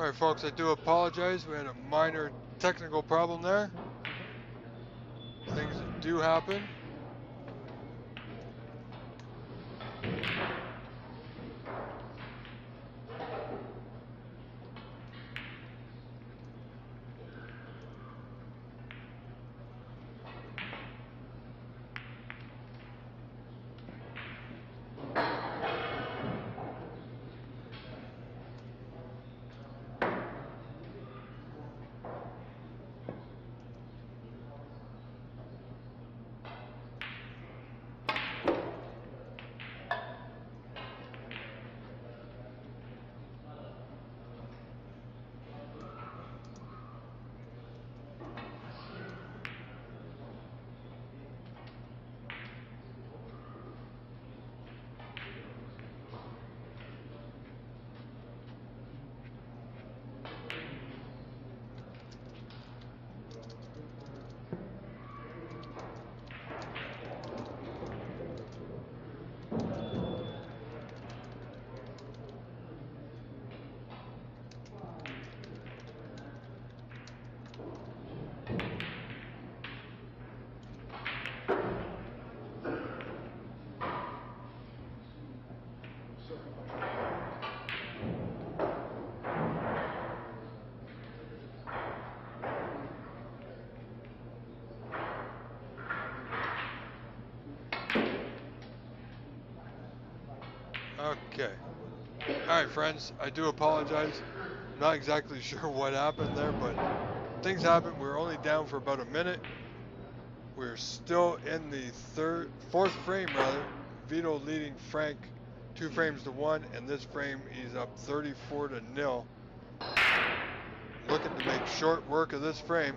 Alright folks, I do apologize. We had a minor technical problem there. Things do happen. Okay. Alright friends, I do apologize. I'm not exactly sure what happened there, but things happen. We're only down for about a minute. We're still in the fourth frame rather. Vito leading Frank 2 frames to 1, and this frame he's up 34-0. Looking to make short work of this frame.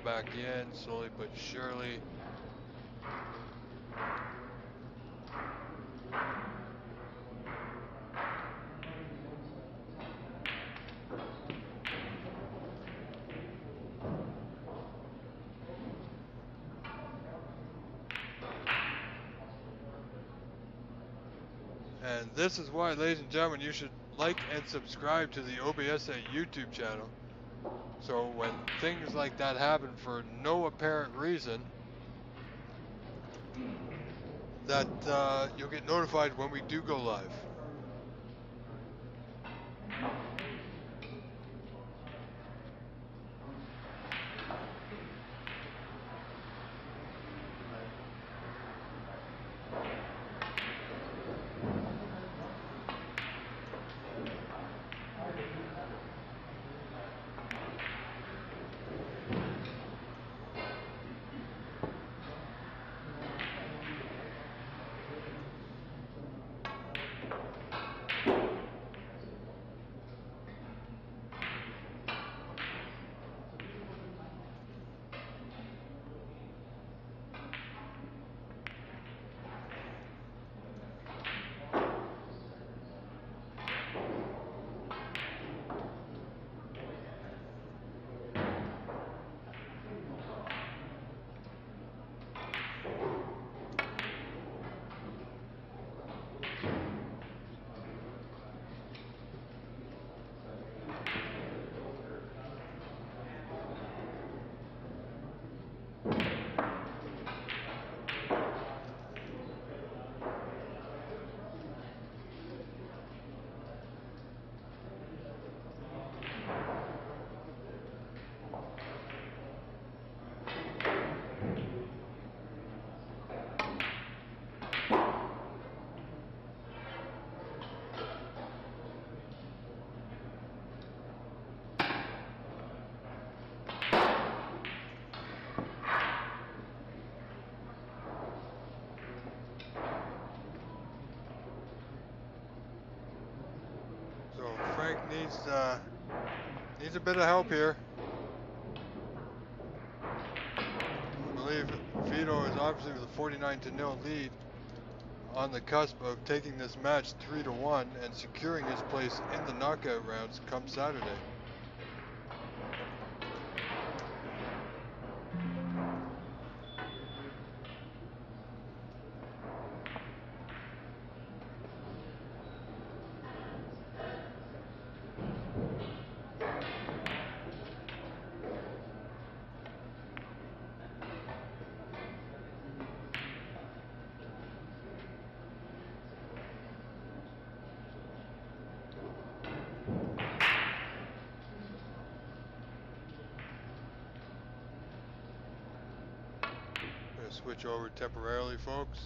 Back in slowly but surely. And this is why, ladies and gentlemen, you should like and subscribe to the OBSA YouTube channel. So when things like that happen for no apparent reason, that you'll get notified when we do go live. needs a bit of help here. I believe Vito is obviously with a 49-0 lead on the cusp of taking this match 3-1 and securing his place in the knockout rounds come Saturday. Switch over temporarily, folks.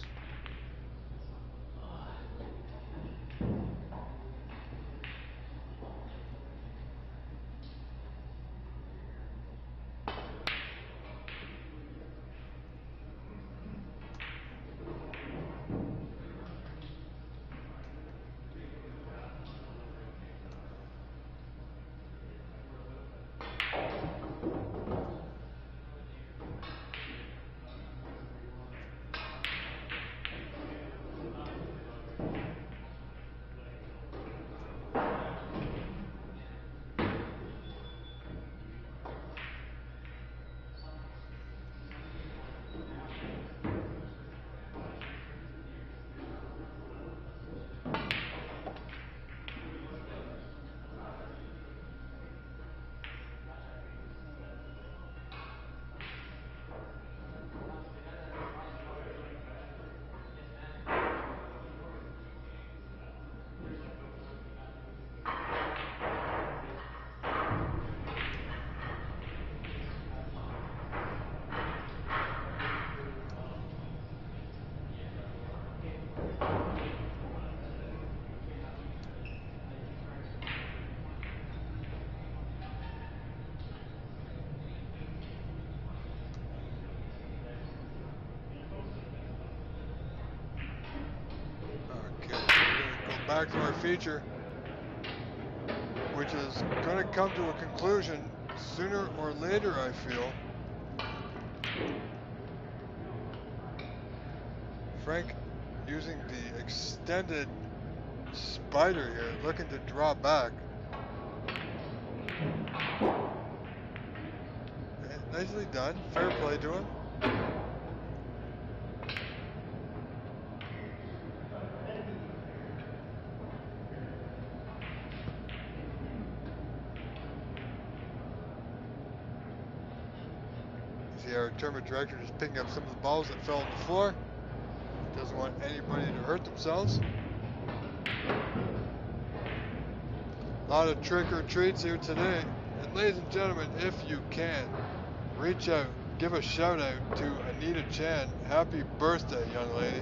Back to our feature, which is going to come to a conclusion sooner or later, I feel. Frank using the extended spider here, looking to draw back. Nicely done. Fair play to him. Our tournament director just picking up some of the balls that fell on the floor. Doesn't want anybody to hurt themselves. A lot of trick or treats here today. And ladies and gentlemen, if you can, reach out, give a shout out to Anita Chan. Happy birthday, young lady.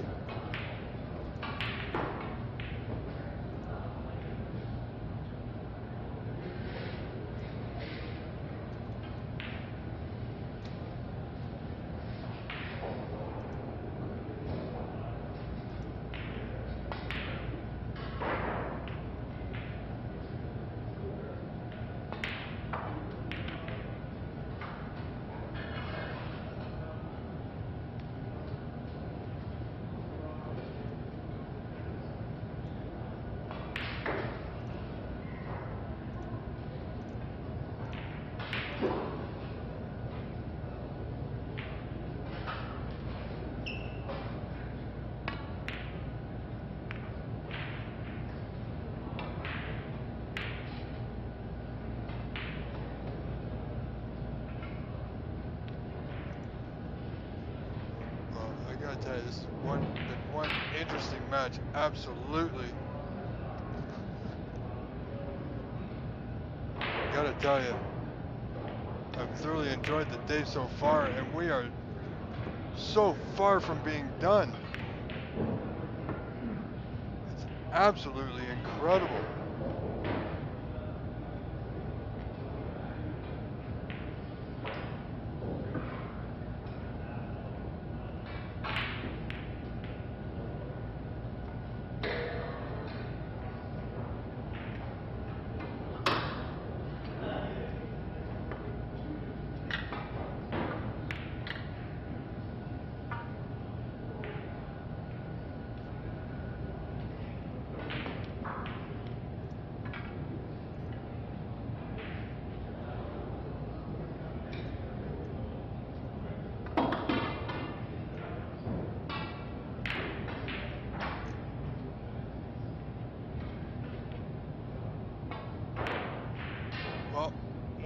This is one interesting match, absolutely. Gotta tell you, I've thoroughly enjoyed the day so far, and we are so far from being done. It's absolutely incredible.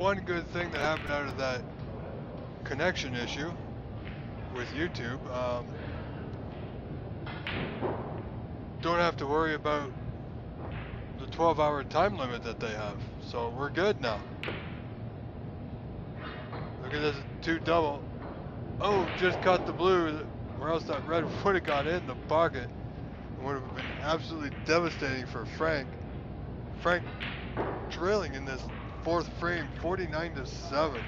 one good thing that happened out of that connection issue with YouTube. Don't have to worry about the 12-hour time limit that they have. So we're good now. Look at this 2 double. Oh, just caught the blue, or else that red would have got in the pocket. It would have been absolutely devastating for Frank. Frank trailing in this 4th frame, 49-7.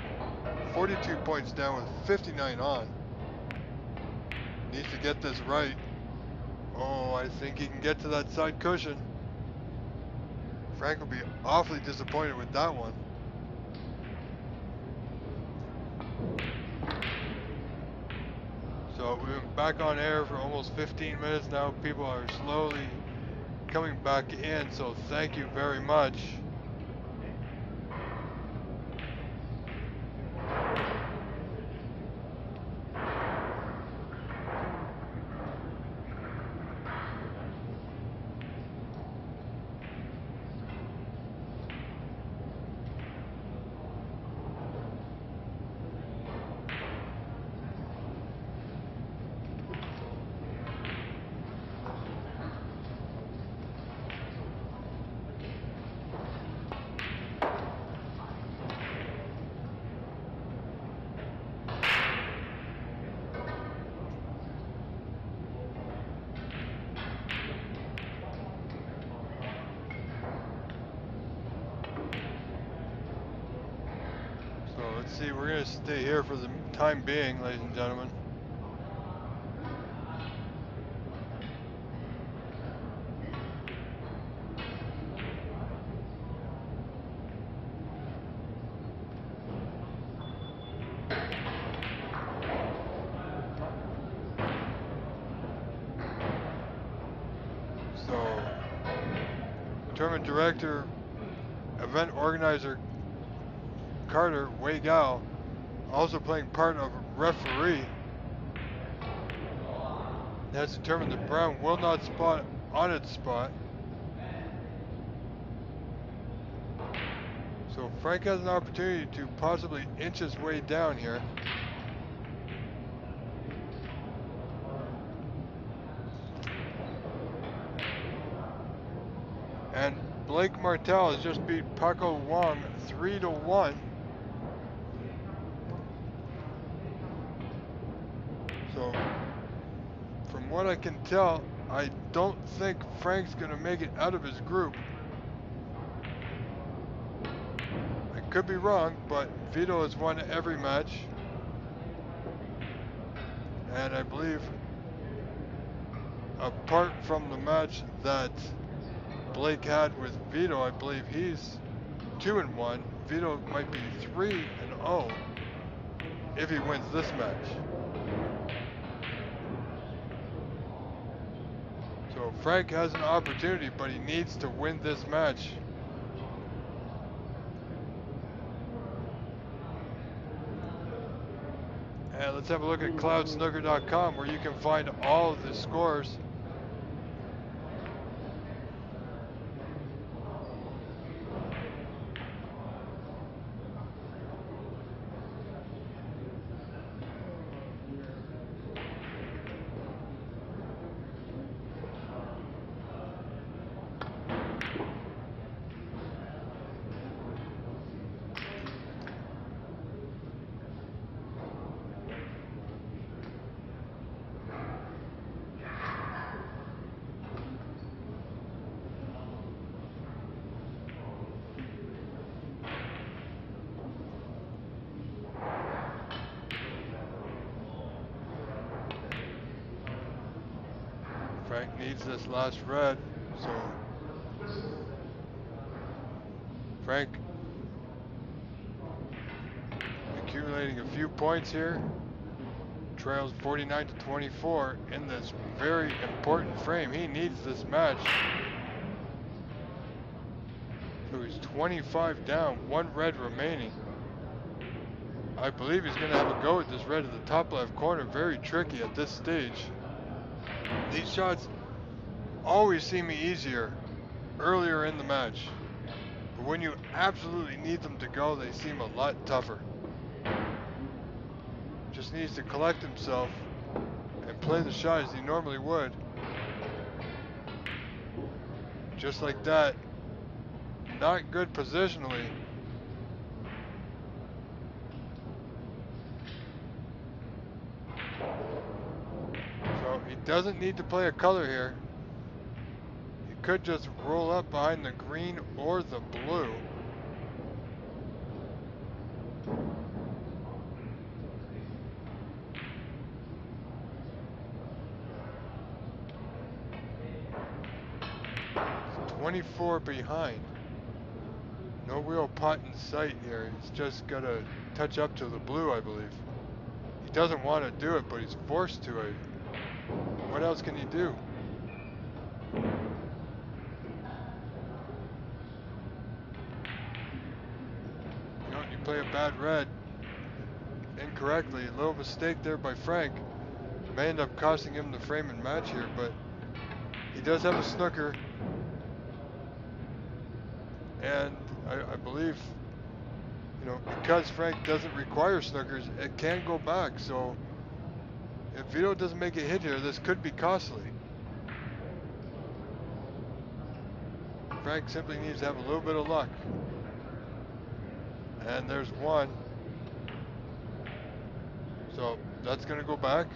42 points down with 59 on. Needs to get this right. Oh, I think he can get to that side cushion. Frank will be awfully disappointed with that one. So we've been back on air for almost 15 minutes now. People are slowly coming back in, so thank you very much. Let's see, we're going to stay here for the time being, ladies and gentlemen. So, tournament director, event organizer Carter Weigao, also playing part of referee, has determined that Brown will not spot on its spot. So Frank has an opportunity to possibly inch his way down here. And Blake Martel has just beat Paco Wong 3-1. So, from what I can tell, I don't think Frank's going to make it out of his group. I could be wrong, but Vito has won every match. And I believe, apart from the match that Blake had with Vito, I believe he's 2-1. Vito might be 3-0 if he wins this match. So Frank has an opportunity, but he needs to win this match. And let's have a look at cloudsnooker.com, where you can find all of the scores. Frank needs this last red, so Frank accumulating a few points here, trails 49-24 in this very important frame. He needs this match. So he's 25 down, 1 red remaining. I believe he's going to have a go at this red at the top left corner. Very tricky at this stage. These shots always seem easier earlier in the match. But when you absolutely need them to go, they seem a lot tougher. Just needs to collect himself and play the shot as he normally would. Just like that. Not good positionally. So he doesn't need to play a color here. He could just roll up behind the green or the blue. He's 24 behind. No real pot in sight here. He's just got to touch up to the blue, I believe. He doesn't want to do it, but he's forced to it. What else can he do? You know, you play a bad red incorrectly. A little mistake there by Frank. May end up costing him the frame and match here, but he does have a snooker. And I believe, you know, because Frank doesn't require snookers, it can go back. So if Vito doesn't make a hit here, this could be costly. Frank simply needs to have a little bit of luck. And there's one. So that's going to go back.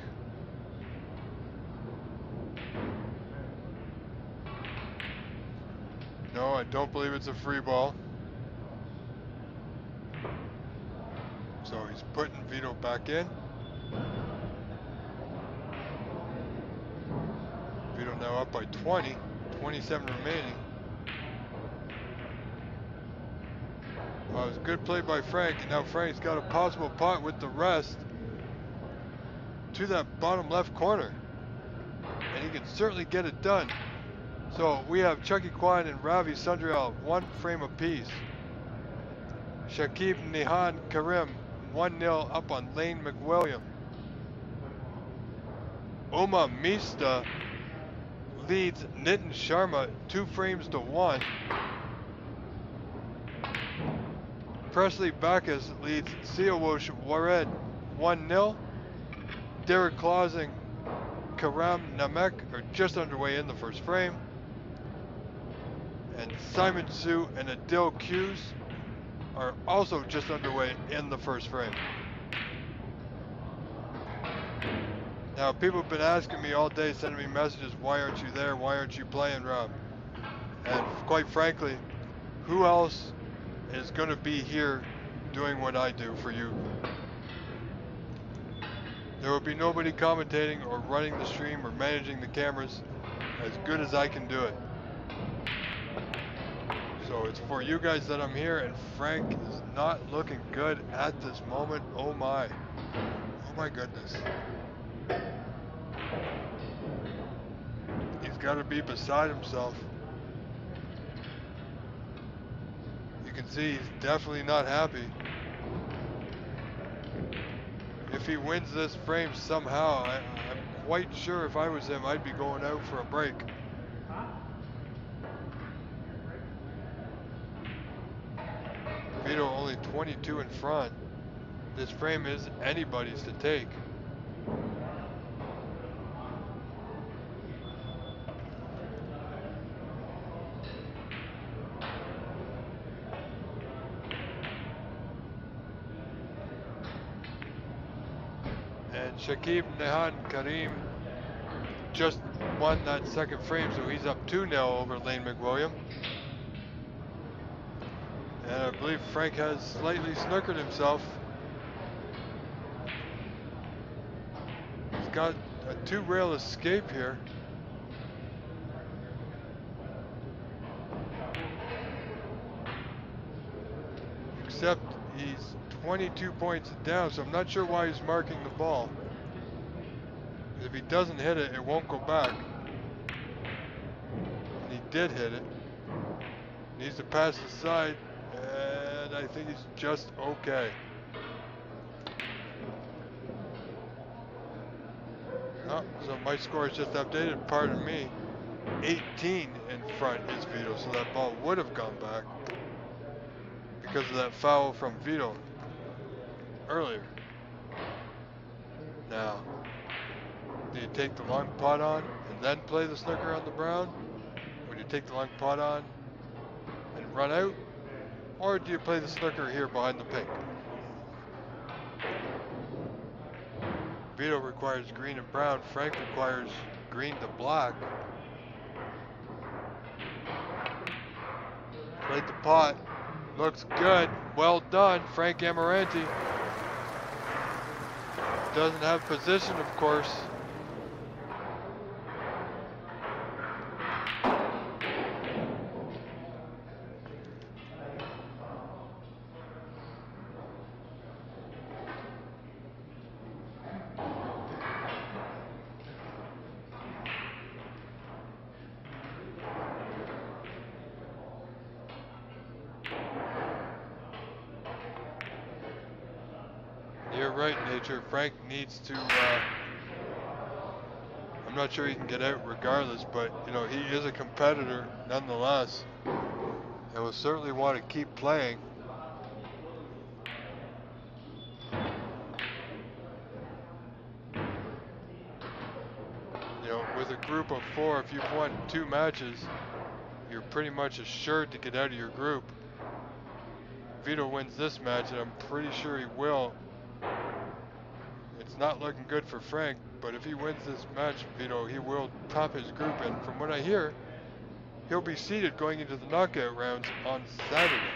No, I don't believe it's a free ball. So he's putting Vito back in. Vito now up by 20, 27 remaining. Well, it was a good play by Frank, and now Frank's got a possible pot with the rest to that bottom left corner. And he can certainly get it done. So we have Chucky Kwan and Ravi Sundrial, 1 frame apiece. Shakib Nihan Karim, 1-0 up on Lane McWilliam. Uma Mista leads Nitin Sharma 2 frames to 1. Presley Backus leads Siawosh Wared 1-0. Derek Claus and Karam Namek are just underway in the first frame. And Simon Su and Adil Q's are also just underway in the first frame. Now, people have been asking me all day, sending me messages, why aren't you there? Why aren't you playing, Rob? And quite frankly, who else is going to be here doing what I do for you? There will be nobody commentating or running the stream or managing the cameras as good as I can do it. So it's for you guys that I'm here, and Frank is not looking good at this moment. Oh my goodness. He's got to be beside himself. You can see he's definitely not happy. If he wins this frame somehow, I'm quite sure if I was him, I'd be going out for a break. Vito only 22 in front. This frame is anybody's to take. And Shakib Nehan Karim just won that second frame, so he's up 2-0 over Lane McWilliam. And I believe Frank has slightly snookered himself. He's got a 2-rail escape here. Except he's 22 points down, so I'm not sure why he's marking the ball. If he doesn't hit it, it won't go back. And he did hit it. Needs to pass the side. And I think he's just okay. Oh, so my score is just updated, pardon me. 18 in front is Vito, so that ball would have gone back. because of that foul from Vito earlier. Now, do you take the long pot on and then play the snooker on the brown? Or do you take the long pot on and run out? Or do you play the snooker here behind the pink? Vito requires green and brown. Frank requires green to black. Played the pot. Looks good. Well done, Frank Ammirante. Doesn't have position, of course. You're right, Nature. Frank needs to, I'm not sure he can get out regardless, but, you know, he is a competitor nonetheless. And will certainly want to keep playing. You know, with a group of 4, if you've won 2 matches, you're pretty much assured to get out of your group. Vito wins this match, and I'm pretty sure he will. It's not looking good for Frank, but if he wins this match, Vito, he will top his group, and from what I hear, he'll be seeded going into the knockout rounds on Saturday.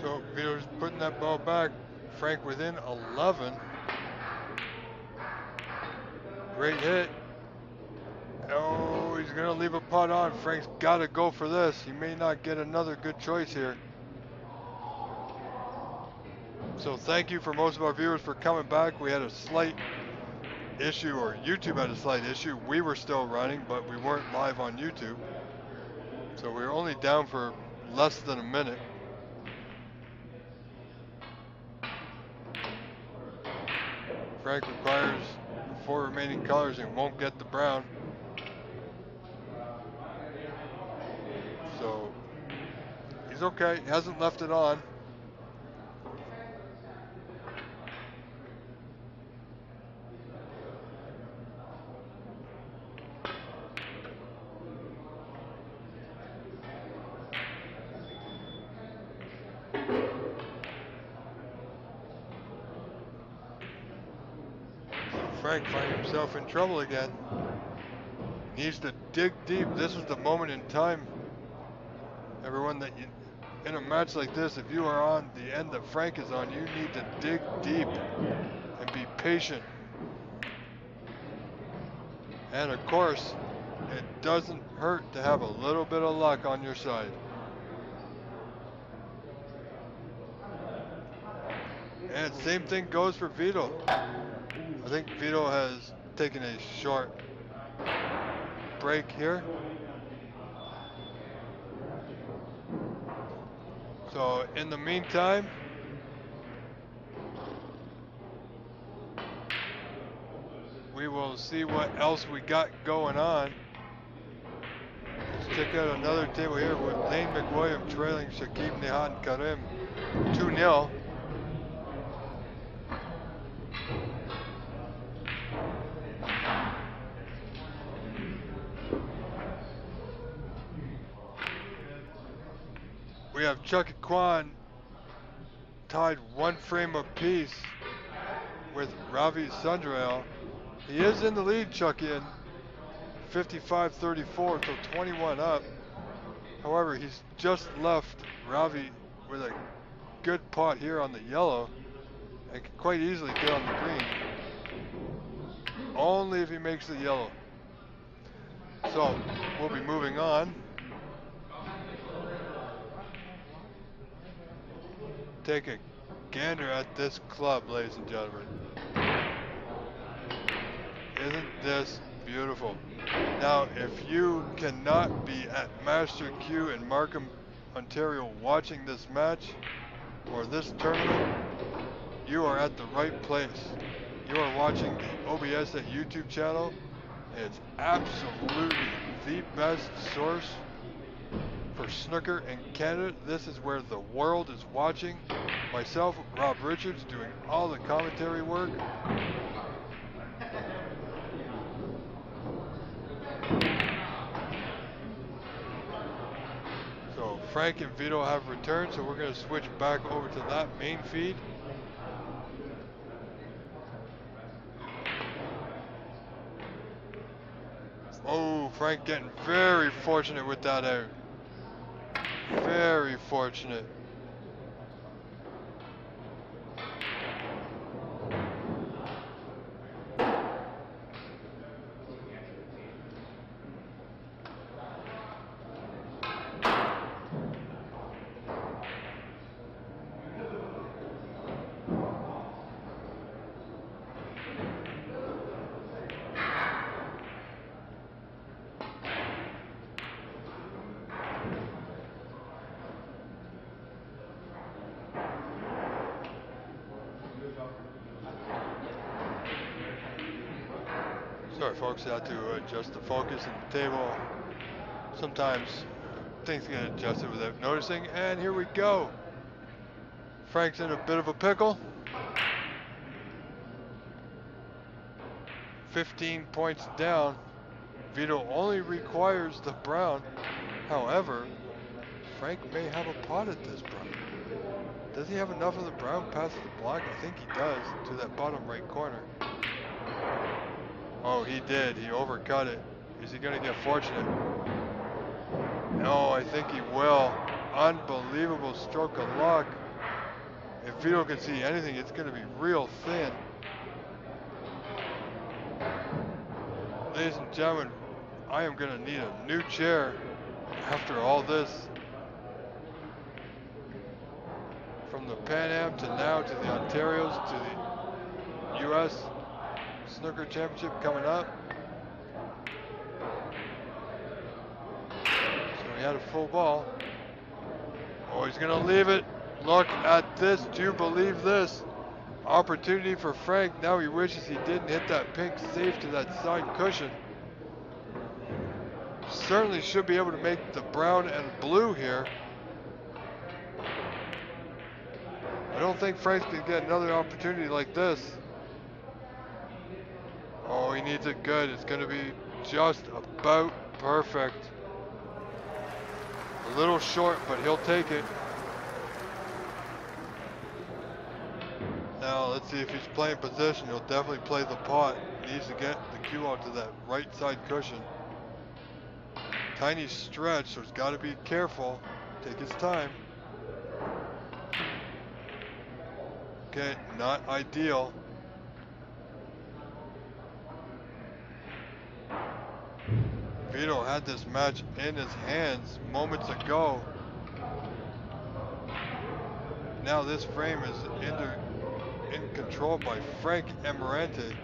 So Vito's putting that ball back. Frank within 11. Great hit. Oh, he's going to leave a putt on. Frank's got to go for this. He may not get another good choice here. So thank you for most of our viewers for coming back. We had a slight issue, or YouTube had a slight issue. We were still running, but we weren't live on YouTube. So we were only down for less than a minute. Frank requires 4 remaining colors and won't get the brown. So he's okay. He hasn't left it on. Frank finding himself in trouble again. Needs to dig deep. This is the moment in time, everyone, that you, in a match like this, if you are on the end that Frank is on, you need to dig deep and be patient. And of course, it doesn't hurt to have a little bit of luck on your side. And same thing goes for Vito. I think Vito has taken a short break here. So in the meantime, we will see what else we got going on. Let's check out another table here with Lane McWilliam trailing Shakib Nihat Karim 2-0. We have Chuck and Kwan tied 1 frame apiece with Ravi Sundrail. He is in the lead, Chucky, in 55-34, so 21 up. However, he's just left Ravi with a good pot here on the yellow and can quite easily get on the green. Only if he makes the yellow. So we'll be moving on. Take a gander at this club, ladies and gentlemen. Isn't this beautiful? Now, if you cannot be at Master Q in Markham, Ontario watching this match or this tournament, you are at the right place. You are watching the OBS at YouTube channel. It's absolutely the best source for snooker in Canada. This is where the world is watching. Myself, Rob Richards, doing all the commentary work. So Frank and Vito have returned, so we're going to switch back over to that main feed. Oh, Frank getting very fortunate with that out. Very fortunate. Sorry folks, I had to adjust the focus in the table. Sometimes things get adjusted without noticing, and here we go. Frank's in a bit of a pickle. 15 points down. Vito only requires the brown. However, Frank may have a pot at this brown. Does he have enough of the brown past the black? I think he does, to that bottom right corner. Oh, he did. He overcut it. Is he going to get fortunate? No, I think he will. Unbelievable stroke of luck. If Vito can see anything, it's going to be real thin. Ladies and gentlemen, I am going to need a new chair after all this. From the Pan Am to now to the Ontarios to the US Snooker Championship coming up. So he had a full ball. Oh, he's going to leave it. Look at this. Do you believe this? Opportunity for Frank. Now he wishes he didn't hit that pink safe to that side cushion. Certainly should be able to make the brown and blue here. I don't think Frank's going to get another opportunity like this. Oh, he needs it good. It's going to be just about perfect. A little short, but he'll take it. Now, let's see if he's playing position. He'll definitely play the pot. He needs to get the cue out to that right side cushion. Tiny stretch, so he's got to be careful. Take his time. Okay, not ideal. Vito had this match in his hands moments ago. Now this frame is in control by Frank Ammirante.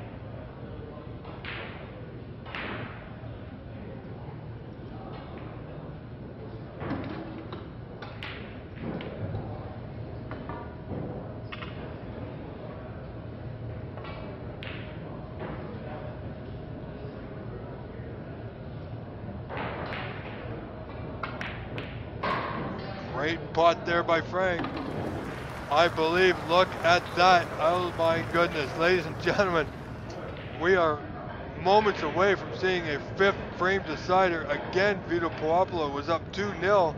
Great putt there by Frank. I believe, look at that. Oh my goodness, ladies and gentlemen, we are moments away from seeing a fifth frame decider. Again, Vito Puopolo was up 2-0,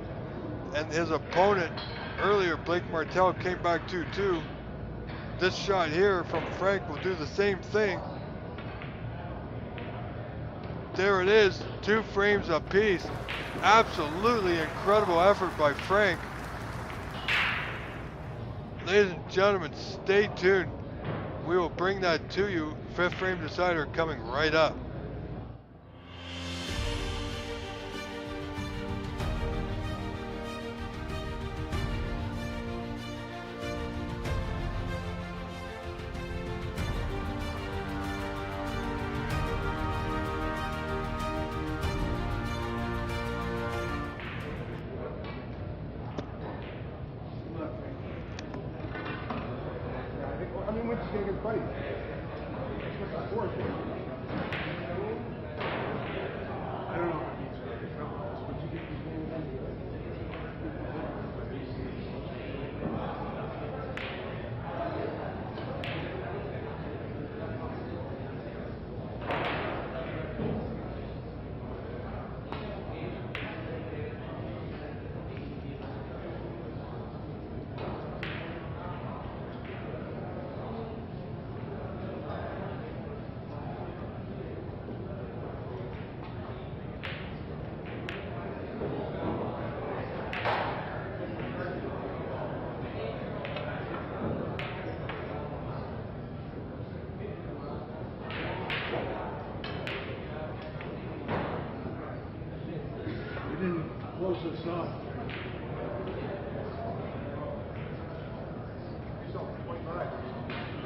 and his opponent earlier, Blake Martell, came back 2-2. This shot here from Frank will do the same thing. There it is, 2 frames apiece. Absolutely incredible effort by Frank. Ladies and gentlemen, stay tuned. We will bring that to you. Fifth frame decider coming right up.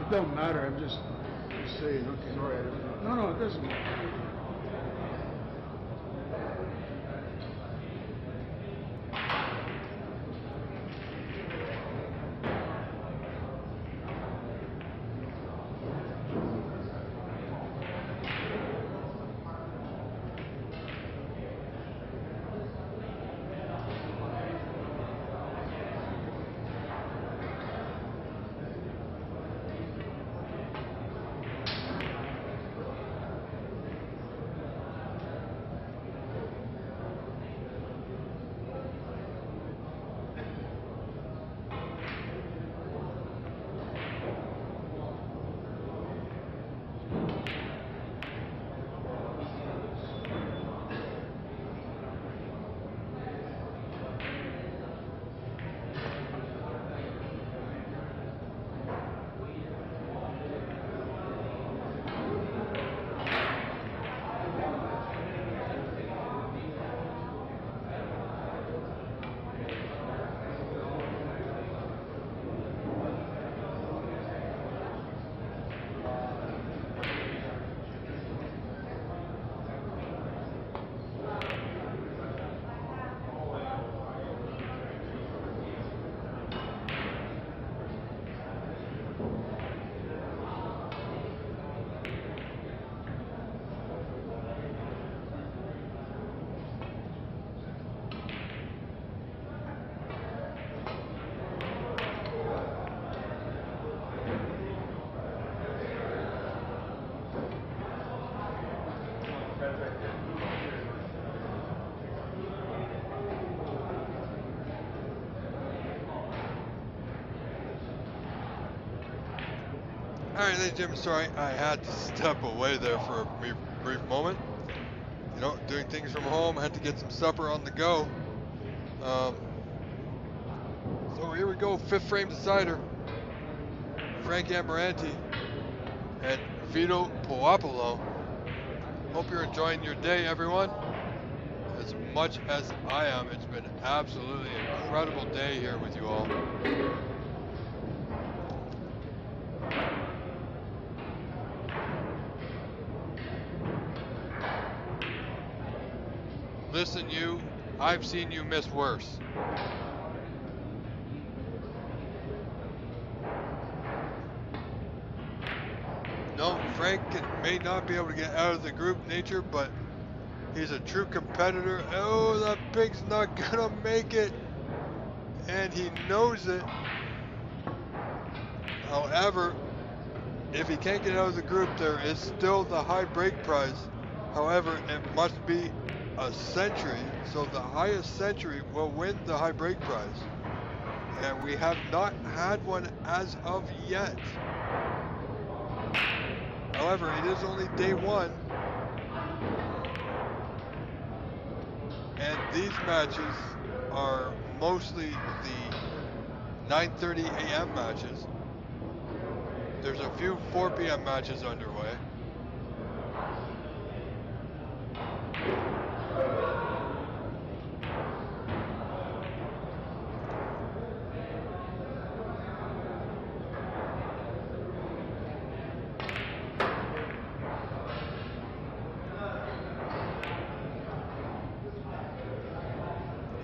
It don't matter. I'm just saying. Okay. Sorry. No, it doesn't matter. Alright, ladies and gentlemen, sorry, I had to step away there for a brief moment. You know, doing things from home, I had to get some supper on the go. So here we go, fifth frame decider. Frank Ammirante and Vito Puopolo. Hope you're enjoying your day, everyone. As much as I am, it's been an absolutely incredible day here with you all. listen, you, I've seen you miss worse. No, Frank may not be able to get out of the group nature, but he's a true competitor. Oh, that pig's not gonna make it. And he knows it. However, if he can't get out of the group, there is still the high break prize. However, it must be a century, so the highest century will win the high break prize. And we have not had one as of yet. However, it is only day one. And these matches are mostly the 9:30 a.m. matches. There's a few 4 p.m. matches underway.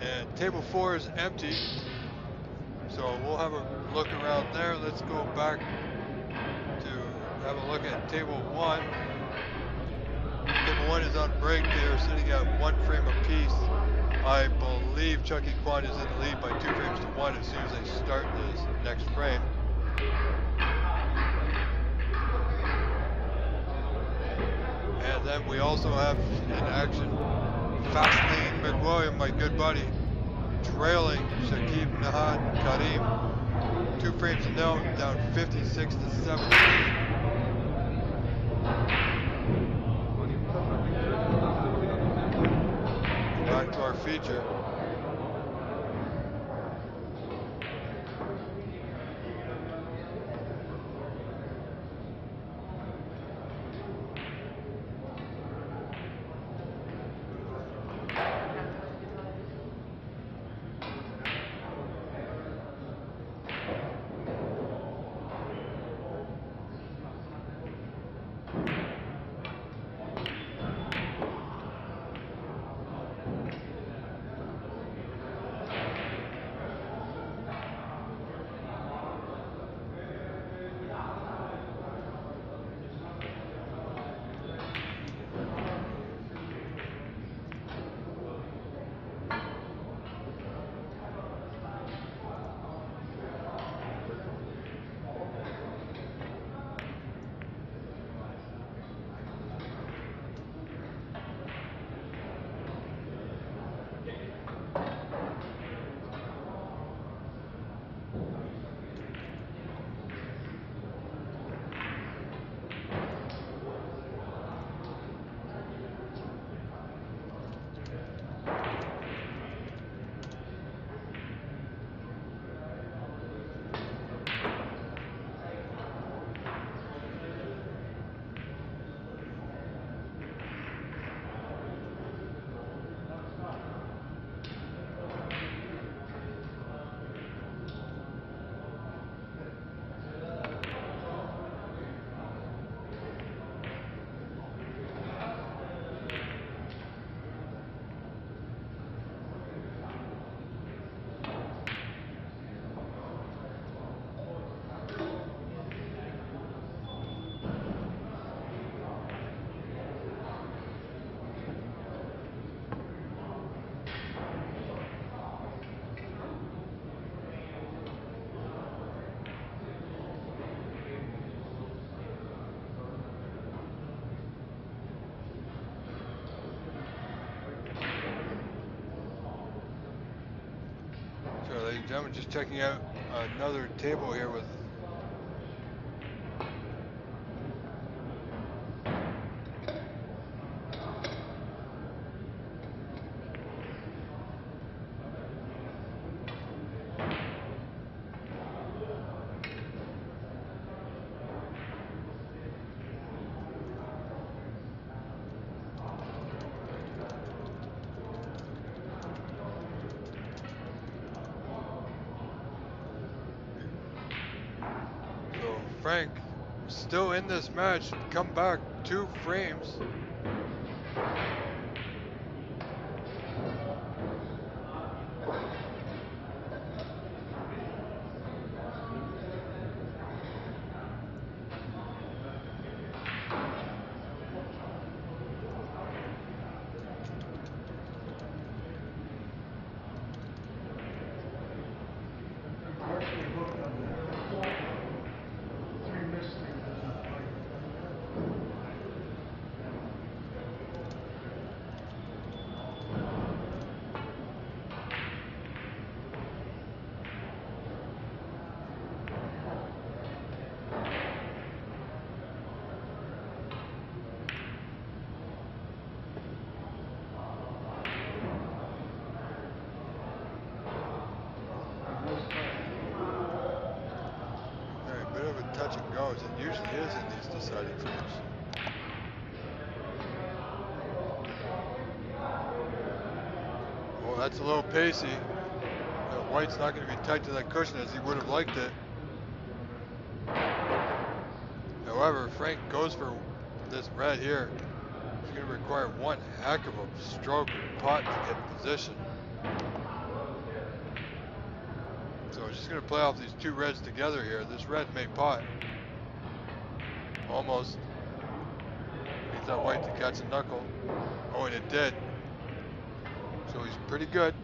And table 4 is empty. So we'll have a look around there. Let's go back to have a look at table 1. Table 1 is on break. They are sitting at 1 frame apiece. I believe Chucky Kwan is in the lead by 2 frames to 1 as soon as they start this next frame. And then we also have in action Fastlane McWilliam, my good buddy, trailing Shakib Nahad Karim 2 frames to 0, down 56 to 17. Back to our feature. Ladies and gentlemen, just checking out another table here with Frank, still in this match, come back 2 frames. touch and go as it usually is in these deciding frames. Well, that's a little pacey. White's not going to be tight to that cushion as he would have liked it. However, Frank goes for this red here. It's going to require one heck of a stroke putt to get in position. So he's just going to play off these two reds together here. This red may putt. Almost. Needs that white to catch a knuckle. Oh, and it did. So he's pretty good.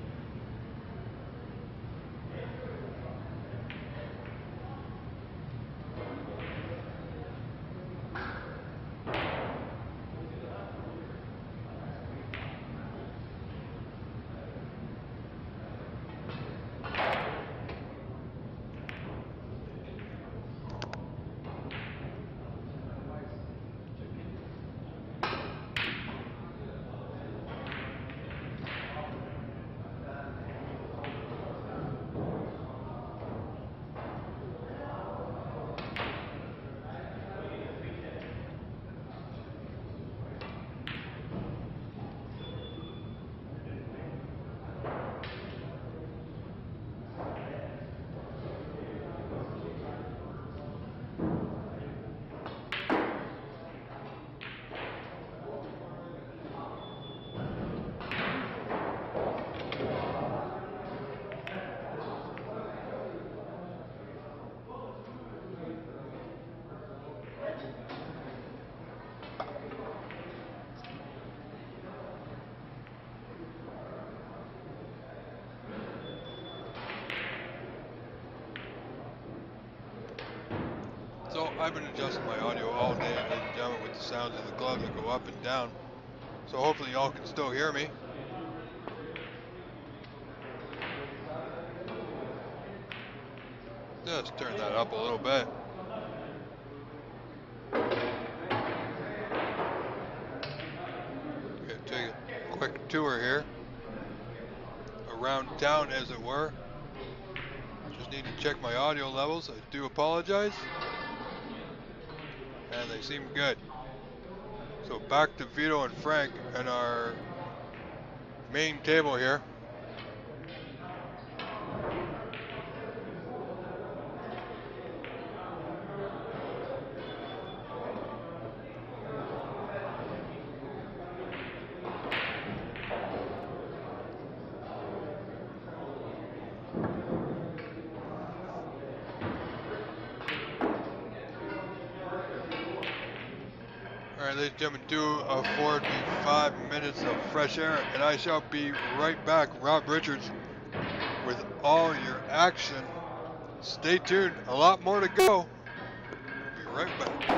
So I've been adjusting my audio all day, ladies and gentlemen, with the sounds of the glove that go up and down. So hopefully y'all can still hear me. Just turn that up a little bit. Okay, take a quick tour here. Around town, as it were. Just need to check my audio levels. I do apologize. And they seem good. So back to Vito and Frank and our main table here. Alright, ladies and gentlemen, do afford me 5 minutes of fresh air, and I shall be right back. Rob Richards with all your action. Stay tuned, a lot more to go. Be right back.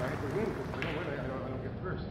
I had to win because if I don't win, I don't get first.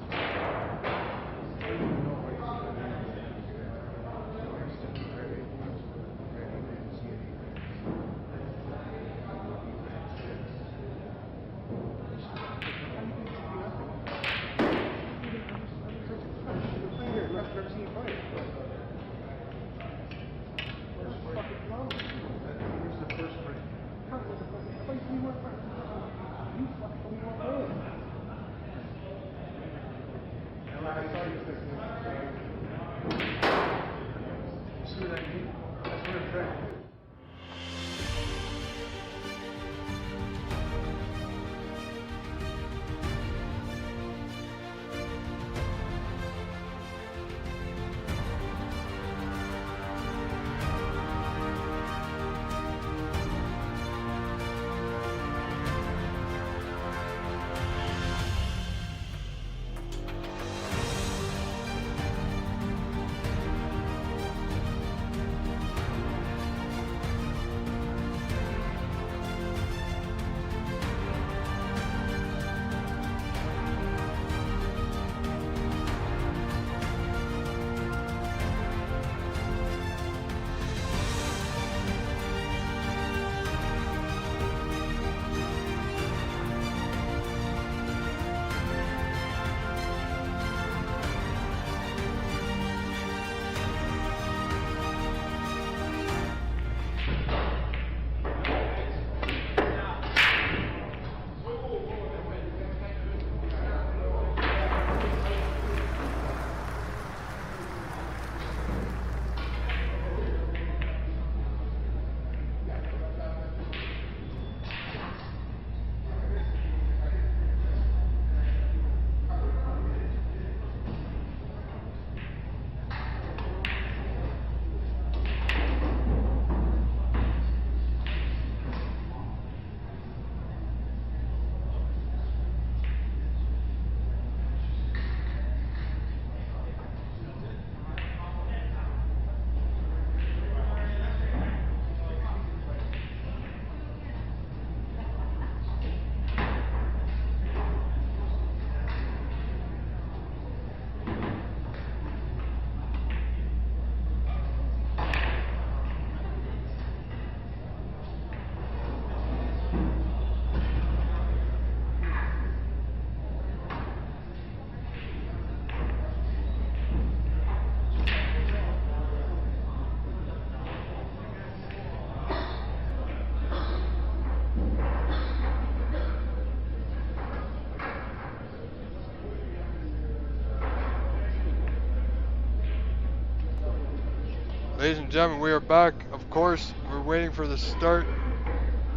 Ladies and gentlemen, we are back. Of course, we're waiting for the start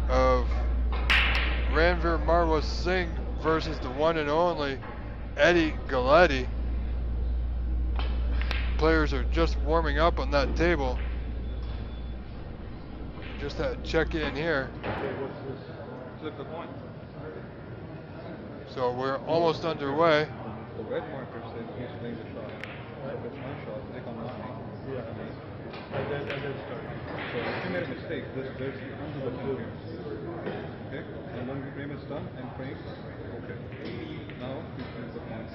of Ranveer Marwa Singh versus the one and only Eddie Galletti. Players are just warming up on that table. Just had to check in here. Flip the coin. So we're almost underway. The red marker says he's playing the shot. If it's my shot, click on mine. Yeah. And then start. So if you made a mistake, there's under the blue here. Okay? And when the frame is done and frame, okay. Now you flip the coin.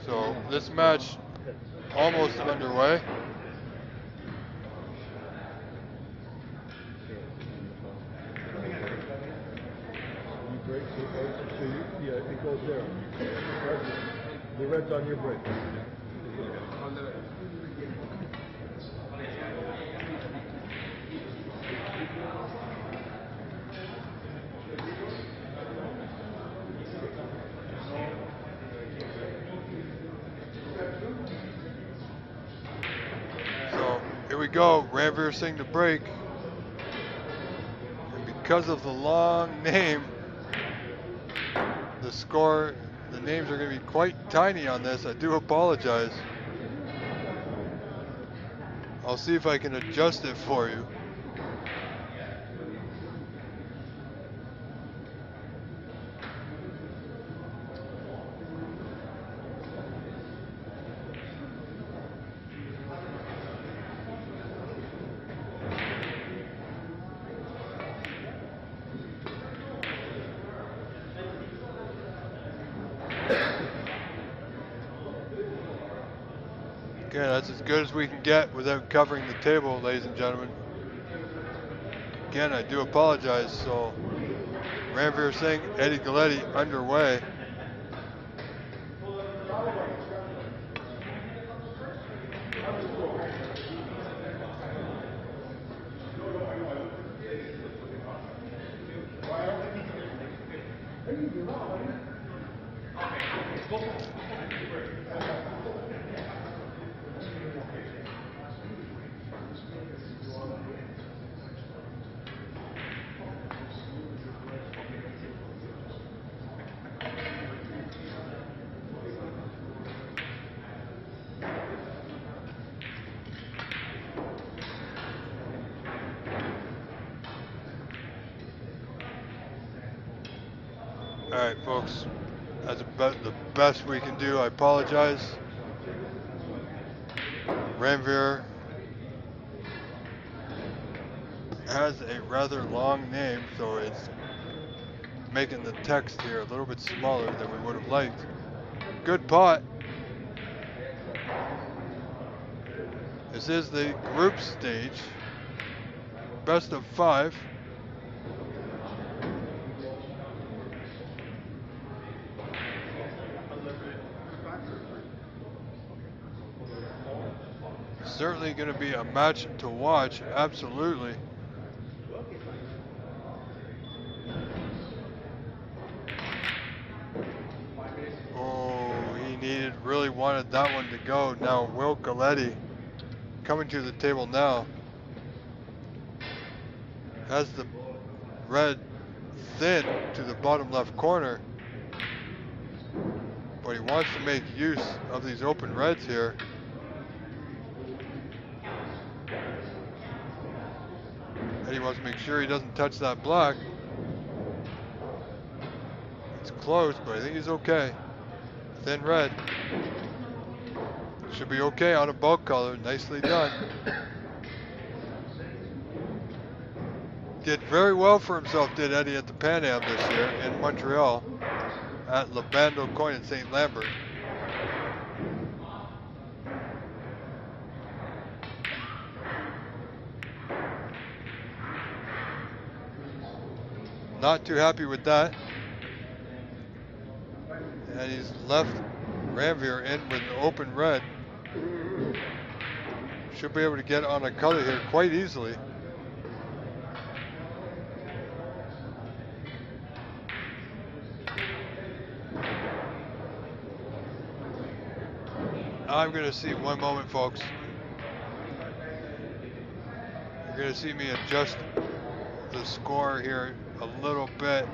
So this match almost underway. Break, so yeah, it goes there. The red's on your break. So here we go, Ranveer Singh to break. And because of the long name, the score, the names are going to be quite tiny on this. I do apologize. I'll see if I can adjust it for you. Okay, that's as good as we can get without covering the table, ladies and gentlemen. Again, I do apologize. So, Ranveer Singh, Eddie Galletti underway. Alright, folks. That's about the best we can do. I apologize. Ranveer has a rather long name, so it's making the text here a little bit smaller than we would have liked. Good pot. This is the group stage. Best of 5. Certainly going to be a match to watch, absolutely. Oh, he really wanted that one to go. Now Will Galletti coming to the table now. Has the red thin to the bottom left corner. But he wants to make use of these open reds here. And he wants to make sure he doesn't touch that black. It's close, but I think he's okay. Thin red. Should be okay on a bulk color. Nicely done. Did very well for himself, did Eddie, at the Pan Am this year in Montreal at Le Bando Coin in St. Lambert. Not too happy with that. And he's left Ranveer in with an open red. Should be able to get on a color here quite easily. I'm going to see one moment, folks. You're going to see me adjust the score here a little bit.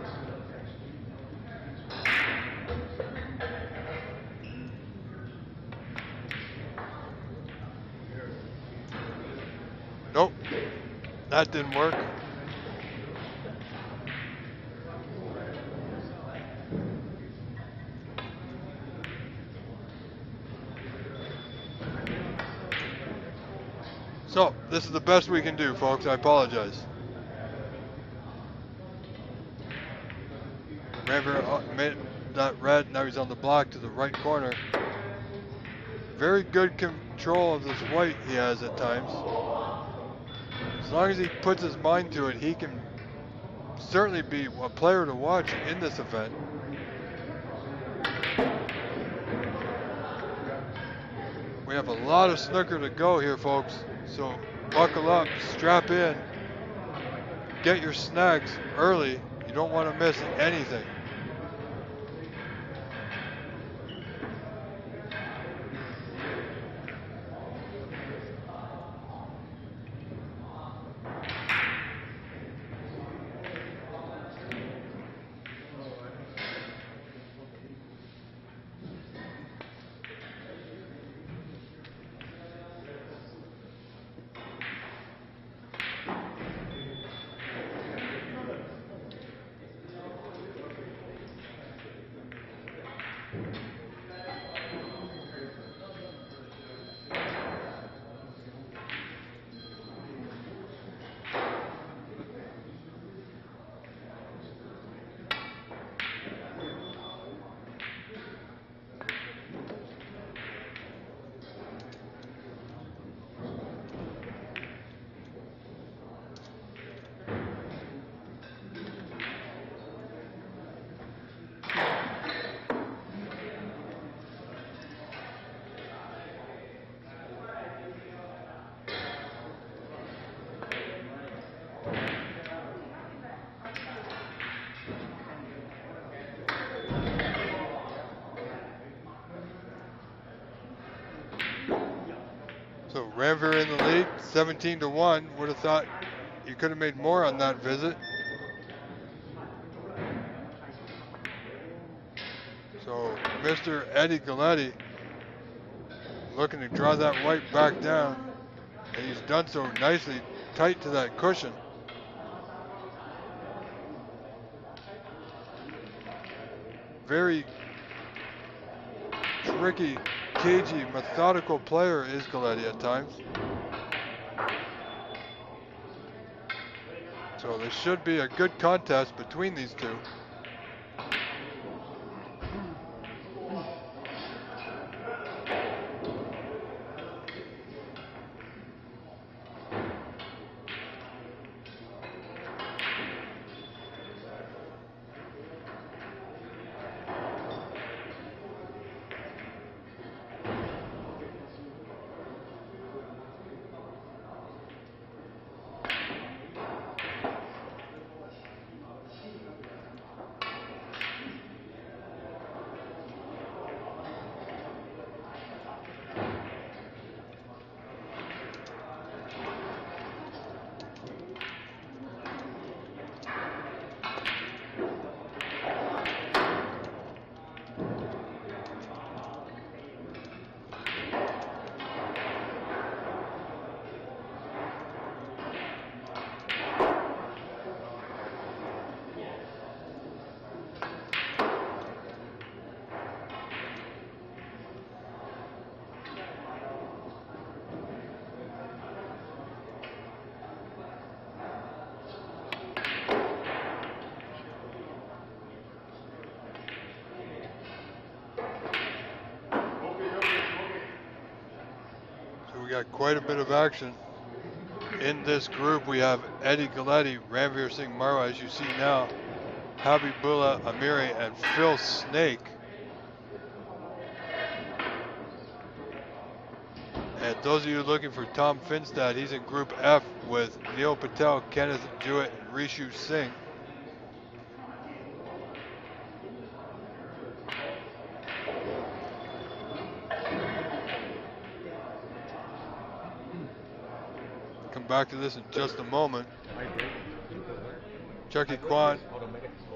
Nope, that didn't work. So, this is the best we can do, folks. I apologize. Ranveer made that red. Now he's on the block to the right corner. Very good control of this white he has at times. As long as he puts his mind to it, he can certainly be a player to watch in this event. We have a lot of snooker to go here, folks. So buckle up, strap in, get your snags early. You don't want to miss anything. Ranvier in the lead, 17-1. Would have thought you could have made more on that visit. So Mr. Eddie Galletti looking to draw that white back down, and he's done so nicely, tight to that cushion. Very tricky, cagey, methodical player is Galletti at times. So there should be a good contest between these two. Got quite a bit of action in this group. We have Eddie Galletti, Ranveer Singh Marwa, as you see now, Habibullah Amiri, and Phil Snake. And those of you looking for Tom Finstad, he's in Group F with Neil Patel, Kenneth Jewett, and Rishu Singh. Back to this in just a moment. Chucky Kwan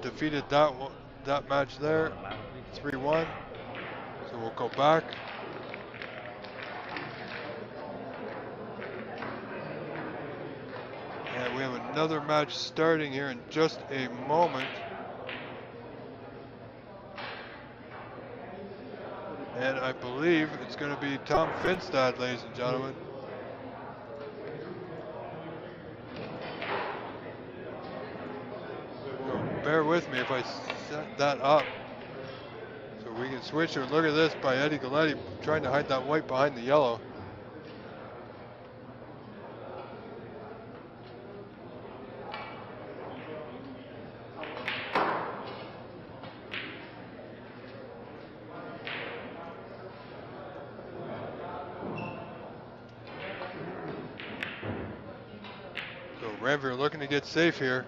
defeated that match there, 3-1. So we'll go back. And we have another match starting here in just a moment. And I believe it's going to be Tom Finstad, ladies and gentlemen. Bear with me if I set that up so we can switch her. Look at this by Eddie Galletti trying to hide that white behind the yellow. So Ranveer looking to get safe here.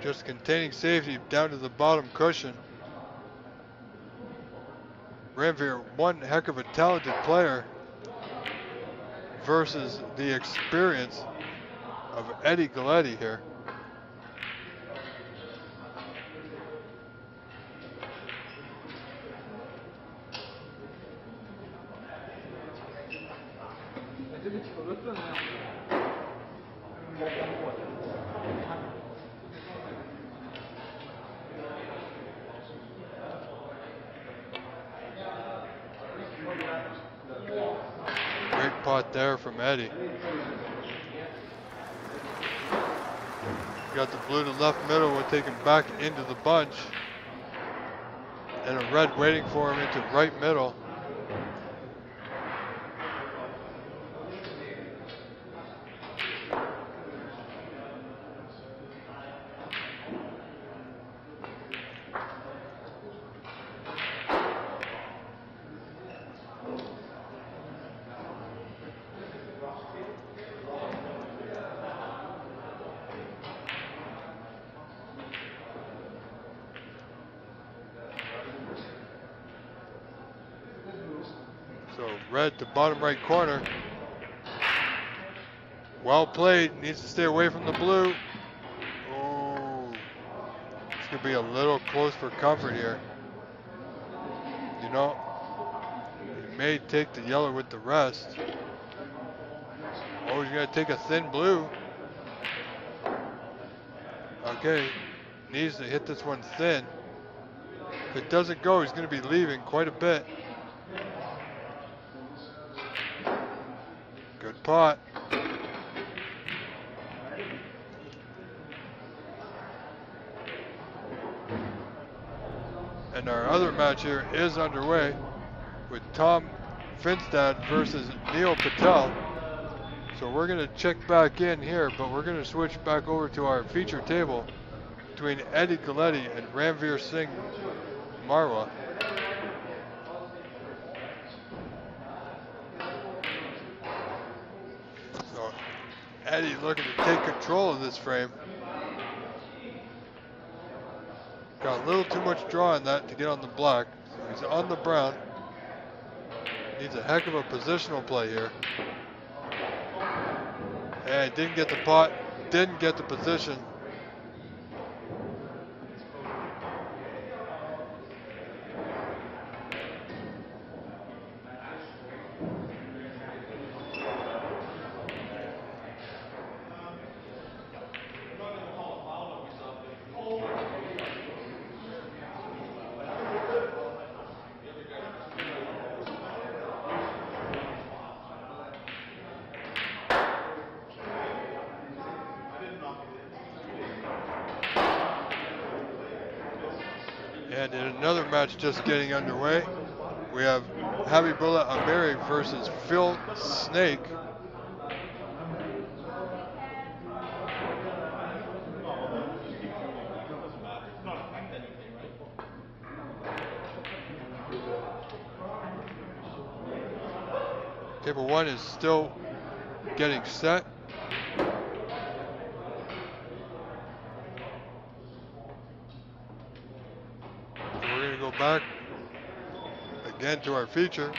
Just containing safety down to the bottom cushion. Ranveer, one heck of a talented player versus the experience of Eddie Galletti here. Pot there from Eddie. Got the blue to left middle, we'll take him back into the bunch. And a red waiting for him into right middle. So red to bottom right corner. Well played. Needs to stay away from the blue. Oh, it's gonna be a little close for comfort here. You know, he may take the yellow with the rest. Oh, he's gonna take a thin blue. Okay, needs to hit this one thin. If it doesn't go, he's gonna be leaving quite a bit. Good pot. And our other match here is underway with Tom Finstad versus Neil Patel. So we're going to check back in here, but we're going to switch back over to our feature table between Eddie Galletti and Ranveer Singh Marwa. So Eddie looking to take control of this frame. Got a little too much draw on that to get on the black. So he's on the brown. Needs a heck of a positional play here. And didn't get the pot, didn't get the position. And in another match just getting underway, we have Habibullah Amiri versus Phil Snake. Table 1 is still getting set. Back again to our feature,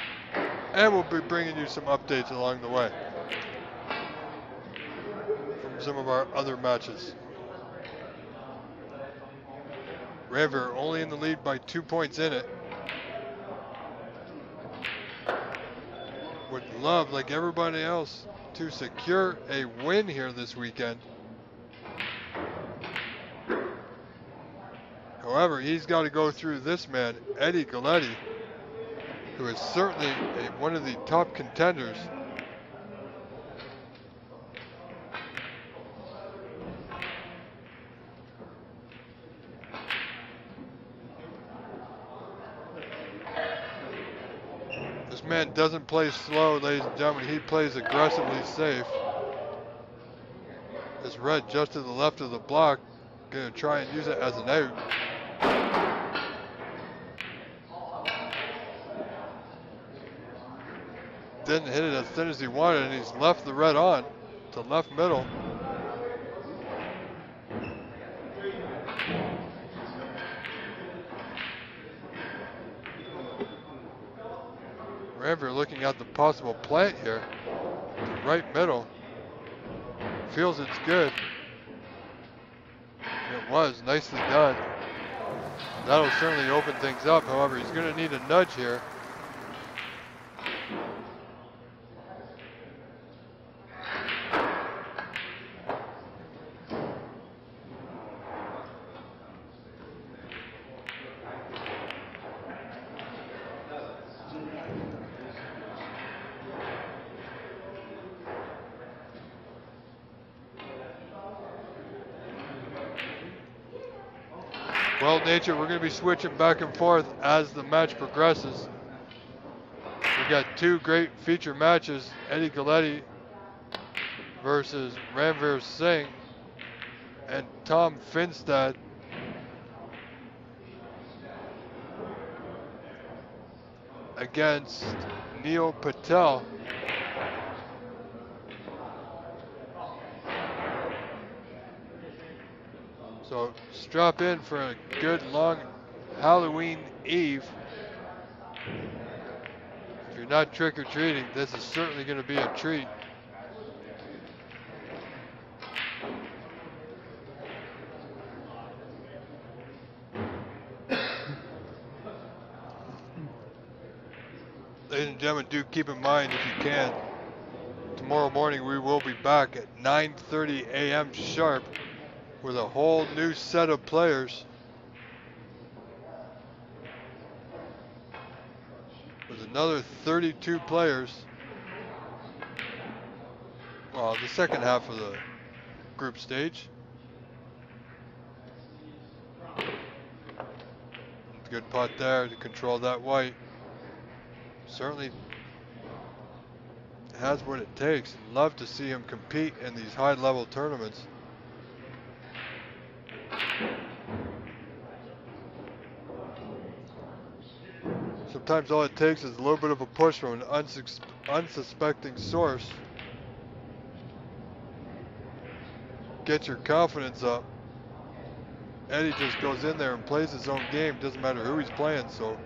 and we'll be bringing you some updates along the way from some of our other matches. Ranveer only in the lead by 2 points in it. Would love, like everybody else, to secure a win here this weekend. However, he's got to go through this man, Eddie Galletti, who is certainly one of the top contenders. This man doesn't play slow, ladies and gentlemen. He plays aggressively safe. This red just to the left of the block, going to try and use it as an out. Didn't hit it as thin as he wanted, and he's left the red on to left middle. Ranveer looking at the possible plant here to right middle. Feels it's good. It was nicely done. That'll certainly open things up. However, he's going to need a nudge here. Well, Nature, we're going to be switching back and forth as the match progresses. We got two great feature matches, Eddie Galletti versus Ranveer Singh, and Tom Finstad against Neil Patel. So strap in for a good long Halloween Eve. If you're not trick-or-treating, this is certainly going to be a treat. Ladies and gentlemen, do keep in mind, if you can, tomorrow morning we will be back at 9:30 a.m. sharp with a whole new set of players. With another 32 players. Well, the second half of the group stage. Good putt there to control that white. Certainly has what it takes. Love to see him compete in these high-level tournaments. Sometimes all it takes is a little bit of a push from an unsuspecting source. Get your confidence up. Eddie just goes in there and plays his own game. Doesn't matter who he's playing. So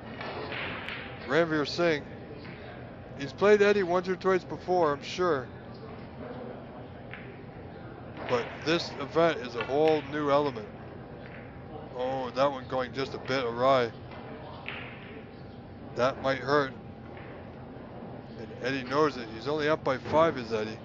Ranveer Singh, he's played Eddie once or twice before, I'm sure. But this event is a whole new element. Oh, that one going just a bit awry. That might hurt. And Eddie knows it. He's only up by 5, is Eddie.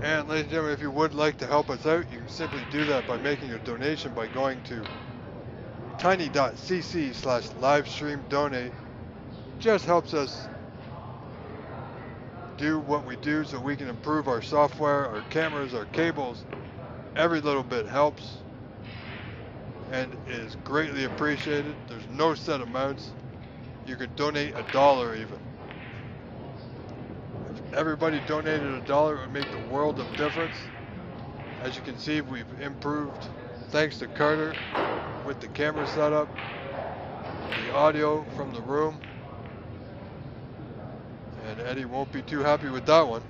And ladies and gentlemen, if you would like to help us out, you can simply do that by making a donation by going to tiny.cc/livestream-donate. Just helps us do what we do so we can improve our software, our cameras, our cables. Every little bit helps and is greatly appreciated. There's no set amounts. You could donate $1 even. Everybody donated $1, it would make the world of difference. As you can see, we've improved, thanks to Carter, with the camera setup, the audio from the room, and Eddie won't be too happy with that one.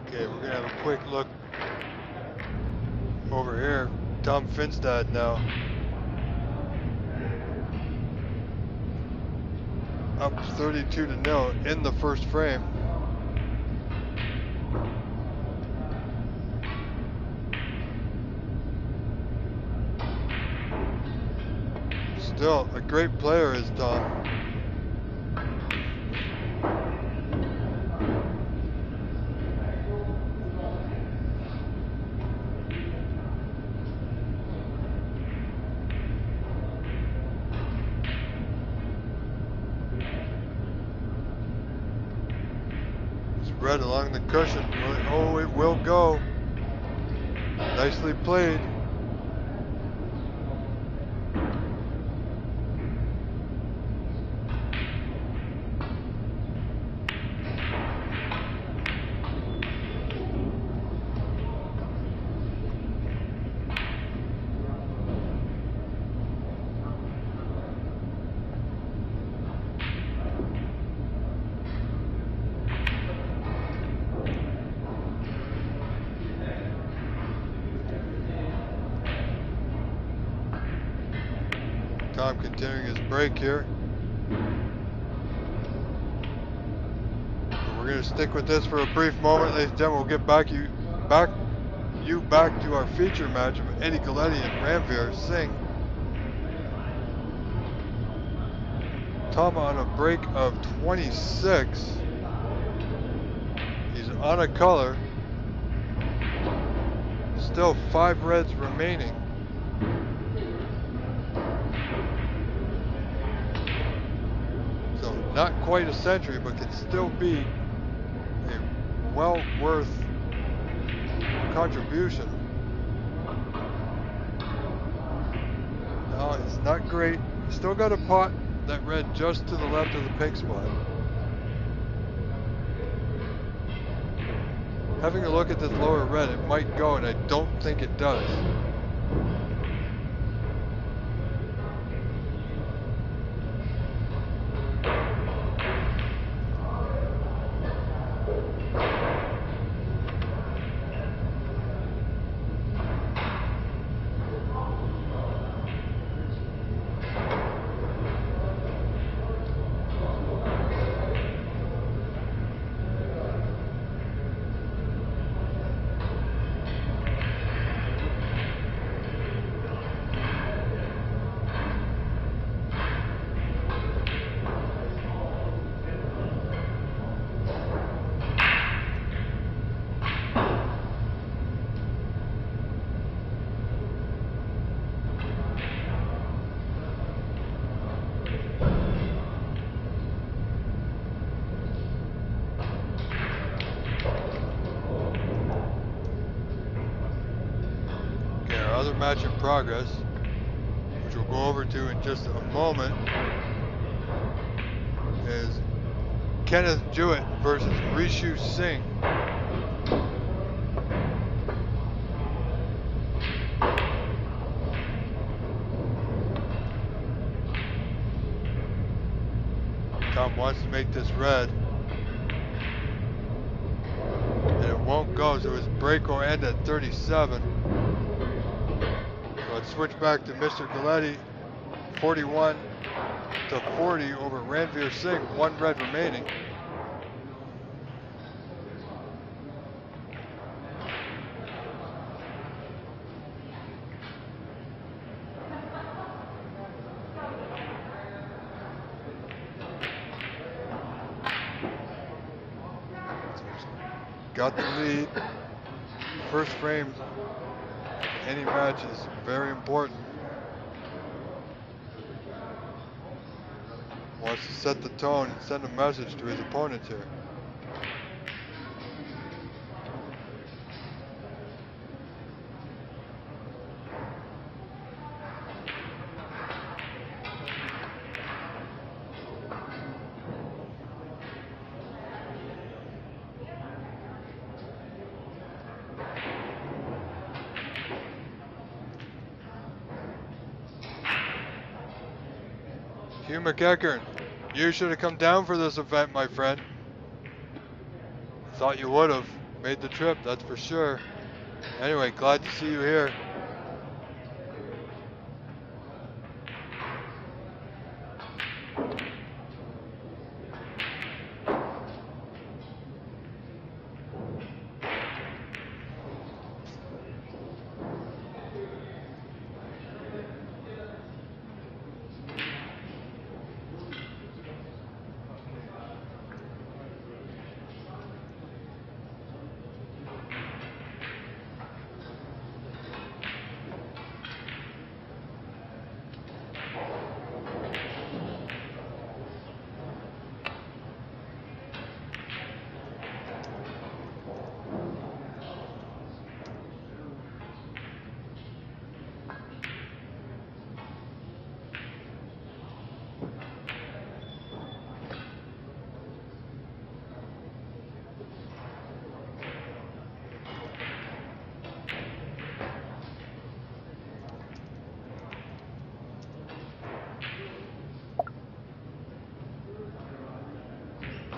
Okay, we're gonna have a quick look over here. Tom Finstad now. Up 32-0 in the first frame. Still a great player is Tom. Spread along the cushion. Oh, it will go. Nicely played. Continuing his break here. We're going to stick with this for a brief moment, ladies and gentlemen. We'll get back to our feature match of Eddie Galletti and Ranveer Singh. Tom on a break of 26. He's on a color. Still 5 reds remaining. So not quite a century, but can still be a well worth contribution. No, it's not great. Still got a pot that red just to the left of the pink spot. Having a look at this lower red, it might go, and I don't think it does. Match in progress, which we'll go over to in just a moment, is Kenneth Jewett versus Rishu Singh. Tom wants to make this red, and it won't go, so his break will end at 37. Let's switch back to Mr. Galletti, 41 to 40 over Ranveer Singh, 1 red remaining. Got the lead. First frame any match is very important. Wants to set the tone and send a message to his opponents here. Hugh McEachern, you should have come down for this event, my friend. Thought you would have made the trip, that's for sure. Anyway, glad to see you here.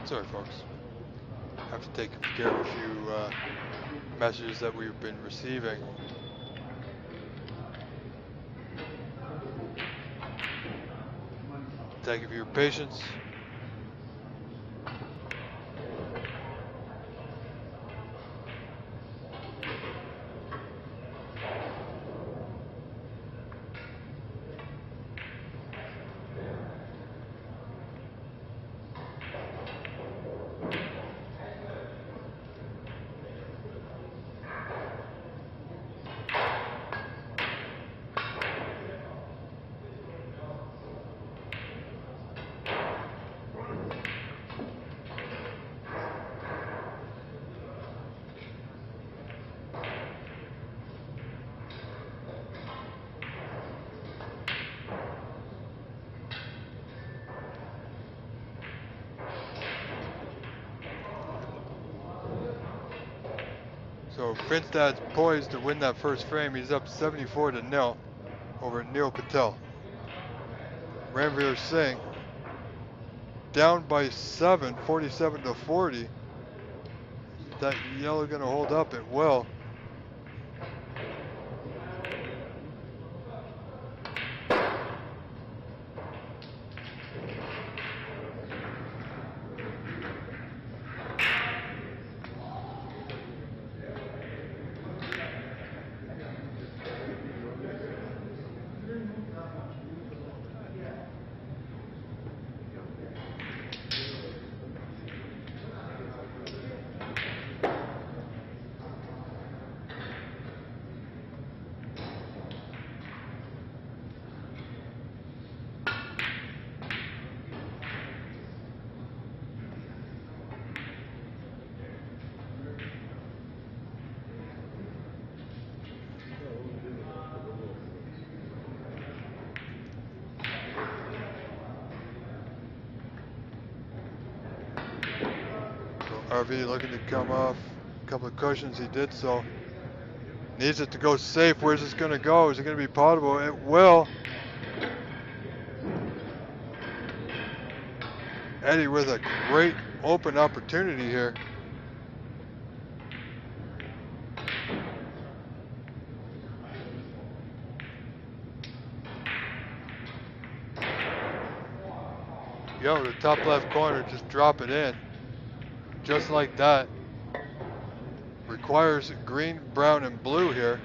Sorry, folks. Have to take care of a few messages that we've been receiving. Thank you for your patience. So Finstad's poised to win that first frame. He's up 74-0 over Neil Patel. Ranveer Singh down by 7, 47-40. That yellow gonna hold up? It will. RV looking to come off a couple of cushions. He did so. Needs it to go safe. Where's this going to go? Is it going to be potable? It will. Eddie with a great open opportunity here. Yo, the top left corner, just drop it in. Just like that. Requires green, brown, and blue here.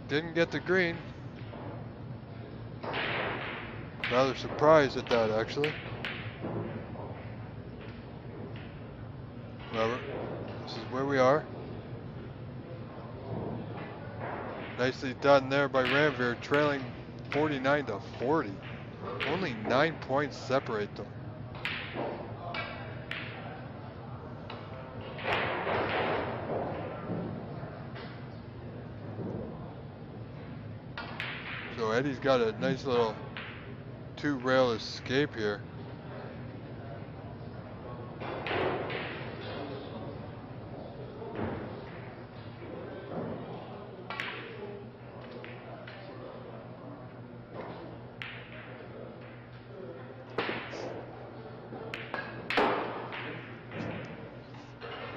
Didn't get the green. Rather surprised at that, actually. However, this is where we are. Nicely done there by Ranveer, trailing 49-40. Only 9 points separate them. So Eddie's got a nice little 2-rail escape here.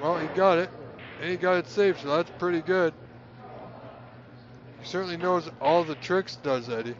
Well, he got it, and he got it safe, so that's pretty good. He certainly knows all the tricks, does Eddie.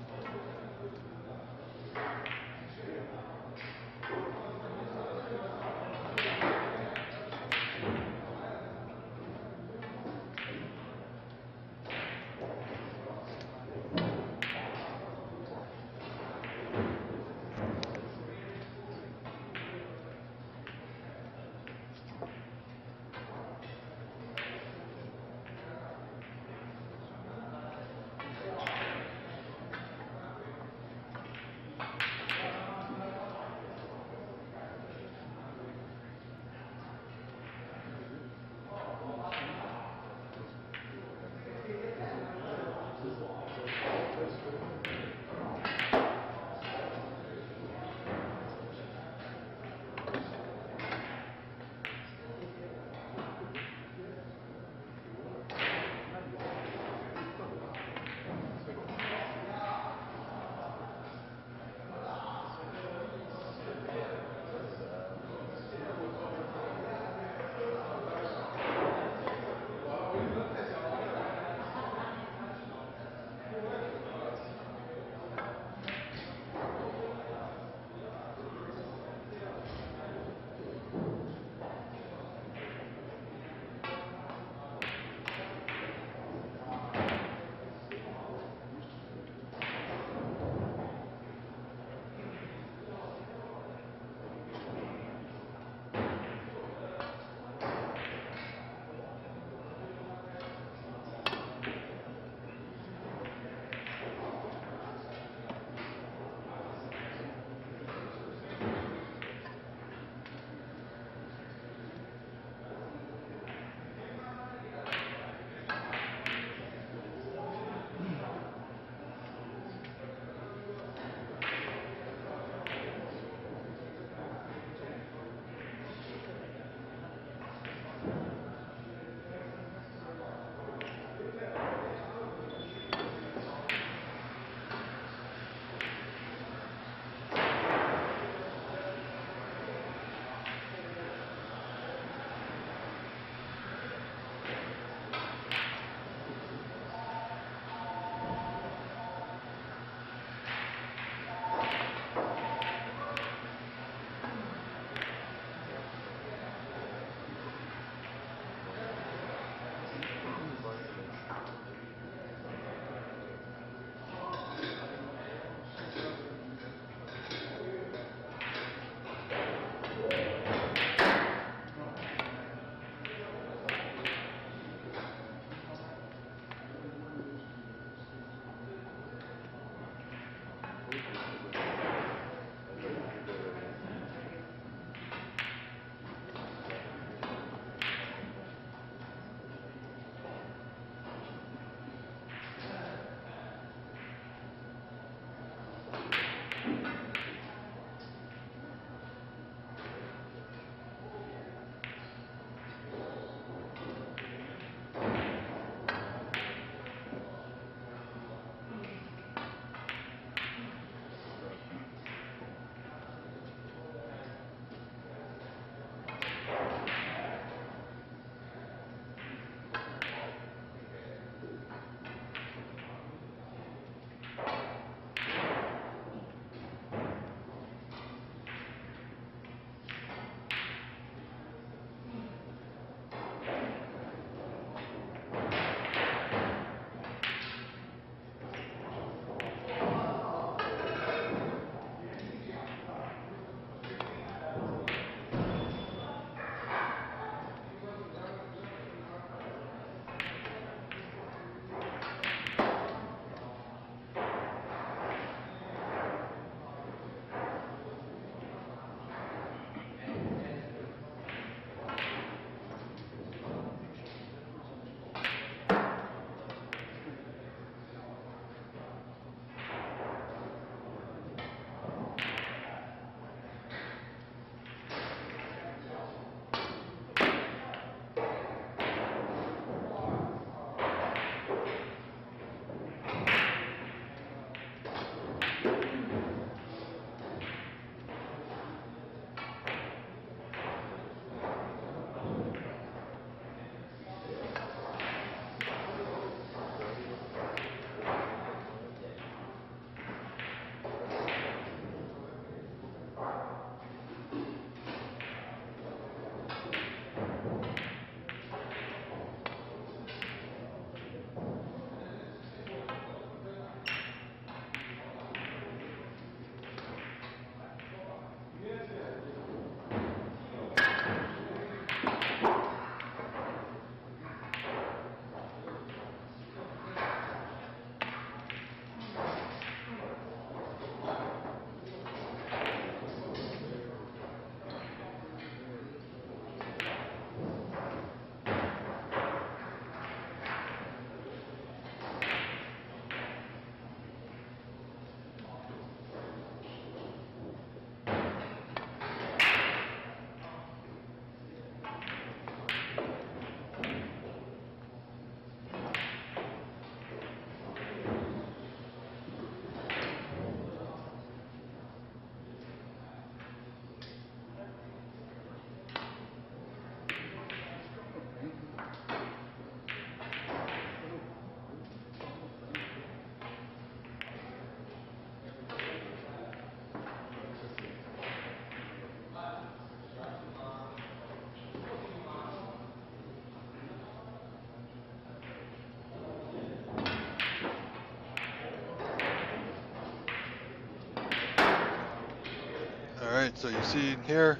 Alright, so you see here,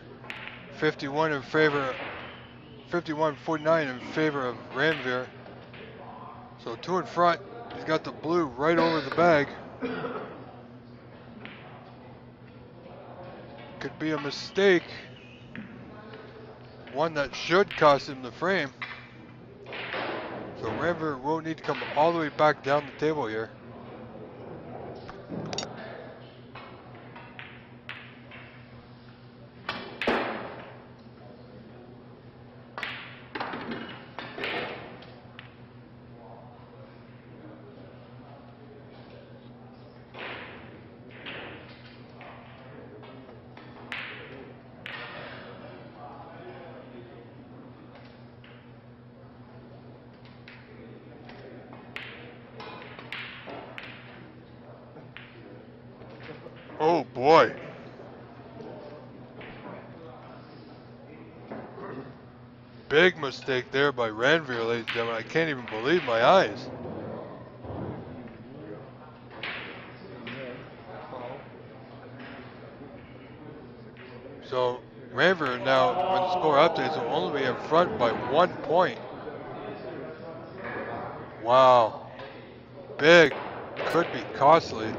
51 in favor, 51-49 in favor of Ranveer. So 2 in front. He's got the blue right over the bag. Could be a mistake. One that should cost him the frame. So Ranveer will need to come all the way back down the table here. Oh boy. Big mistake there by Ranveer, ladies and gentlemen. I can't even believe my eyes. So Ranveer now, when the score updates, will only be in front by 1 point. Wow. Big. Could be costly.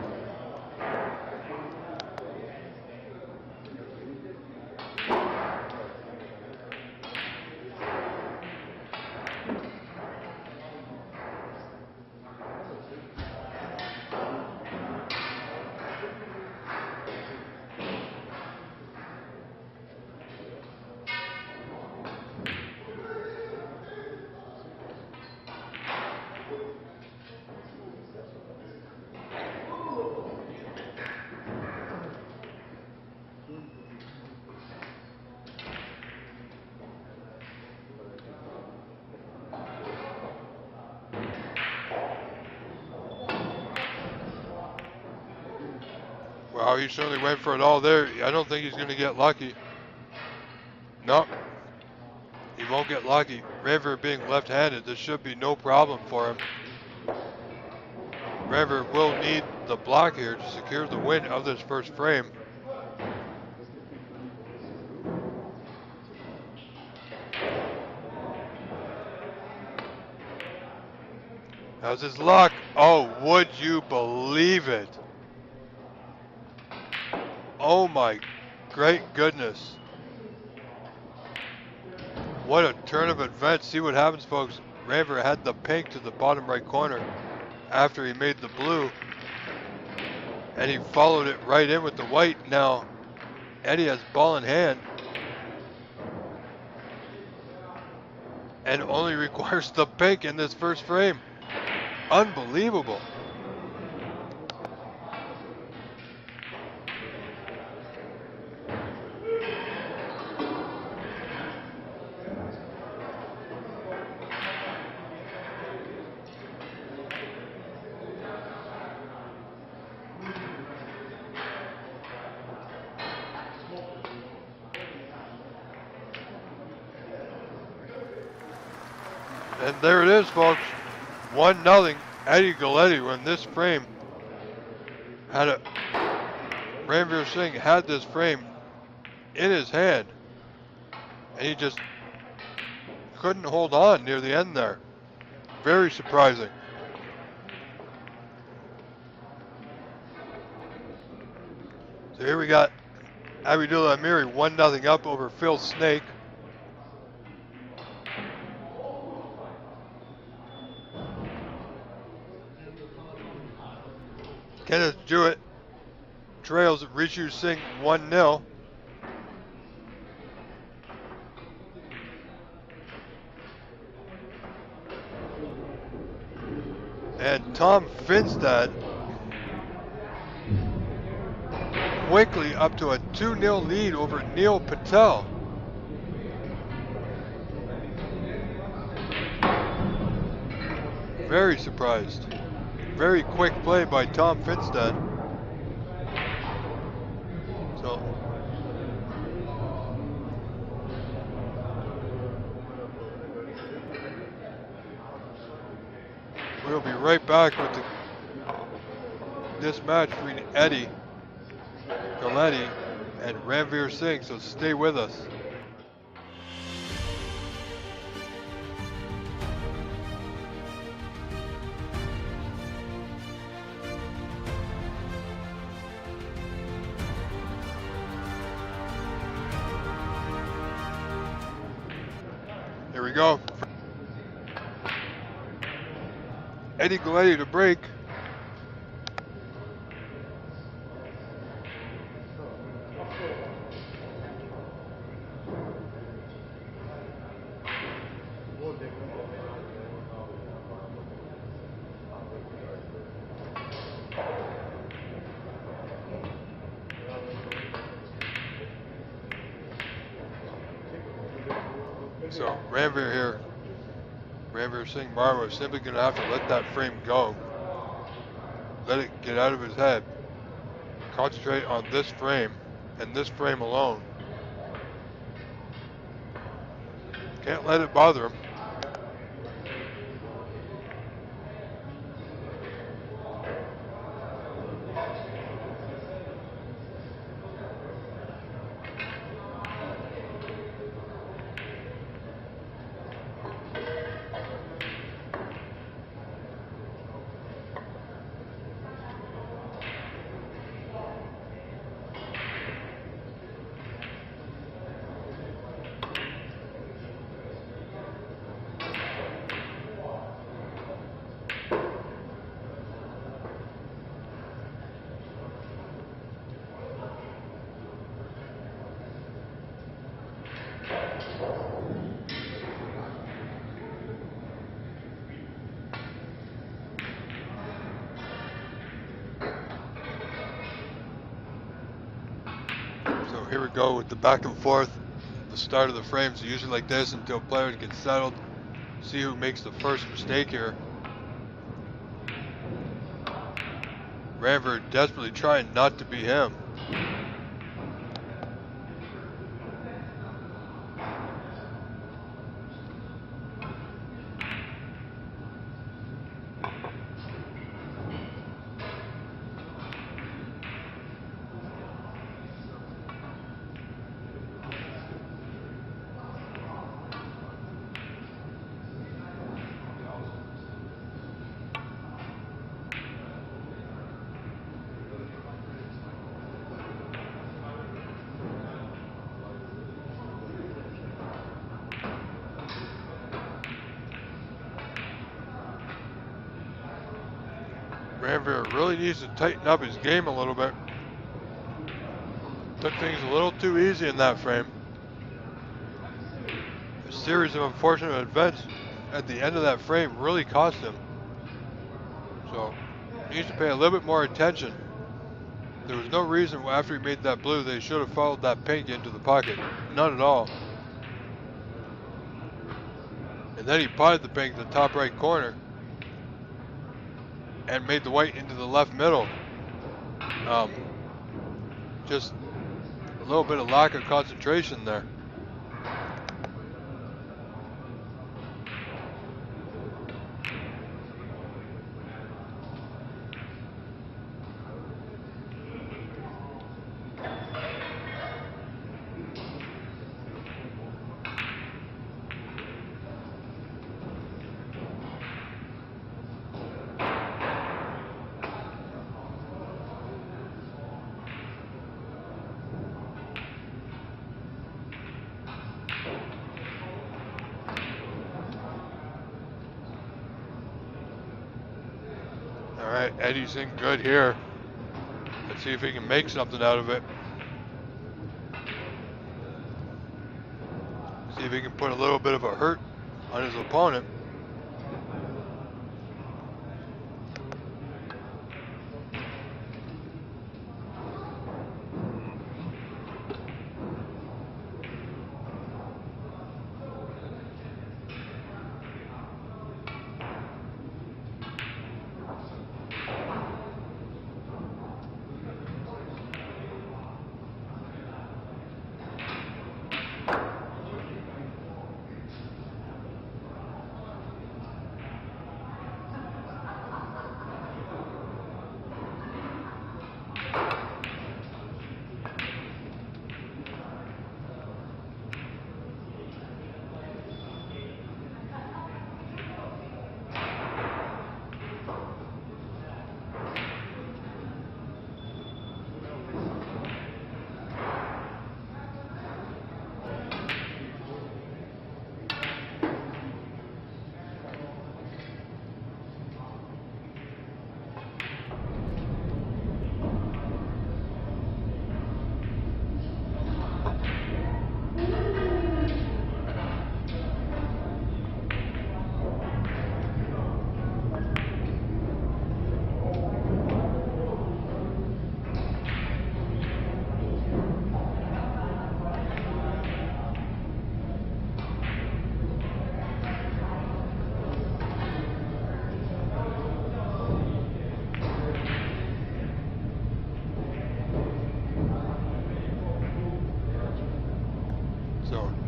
Wow, he certainly went for it all there. I don't think he's going to get lucky. Nope. He won't get lucky. Ranveer being left-handed, this should be no problem for him. Ranveer will need the block here to secure the win of this first frame. How's his luck? Oh, would you believe it? Oh my great goodness. What a turn of events. See what happens, folks. Ranveer had the pink to the bottom right corner after he made the blue. And he followed it right in with the white. Now, Eddie has ball in hand. And only requires the pink in this first frame. Unbelievable. And there it is, folks. 1-0. Eddie Galletti when this frame had a Ranveer Singh had this frame in his hand, and he just couldn't hold on near the end there. Very surprising. So here we got Abdullah Amiri 1-0 up over Phil Snake. Kenneth Jewett trails Rishu Singh 1-0. And Tom Finstad quickly up to a 2-0 lead over Neil Patel. Very surprised. Very quick play by Tom Finstad. So we'll be right back with this match between Eddie Galletti and Ranveer Singh, so stay with us. Here we go. Eddie Galletti to break. So Ranveer here, Ranveer Singh Marwa is simply going to have to let that frame go. Let it get out of his head. Concentrate on this frame and this frame alone. Can't let it bother him. So here we go with the back and forth. The start of the frames are usually like this until players get settled. See who makes the first mistake here. Ranveer desperately trying not to be him. Ranveer really needs to tighten up his game a little bit. Took things a little too easy in that frame. A series of unfortunate events at the end of that frame really cost him. So he needs to pay a little bit more attention. There was no reason after he made that blue they should have followed that pink into the pocket. None at all. And then he potted the pink to the top right corner and made the white into the left middle. Just a little bit of lack of concentration there. Alright, Eddie's in good here. Let's see if he can make something out of it. See if he can put a little bit of a hurt on his opponent.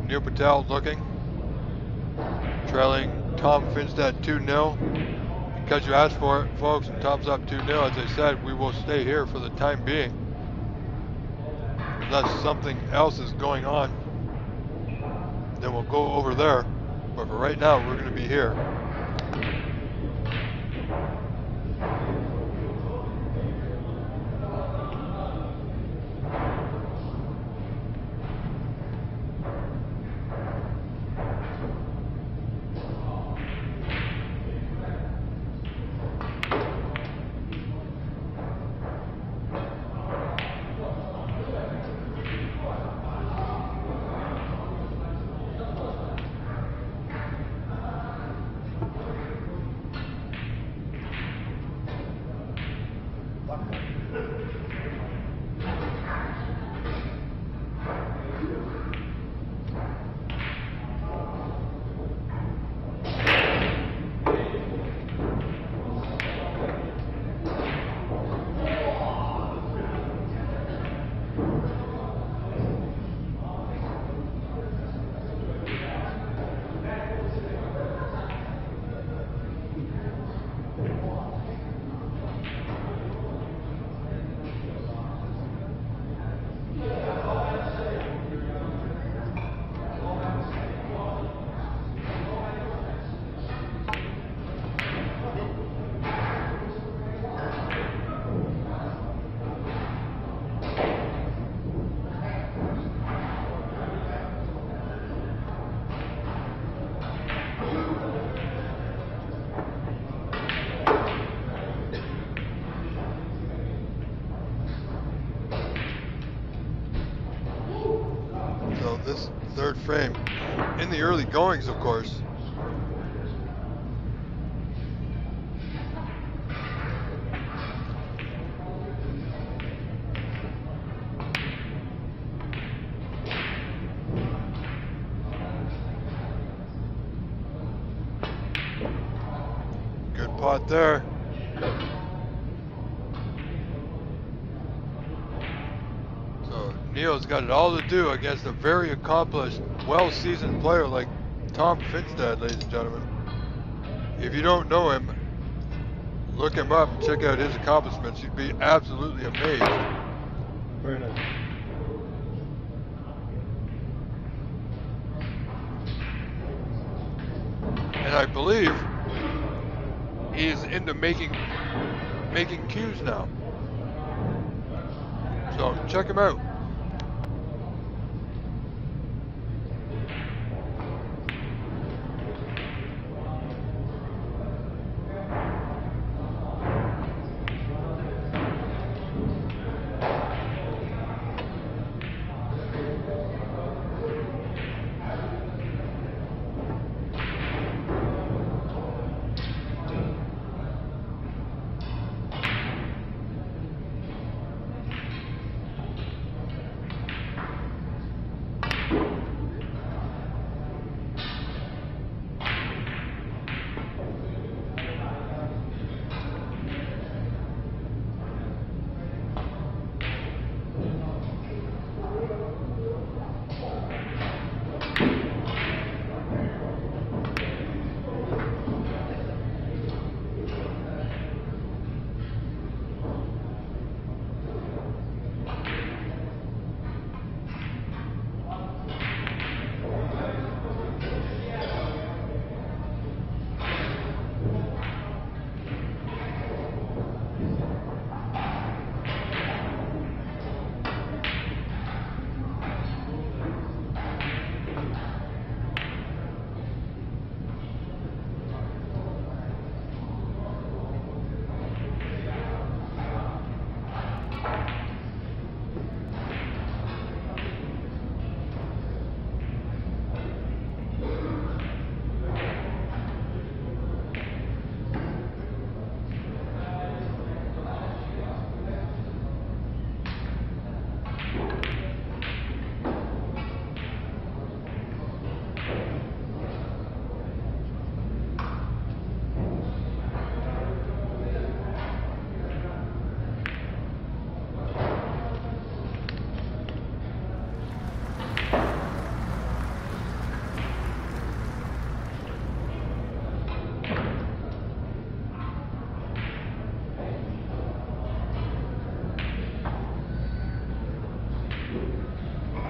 Neil Patel looking. Trailing Tom Finstad 2-0. Because you asked for it, folks, and Tom's up 2-0. As I said, we will stay here for the time being. Unless something else is going on, then we'll go over there. But for right now, we're going to be here. This third frame in the early goings, of course. Good pot there. Neil's got it all to do against a very accomplished, well-seasoned player like Tom Finstad, ladies and gentlemen. If you don't know him, look him up and check out his accomplishments. You'd be absolutely amazed. Very nice. And I believe he's into making cues now. So check him out.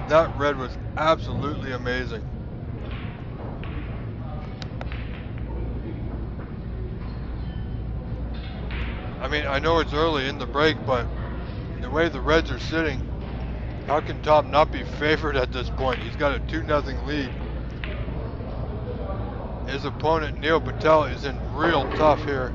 That red was absolutely amazing. I mean, I know it's early in the break, but the way the Reds are sitting, how can Tom not be favored at this point? He's got a 2-0 lead. His opponent, Neil Patel, is in real tough here.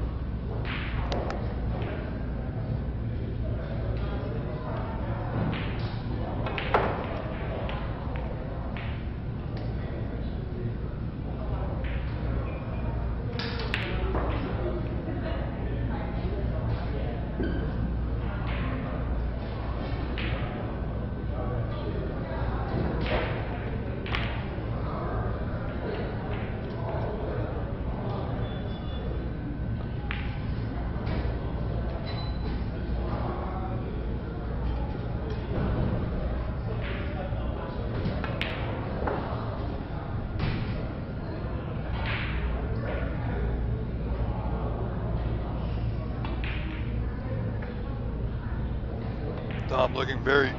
Tom looking very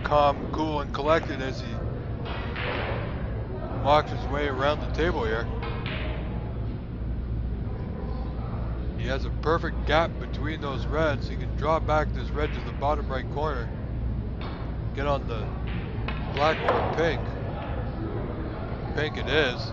calm, cool, and collected as he walks his way around the table here. He has a perfect gap between those reds. He can draw back this red to the bottom right corner. Get on the black or pink. Pink it is.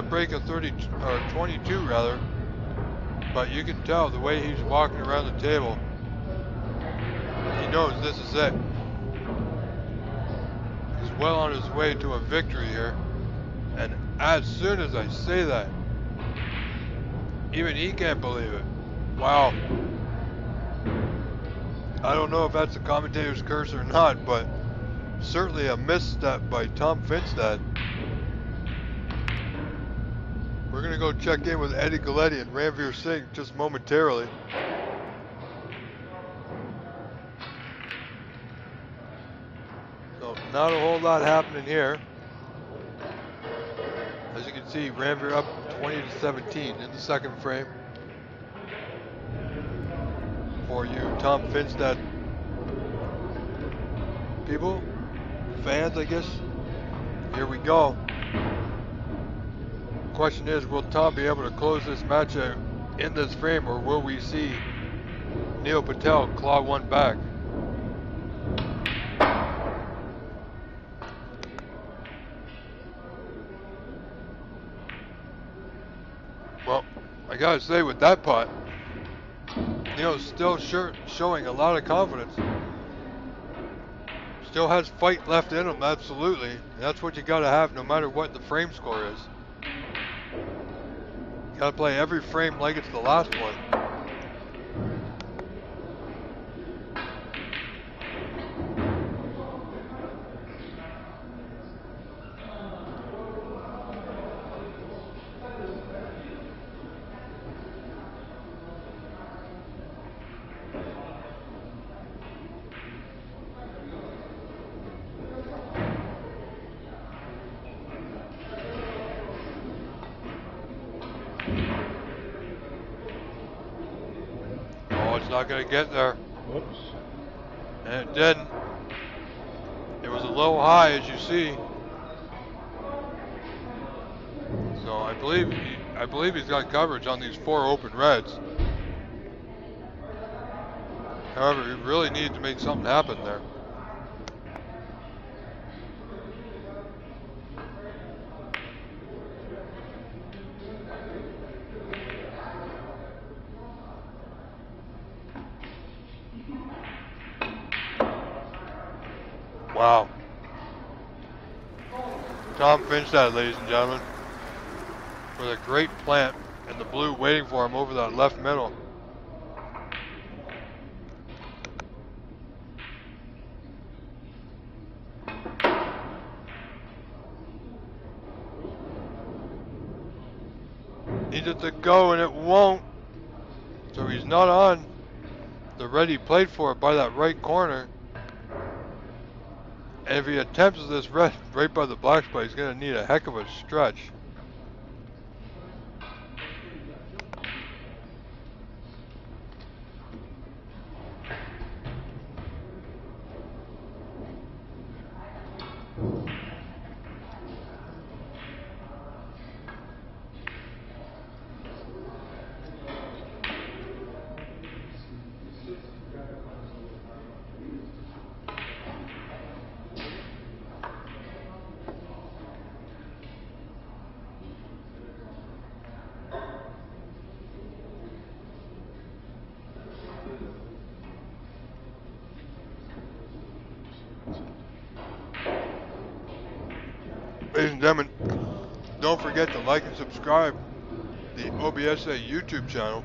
Break of 30 or 22 rather, but you can tell the way he's walking around the table, he knows this is it. He's well on his way to a victory here, and as soon as I say that, even he can't believe it. Wow. I don't know if that's a commentator's curse or not, but certainly a misstep by Tom Finstad. We're going to go check in with Eddie Galletti and Ranveer Singh just momentarily. So not a whole lot happening here. As you can see, Ranveer up 20-17 in the second frame. For you Tom Finstad people, fans I guess, here we go. Question is, will Tom be able to close this match out in this frame, or will we see Neil Patel claw one back? Well, I gotta say with that putt, Neil's still showing a lot of confidence. Still has fight left in him, absolutely. And that's what you gotta have no matter what the frame score is. Gotta play every frame like it's the last one. Not going to get there. Whoops. And it didn't. It was a low high, as you see. So I believe he's got coverage on these 4 open reds. However, he really needs to make something happen there. Wow. Tom Finstad, ladies and gentlemen, with a great plant And the blue waiting for him over that left middle. Needed to go and it won't. So he's not on the red he played for by that right corner. And if he attempts this red right by the black spot, he's going to need a heck of a stretch. Ladies and gentlemen, don't forget to like and subscribe to the OBSA YouTube channel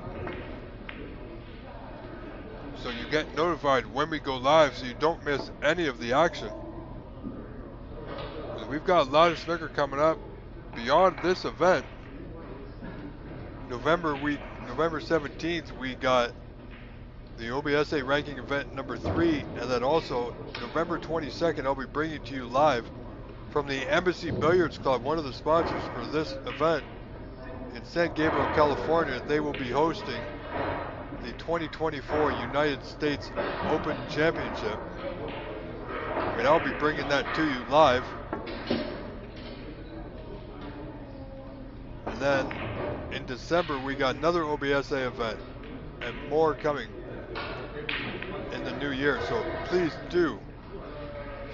so you get notified when we go live so you don't miss any of the action. We've got a lot of snooker coming up beyond this event. November 17th we got the OBSA ranking event number 3, and then also November 22nd I'll be bringing to you live from the Embassy Billiards Club, one of the sponsors for this event in San Gabriel, California. They will be hosting the 2024 United States Open Championship, and I'll be bringing that to you live. And then in December we got another OBSA event and more coming in the new year, so please do,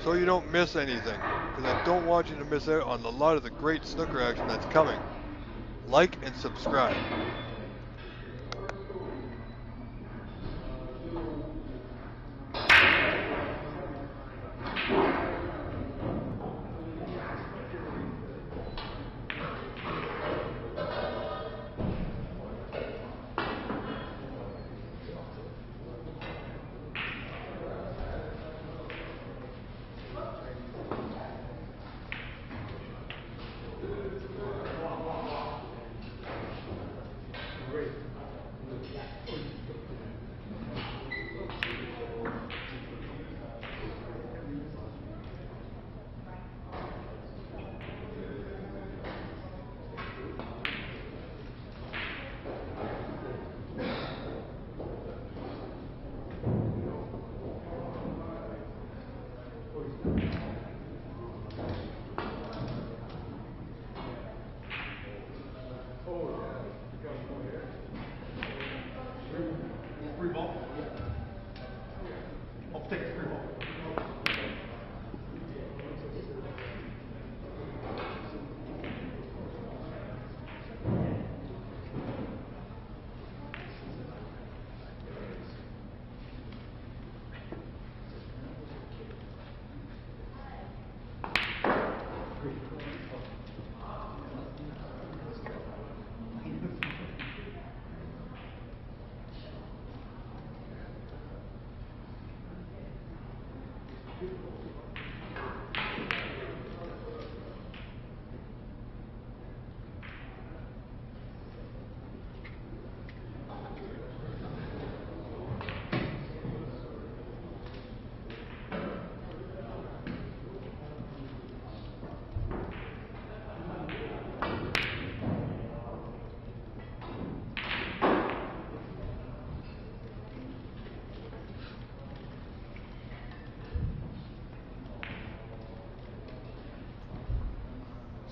so you don't miss anything, because I don't want you to miss out on a lot of the great snooker action that's coming. Like and subscribe.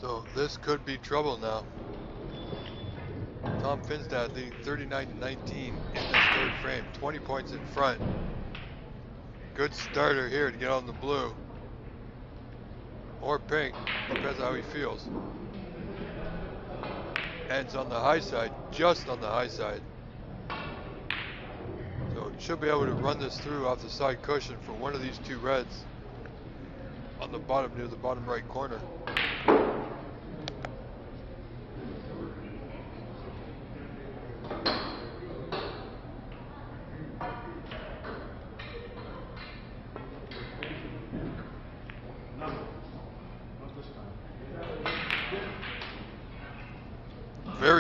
So this could be trouble now. Tom Finstad leading 39-19 in this third frame, 20 points in front. Good starter here to get on the blue. Or pink, depends how he feels. Ends on the high side, just on the high side. So should be able to run this through off the side cushion for one of these two reds on the bottom, near the bottom right corner.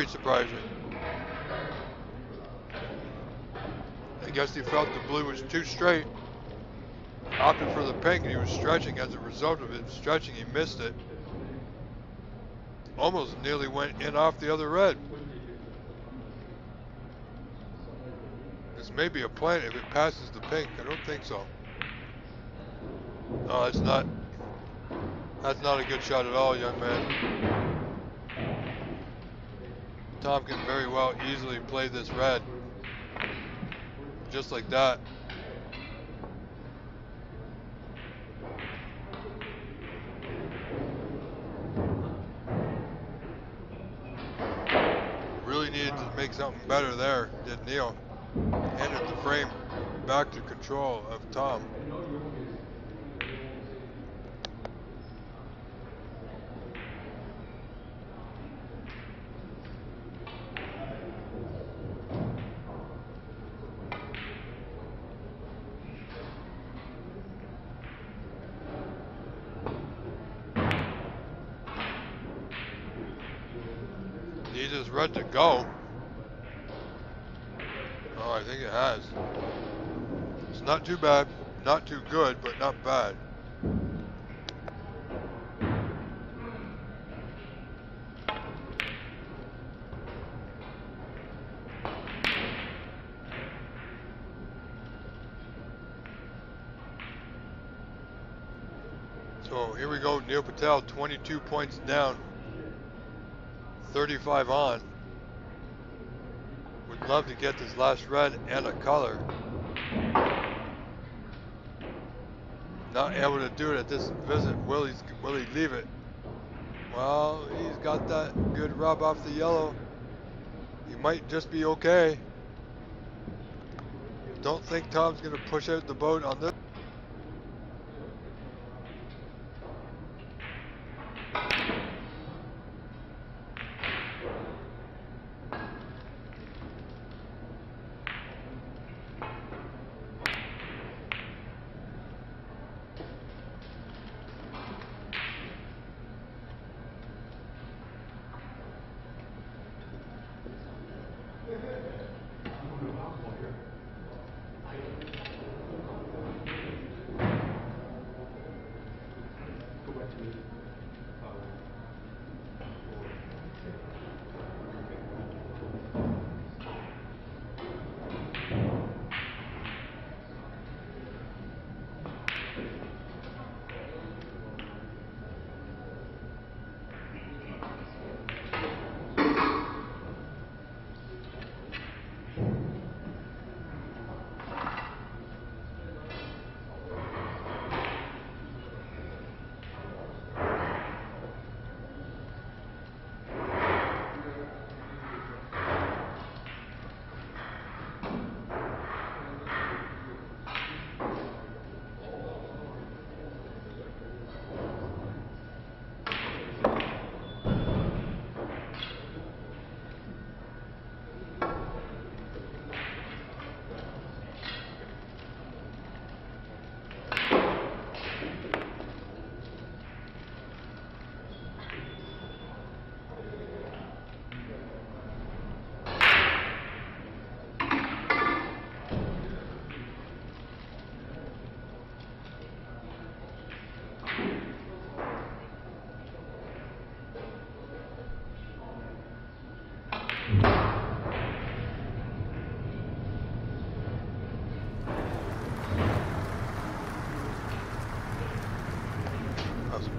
might surprise you. I guess he felt the blue was too straight. Opted for the pink, and he was stretching. As a result of it stretching, he missed it. Almost nearly went in off the other red. This may be a plan if it passes the pink. I don't think so. No, that's not a good shot at all, young man. Tom can very well easily play this red. Just like that. Really needed to make something better there, did Neil. Handed the frame back to control of Tom. Needs his red to go. Oh, I think it has. It's not too bad, not too good, but not bad. So here we go, Neil Patel, 22 points down, 35 on. Would love to get this last red and a color. Not able to do it at this visit. Will he leave it? Well, he's got that good rub off the yellow. He might just be okay. Don't think Tom's gonna push out the boat on this.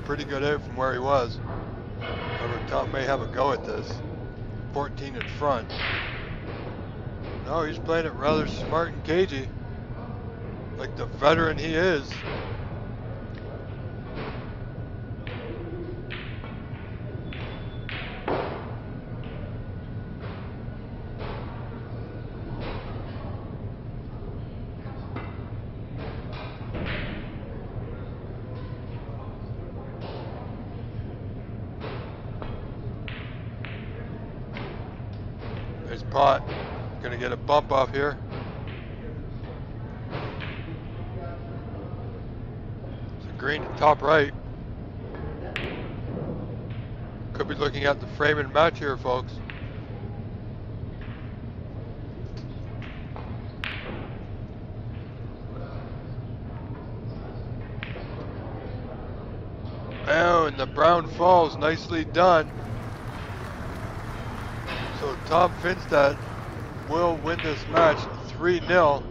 Pretty good out from where he was. However, Tom may have a go at this. 14 in front. No, he's playing it rather smart and cagey, like the veteran he is. There's pot. Gonna get a bump off here. It's a green top right. Could be looking at the frame and match here, folks. Oh, and the Brown falls. Nicely done. So Tom Finstad will win this match 3-0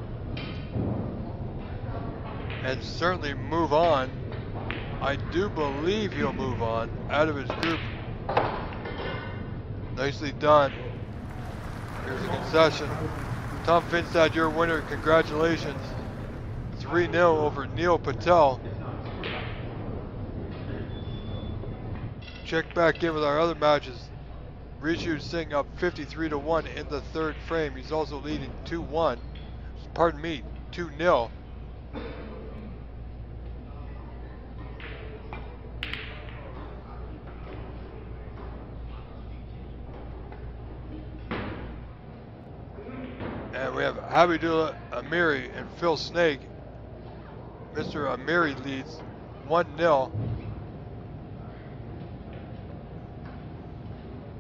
and certainly move on. I do believe he'll move on out of his group. Nicely done. Here's a concession. Tom Finstad, your winner. Congratulations. 3-0 over Neil Patel. Check back in with our other matches. Singh up 53-1 in the third frame. He's also leading 2-1. Pardon me, 2-0. And we have Habibullah Amiri and Phil Snake. Mr. Amiri leads 1-0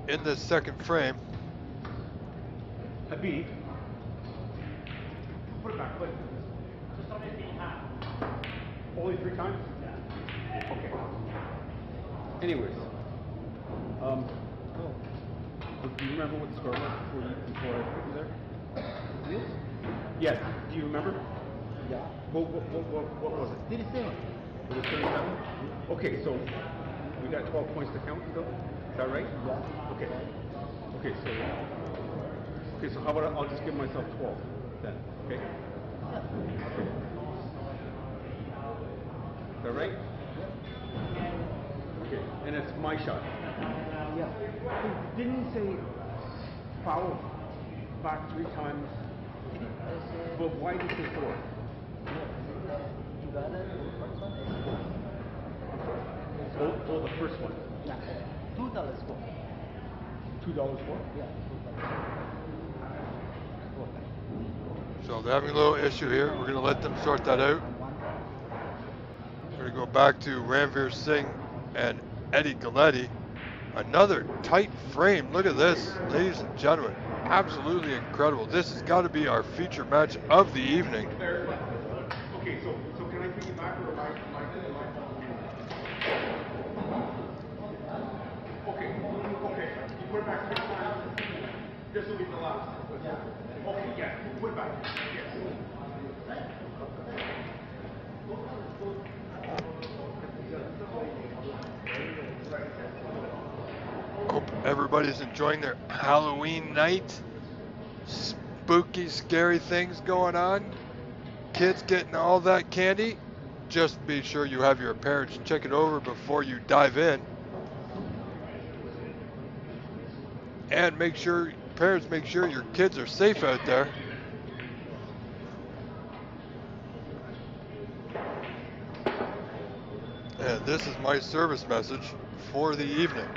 in the second frame. Habib. Put it back, put it. Only 3 times? Yeah. Okay. Anyways. Do you remember what the score was before I put you there? Yes. Yes. Do you remember? Yeah. What was it? 37. Was it 37? Okay, so we got 12 points to count still? Is that right? Yeah. Okay. Okay, so how about I'll just give myself 12 then, okay? Yeah. Okay. Is that right? Yeah. Okay, and it's my shot. Yeah. Didn't you say foul back 3 times? But why did you say 4? Oh, the first one. Yeah. $2 score. $2 score? Yeah. So they're having a little issue here. We're going to let them sort that out. We're going to go back to Ranveer Singh and Eddie Galletti. Another tight frame. Look at this, ladies and gentlemen. Absolutely incredible. This has got to be our feature match of the evening. Okay, so can I take you back or Okay, you put it back 6 times. This will be the last. Okay, yeah, put it back. Yes. Hope everybody's enjoying their Halloween night. Spooky, scary things going on. Kids getting all that candy. Just be sure you have your parents check it over before you dive in. And parents make sure your kids are safe out there. And this is my service message for the evening.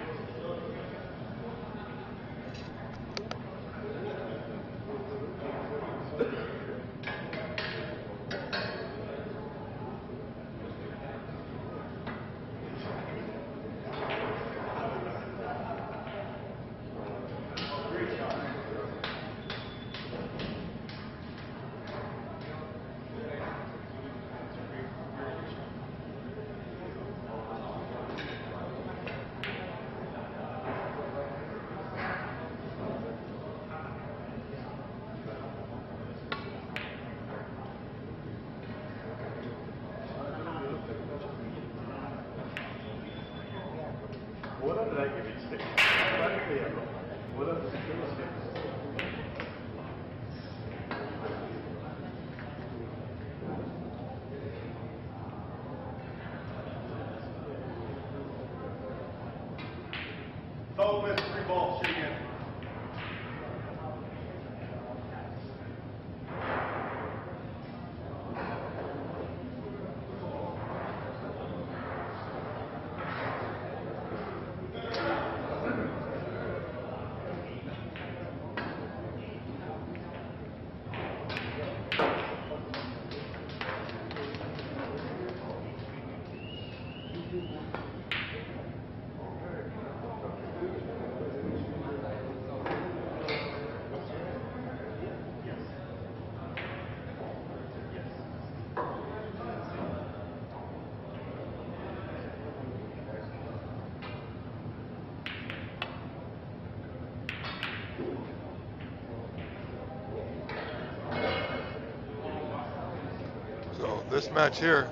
this match here,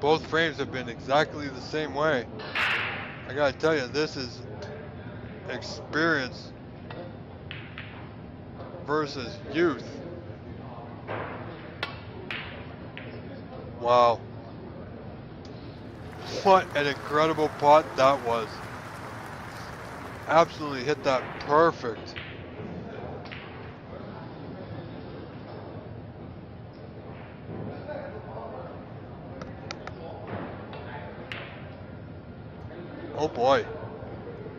both frames have been exactly the same way. I gotta tell you, this is experience versus youth. Wow. What an incredible pot that was. Absolutely hit that perfect. Oh boy.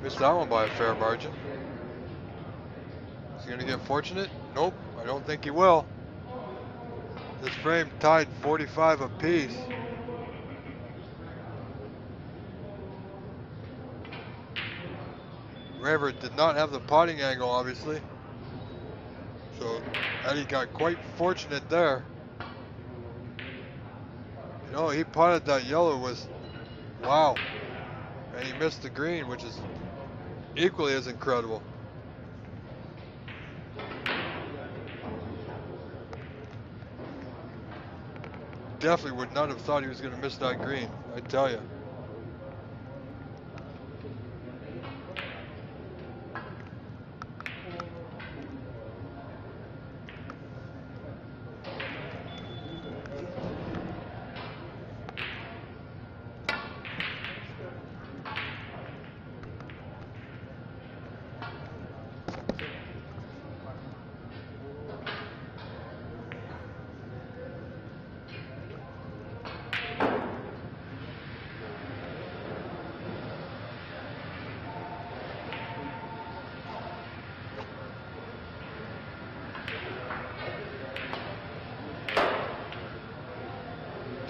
Missed that one by a fair margin. Is he gonna get fortunate? Nope, I don't think he will. This frame tied 45 apiece. Ramver did not have the potting angle, obviously. So Eddie got quite fortunate there. You know, he potted that yellow with, wow. And he missed the green, which is equally as incredible. Definitely would not have thought he was going to miss that green, I tell you.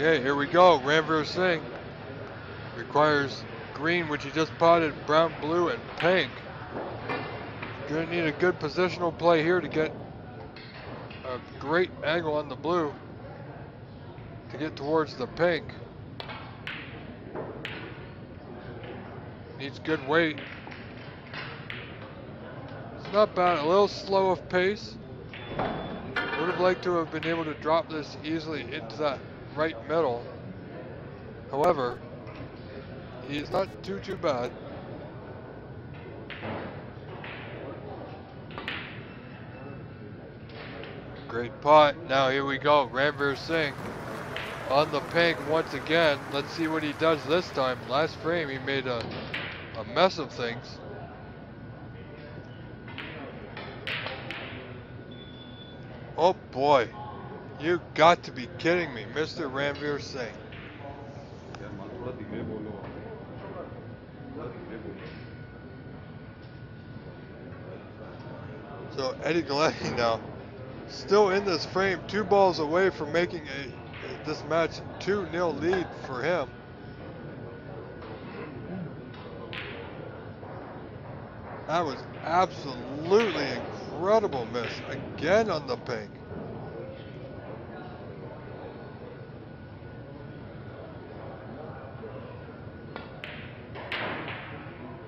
Okay, here we go. Ramveer Singh requires green, which he just potted, brown, blue, and pink. Gonna need a good positional play here to get a great angle on the blue to get towards the pink. Needs good weight. It's not bad, a little slow of pace. Would have liked to have been able to drop this easily into that right middle. However, he's not too bad. Great pot. Now here we go. Ramveer Singh on the pink once again. Let's see what he does this time. Last frame he made a mess of things. Oh boy. You got to be kidding me, Mr. Ramveer Singh. So Eddie Galletti now still in this frame, 2 balls away from making this match 2-0 lead for him. That was absolutely incredible miss again on the pink.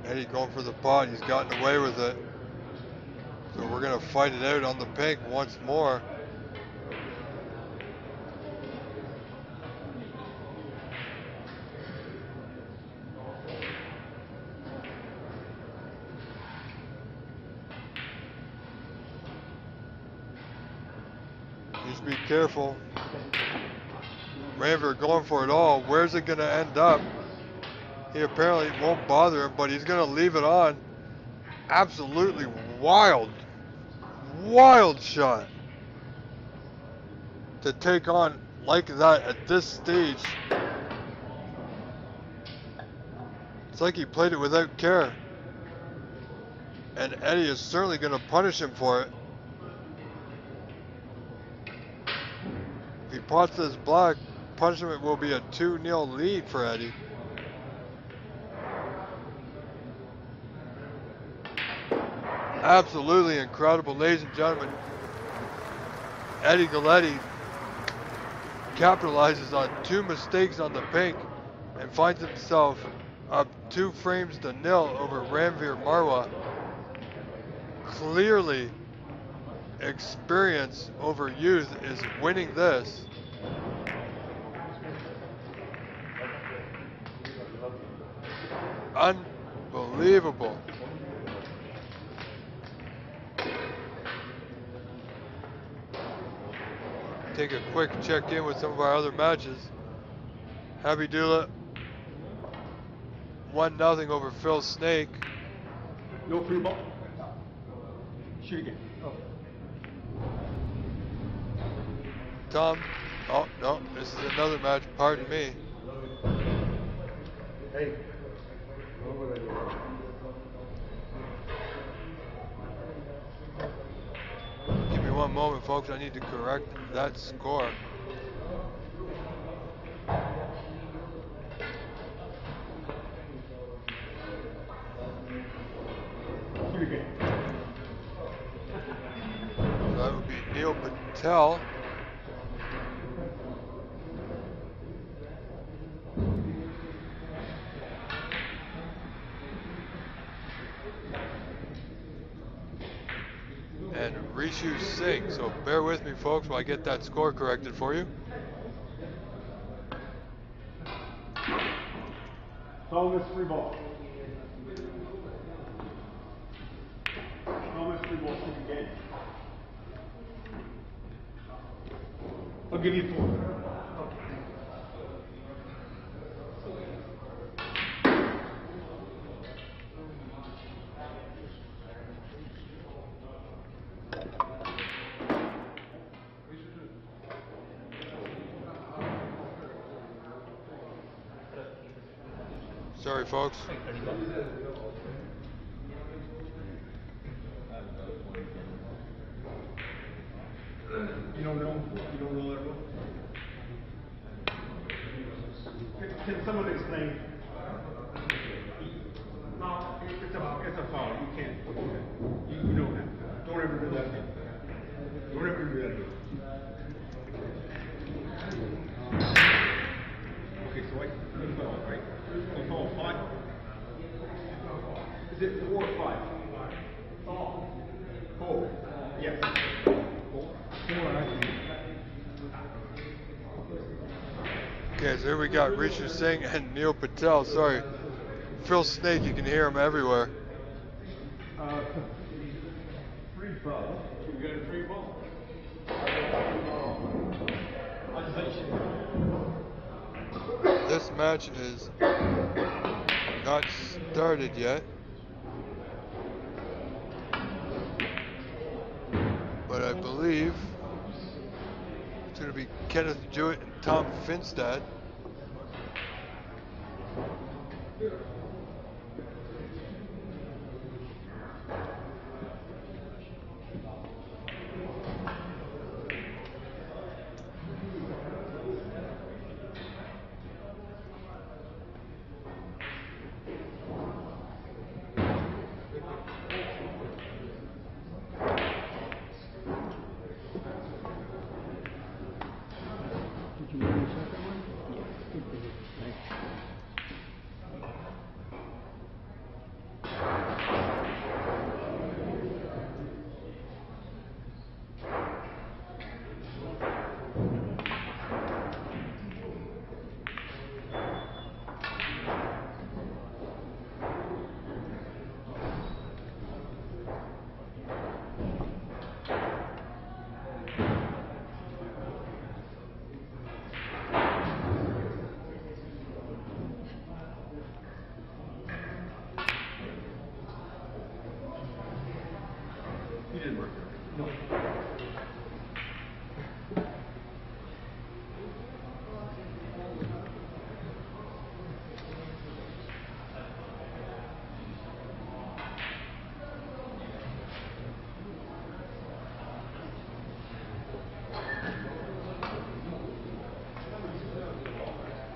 Eddie going for the pot, he's gotten away with it. So we're gonna fight it out on the pink once more. Just be careful. Ramveer going for it all. Where's it gonna end up? He apparently won't bother him, but he's gonna leave it on. Absolutely wild shot to take on like that at this stage. It's like he played it without care. And Eddie is certainly gonna punish him for it. If he pots this black, punishment will be a 2-0 lead for Eddie. Absolutely incredible, ladies and gentlemen. Eddie Galletti capitalizes on 2 mistakes on the pink and finds himself up 2 frames to 0 over Ranveer Marwa. Clearly, experience over youth is winning this. Unbelievable. Take a quick check in with some of our other matches. Happy Dula 1-0 over Phil Snake. No free ball. Shoot again. Oh. Tom. Oh, no, this is another match. Pardon me. Hey. Give me one moment, folks. I need to correct that score. Shoot again. So that would be Neil Patel. And Rishu Singh. So bear with me, folks, while I get that score corrected for you. Thomas free ball. Thomas free ball. Shoot again. I'll give you 4. Sorry, folks. You don't know? You don't know that rule? Can someone explain? No, it's a foul. You can't. You know that. Don't ever do that again. Don't ever do that again. Okay, so you foul, right? So foul 5. Is it 4 or 5? 4. Yes. 4. 4, I think. Okay, so here we got Rishu Singh and Neil Patel. Sorry. Phil Snake, you can hear him everywhere. Free ball. We got a free ball. This match is not started yet. But I believe it's going to be Kenneth Jewett and Tom Finstad.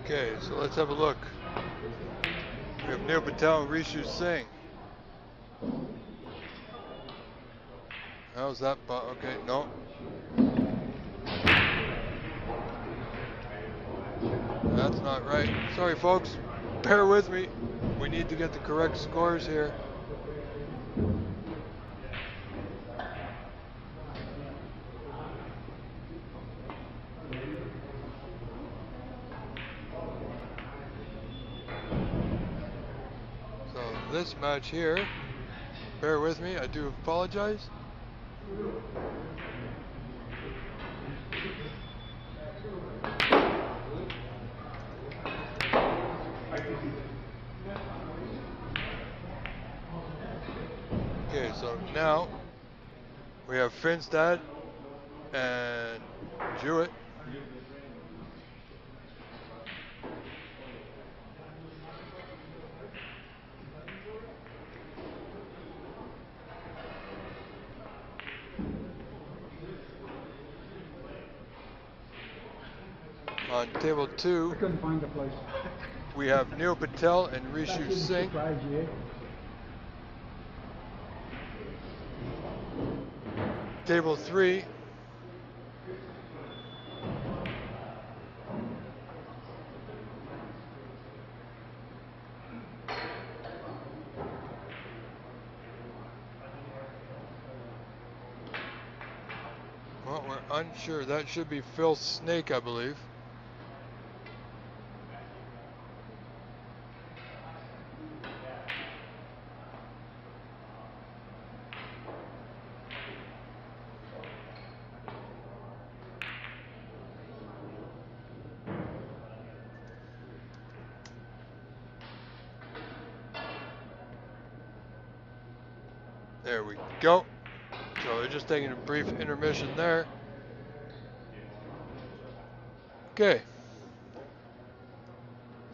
Okay, so let's have a look. We have Neil Patel and Rishu Singh. How's that? Okay, no. That's not right. Sorry, folks. Bear with me. We need to get the correct scores here. this match here. Bear with me, I do apologize. Okay, so now we have Finstad and Jewett. On table 2, I couldn't find the place. we have Patel and That Rishu didn't Singh. surprise you. Table 3, well, we're unsure. That should be Phil Snake, I believe. There we go. So they're just taking a brief intermission there. Okay.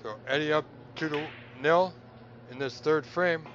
So Eddie up 2-0 in this third frame.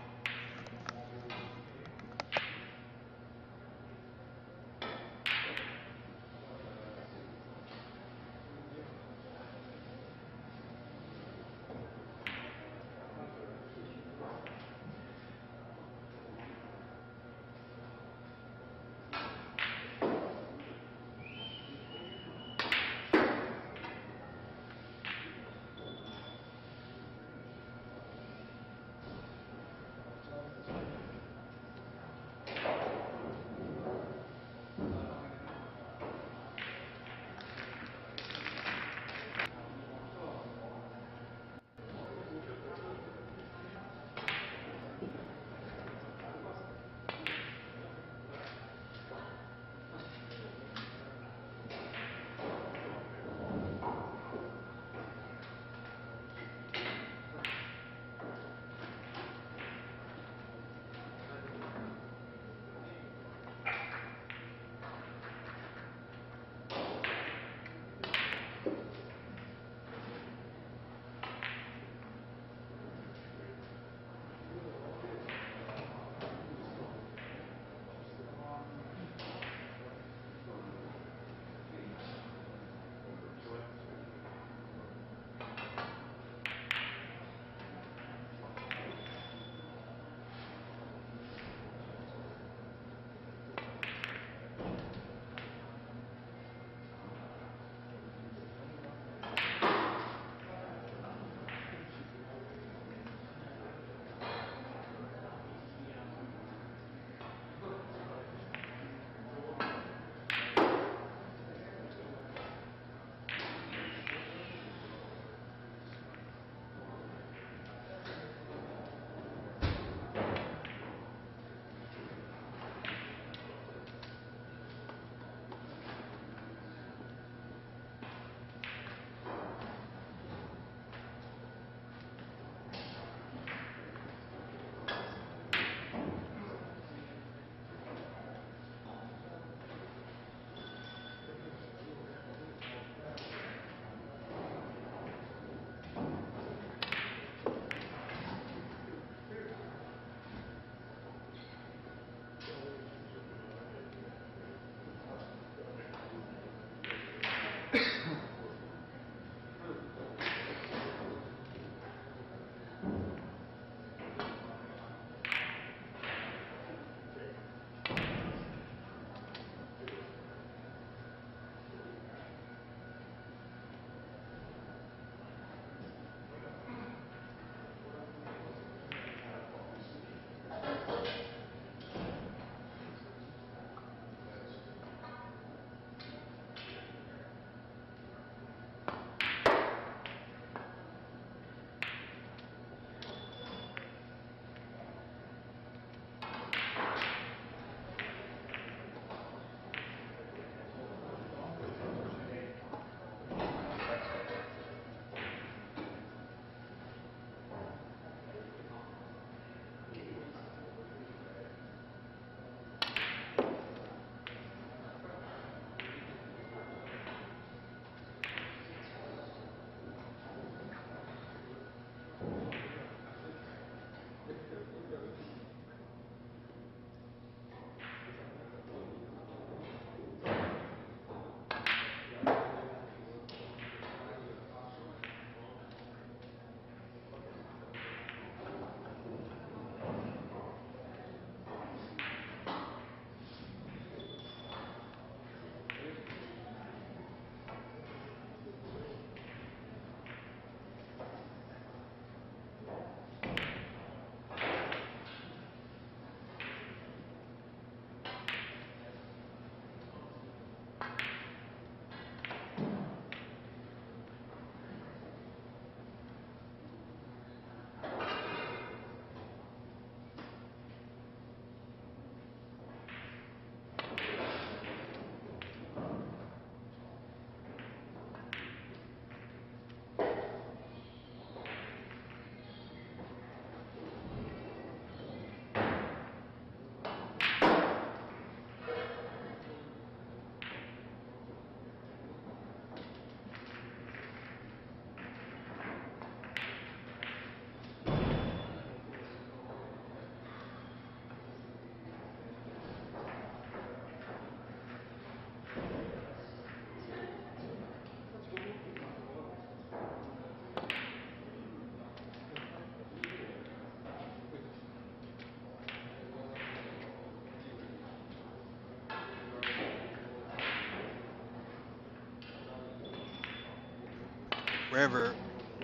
River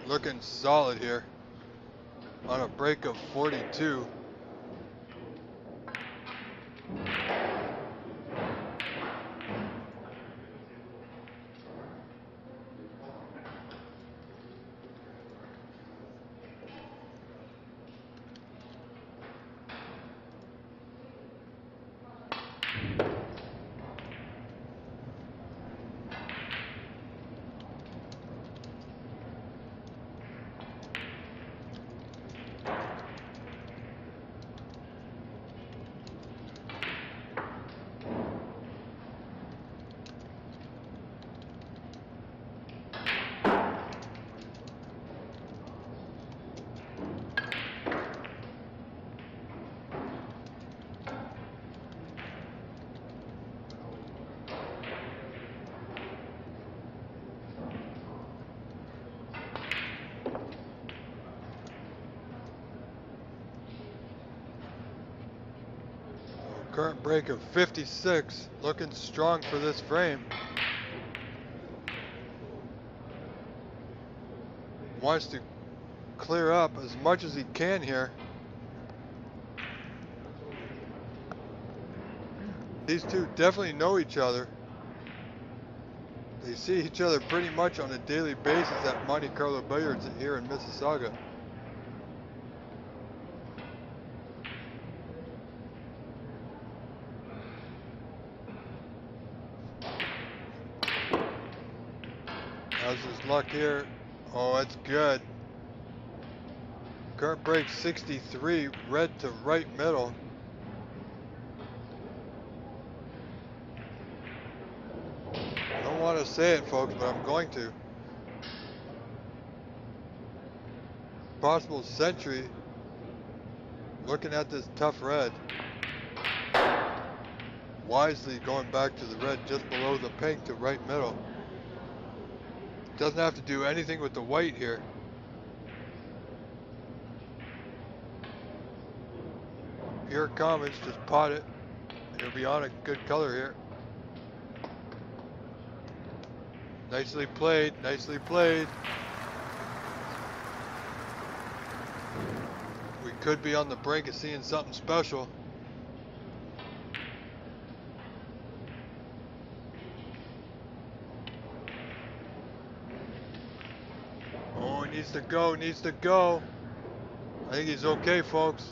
looking solid here on a break of 42. Current break of 56, looking strong for this frame. Wants to clear up as much as he can here. These two definitely know each other. They see each other pretty much on a daily basis at Monte Carlo Billiards here in Mississauga. How's his luck here? Oh, that's good. Current break 63, red to right middle. I don't want to say it, folks, but I'm going to. Possible century. Looking at this tough red. Wisely going back to the red just below the pink to right middle. Doesn't have to do anything with the white here. Here it comes, just pot it. It'll be on a good color here. Nicely played, nicely played. We could be on the brink of seeing something special. Oh, he needs to go, needs to go. I think he's okay, folks.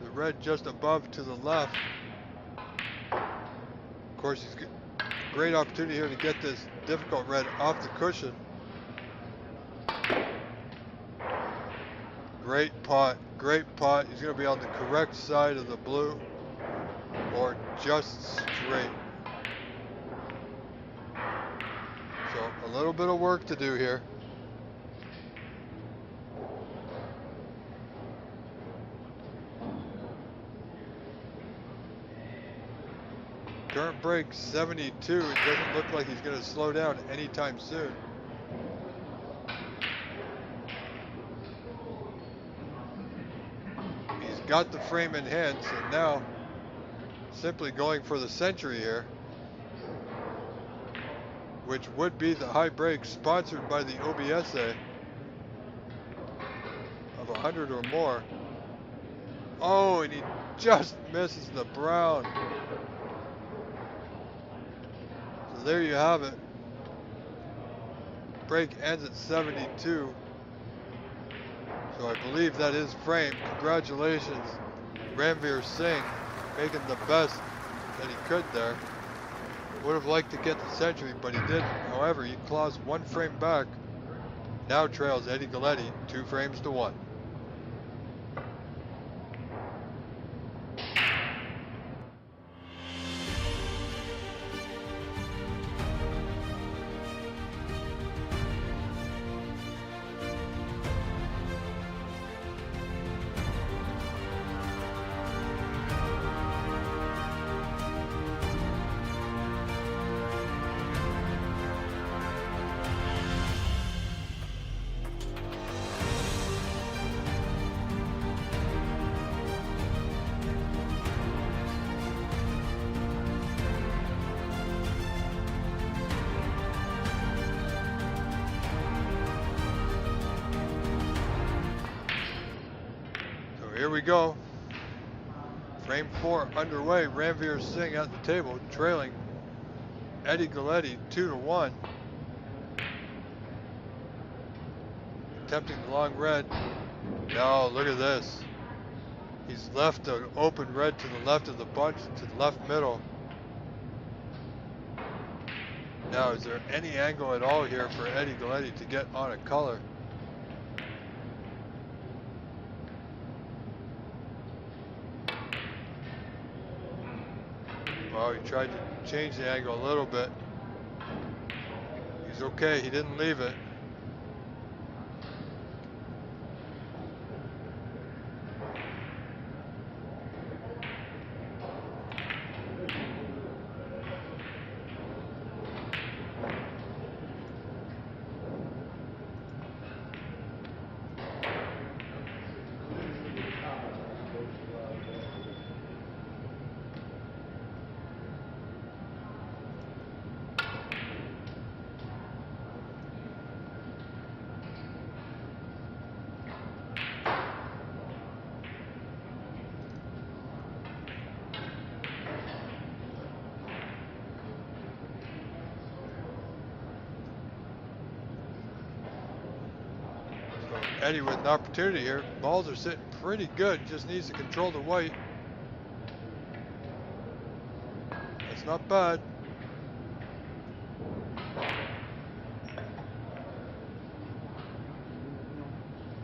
The red just above to the left. Of course, he's great opportunity here to get this difficult red off the cushion. Great pot, great pot. He's going to be on the correct side of the blue or just straight. So a little bit of work to do here. Current break 72. It doesn't look like he's going to slow down anytime soon. He's got the frame in hand, so now simply going for the century here, which would be the high break sponsored by the OBSA of 100 or more. Oh, and he just misses the brown. So there you have it. Break ends at 72. So I believe that is framed. Congratulations, Ranveer Singh, making the best that he could there. Would have liked to get the century, but he didn't. However, he claws one frame back. Now trails Eddie Galletti 2 frames to 1. we go. Frame 4 underway. Ranveer Singh at the table, trailing Eddie Galletti 2-1. Attempting the long red. Now look at this. He's left an open red to the left of the bunch, to the left middle. Now, is there any angle at all here for Eddie Galletti to get on a color? Well, he tried to change the angle a little bit. He's okay, he didn't leave it. Eddie with an opportunity here. Balls are sitting pretty good. Just needs to control the white. That's not bad.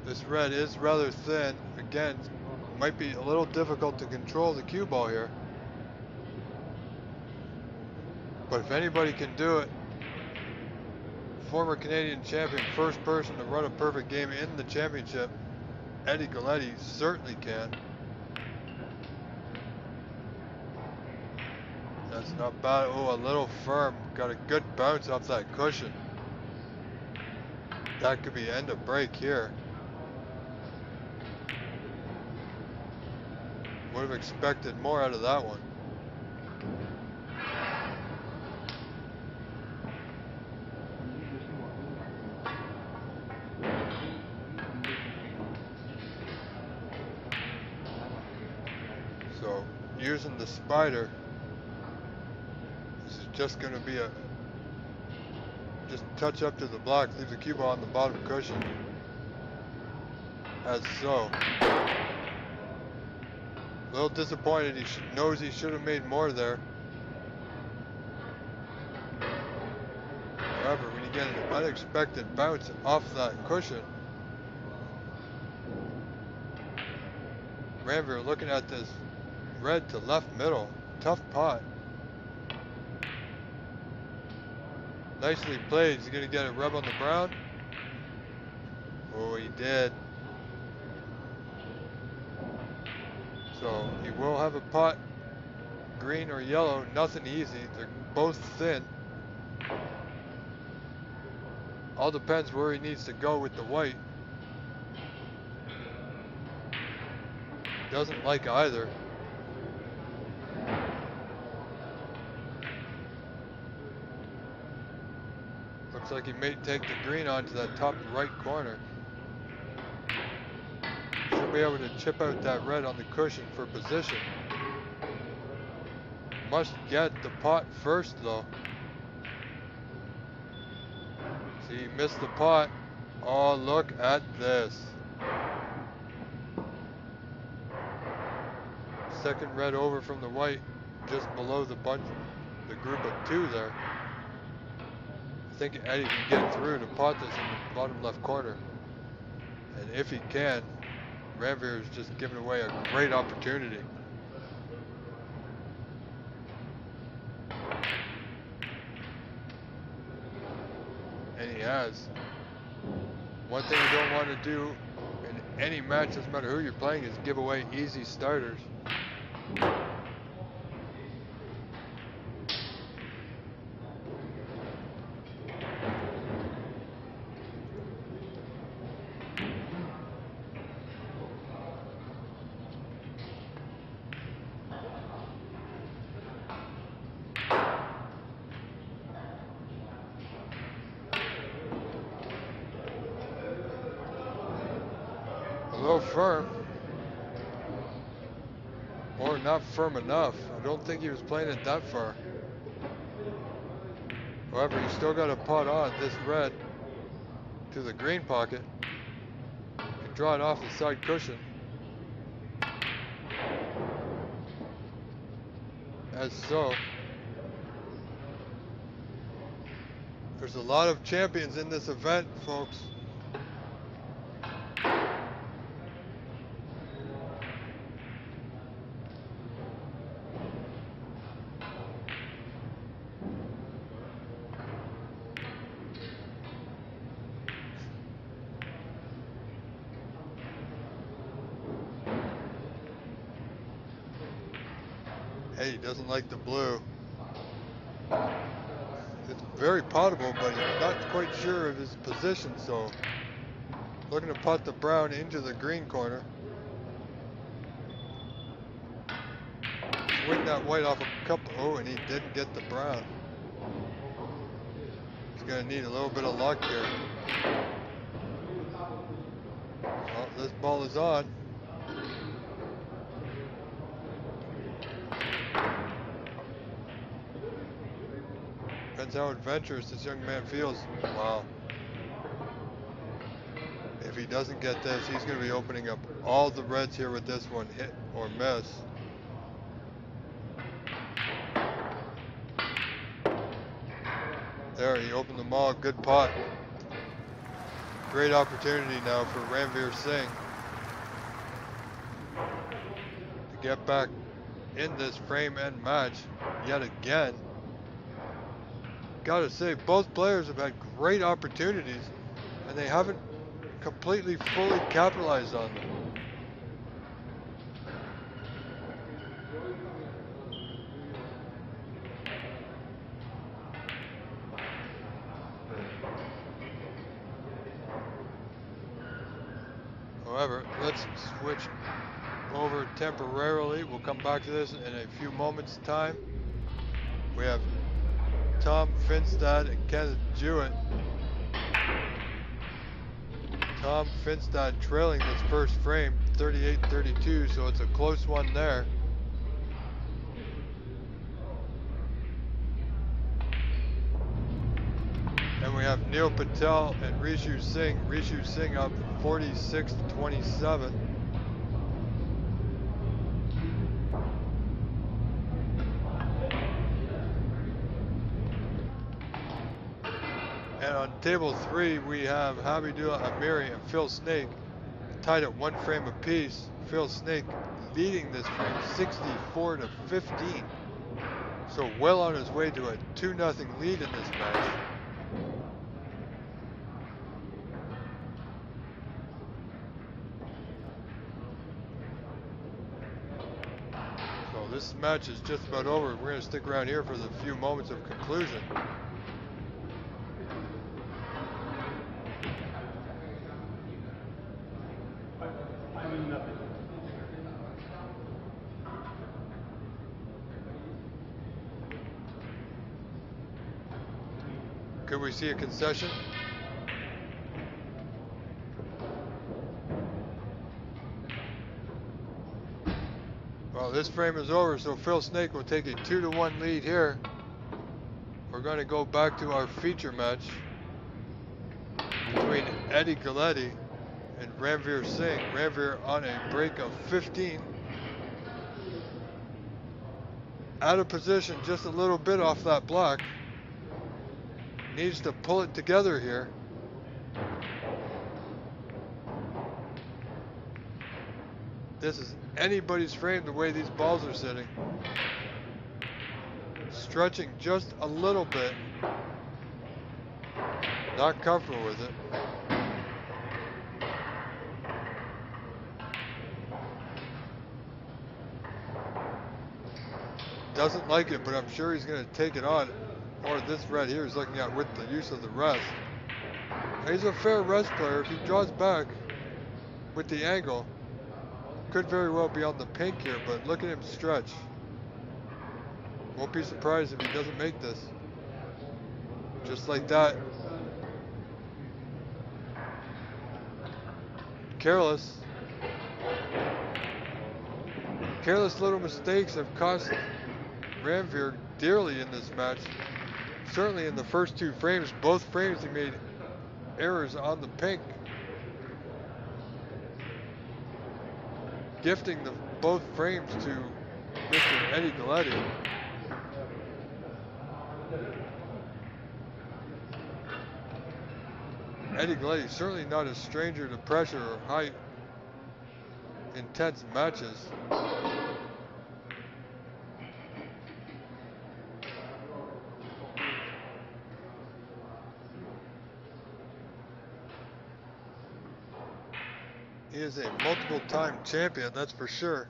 This red is rather thin. Again, might be a little difficult to control the cue ball here. But if anybody can do it, former Canadian champion, first person to run a perfect game in the championship, Eddie Galletti certainly can. That's not bad. Oh, a little firm. Got a good bounce off that cushion. That could be end of break here. Would have expected more out of that one. So, using the spider, this is just going to be a just touch up to the block, leave the cue ball on the bottom cushion, as so. A little disappointed. He knows he should have made more there. However, when you get an unexpected bounce off that cushion, Ranveer looking at this red to left middle. Tough pot. Nicely played. Is he going to get a rub on the brown? Oh, he did. So he will have a pot, green or yellow, nothing easy. They're both thin. All depends where he needs to go with the white. Doesn't like either. Looks like he may take the green onto that top right corner. Should be able to chip out that red on the cushion for position. Must get the pot first though. See, he missed the pot. Oh, look at this. Second red over from the white, just below the bunch, the group of two there. I think Eddie can get through to pot this in the bottom left corner. And if he can, Ranveer is just giving away a great opportunity. And he has. One thing you don't want to do in any match, doesn't matter who you're playing, is give away easy starters. A little firm. Or not firm enough. I don't think he was playing it that far. However, you still got to pot on this red to the green pocket and draw it off the side cushion. As so. There's a lot of champions in this event, folks. Hey, he doesn't like the blue. It's very potable, but he's not quite sure of his position, so looking to pot the brown into the green corner. Swing that white off a couple. Oh, and he didn't get the brown. He's going to need a little bit of luck here. Well, this ball is on. Depends how adventurous this young man feels. Wow. If he doesn't get this, he's going to be opening up all the reds here with this one, hit or miss. There, he opened them all. Good pot. Great opportunity now for Ranveer Singh to get back in this frame and match yet again. Gotta say, both players have had great opportunities and they haven't completely fully capitalized on them. However, let's switch over temporarily. We'll come back to this in a few moments' time. We have Tom Finstad and Kenneth Jewett. Tom Finstad trailing this first frame 38-32, so it's a close one there. And we have Neil Patel and Rishu Singh. Rishu Singh up 46-27. And on table 3, we have Hamidullah Amiri and Phil Snake tied at 1 frame apiece. Phil Snake leading this frame 64-15. So well on his way to a 2-0 lead in this match. So this match is just about over. We're going to stick around here for the few moments of conclusion. Could we see a concession? Well, this frame is over, so Phil Snake will take a 2-1 lead here. We're going to go back to our feature match between Eddie Galletti and Ranveer Singh. Ranveer on a break of 15. Out of position just a little bit off that block. Needs to pull it together here. This is anybody's frame the way these balls are sitting. Stretching just a little bit. Not comfortable with it. Doesn't like it, but I'm sure he's going to take it on. Or this red here is looking at with the use of the rest. He's a fair rest player. If he draws back with the angle, could very well be on the pink here, but look at him stretch. Won't be surprised if he doesn't make this. Just like that. Careless. Careless little mistakes have cost Ranveer dearly in this match. Certainly in the first 2 frames, both frames he made errors on the pink, gifting both frames to Mr. Eddie Galletti. Eddie Galletti certainly not a stranger to pressure or high intense matches. He is a multiple-time champion, that's for sure.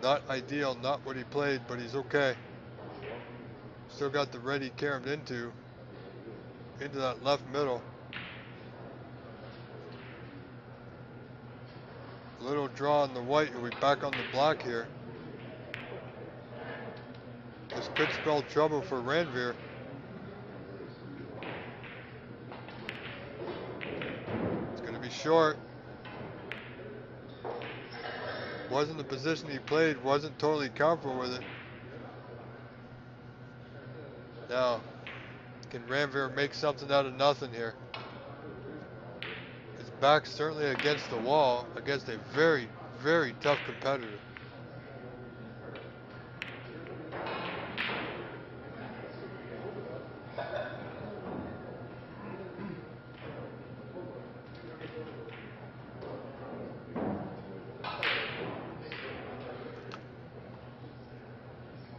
Not ideal, not what he played, but he's okay. Still got the red he caromed into that left middle. Little draw on the white, he'll be back on the black here. This could spell trouble for Ranveer. It's going to be short. Wasn't the position he played, wasn't totally comfortable with it. Now, can Ranveer make something out of nothing here? His back's certainly against the wall, against a very, very tough competitor.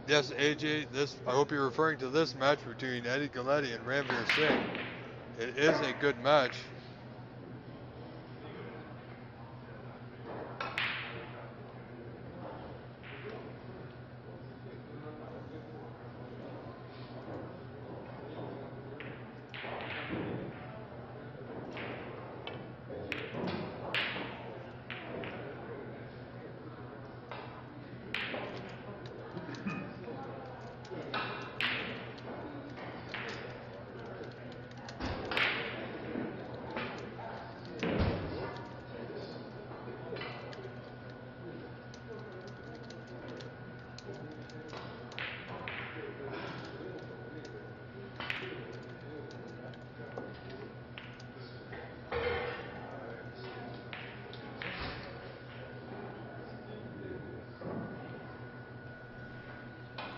Yes, AJ, I hope you're referring to this match between Eddie Galletti and Ranveer Singh. It is a good match.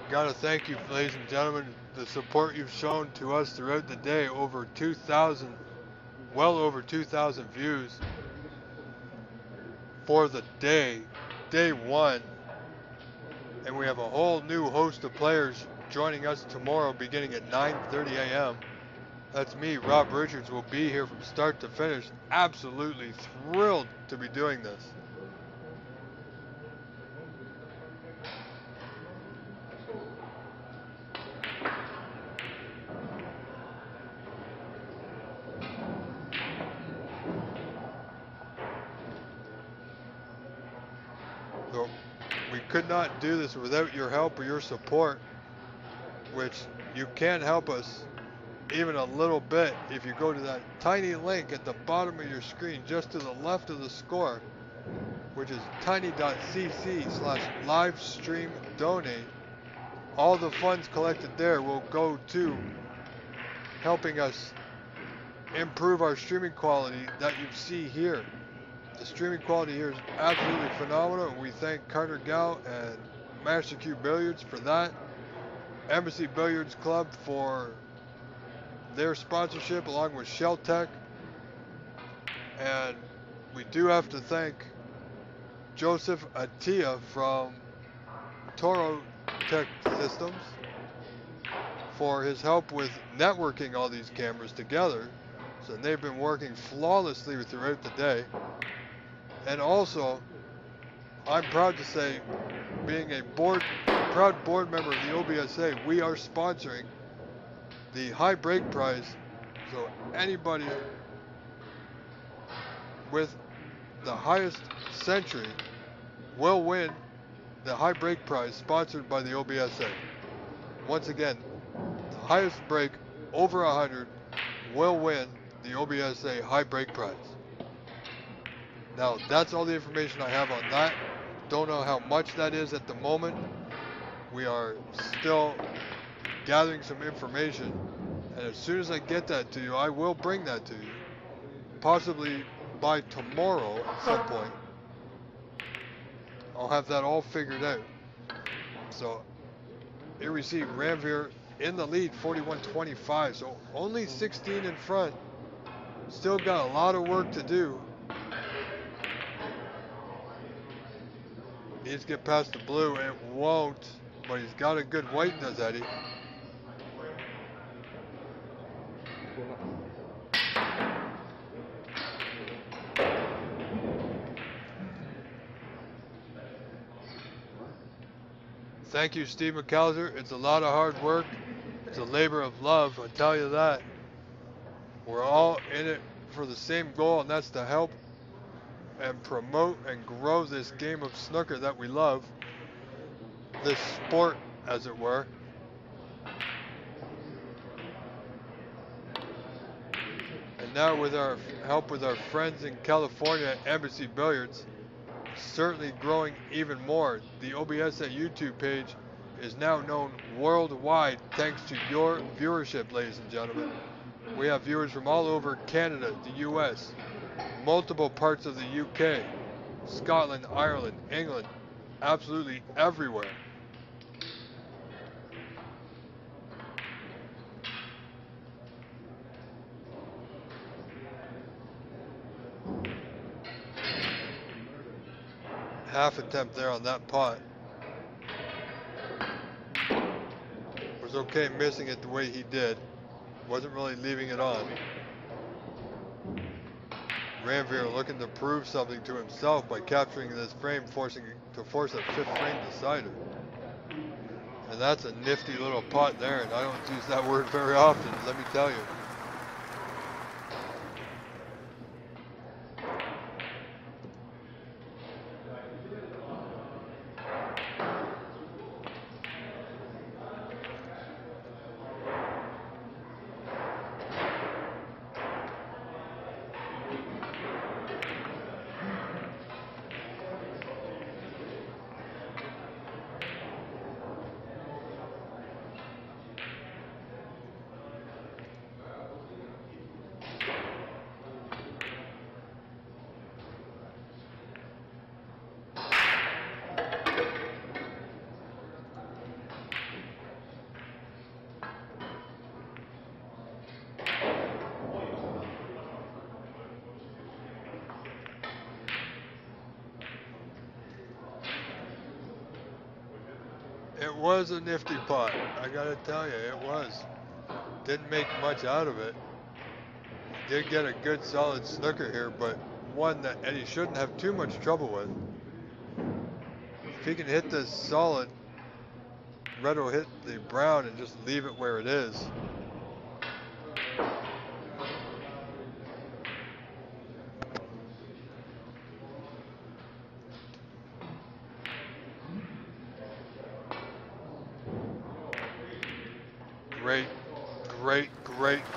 Gotta thank you, ladies and gentlemen, the support you've shown to us throughout the day. Over 2,000, well over 2,000 views for the day one. And we have a whole new host of players joining us tomorrow beginning at 9:30 a.m. That's me, Rob Richards, will be here from start to finish. Absolutely thrilled to be doing this. So we could not do this without your help or your support, which you can help us even a little bit if you go to that tiny link at the bottom of your screen just to the left of the score, which is tiny.cc/livestream-donate. All the funds collected there will go to helping us improve our streaming quality that you see here. The streaming quality here is absolutely phenomenal, and we thank Carter Gow and Master Q Billiards for that. Embassy Billiards Club for their sponsorship, along with Shell Tech. And we do have to thank Joseph Atia from Toro Tech Systems for his help with networking all these cameras together. So they've been working flawlessly throughout the day. And also, I'm proud to say, being a proud board member of the OBSA, we are sponsoring the high break prize. So anybody with the highest century will win the high break prize sponsored by the OBSA. Once again, the highest break over 100 will win the OBSA high break prize. Now, that's all the information I have on that. Don't know how much that is at the moment. We are still gathering some information. And as soon as I get that to you, I will bring that to you. Possibly by tomorrow at some point. I'll have that all figured out. So, here we see Ranveer in the lead, 41-25. So, only 16 in front. Still got a lot of work to do. Needs to get past the blue. It won't. But he's got a good white, does Eddie. Thank you, Steve McAllister. It's a lot of hard work. It's a labor of love, I tell you that. We're all in it for the same goal, and that's to help and promote and grow this game of snooker that we love. This sport, as it were. And now with our help with our friends in California at Embassy Billiards, certainly growing even more. The OBS at YouTube page is now known worldwide thanks to your viewership, ladies and gentlemen. We have viewers from all over Canada, the US, multiple parts of the UK, Scotland, Ireland, England, absolutely everywhere. Half attempt there on that pot. Was okay missing it the way he did. Wasn't really leaving it on. Ranveer looking to prove something to himself by capturing this frame, forcing to force a fifth frame decider. And that's a nifty little pot there, and I don't use that word very often, let me tell you. It was a nifty pot, I gotta tell you, it was. Didn't make much out of it. Did get a good solid snooker here, but one that Eddie shouldn't have too much trouble with. If he can hit this solid, red will hit the brown and just leave it where it is.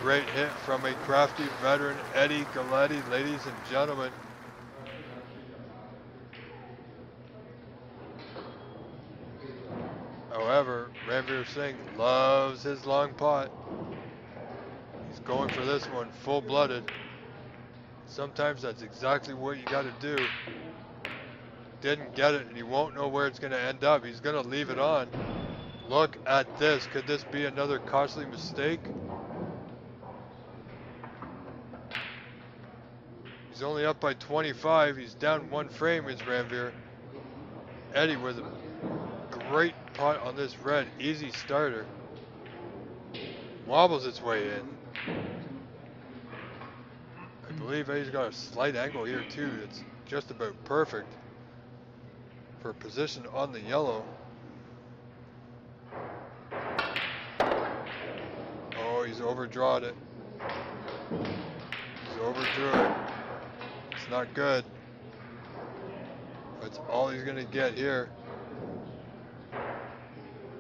Great hit from a crafty veteran, Eddie Galletti, ladies and gentlemen. However, Ranveer Singh loves his long pot. He's going for this one full-blooded. Sometimes that's exactly what you got to do. Didn't get it, and he won't know where it's going to end up. He's going to leave it on. Look at this. Could this be another costly mistake? He's only up by 25. He's down one frame, is Ranveer. Eddie with a great pot on this red. Easy starter. Wobbles its way in. I believe Eddie's got a slight angle here too. It's just about perfect for a position on the yellow. Oh, he's overdrawed it. He's overdrew it. It's not good. That's all he's gonna get here.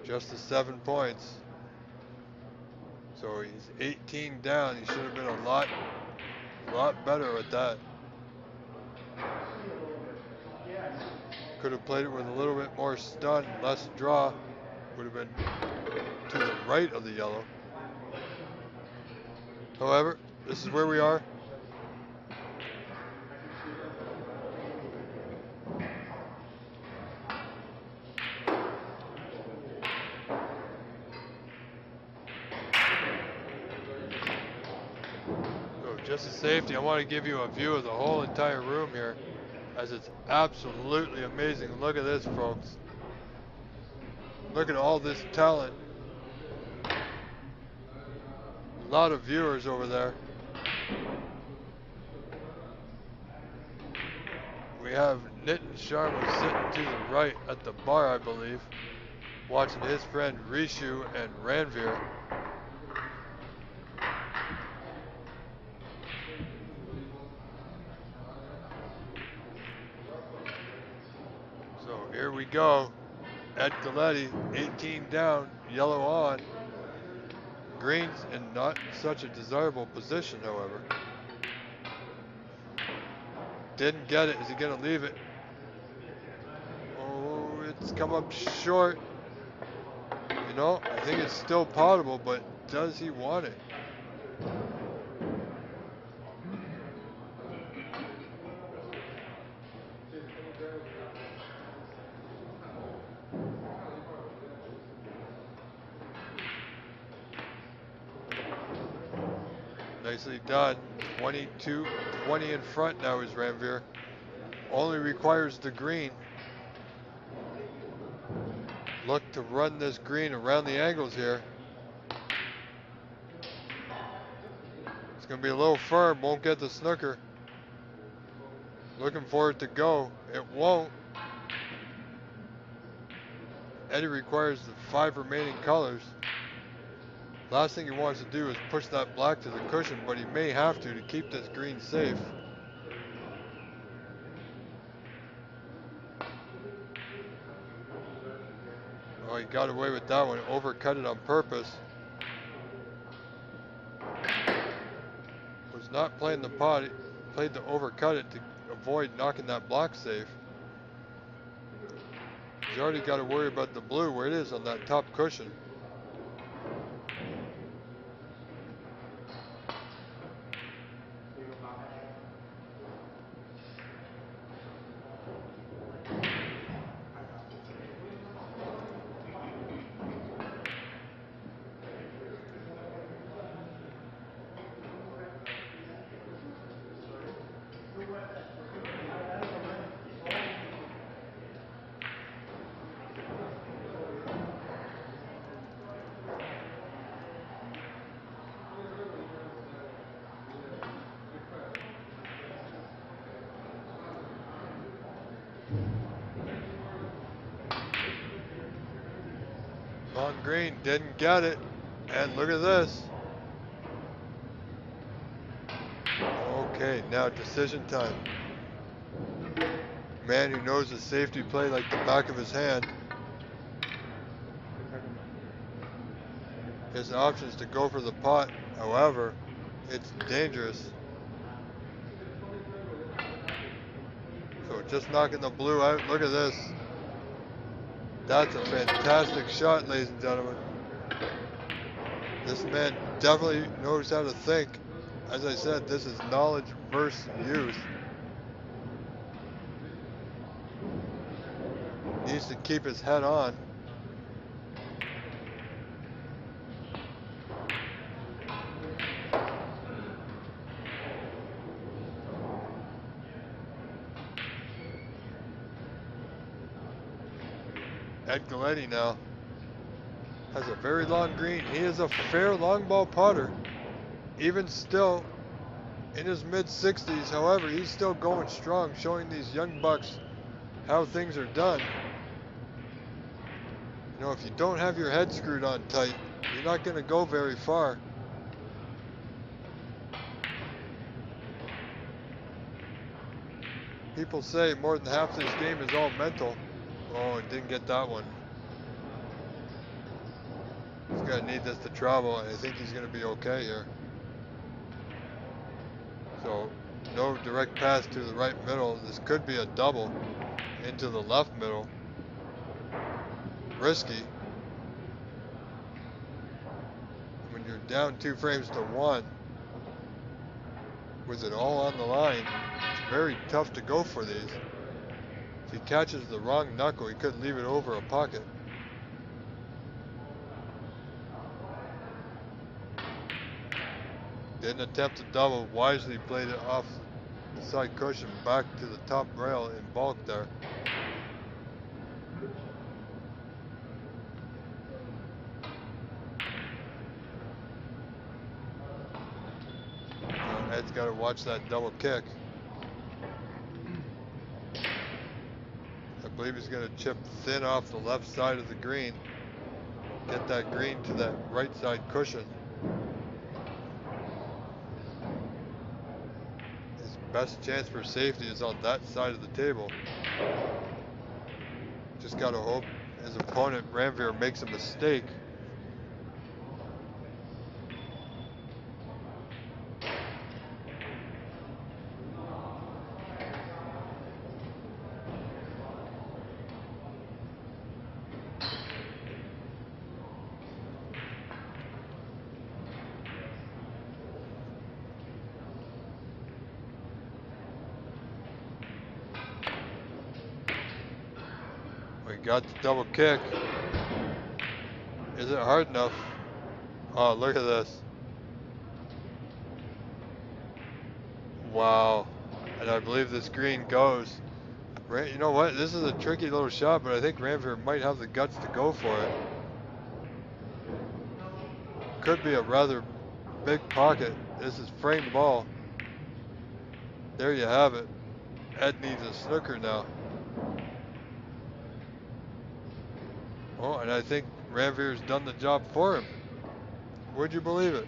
Just the 7 points. So he's 18 down. He should have been a lot better with that. Could have played it with a little bit more stun, less draw. Would have been to the right of the yellow. However, this is where we are. So just as safety, I want to give you a view of the whole entire room here, as it's absolutely amazing. Look at this, folks. Look at all this talent. A lot of viewers over there. We have Nitin Sharma sitting to the right at the bar, I believe, watching his friend Rishu and Ranveer. So here we go. Ed Galletti, 18 down, yellow on. Green's in not such a desirable position, however. Didn't get it. Is he going to leave it? Oh, it's come up short. You know, I think it's still potable, but does he want it? Nicely done. 22, 20 in front now is Ranveer. Only requires the green. Look to run this green around the angles here. It's going to be a little firm, won't get the snooker. Looking for it to go. It won't. Eddie requires the 5 remaining colors. Last thing he wants to do is push that black to the cushion, but he may have to keep this green safe. Oh, he got away with that one. Overcut it on purpose. Was not playing the pot. He played to overcut it to avoid knocking that black safe. He's already got to worry about the blue where it is on that top cushion. Long green, didn't get it. And look at this. Okay, now decision time. Man who knows the safety play like the back of his hand. His options to go for the pot, however, it's dangerous. So just knocking the blue out, look at this. That's a fantastic shot, ladies and gentlemen. This man definitely knows how to think. As I said, this is knowledge versus youth. Needs to keep his head on. Ed Galletti now has a very long green. He is a fair long ball putter, even still in his mid-60s. However, he's still going strong, showing these young bucks how things are done. You know, if you don't have your head screwed on tight, you're not going to go very far. People say more than half this game is all mental. Oh, it didn't get that one. He's going to need this to travel, and I think he's going to be okay here. So, no direct pass to the right middle. This could be a double. into the left middle. Risky. When you're down 2 frames to 1, with it all on the line, it's very tough to go for these. If he catches the wrong knuckle, he could leave it over a pocket. Didn't attempt to double, wisely played it off the side cushion back to the top rail in bulk there. Ed's got to watch that double kick. I believe he's going to chip thin off the left side of the green. Get that green to that right side cushion. His best chance for safety is on that side of the table. Just got to hope his opponent, Ranveer, makes a mistake. Got the double kick. Is it hard enough? Oh, look at this. Wow. And I believe this green goes. You know what? This is a tricky little shot, but I think Ranveer might have the guts to go for it. Could be a rather big pocket. This is framed ball. There you have it. Ed needs a snooker now. Oh, and I think Ranveer's done the job for him. Would you believe it?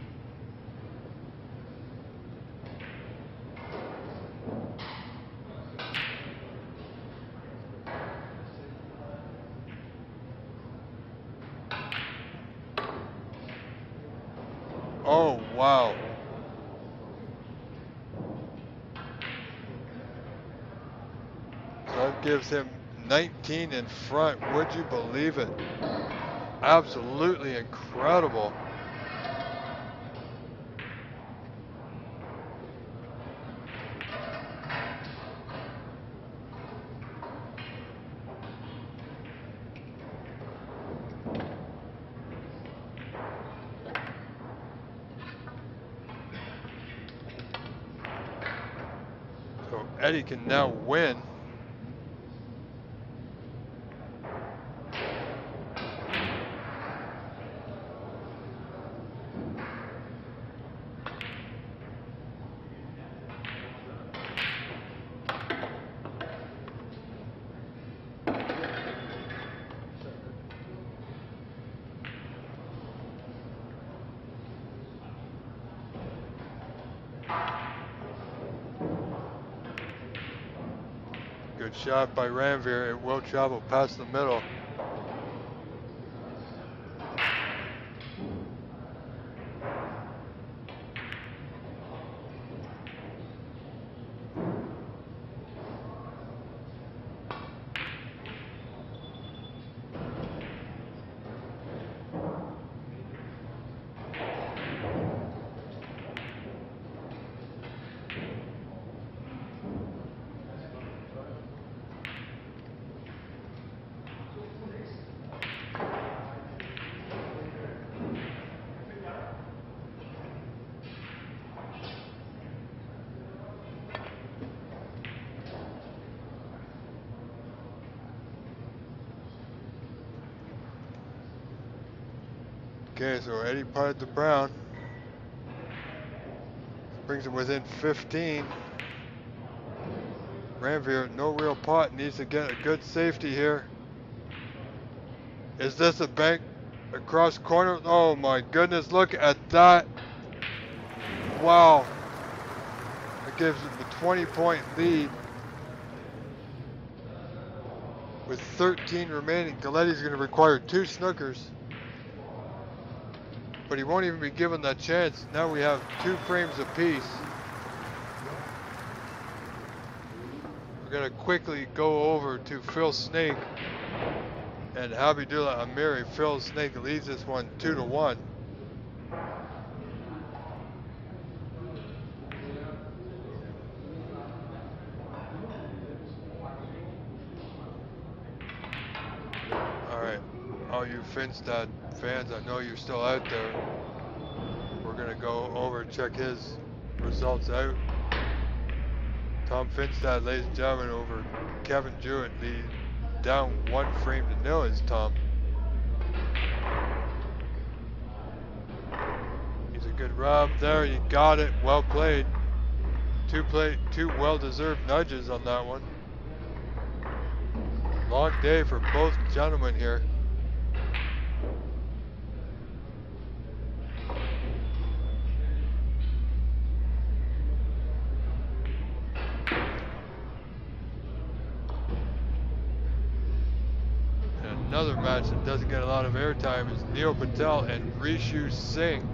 Oh, wow. So that gives him 19 in front. Would you believe it? Absolutely incredible. So Eddie can now win. Good shot by Ranveer. It will travel past the middle. Okay, so Eddie putted the brown. Brings him within 15. Ranveer, no real pot, needs to get a good safety here. Is this a bank across corner? Oh my goodness, look at that. Wow. That gives him a 20-point lead. With 13 remaining, Galletti's going to require 2 snookers. But he won't even be given that chance. Now we have 2 frames apiece. We're gonna quickly go over to Phil Snake and Habibullah Amiri. Phil Snake leads this one 2-1. Alright, all you Finstad fans, I know you're still out there. We're gonna go over and check his results out. Tom Finstad, ladies and gentlemen, over Kevin Jewett, lead down 1-0 is Tom. He's a good rub there, you got it, well played. Two well-deserved nudges on that one. Long day for both gentlemen here. Another match that doesn't get a lot of airtime is Neil Patel and Rishu Singh.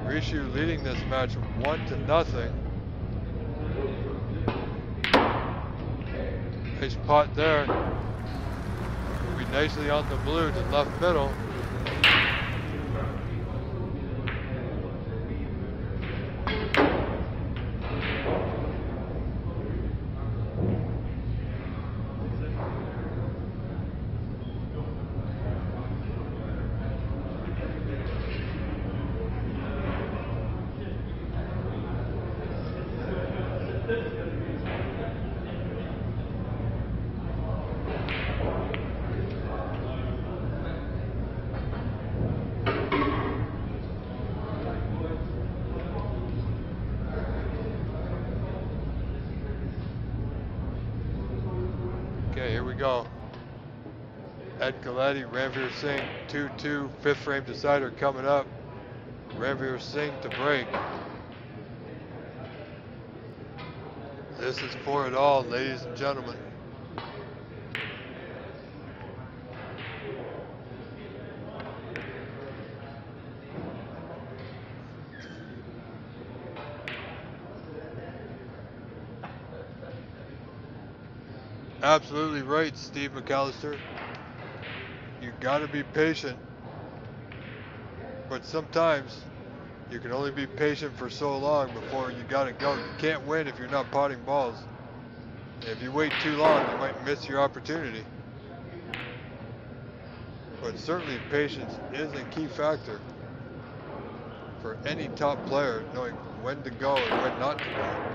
Rishu leading this match 1-0. Nice pot there. Will be nicely on the blue to left middle. Okay, here we go. Ed Galletti, Ranveer Singh, 2-2, 5th frame decider coming up. Ranveer Singh to break. This is for it all, ladies and gentlemen. Absolutely right, Steve McAllister. You gotta be patient. But sometimes you can only be patient for so long before you gotta go. You can't win if you're not potting balls. If you wait too long, you might miss your opportunity. But certainly patience is a key factor for any top player, knowing when to go and when not to go.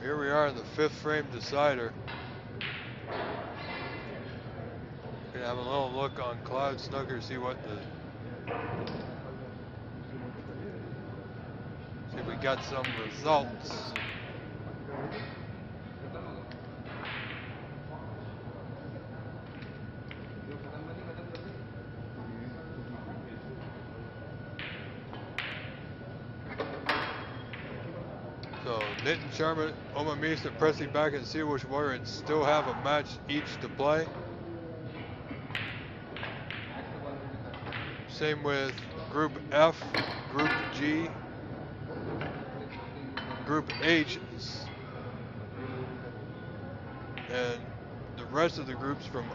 Here we are in the 5th frame decider. Gonna have a little look on Cloud Snooker, see if we got some results. So Nitin Sharma, Oma Misa pressing back and see which warrior still have a match each to play. Same with Group F, Group G, Group H, and the rest of the groups from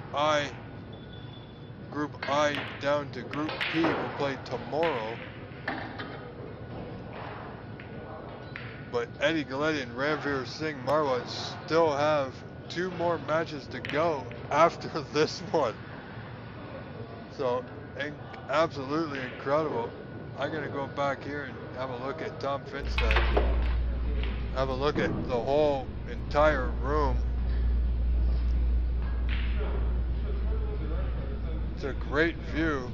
Group I down to Group P will play tomorrow. But Eddie Galletti and Ranveer Singh Marwa still have 2 more matches to go after this one. So absolutely incredible. I'm going to go back here and have a look at Tom Finstad. Have a look at the whole entire room. It's a great view.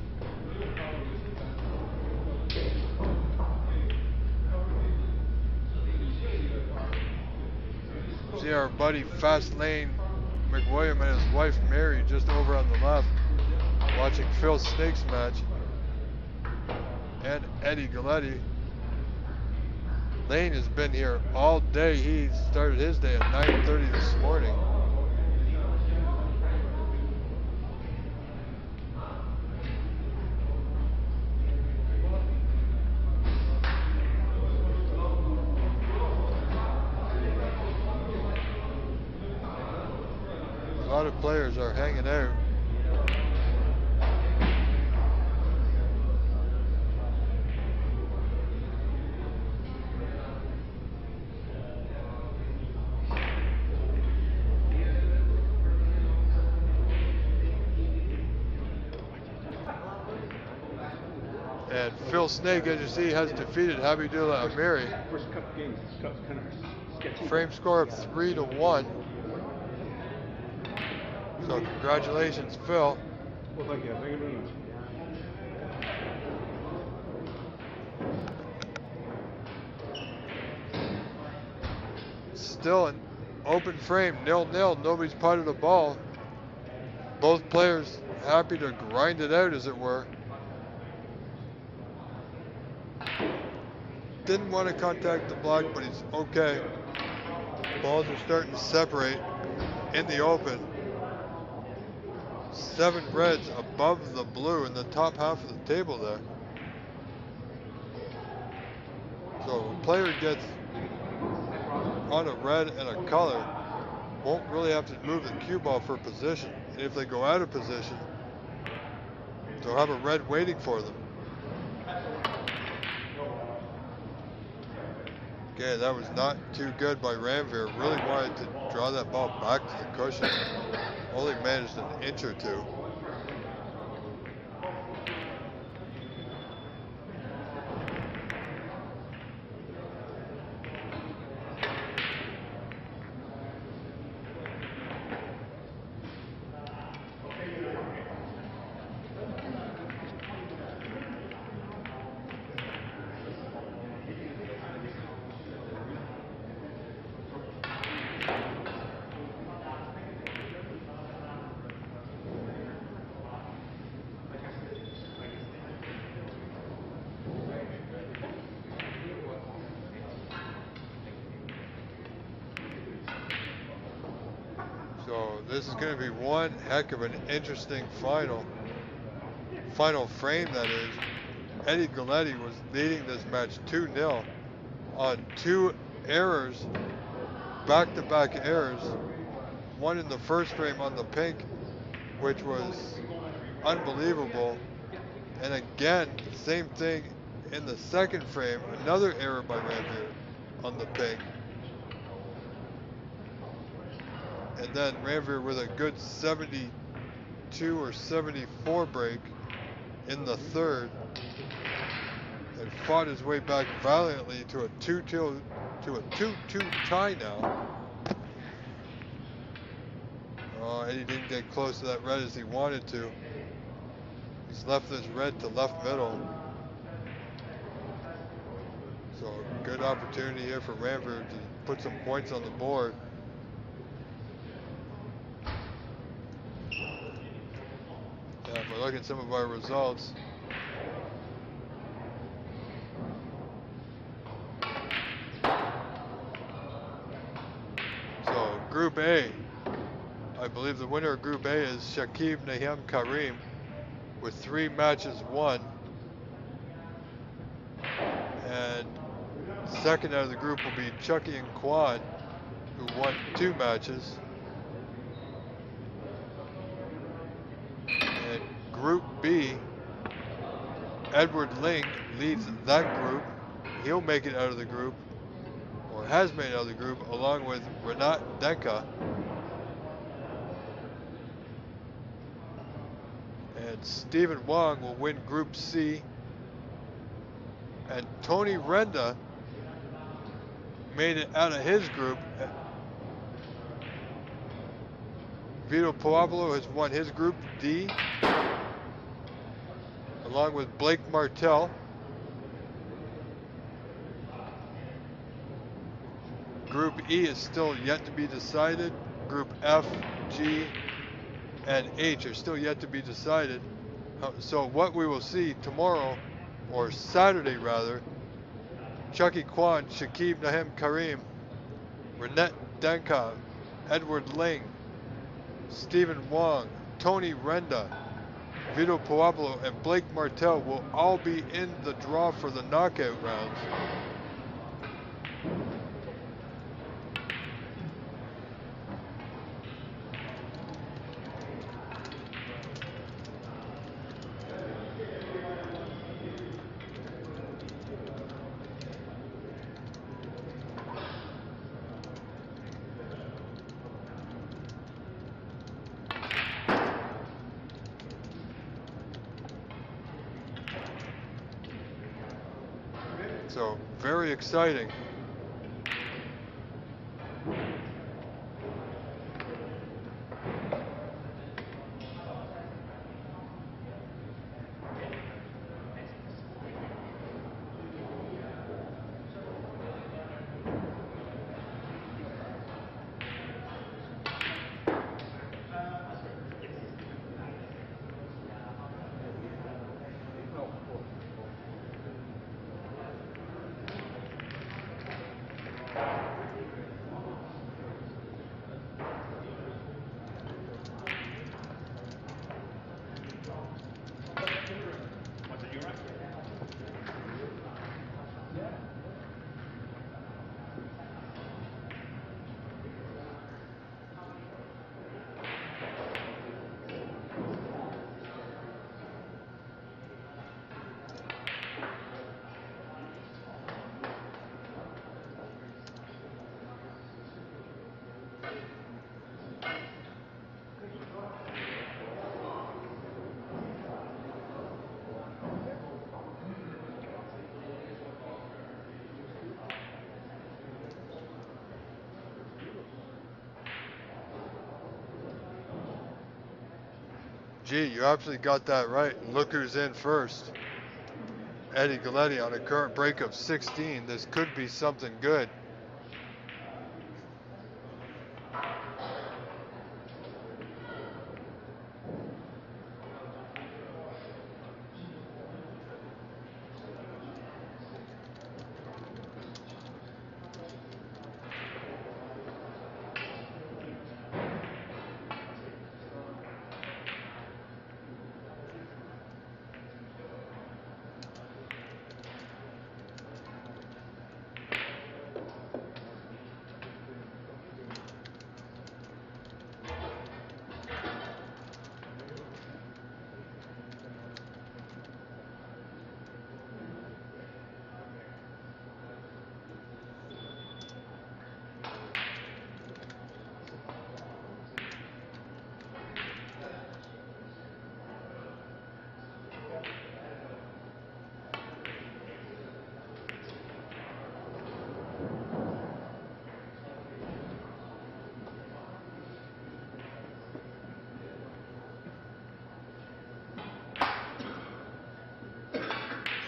See our buddy Fast Lane McWilliam and his wife Mary just over on the left, watching Phil Snake's match, and Eddie Galletti. Lane has been here all day. He started his day at 9:30 this morning. A lot of players are hanging out. And Phil Snake, as you see, has defeated Habibullah Amiri. First cup games, cup's kind of sketchy. Frame score of 3-1. So congratulations, Phil. Well, thank you. Thank you very much. Still an open frame, 0-0. Nobody's potted the ball. Both players happy to grind it out, as it were. Didn't want to contact the block, but he's okay. Balls are starting to separate in the open. 7 reds above the blue in the top half of the table there. So a player gets on a red and a color, won't really have to move the cue ball for position. And if they go out of position, they'll have a red waiting for them. Okay, that was not too good by Ranveer. Really wanted to draw that ball back to the cushion. Only managed an inch or two. So this is going to be one heck of an interesting final frame, that is. Eddie Galletti was leading this match 2-0 on 2 errors, back-to-back errors. One in the first frame on the pink, which was unbelievable. And again, same thing in the second frame, another error by Ranveer on the pink. And then Ranveer with a good 72 or 74 break in the third, and fought his way back valiantly to a 2-2 tie now. Oh, Eddie didn't get close to that red as he wanted to. He's left this red to left middle. So good opportunity here for Ranveer to put some points on the board. Yeah, if we look at some of our results, so Group A, I believe the winner of Group A is Shakib Nahem Karim with 3 matches won. And second out of the group will be Chucky and Quan, who won 2 matches. And Group B, Edward Ling leads that group. He'll make it out of the group, or has made it out of the group, along with Renat Denka. And Stephen Wong will win Group C. And Tony Renda made it out of his group. Vito Puopolo has won his Group D, along with Blake Martell. Group E is still yet to be decided. Group F, G, and H are still yet to be decided. So what we will see tomorrow, or Saturday rather, Chucky Kwan, Shakib Nahem Karim, Renette Denka, Edward Ling, Stephen Wong, Tony Renda, Vito Puopolo, and Blake Martell will all be in the draw for the knockout rounds. So, very exciting. Gee, you absolutely got that right. Look who's in first. Eddie Galletti on a current break of 16. This could be something good.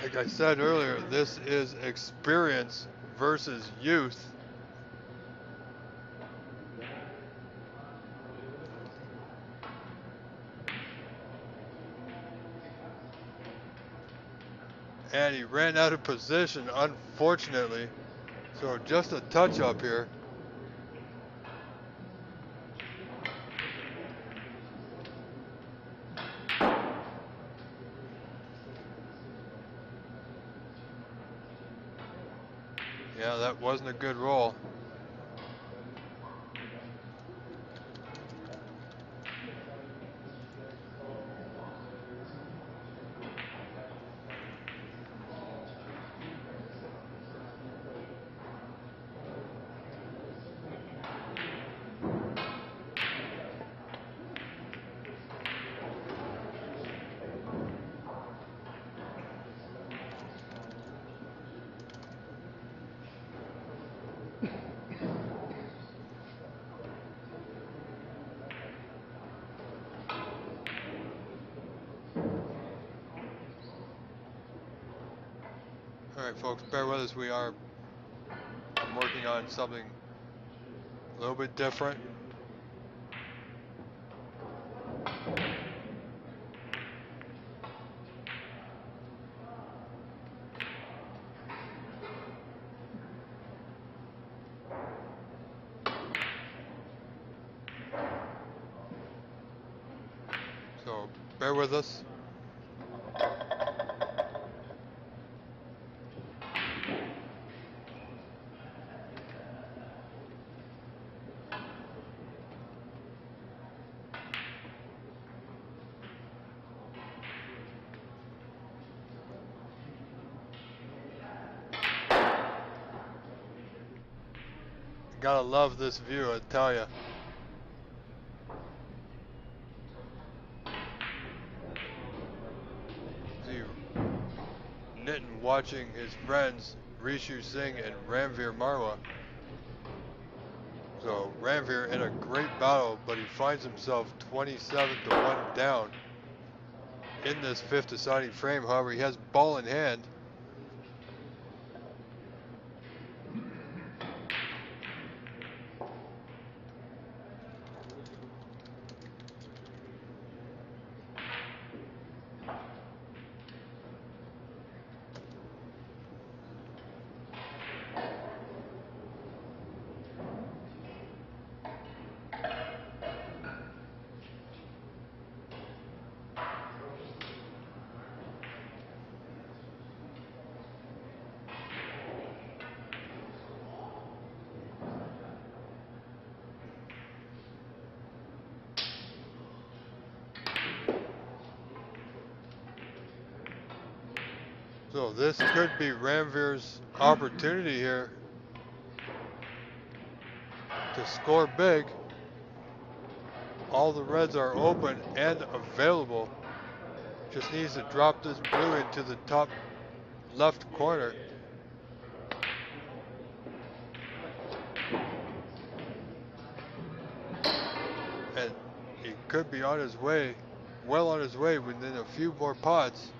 Like I said earlier, this is experience versus youth. And he ran out of position, unfortunately. So just a touch up here. Yeah, that wasn't a good roll. Alright folks, bear with us, I'm working on something a little bit different. So, bear with us. Gotta love this view, I tell ya. See, Nitin watching his friends Rishu Singh and Ranveer Marwa. So Ranveer in a great battle, but he finds himself 27 to 1 down in this fifth deciding frame. However, he has ball in hand. So this could be Ranveer's opportunity here to score big. All the reds are open and available. Just needs to drop this blue into the top left corner. And he could be on his way, well on his way within a few more pots.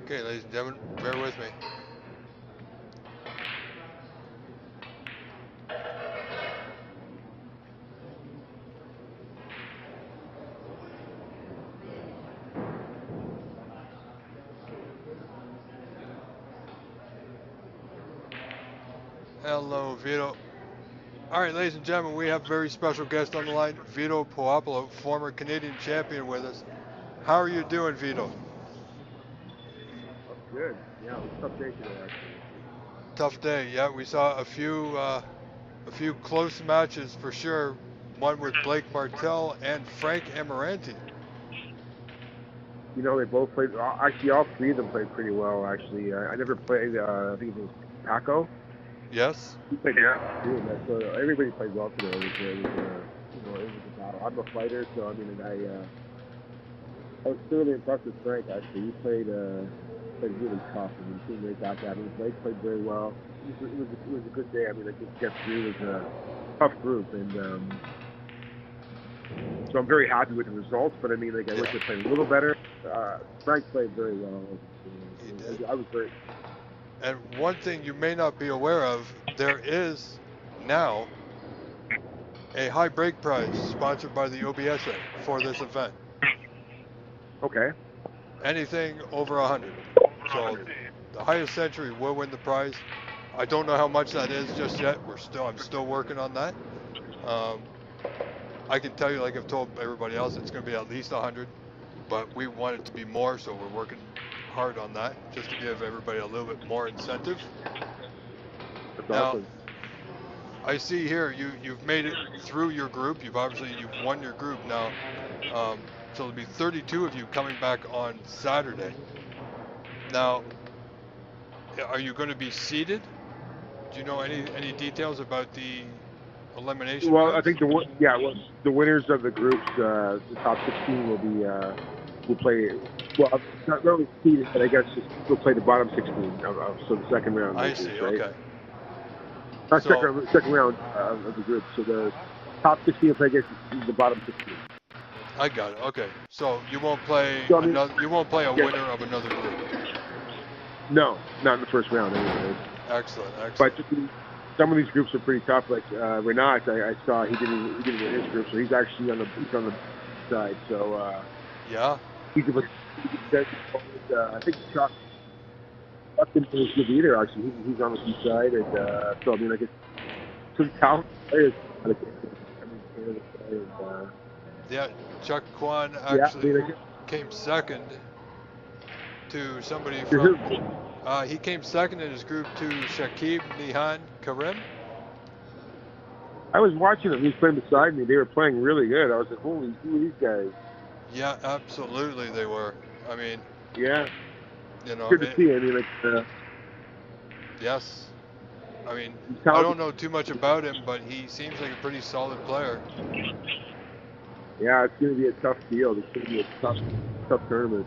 Okay, ladies and gentlemen, bear with me. Hello, Vito. All right, ladies and gentlemen, we have a very special guest on the line, Vito Puopolo, former Canadian champion with us. How are you doing, Vito? Good. Yeah, it was a tough day today, actually. Tough day. Yeah, we saw a few close matches for sure. One with Blake Martel and Frank Ammirante. You know, they both played. Actually, all three of them played pretty well. Actually, I never played. I think it was Paco. Yes. He played good. So everybody played well today. It was a battle. I'm a fighter, so I mean, I was thoroughly impressed with Frank. Actually, he played really tough. I mean, he came right back at me. Blake played very well. It was a good day. I mean, I just get through with a tough group, and so I'm very happy with the results. But I mean, like, I wish I played a little better. Frank played very well. He did. I was great. And one thing you may not be aware of, there is now a high break prize sponsored by the OBSA for this event. Okay. Anything over 100. So the highest century will win the prize. I don't know how much that is just yet. I'm still working on that. I can tell you, like I've told everybody else, it's going to be at least 100, but we want it to be more, so we're working hard on that just to give everybody a little bit more incentive. That's Now, awesome. I see here you've made it through your group. You've won your group now. So there'll be 32 of you coming back on Saturday. Now, are you going to be seated? Do you know any details about the elimination Well, I rounds? think the winners of the groups, the top 16 will play. Well, not really seeded, but I guess just we'll play the bottom 16. So the second round. I see. Right? Okay. Not So, second round of the group. So the top 16 will play against the bottom 16. I got it. Okay. So you won't play So, I mean, you won't play a winner of another group. No, not in the first round anyway. Excellent. But some of these groups are pretty tough. Like Renat, I saw he didn't win his group, so he's actually on the side. So Yeah. he could. I think Chuck didn't finish good either. Actually, he's on the B side, and so I mean, I guess some talented players. Yeah. Chuck Kwan actually came second to somebody from. He came second in his group to Shakib Nihan Karim. I was watching them. He was playing beside me. They were playing really good. I was like, holy, who are these guys? Yeah, absolutely they were. I mean, yeah, you know, good to see. I mean, like, yes. I mean, I don't know too much about him, but he seems like a pretty solid player. Yeah, it's going to be a tough field. It's going to be a tough tournament.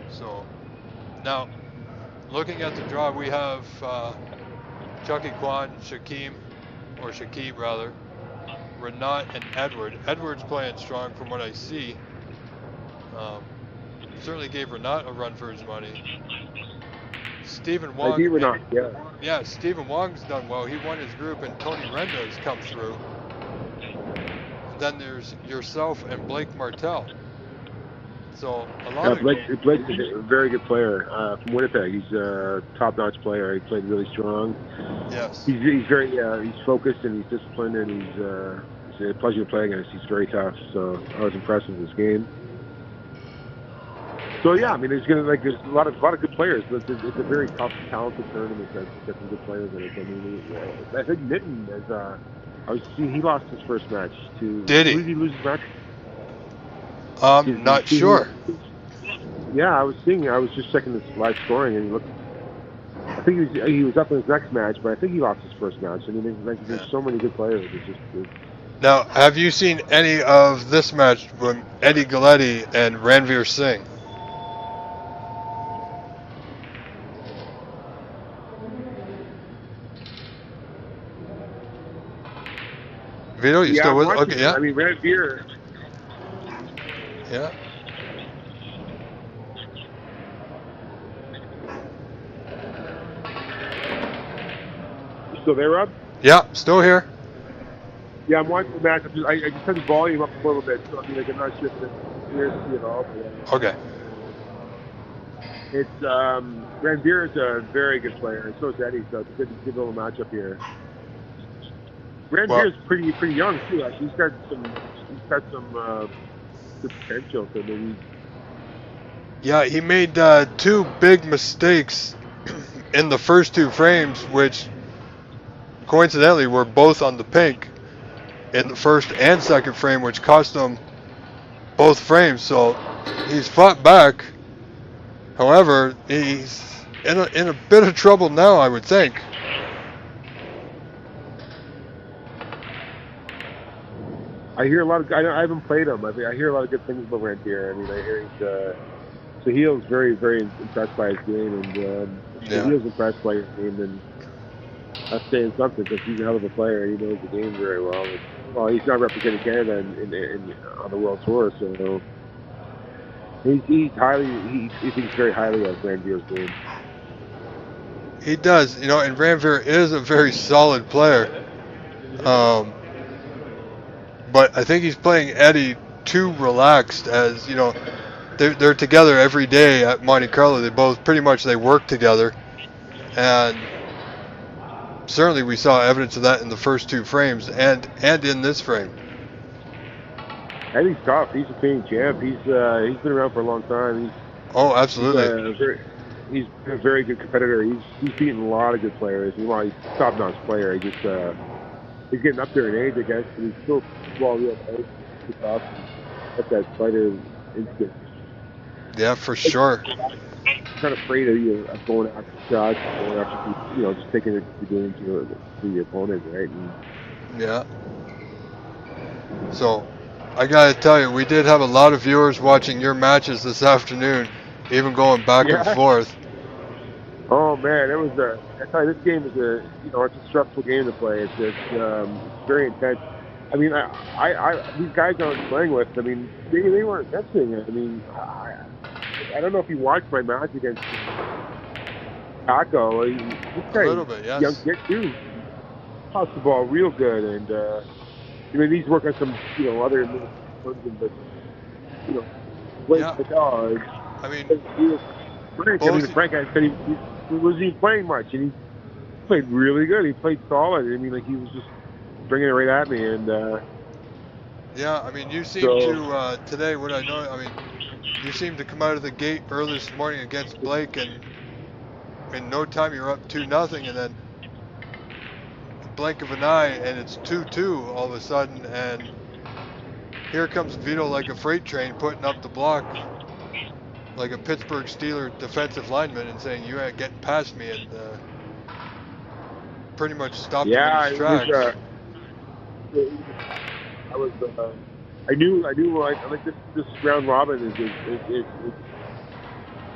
So, now, looking at the draw, we have Chucky Kwan, Shakib rather, Renat, and Edward. Edward's playing strong from what I see. Certainly gave Renat a run for his money. Stephen Wong. I beat Renat, yeah. Yeah, Stephen Wong's done well. He won his group, and Tony Renda has come through. And then there's yourself and Blake Martell. So a lot of Blake's a very good player from Winnipeg. He's a top-notch player. He played really strong. Yes. He's very he's focused and he's disciplined, and he's a pleasure to play against. He's very tough. So I was impressed with his game. So yeah, I mean, there's a lot of good players, but it's a very tough, talented tournament. That's got some good players in it. I mean, I think Mitten is. I was seeing he lost his first match to. Did he? Who did he lose his match? Not sure. Yeah, I was just checking his live scoring, and he looked. I think he was up in his next match, but I think he lost his first match. I mean, there's so many good players. It's Now, have you seen any of this match from Eddie Galletti and Ranveer Singh? Vito, you still with? Okay, yeah. I mean, Ranveer. Yeah. You still there, Rob? Yeah, still here. Yeah, I'm watching the match. I just had the volume up a little bit, so I mean, I'm not sure if it's clear to see it all. Okay. It's Ranveer is a very good player, and so is Eddie. So it's a good little matchup here. Ranveer is pretty young too. Actually, he's got some good potential. So maybe. Yeah, he made two big mistakes in the first two frames, which coincidentally were both on the pink in the first and second frame, which cost him both frames. So he's fought back. However, he's in a bit of trouble now, I would think. I hear a lot of. I haven't played him. I hear a lot of good things about Ranveer. I mean, I hear he's. Sahil's very, very impressed by his game, and Sahil's impressed by his game, and that's saying something because he's a hell of a player and he knows the game very well. Well, he's not representing Canada on the World Tour, so he thinks very highly of Ranveer's game. He does, you know, and Ranveer is a very solid player. But I think he's playing Eddie too relaxed, as you know, they're together every day at Monte Carlo. They both pretty much they work together, and certainly we saw evidence of that in the first two frames and in this frame. Eddie's tough. He's a defending champ. He's been around for a long time. Absolutely. He's a very good competitor. He's beaten a lot of good players. He's a top-notch player. He's getting up there in age, I guess, but he's still real nice. He's tough. That's that fighter instinct. Yeah, for sure. I'm not afraid of going after shots, going after, just taking it to the game to the opponent, right? Yeah. So, I gotta tell you, we did have a lot of viewers watching your matches this afternoon, even going back and forth. Oh man, I tell you, this game is it's a stressful game to play. It's very intense. I mean, these guys I was playing with, I mean, they weren't messing. I mean, I don't know if you watched my match against Paco. He's a little bit, yes. Young kid too. Tossed the ball real good, and I mean, he's working on some, other but Patel. I mean, he was great. I mean, Frank, I said he wasn't even playing much, and he played really good. He played solid. I mean, he was just bringing it right at me, and yeah, I mean, you seem to today. What I know, I mean, you seem to come out of the gate early this morning against Blake, and in no time you're up 2-0, and then blink of an eye, and it's 2-2 all of a sudden, and here comes Vito like a freight train, putting up the block like a Pittsburgh Steelers defensive lineman and saying, "You ain't getting past me," and pretty much stopped him in his tracks. I knew like this round robin is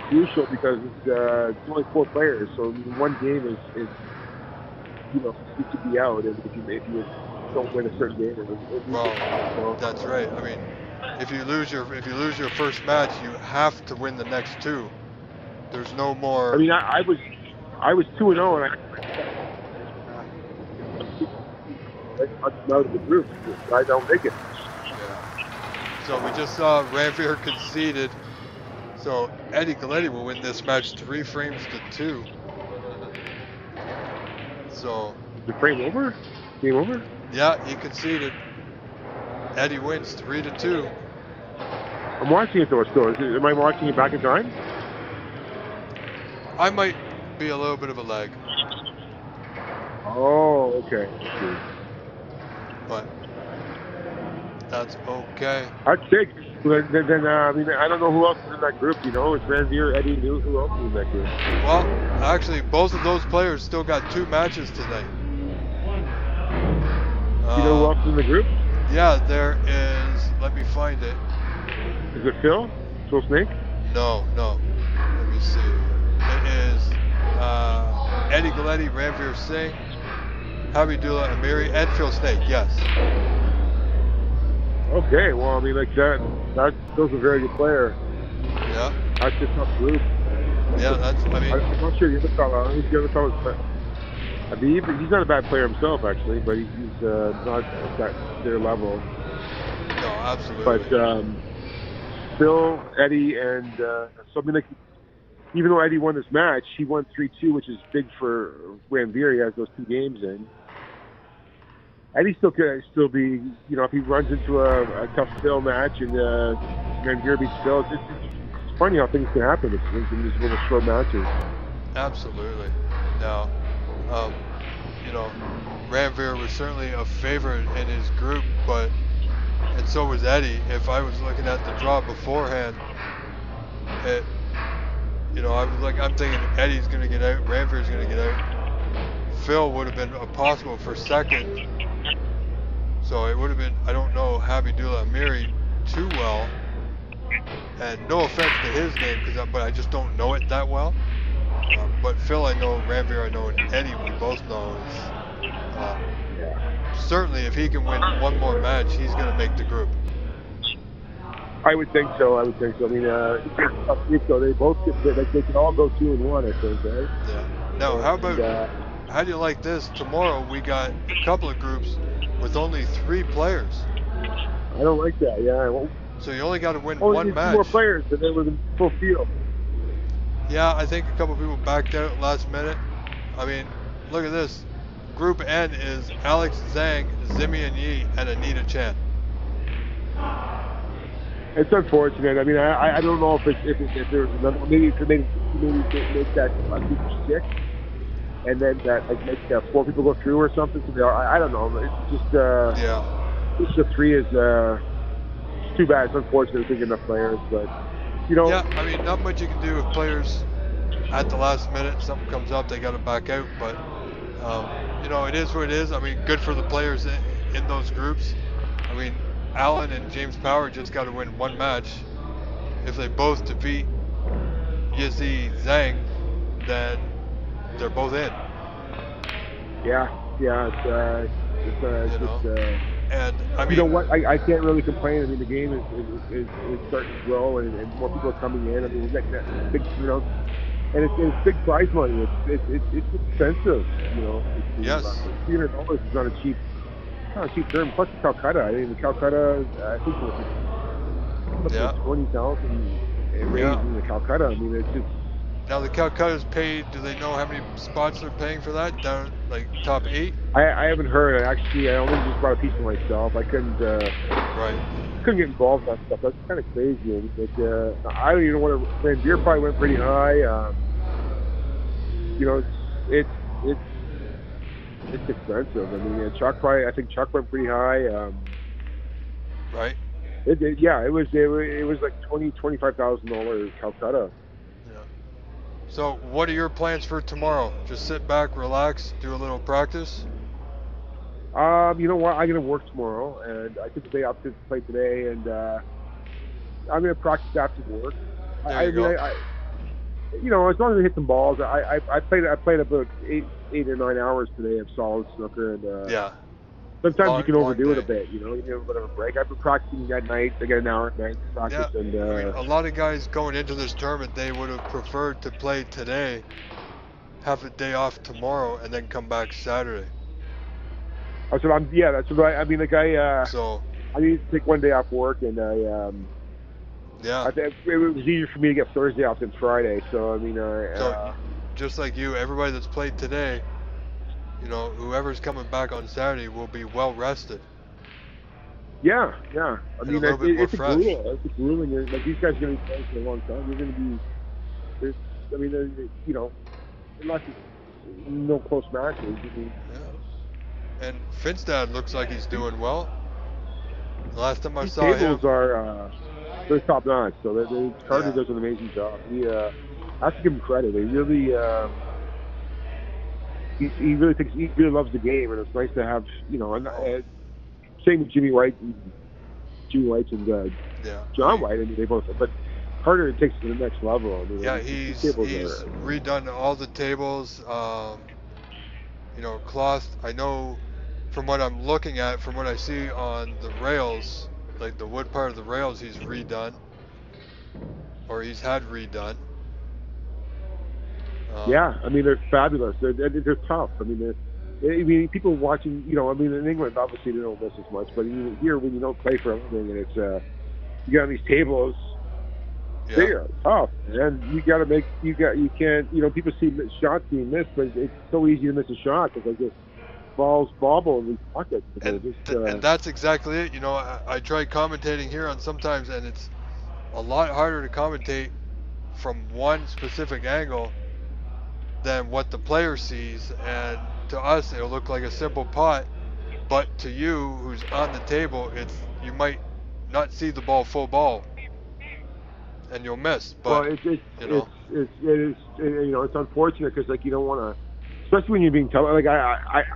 crucial because it's only 4 players, so one game is you could be out if you don't win a certain game. Well, that's right. I mean, if you lose your first match, you have to win the next 2. There's no more. I mean, I was 2-0, and I'm out of the group. I don't make it. Yeah. So we just saw Ranveer conceded. So Eddie Galletti will win this match 3 frames to 2. So. Is the frame over? Game over? Yeah, he conceded. Eddie wins 3-2. I'm watching it though still. Am I watching it back in time? I might be a little bit of a lag. Oh, okay. But that's okay. I'd say then I mean, I don't know who else is in that group. It's Ranveer, Eddie, who else is in that group? Well, actually, both of those players still got 2 matches tonight. You know who else is in the group? Yeah, there is. Let me find it. Is it Phil? Phil Snake? No. Let me see. It is Eddie Galletti, Ranveer Singh, Habibullah Amiri, and Phil Snake. Yes. Okay. Well, I mean, like those are very good player. Yeah. That's a tough group. Yeah, that's. I mean, I'm not sure the other fellow. Who's the other fellow? I mean, he's not a bad player himself, actually, but he's not at their level. No, absolutely. But Phil, Eddie, and so I mean, like, even though Eddie won this match, he won 3-2, which is big for Ranveer. He has those 2 games in. Eddie could still be, if he runs into a tough Phil match and Ranveer beats Phil, it's funny how things can happen in these little short matches. Absolutely. Now, Ranveer was certainly a favorite in his group, and so was Eddie. If I was looking at the draw beforehand, I'm thinking Eddie's going to get out, Ranveer's going to get out. Phil would have been a possible for second. So it would have been, I don't know Habibullah Amiri too well. And no offense to his name, but I just don't know it that well. But Phil I know, Ranveer I know, and Eddie we both know. Certainly if he can win one more match, he's going to make the group. I would think so. I mean, they both they can all go 2-1, I think, right? Yeah. Now, how And, about, how do you like this? Tomorrow we got a couple of groups with only 3 players. I don't like that. Yeah. Well, So you only got to win only one need 2 match. more players, and then we're in full field. Yeah, I think a couple of people backed out last minute. I mean, look at this. Group N is Alex Zhang, Zimian Yi, and Anita Chan. It's unfortunate. I mean, I don't know if there's another, maybe make that group 6, and then that like make 4 people go through or something. So I don't know. It's just Yeah. just the 3 is it's too bad. It's unfortunate. There's big enough players, but you know. Yeah, I mean, not much you can do if players at the last minute something comes up, they got to back out. But you know, it is what it is. I mean, good for the players in those groups. I mean, Allen and James Power just got to win one match. If they both defeat Yizi Zhang, then they're both in. Yeah. It's And I mean, you know what? I can't really complain. I mean, the game is starting to grow, and more people are coming in. I mean, we're getting that big, you know, and it's big prize money. It's expensive, you know. Yes. $300 is not a cheap term. Plus the Calcutta. I mean, the Calcutta, I think it was Yeah. 20,000 raised in the Calcutta. I mean, it's just. now the Calcutta's paid. Do they know how many spots they're paying for that? Down like top 8? I haven't heard. Actually, I only just bought a piece for myself. I couldn't. Right. Couldn't get involved in that stuff. That's kind of crazy. Like, I don't even know what. Van Beer probably went pretty high. You know, it's expensive. I mean, Chuck probably. I think Chuck went pretty high. Right. Yeah, it was like $25,000 Calcutta. Yeah. So, what are your plans for tomorrow? Just sit back, relax, do a little practice. You know what? I'm gonna work tomorrow, and I took the day off to play today, and I'm gonna practice after work. There you go. You know, as long as I hit some balls, I played about 8 or 9 hours today of solid snooker, and Yeah. sometimes you can long overdo it a day. bit. You know, you have a bit of a break. I've been practicing at night. I get an hour at night to practice, Yeah. and I mean, a lot of guys going into this tournament, they would have preferred to play today, have a day off tomorrow, and then come back Saturday. that's what I mean. Like So, I need to take one day off work, and yeah. I think it was easier for me to get Thursday off than Friday. So I mean, So, just like you, everybody that's played today, you know, whoever's coming back on Saturday will be well rested. yeah. I And mean, a little bit more it's a fresh. grueling. It's a grueling. Like these guys are going to be playing for a long time. You're going to be. I mean, you know, unless it's no close matches. I mean, Yeah. And Finstad looks like he's doing well. The last time I these saw him, tables are they're top notch. So Carter Yeah. does an amazing job. He I have to give him credit. He really. He really loves the game, and it's nice to have, you know, same with Jimmy White and yeah. John White. I mean, they both, but Carter takes it to the next level. I mean, Yeah, these he's tables redone all the tables. You know, cloth. I know from what I'm looking at, from what I see on the rails, like the wood part of the rails, he's redone, or he's had redone. yeah, I mean, they're fabulous. They're tough. I mean, people watching, you know, I mean, in England, obviously they don't miss as much, but even here, when you don't play for a living, and it's you get on these tables. Yeah. They are tough, and you got to make you can't, you know, people see shots being missed, but it's so easy to miss a shot because like balls bobble in these pockets. And that's exactly it. You know, I tried commentating here on sometimes, and it's a lot harder to commentate from one specific angle than what the player sees. And to us, it'll look like a simple pot, but to you, who's on the table, you might not see the ball full ball, and you'll miss. But well, it is you know, it's unfortunate because like you don't want to, especially when you're being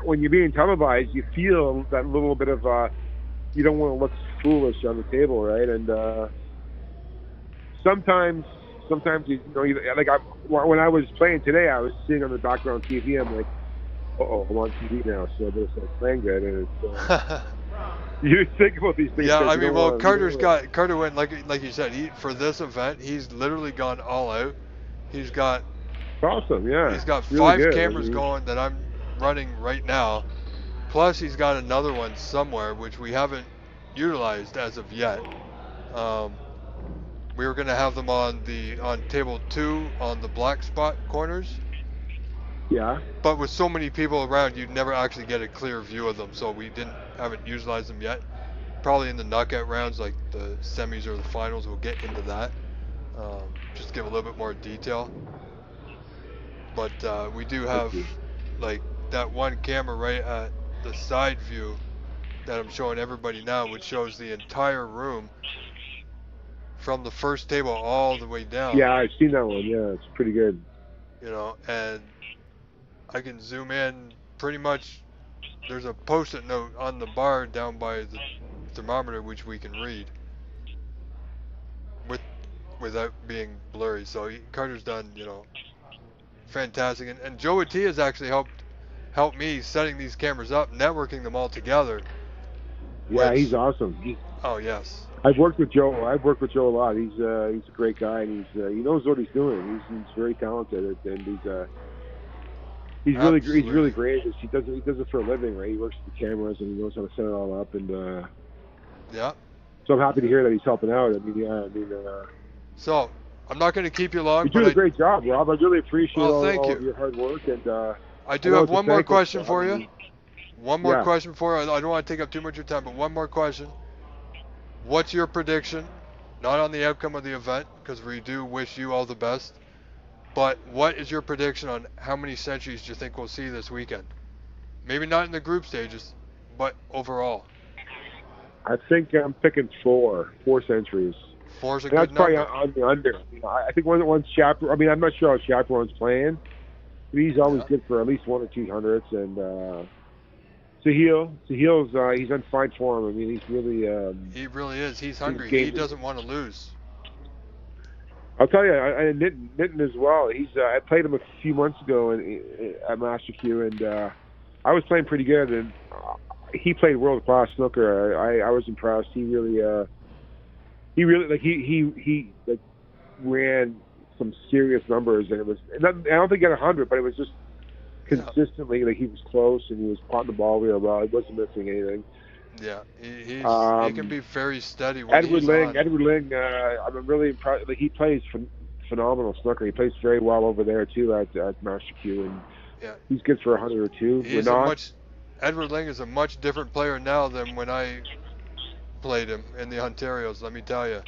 when you're being televised, you feel that little bit of you don't want to look foolish on the table, right? And sometimes you know, when I was playing today, I was sitting on the background TV. I'm like, I'm on TV now, so this is playing good, and it's. You think about these things. Yeah, I mean, well, Carter went like you said. For this event, he's literally gone all out. He's got Awesome, yeah. He's got It's really 5 good. cameras going that I'm running right now. Plus, he's got another one somewhere which we haven't utilized as of yet. We were gonna have them on table 2 on the black spot corners, Yeah. but with so many people around, you'd never actually get a clear view of them. So we haven't utilized them yet. Probably in the knockout rounds, like the semis or the finals, we'll get into that. Just give a little bit more detail. But we do have like that one camera right at the side view that I'm showing everybody now, which shows the entire room from the first table all the way down. Yeah, I've seen that one. Yeah, it's pretty good. You know, and I can zoom in pretty much. There's a post-it note on the bar down by the thermometer which we can read without being blurry. So Carter's done, fantastic, and Joe T has actually helped me setting these cameras up, networking them all together. Yeah, he's awesome. Oh yes. I've worked with Joe a lot. He's a great guy, and he knows what he's doing. He's very talented, and he's really great. He does it for a living, right? He works with the cameras and he knows how to set it all up, and yeah. So I'm happy to hear that he's helping out. So I'm not going to keep you long. You're doing a great job, Rob. I really appreciate all you. of your hard work, and I do have one more question for you. One more Yeah. question for you. I don't want to take up too much of your time, but one more question. What's your prediction? Not on the outcome of the event, because we do wish you all the best. But what is your prediction on how many centuries do you think we'll see this weekend? Maybe not in the group stages, but overall. I think I'm picking 4 centuries. 4's a And that's good probably number. on the under. I think once Chaperone. I mean, I'm not sure how Chaperone's playing, but he's always good for at least 1 or 2 hundredths. And Sahil's he's on fine form. I mean, he's really. He really is. He's hungry. He doesn't want to lose. I'll tell you, and Nitin as well. I played him a few months ago at Master Q, and I was playing pretty good, and he played world class snooker. I was impressed. He really ran some serious numbers, and it was. I don't think he got 100, but it was just consistently like he was close, and he was potting the ball real well. He wasn't missing anything. Yeah, he can be very steady when Edward he's Ling, on. I'm really impressed. Like, he plays phenomenal snooker. He plays very well over there too at Master Q, and he's good for 100 or 2. Edward Ling is a much different player now than when I played him in the Ontarios. Let me tell you.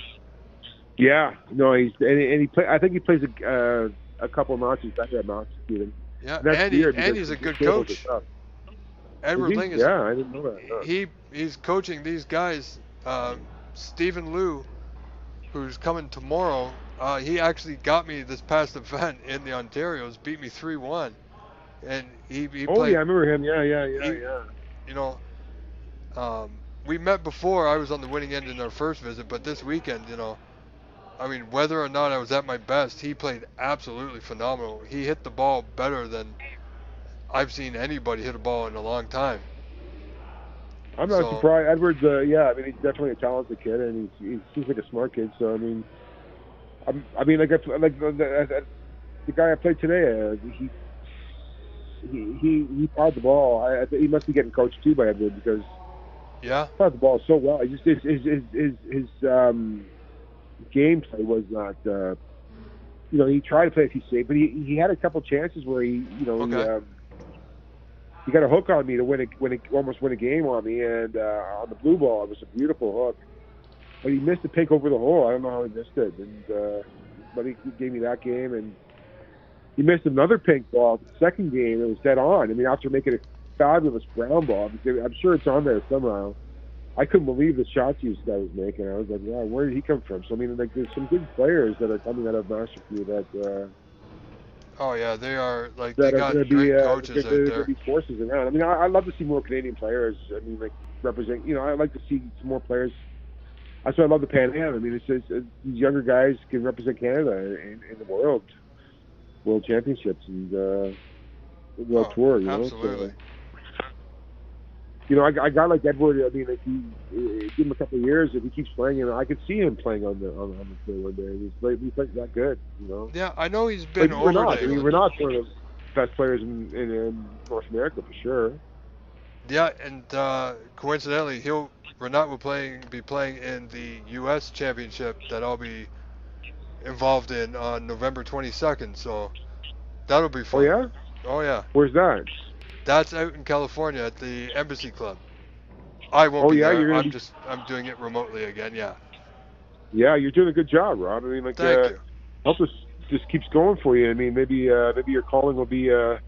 Yeah, no, I think he plays a couple of notches better at Master Q. Yeah, and he's a good coach. Edward Ling is. Yeah, I didn't know that. He's coaching these guys. Stephen Liu, who's coming tomorrow. He actually got me this past event in the Ontarios, beat me 3-1, and he Oh played. yeah, I remember him. Yeah. You know, we met before. I was on the winning end in our first visit, but this weekend, I mean, whether or not I was at my best, he played absolutely phenomenal. He hit the ball better than I've seen anybody hit a ball in a long time. I'm not surprised. Edward's, I mean, he's definitely a talented kid, and he seems like a smart kid. So I mean, the guy I played today, he pawed the ball. He must be getting coached too by Edward, because he pawed the ball so well. He just his gameplay was not. He tried to play a few safe, but he had a couple chances where he got a hook on me to almost win a game on me, and on the blue ball, it was a beautiful hook. But he missed a pick over the hole. I don't know how he missed it, and but he gave me that game, and he missed another pink ball. The second game, it was dead on. I mean, after making a fabulous brown ball, I'm sure it's on there somehow. I couldn't believe the shots this guy was making. I was like, yeah, where did he come from? So I mean, like, there's some good players that are coming out of Master Q that. Oh yeah, they are like they got great coaches out there. Be forces around. I mean, I'd love to see more Canadian players. I mean, like represent. I'd like to see some more players. That's why I love the Pan Am. I mean, it's just these younger guys can represent Canada in the world championships and world tour. Absolutely. you know, a guy like Edward, I mean, like give him a couple of years, if he keeps playing, you know, I could see him playing on the field one day. He's like that good, you know. Yeah, I know he's been Like over to Renat. I mean, England. Renat's one of the best players in North America for sure. Yeah, and coincidentally, Renat will be playing in the U.S. Championship that I'll be involved in on November 22nd. So that'll be Oh fun. yeah? Oh yeah. Where's that? That's out in California at the Embassy Club. I won't Oh be yeah, there. you're gonna I'm doing it remotely again. Yeah. Yeah, you're doing a good job, Rob. I mean, like, Thank you. hope this just keeps going for you. I mean, maybe your calling will be in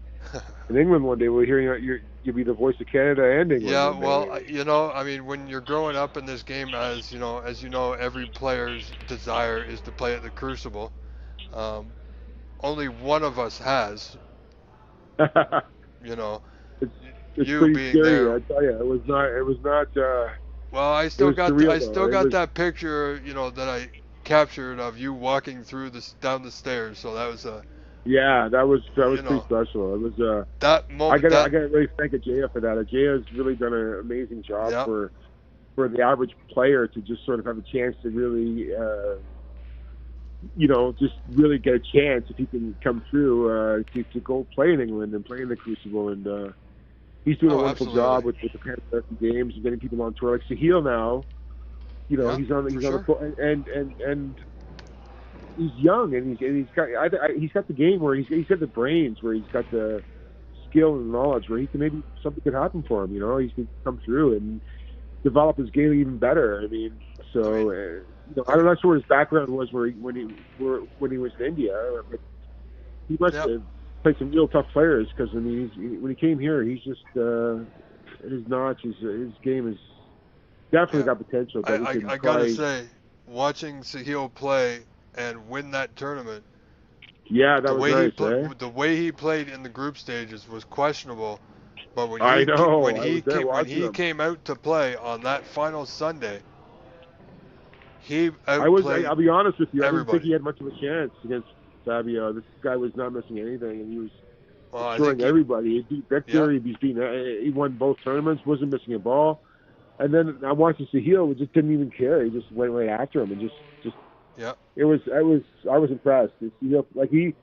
England one day. We'll hear you'll be the voice of Canada and England. Yeah, one day. well, you know, I mean, when you're growing up in this game, as you know, every player's desire is to play at the Crucible. Only one of us has. You know, it's you pretty being scary. there. I tell you, it was not. Well, I still was got surreal, that picture, you know, that I captured of you walking through down the stairs. So that was Yeah, that was you pretty know, special. It was that I moment. gotta really thank Ajaya for that. Ajaya's really done an amazing job Yep. for the average player to just sort of have a chance to really you know, just really get a chance if he can come through to go play in England and play in the Crucible. And he's doing a wonderful job with the Pan American Games and getting people on tour. Like Sahil now, you know, Yeah, he's on sure. and he's young and he's got the game where he's got the brains, where he's got the skill and knowledge where he can maybe something could happen for him. You know, he can come through and develop his game even better. I mean, so you know, I'm not sure what his background was when he was in India, but he must have played some real tough players, because I mean, when he came here, he's just his notch, his game is definitely got potential. But I gotta say, watching Sahil play and win that tournament. Yeah, that was nice. The way he played in the group stages was questionable, but when he came out to play on that final Sunday, he outplayed I'll be honest with you, everybody. I didn't think he had much of a chance against Fabio. This guy was not missing anything, and he was destroying everybody. He beat Victor. He won both tournaments. Wasn't missing a ball. And then I watched Sahil. We just didn't even care. He just went right after him and just. Yeah. I was impressed. Like he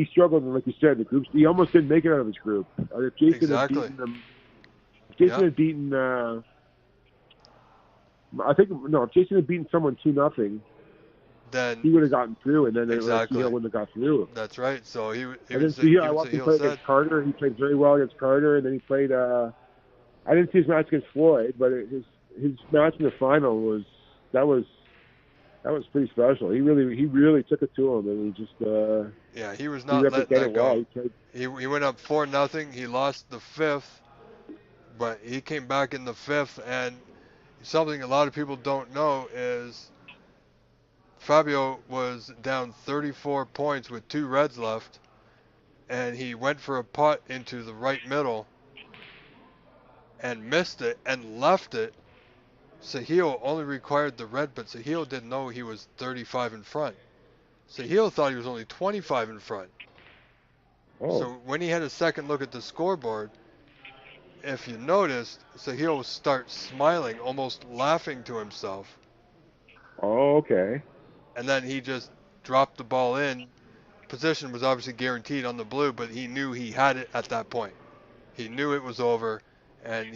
struggled, and like you said, the groups. He almost didn't make it out of his group. If Jason had beaten him, had beaten. If Jason had beaten someone 2-0, then he would have gotten through, and then Sahil wouldn't have got through. That's right. So I watched him play against Carter. He played very well against Carter, and then he played. I didn't see his match against Floyd, but his match in the final was pretty special. He really took it to him, and he just. He was not letting that go. Well. He went up 4-0. He lost the fifth, but he came back in the fifth, and something a lot of people don't know is Fabio was down 34 points with 2 reds left, and he went for a putt into the right middle and missed it and left it. Sahil only required the red, but Sahil didn't know he was 35 in front. Sahil thought he was only 25 in front. Oh. So when he had a second look at the scoreboard, if you noticed, Sahil starts smiling, almost laughing to himself. Oh, okay. And then he just dropped the ball in. Position was obviously guaranteed on the blue, but he knew he had it at that point. He knew it was over, and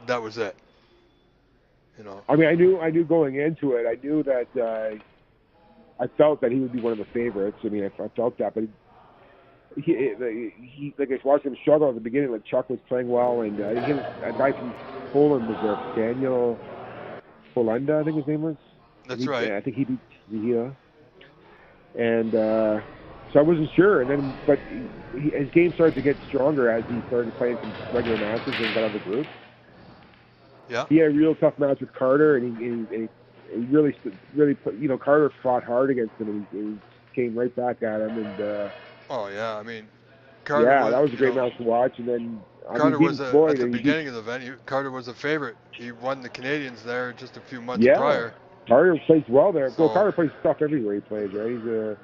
that was it. You know. I mean, I knew going into it. I knew that I felt that he would be one of the favorites. I mean, I felt that, but he like I was watching him struggle at the beginning. Like Chuck was playing well, and a guy from Poland was there, Daniel Polenda, I think his name was. That's right. I think he beat Zahia. And so I wasn't sure. And then, but his game started to get stronger as he started playing some regular matches and got out of the group. Yeah. He had a real tough match with Carter, and he really put, you know, Carter fought hard against him, and he came right back at him. And oh yeah, I mean, Carter. Yeah, that was a great match to watch. And then Carter was at the beginning of the event. Carter was a favorite. He won the Canadians there just a few months prior. Carter plays well there. So, well, Carter plays tough everywhere he plays, right?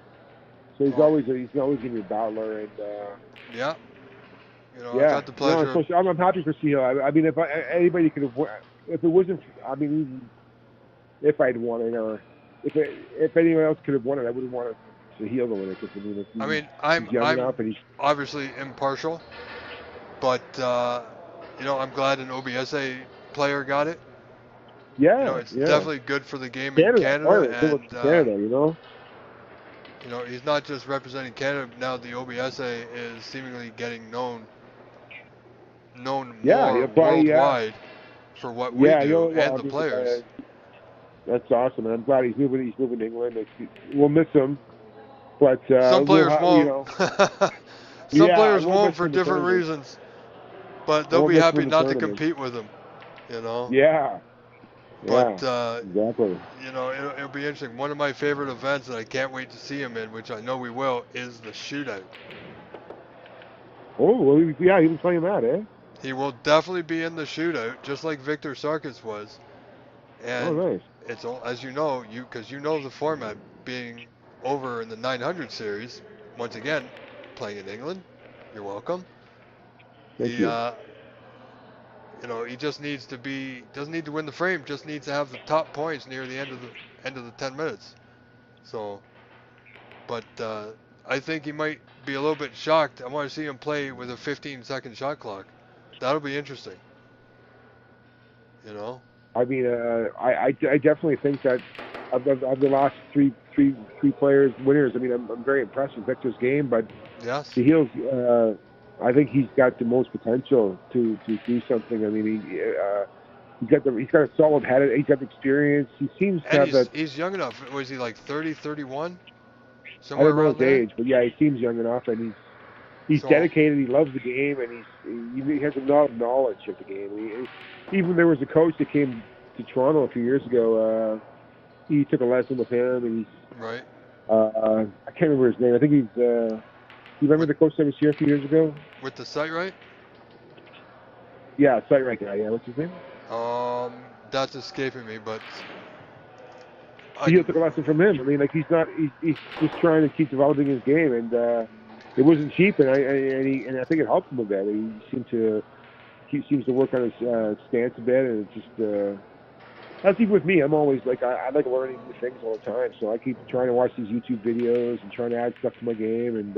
He's always gonna be a battler, and yeah. You know, I've Yeah. had the pleasure. No, so I'm happy for Singh. I mean, if anybody could have, if it wasn't, I mean, even if I'd won it, or if anyone else could have won it, I wouldn't want it to Singh to win it. Because I mean, he's young I'm enough, and he's obviously impartial, but you know, I'm glad an OBSA player got it. yeah, You know, it's yeah. definitely good for the game Canada, in Canada, and Canada, you know. you know, he's not just representing Canada. Now the OBSA is seemingly getting known Yeah, more he'll probably, worldwide for what we yeah, do well, and I the mean, players. that's awesome, and I'm glad he's moving. He's moving to England. We'll miss him, but Some players you won't. know, Some yeah, I players won't miss won't him for in the different tournament. reasons, but I they'll won't be miss him happy in the not to tournament. compete with him. You know. Yeah, But yeah, exactly. you know, it'll be interesting. One of my favorite events that I can't wait to see him in, which I know we will, is the shootout. Oh, well, yeah, he was playing that, eh? He will definitely be in the shootout, just like Victor Sarkis was. Oh, And nice. it's all, as you know, because you know the format being over in the 900 series. Once again, playing in England. You're welcome. Thank you. You know, he just needs to be, doesn't need to win the frame, just needs to have the top points near the end of the 10 minutes. So, but I think he might be a little bit shocked. I want to see him play with a 15-second shot clock. That'll be interesting. You know. I mean, I definitely think that of the last three players winners. I mean, I'm very impressed with Victor's game, but Yes. the Heels, I think he's got the most potential to do something. I mean, he's got a solid head. He's got experience. He seems to have that. He's young enough. Was he like 30, 31? I Somewhere don't know around his there? age, but yeah, he seems young enough, and he's So- dedicated. He loves the game, and he has a lot of knowledge of the game. Even there was a coach that came to Toronto a few years ago. He took a lesson with him, and Right. I can't remember his name. I think he's. You remember the coach that was here a few years ago? With the site right? Yeah, site right guy. Yeah, what's his name? That's escaping me, but He took a lesson from him. I mean, like he's just trying to keep developing his game, and it wasn't cheap, and I think it helped him a bit. He seems to work on his stance a bit, and it's just. That's even with me. I'm always like I like learning new things all the time, so I keep trying to watch these YouTube videos and trying to add stuff to my game and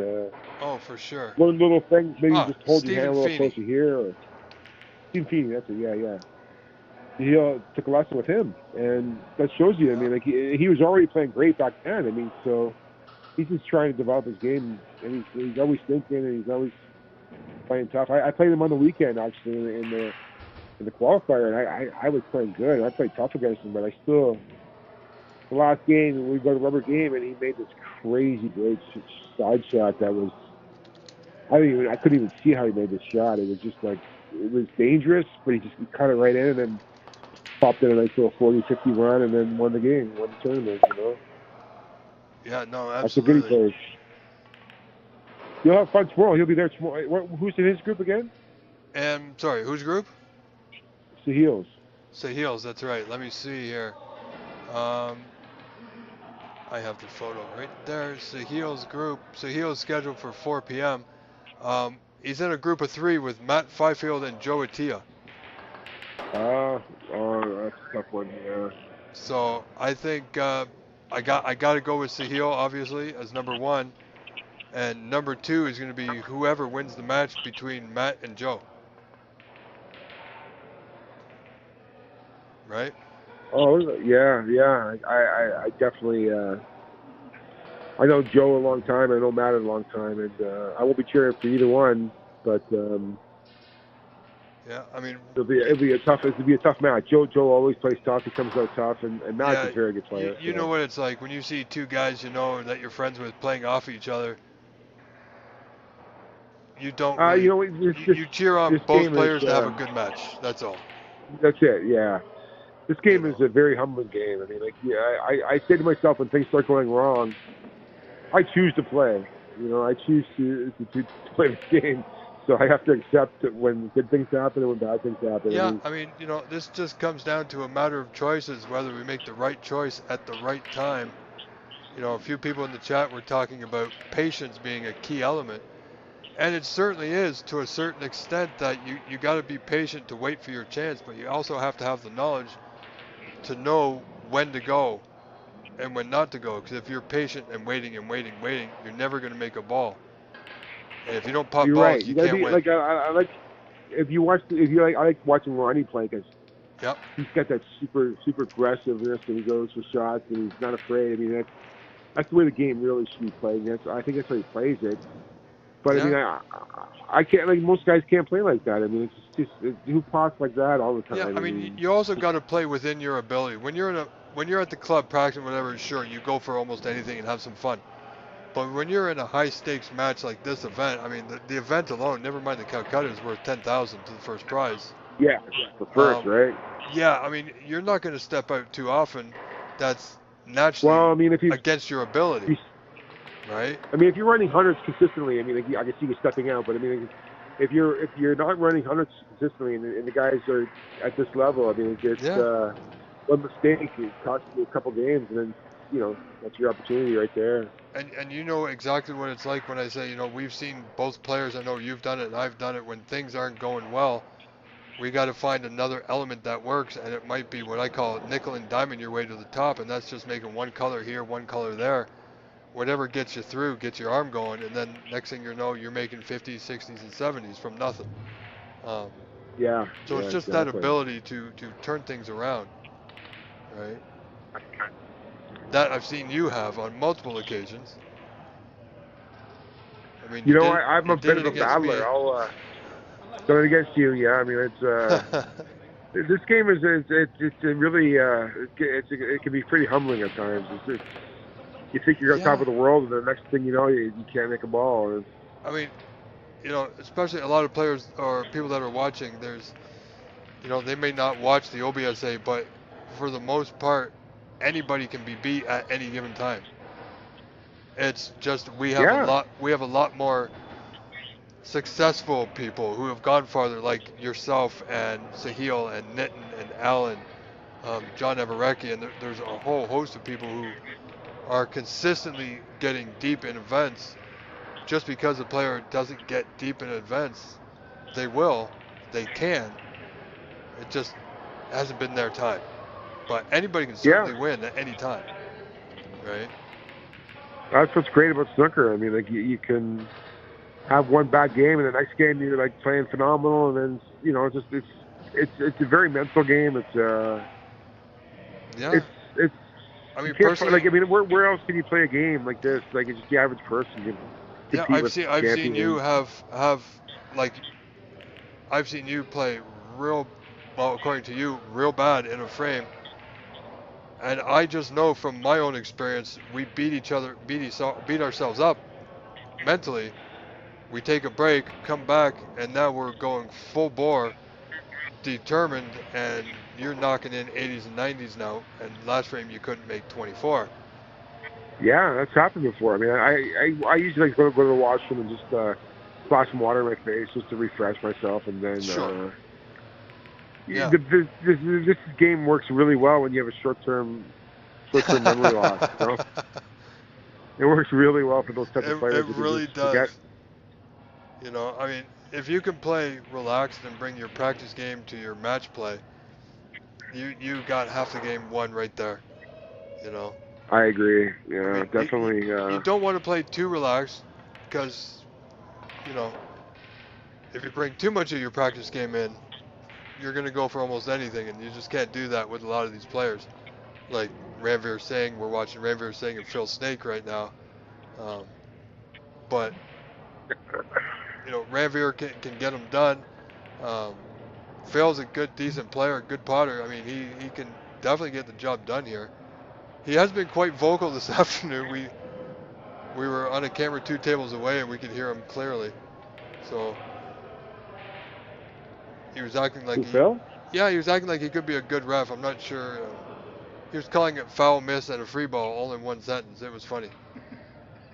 oh, for sure. learn little things. Maybe just hold your Stephen hand a little Feeney. closer here. Or Stephen Feeney, that's it. Yeah. He took a lesson with him, and that shows you. I mean, like he was already playing great back then. I mean, so he's just trying to develop his game, and he's always thinking, and he's always playing tough. I played him on the weekend actually in the qualifier, and I was playing good. I played tough against him, but I still, the last game, we got a rubber game, and he made this crazy great side shot that was, I couldn't even see how he made this shot. It was just like, it was dangerous, but he cut it right in and then popped in a nice little 40-50 run and then won the game, won the tournament, you know? Yeah, no, That's a good absolutely. player. You'll have fun tomorrow. He'll be there tomorrow. Who's in his group again? And sorry, whose group? The Heels. Sahil's, that's right. Let me see here. I have the photo right there. Sahil's group. Sahil's scheduled for 4 p.m. He's in a group of 3 with Matt Fifield and Joe Attia. Oh, that's a tough one. Yeah. So I think I got to go with Sahil obviously as number 1, and number 2 is going to be whoever wins the match between Matt and Joe. Right? Oh yeah. I definitely. I know Joe a long time. I know Matt a long time, and I won't be cheering for either one. But yeah, I mean, it'll be a tough match. Joe always plays tough. He comes out tough, and Matt's a very good player. You know what it's like when you see 2 guys you know that you're friends with playing off each other. You don't. Really, you know, you cheer on both players to have a good match. That's all. That's it. Yeah. This game is a very humbling game. I mean, like, yeah, I say to myself when things start going wrong, I choose to play. You know, I choose to play this game. So I have to accept that when good things happen and when bad things happen. Yeah, I mean, you know, this just comes down to a matter of choices, whether we make the right choice at the right time. You know, a few people in the chat were talking about patience being a key element. And it certainly is to a certain extent that you got to be patient to wait for your chance, but you also have to have the knowledge to know when to go and when not to go. Because if you're patient and waiting and waiting, you're never going to make a ball. And if you don't pop You're balls, right. you You gotta can't be win. like I like if you watch if you like I like watching Ronnie play because Yep. he's got that super aggressiveness and he goes for shots and he's not afraid. I mean that's the way the game really should be played. I think that's how he plays it. But Yeah. I mean I can't like most guys can't play like that. I mean it's just who pops like that all the time. Yeah. I mean, you also got to play within your ability. When you're at the club practicing whatever, sure, you go for almost anything and have some fun. But when you're in a high stakes match like this event, I mean, the event alone, never mind the Calcutta, is worth 10,000 to the first prize. Yeah, the first, right? Yeah, I mean, you're not going to step out too often. That's naturally Well, I mean, if you against your ability, right? I mean, if you're running hundreds consistently, I mean, like, I can see you stepping out, but I mean, if you're not running hundreds consistently and the guys are at this level, I mean, it's one mistake it costs you a couple games, and then that's your opportunity right there. And you know exactly what it's like when I say, we've seen both players. I know you've done it and I've done it. When things aren't going well, we got to find another element that works, and it might be what I call nickel and diamond your way to the top, and that's just making one color here, one color there. Whatever gets you through, gets your arm going, and then next thing you know, you're making 50s, 60s, and 70s from nothing. Yeah. So it's just that ability to turn things around, right? That I've seen you have on multiple occasions. I mean, I'm a bit of a battler. I'll done it against you. Yeah, I mean it's this game is it's really it can be pretty humbling at times. You think you're on top of the world, and the next thing you know, you can't make a ball. I mean, especially a lot of players or people that are watching. There's, they may not watch the OBSA, but for the most part, anybody can be beat at any given time. It's just we have a lot more successful people who have gone farther, like yourself and Sahil and Nitin and Alan, John Everecki, and there's a whole host of people who are consistently getting deep in events. Just because a player doesn't get deep in events, they can. It just hasn't been their time. But anybody can certainly win at any time, right? That's what's great about snooker. I mean, like you can have one bad game, and the next game you're like playing phenomenal, and then it's a very mental game. It's I mean, personally, where else can you play a game like this? Like, it's just the average person can compete I've seen you I've seen you play real well, according to you, real bad in a frame. And I just know from my own experience, we beat ourselves up mentally. We take a break, come back, and now we're going full bore, determined, and you're knocking in 80s and 90s now, and last frame you couldn't make 24. Yeah, that's happened before. I mean, I usually like go to the washroom and just splash some water in my face just to refresh myself, and then this game works really well when you have a short-term memory loss. It works really well for those types of players. It really does. I mean, if you can play relaxed and bring your practice game to your match play, you got half the game won right there. I agree. Yeah, I mean, definitely. You don't want to play too relaxed because, if you bring too much of your practice game in, you're going to go for almost anything, and you just can't do that with a lot of these players. Like Ranveer Singh, we're watching Ranveer Singh and Phil Snake right now. But, Ranveer can get them done. Phil's a good, decent player, good potter. I mean, he can definitely get the job done here. He has been quite vocal this afternoon. We were on a camera 2 tables away, and we could hear him clearly. So he was acting like Phil? Yeah, he was acting like he could be a good ref. I'm not sure. He was calling it foul miss and a free ball all in one sentence. It was funny.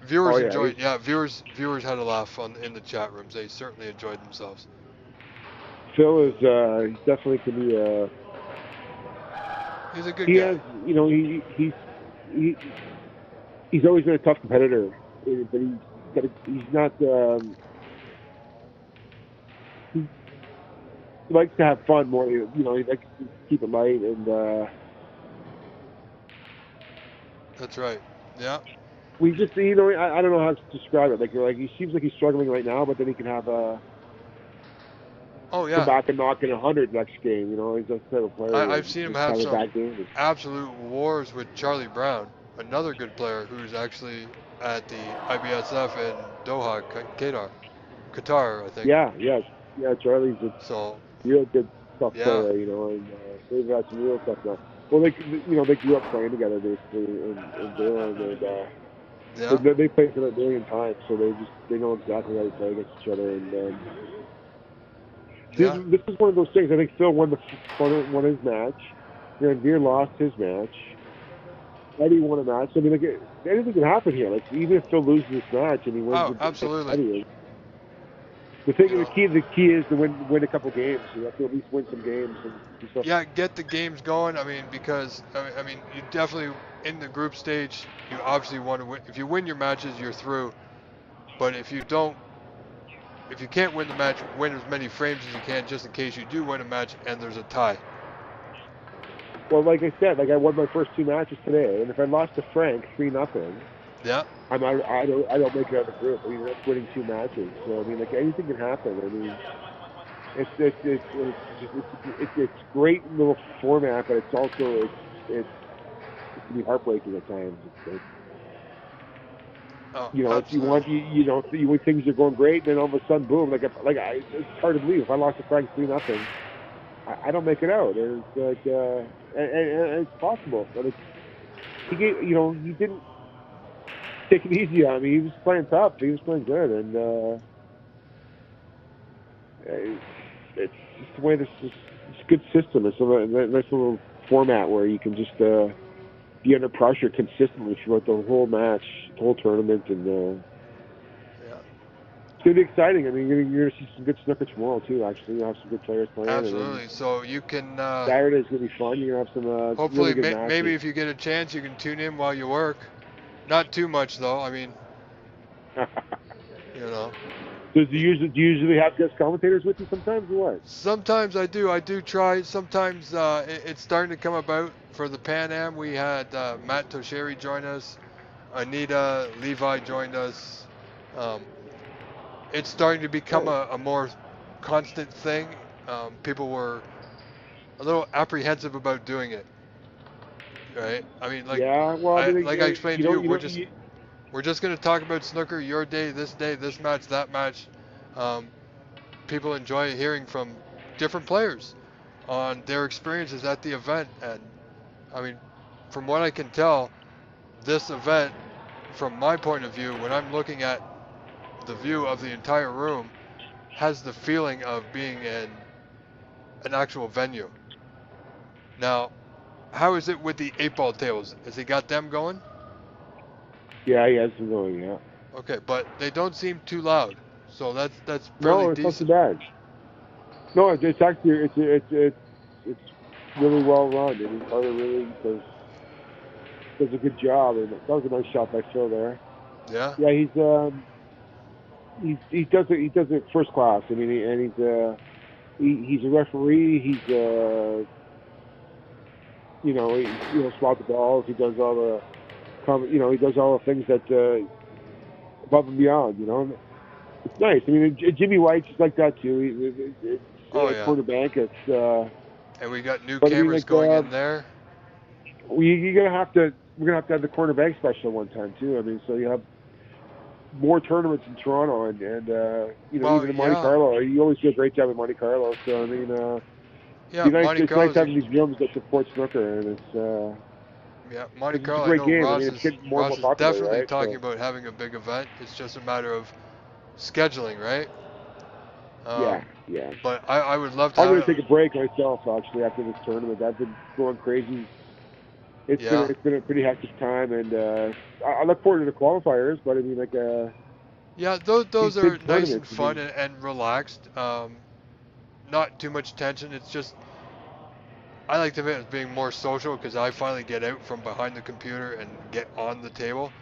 Viewers enjoyed. Yeah, viewers had a laugh in the chat rooms. They certainly enjoyed themselves. Phil is he definitely can be he's a good guy. He's always been a tough competitor, but he's not he likes to have fun more. You know, he likes to keep it light, and That's right. Yeah. we just, you know, I don't know how to describe it. Like he seems like he's struggling right now, but then he can have Oh come yeah. back and knock in 100 next game. You know, he's that type of player. I've seen him Just have a some bad game. absolute wars with Charlie Brown, another good player who's actually at the IBSF in Doha, Qatar, I think. Yeah. Charlie's a So real good tough yeah, player. You know, and they've had some real tough now. Well, they grew up playing together basically in Durham, and yeah, they played for a million times, so they know exactly how to play against each other. And yeah. this is one of those things. I think Phil won his match. Veer lost his match. Eddie won a match. I mean, like anything can happen here. Like even if Phil loses this match and he wins, Oh, absolutely. Eddie, the key is to win a couple games. You have to at least win some games and stuff. Yeah, get the games going. I mean, because I mean, you definitely in the group stage, you obviously want to win. If you win your matches, you're through. But if you can't win the match, win as many frames as you can, just in case you do win a match and there's a tie. Well, like I said, I won my first 2 matches today, and if I lost to Frank 3-0, yeah, I don't make it out of the group. I mean, that's winning 2 matches. So I mean, like anything can happen. I mean, it's great little format, but it's also it can be heartbreaking at times. You know, absolutely. you when things are going great, then all of a sudden, boom! It's hard to believe. If I lost to Frank 3-0, I don't make it out. And it's like, and it's possible, but he didn't take it easy on me. He was playing tough. He was playing good, and it's just the way it's a good system. It's a nice little format where you can just be under pressure consistently throughout the whole match, the whole tournament, and Yeah. it's gonna be exciting. I mean, you're gonna see some good snooker tomorrow too. Actually, you'll have some good players playing. Absolutely. So you can Saturday's gonna be fun. You're gonna have some hopefully really good matches. maybe if you get a chance, you can tune in while you work. Not too much though. I mean, you know. Do you usually have guest commentators with you sometimes, or what? Sometimes I do. I do try. Sometimes it's starting to come about. For the Pan Am, we had Matt Tosheri join us. Anita Levi joined us. It's starting to become a more constant thing. People were a little apprehensive about doing it. Right? I mean, like, I explained to you, we're just going to talk about snooker, your day, this match, that match. People enjoy hearing from different players on their experiences at the event. And I mean, from what I can tell, this event, from my point of view, when I'm looking at the view of the entire room, has the feeling of being in an actual venue. Now, how is it with the 8-ball tables? Has he got them going? Yeah, he has them going. Yeah. Okay, but they don't seem too loud, so that's fairly decent. No, it's not too bad. No, it's actually it's really well run, and Carter really does a good job. And that was a nice shot by Phil there. Yeah. Yeah, he does it first class. I mean, he's a referee. He's he swap the balls. He does all the he does all the things that above and beyond. You know, it's nice. I mean, Jimmy White's just like that too. Quarter bank. It's and we got new cameras going in there. We're gonna have to have the corner bank special one time too. I mean, so you have more tournaments in Toronto, and even in Monte Carlo. You always do a great job in Monte Carlo. So I mean, Monte Carlo. It's nice having these gyms that support snooker, and it's. Monte Carlo. It's a great game. Ross it's getting more is popular, definitely right? talking about having a big event. It's just a matter of scheduling, right? Yeah. But I would love to. I'm going to take a break myself actually after this tournament. I've been going crazy. It's been a pretty hectic time, and I look forward to the qualifiers. But I mean, like. Those are nice and fun and relaxed. Not too much tension. It's just I like to it as being more social because I finally get out from behind the computer and get on the table.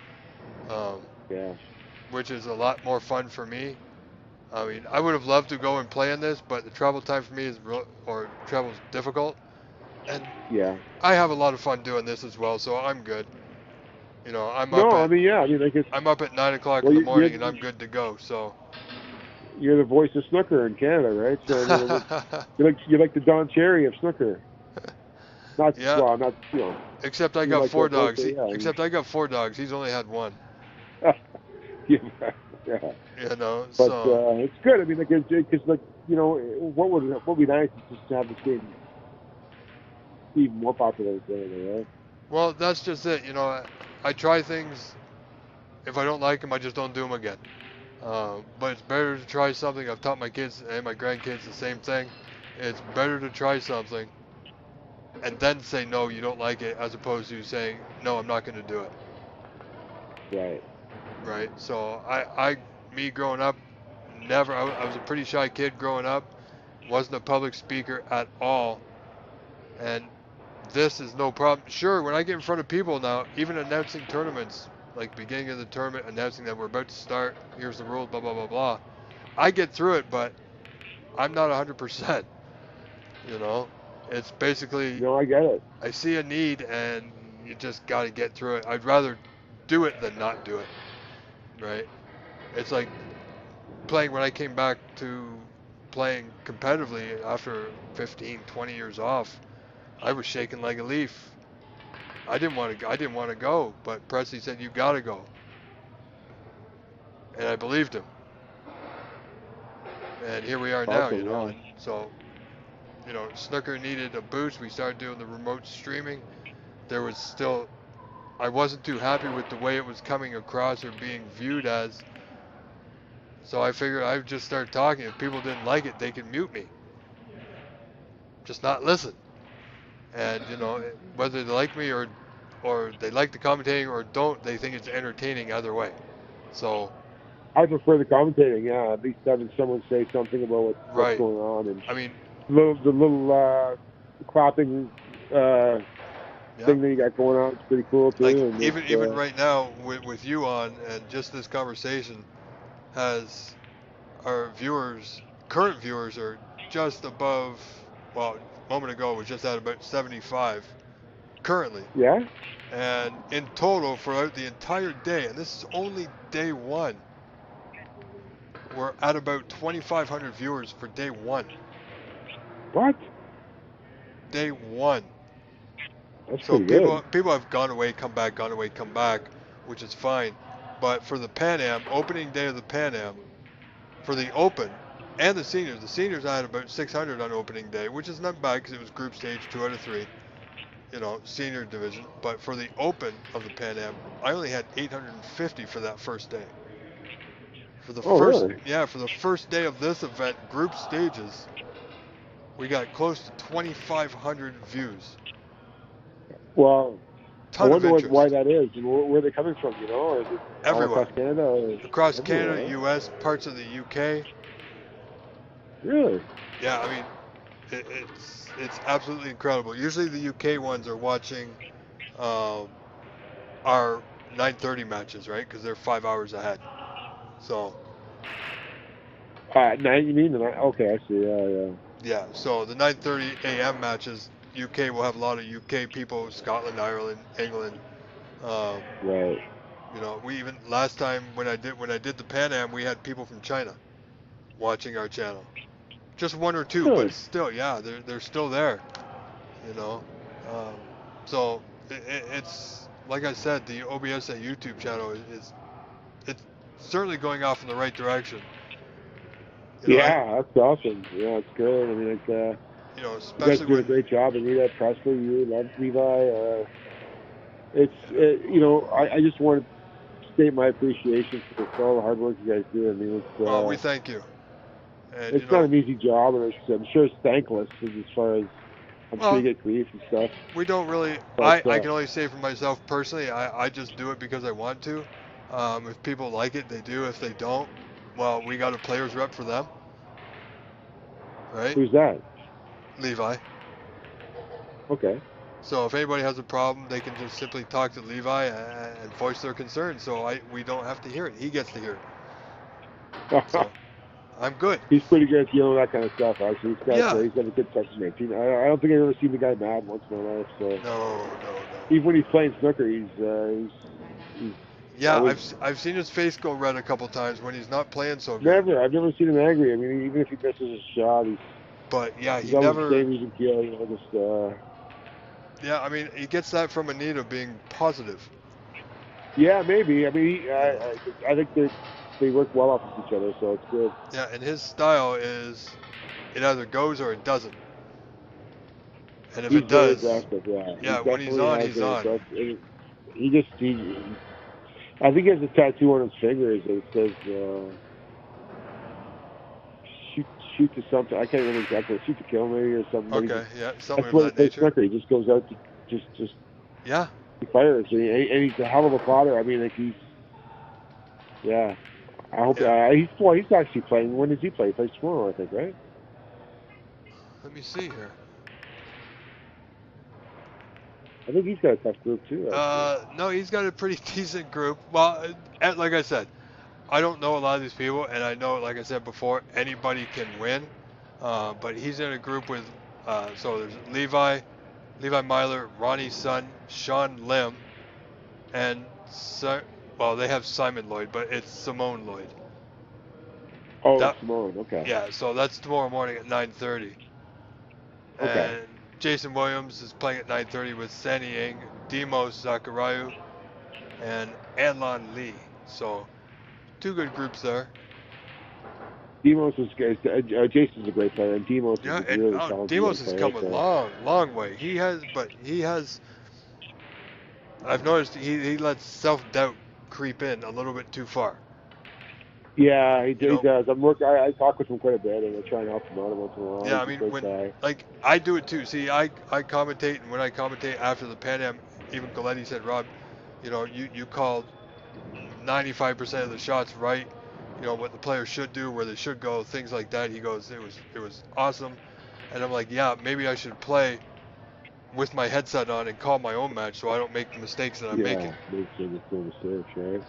Which is a lot more fun for me. I mean, I would have loved to go and play in this, but the travel time for me is travel is difficult, and Yeah. I have a lot of fun doing this as well, so I'm good. You know, No, I mean, yeah, I mean, like it's, I'm up at 9 o'clock well, in the morning, and I'm good to go. So. you're the voice of snooker in Canada, right? So I mean, you're like the Don Cherry of snooker. Not Yeah. well, not you know. Except I you're got like four that voice dogs. of- yeah, Except I got 4 dogs. He's only had 1. yeah, yeah. You know, But so. it's good. I mean, like, because like you know, what would be nice is just to have the game even more popular, right? Well, that's just it. You know, I try things. If I don't like them, I just don't do them again. But it's better to try something. I've taught my kids and my grandkids the same thing. It's better to try something and then say no, you don't like it, as opposed to saying no, I'm not going to do it. Right. Right. So me growing up, never. I was a pretty shy kid growing up. Wasn't a public speaker at all, and this is no problem. Sure, when I get in front of people now, even announcing tournaments, like beginning of the tournament, announcing that we're about to start, here's the rules, blah, blah, blah, blah. I get through it, but I'm not 100%, you know? It's basically, No, I get it. I see a need, and you just got to get through it. I'd rather do it than not do it, right? It's like playing when I came back to playing competitively after 15, 20 years off. I was shaking like a leaf. I didn't want to go, but Presley said you got to go, and I believed him. And here we are now, Awesome, you know. yeah. And so, you know, snooker needed a boost. We started doing the remote streaming. There was still, I wasn't too happy with the way it was coming across or being viewed as. So I figured I would just start talking. If people didn't like it, they could mute me. Just not listen. And you know, whether they like me or they like the commentating or don't, they think it's entertaining either way. So I prefer the commentating. Yeah, at least having someone say something about what's right. going on, and I mean, the little clapping thing that you got going on is pretty cool too. like and even right now with you on, and just this conversation has our viewers, current viewers, are just above. Well, a moment ago it was just at about 75 currently. Yeah. And in total throughout the entire day, and this is only day 1, we're at about 2,500 viewers for day 1. What? Day 1. That's So pretty good. people have gone away, come back, gone away, come back, which is fine. But for the Pan Am, opening day of the Pan Am, for the Open and the seniors I had about 600 on opening day, which is not bad because it was group stage 2 out of 3, you know, senior division. But for the Open of the Pan Am, I only had 850 for that first day. For the Really? for the first day of this event, group stages, we got close to 2,500 views. Well, I Ton of wonder interest. why that is, and where they're coming from. You know, or is it all Everywhere. across Canada? Or Across everywhere, Canada, right? U.S., parts of the U.K. Really? Yeah, I mean, it's absolutely incredible. Usually the UK ones are watching our 9:30 matches, right? Because they're 5 hours ahead. So. At night, you mean? Okay, I see. Yeah. Yeah. So the 9:30 a.m. matches, UK will have a lot of UK people, Scotland, Ireland, England. Right. You know, we even last time when I did the Pan Am, we had people from China watching our channel. Just 1 or 2, Really? but still, yeah, they're still there. You know, so it's like I said, the OBS at YouTube channel is it's certainly going off in the right direction. You know, Yeah, that's awesome. Yeah, it's good. I mean, it's you know, you guys especially did a when great job. Anita, Presley, you, Levi. You know, I just want to state my appreciation for all the hard work you guys do. I mean, it's we thank you. And it's you know, not an easy job, and I'm sure it's thankless as far as I'm sure you get grief and stuff. We don't really. But, I can only say for myself personally, I just do it because I want to. If people like it, they do. If they don't, well, we got a players rep for them, right? Who's that? Levi. Okay. So if anybody has a problem, they can just simply talk to Levi and voice their concern. So we don't have to hear it. He gets to hear it. So, I'm good. He's pretty good at dealing with that kind of stuff. Actually, Yeah. he's got a good touch man. I don't think I've ever seen the guy mad once in my life. So No. even when he's playing snooker, he's Yeah, always I've seen his face go red a couple times when he's not playing so good. I've never seen him angry. I mean, even if he misses a shot, But yeah, he's he always never. the same even keel. You know, just Yeah, I mean, he gets that from Anita being positive. yeah, maybe. I mean, I think they work well off of each other, so it's good. Yeah, and his style is it either goes or it doesn't. And if He's it very does, aggressive. yeah, He when he's definitely on, has he's an on. aggressive. I think he has a tattoo on his fingers that says shoot to something. I can't remember exactly. Shoot to kill maybe or something. But Okay, yeah, something that's of the way he that plays nature. snooker. He just goes out to just Yeah. he fires and he's a hell of a plotter. I mean, like yeah. I hope Yeah. he's actually playing. When does he play? He plays tomorrow, I think, right? Let me see here. I think he's got a tough group too. Actually. No, he's got a pretty decent group. Well, like I said, I don't know a lot of these people, and I know, like I said before, anybody can win. But he's in a group with, so there's Levi Myler, Ronnie Sun, Sean Lim, and well, they have Simon Lloyd, but it's Simone Lloyd. Oh, Simone. Okay. Yeah, so that's tomorrow morning at 9:30. Okay. And Jason Williams is playing at 9:30 with Sandy Ng, Demos Zachariah, and Anlon Lee. So, two good groups there. Demos is Jason's a great player, and Demos is a really talented Demos has player. come a long way. He has. I've noticed he lets self-doubt creep in a little bit too far. Yeah, he does. I talk with him quite a bit, and I try and help him out once in a while. Yeah, I mean, like I do it too. See, I commentate, and when I commentate after the Pan Am, even Galletti said, Rob, you called 95% of the shots right. You know what the players should do, where they should go, things like that. He goes, it was awesome, and I'm like, yeah, maybe I should play with my headset on and call my own match so I don't make the mistakes that I'm making. Right?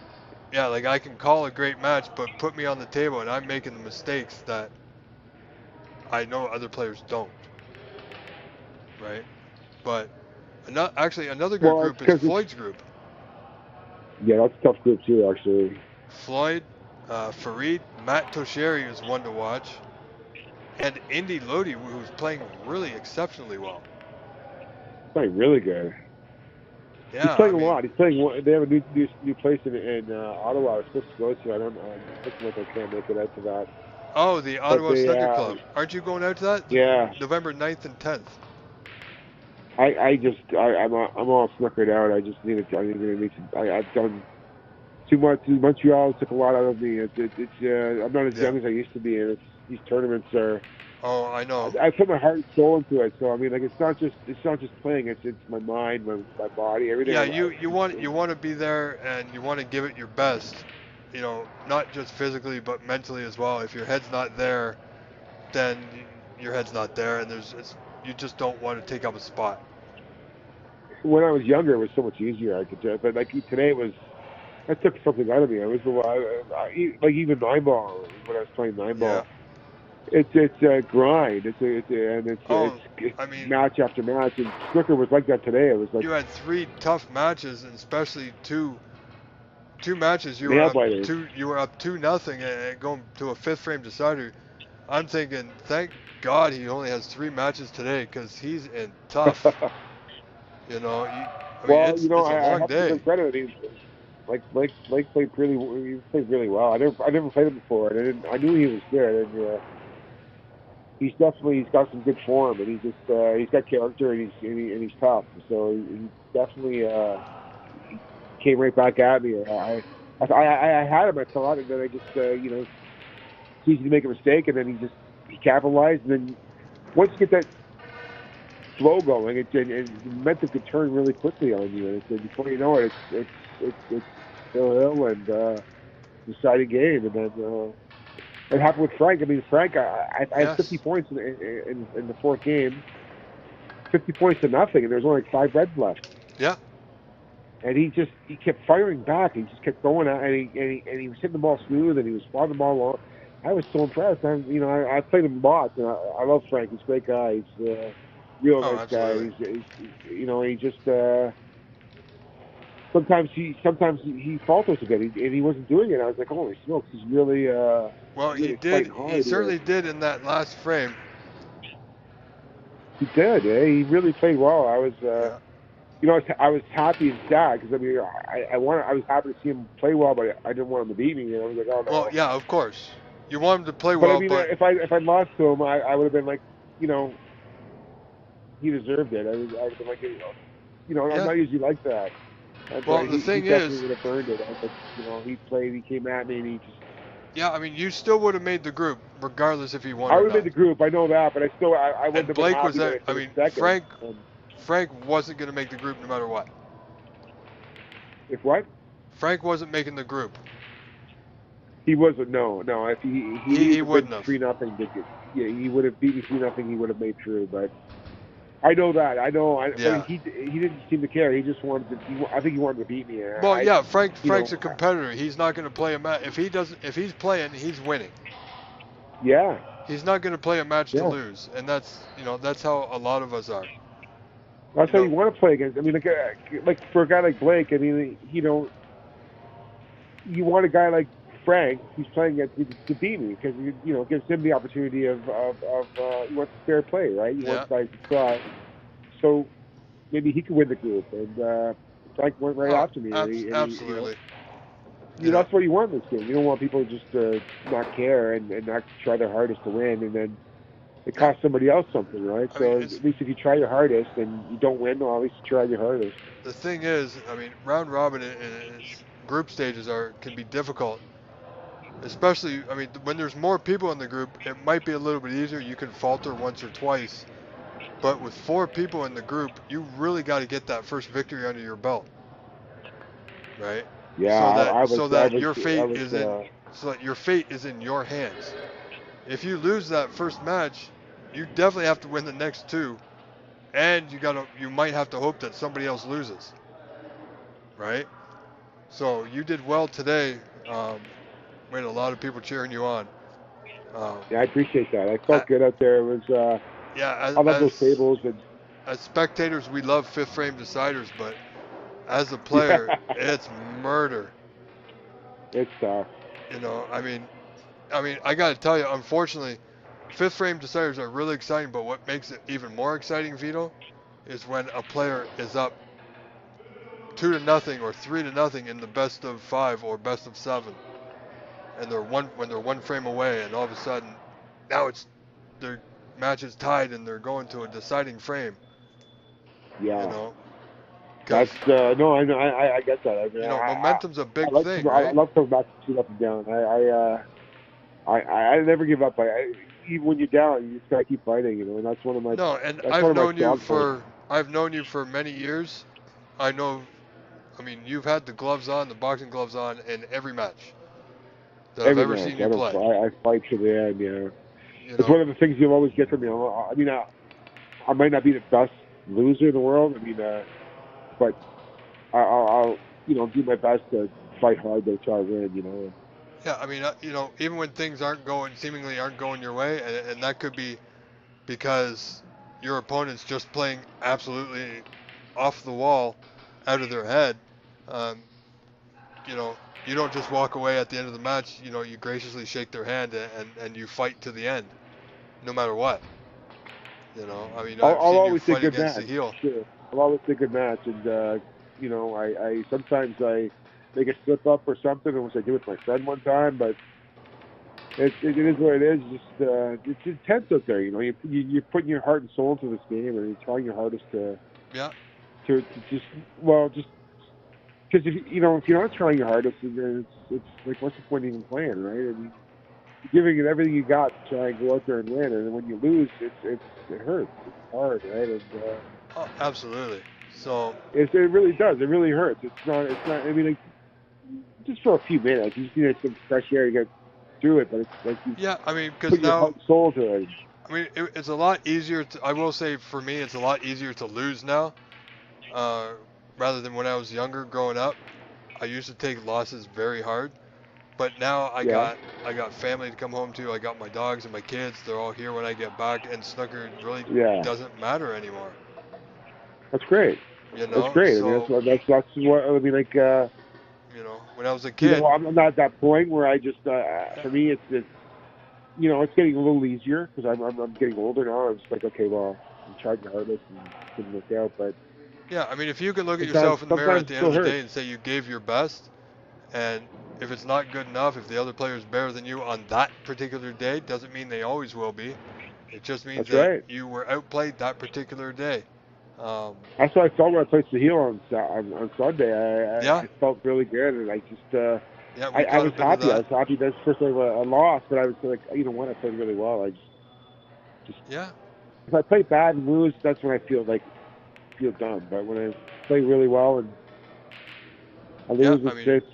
Yeah, like I can call a great match, but put me on the table and I'm making the mistakes that I know other players don't. Right? But another good group is Floyd's group. Yeah, that's a tough group too, actually. Floyd, Farid, Matt Tosheri is one to watch, and Indy Lodi, who's playing really exceptionally well. Playing really good. Yeah, he's playing a lot. He's playing. They have a new place in Ottawa. I was supposed to go to. I'm looking like I can't make it out to that. Oh, the Ottawa Snooker Club. Aren't you going out to that? Yeah. November 9th and 10th. I'm all snookered out. I need to meet some. I've done too much. Montreal took a lot out of me. I'm not as young as I used to be, and these tournaments are. Oh, I know. I put my heart and soul into it, so I mean, like it's not just playing. It's my mind, my body, everything. Yeah, you want to be there, and you want to give it your best. You know, not just physically, but mentally as well. If your head's not there, then your head's not there, and you just don't want to take up a spot. When I was younger, it was so much easier. I could do it, but like today that took something out of me. It was like even 9-ball when I was playing 9-ball. Yeah. It's a grind. It's match after match, and snooker was like that today. It was like you had 3 tough matches, and especially two matches. You were up 2-0 and going to a 5th frame decider. I'm thinking, thank God he only has 3 matches today, because he's in tough. You know, it's a long day. I have to give credit. Blake played really well. I never played him before, and I knew he was good. And he's got some good form, and he's got character, and he's tough. So he definitely came right back at me. I had him. I thought, and then I just it's easy to make a mistake, and then he capitalized. And then once you get that flow going, it momentum could turn really quickly on you, and before you know it, it's hill and deciding game. And then it happened with Frank. I mean, Frank, I had 50 points in the 4th game, 50 points to nothing, and there was only like 5 reds left. Yeah. And he kept firing back. He just kept going out, and he was hitting the ball smooth, and he was spotting the ball long. I was so impressed. I played him lots, and I love Frank. He's a great guy. He's a real Oh, nice guy. absolutely. He just sometimes he falters a bit, and he wasn't doing it. I was like, holy smokes, he's really Well, he really did. fighting He hard here. certainly did in that last frame. He did. He really played well. I was. Yeah. I was happy and sad because I was happy to see him play well, but I didn't want him to beat me. I was like, oh Well, no. yeah, of course. You want him to play But I well, mean, but if I lost to him, I would have been like, he deserved it. I would have been like, I'm yeah. not usually like that. Well, But the he thing definitely is, would have earned it. He played, he came at me, and he just. yeah, I mean, you still would have made the group regardless if he won I or would have made not. the group. I know that, but I wouldn't And have been Blake was happy that there. I I finished mean, second. Frank wasn't going to make the group no matter what. If what? Frank wasn't making the group. He wasn't. No. If He wouldn't have. 3-0. Yeah, he would have beat me 3-0. He would have made through, but. I know that. Yeah. But he didn't seem to care. He just wanted to. I think he wanted to beat me. Well, yeah, Frank's a competitor. He's not going to play a match. If he's playing, he's winning. Yeah. He's not going to play a match to lose, and that's how a lot of us are. That's how you want to play against. I mean, like for a guy like Blake, I mean, you want a guy like Frank who's playing against me to beat me because gives him the opportunity of he wants fair play, right? He wants guys to try. So maybe he could win the group, and Frank went right after me. Absolutely. That's what you want in this game. You don't want people just to not care and not try their hardest to win, and then it costs somebody else something, right? So at least if you try your hardest and you don't win, well, at least you tried your hardest. The thing is, I mean, round robin and group stages can be difficult. Especially, I mean, when there's more people in the group, it might be a little bit easier. You can falter once or twice. But with 4 people in the group, you really got to get that first victory under your belt. Right? Yeah, so that your fate is in your hands. If you lose that first match, you definitely have to win the next 2, and you might have to hope that somebody else loses. Right? So you did well today. We had a lot of people cheering you on. Yeah, I appreciate that. I felt good out there. It was. I love those tables. As spectators, we love fifth frame deciders, but as a player, it's murder. It's tough. I mean, I got to tell you, unfortunately, fifth frame deciders are really exciting, but what makes it even more exciting, Vito, is when a player is up 2-0 or 3-0 in the best of 5 or best of 7, and when they're 1 frame away, and all of a sudden, now their match is tied and they're going to a deciding frame. Yeah. That's no, I know, I get that. I mean, momentum's a big thing, right? right? I love coming back to 2 up and down. I never give up. Even when you're down, you just gotta keep fighting, and that's one of my. No, and I've known you for many years. I mean, you've had the boxing gloves on in every match that I've ever seen you play. I fight to the end, yeah. It's one of the things you'll always get from me. I mean, I might not be the best loser in the world. I mean, but I'll do my best to fight hard to try to win. Yeah, I mean, even when things seemingly aren't going your way, and that could be because your opponent's just playing absolutely off the wall, out of their head. You don't just walk away at the end of the match. You graciously shake their hand and you fight to the end, no matter what. I mean, I've seen you fight against the heel. Sure. I'll always say good match, and I sometimes I make a slip up or something, which I did with my friend one time, but it is what it is. Just it's intense out there. You're putting your heart and soul into this game, and you're trying your hardest to just because if you're not trying your hardest, then it's like, what's the point of even playing, right? I mean, you're giving it everything you got to try and go out there and win, and when you lose, it hurts. It's hard, right? And, oh, absolutely. So it really does. It really hurts. It's not. I mean, just for a few minutes, you just need some fresh air to get through it. But it's like I mean, because now your heart and soul to it. I mean, it's a lot easier. I will say, for me, it's a lot easier to lose now, rather than when I was younger, growing up. I used to take losses very hard, But now I Yeah. got family to come home to. I got my dogs and my kids. They're all here when I get back, and snooker really Yeah. doesn't matter anymore. That's great. You That's know, great. I mean, so that's what I mean. Like, you know, when I was a you kid, know, I'm not at that point where I just, yeah, for me, it's, you know, it's getting a little easier because I'm getting older now. I'm just like, okay, well, I'm trying my hardest and it didn't work out, but yeah. I mean, if you could look at yourself in the mirror sometimes at it the end still of the hurts. day and say you gave your best, and if it's not good enough, if the other player is better than you on that particular day, doesn't mean they always will be. It just means That's that right. you were outplayed that particular day. That's what I felt when I played Sahil on Sunday. Yeah, I felt really good, and I just yeah, we I caught a was bit of happy. I that. was happy that's the first time I lost, but I was like, you know what, I played really well. I just Yeah, if I play bad and lose, that's when I feel dumb. But when I play really well and I yeah. lose, I mean, it's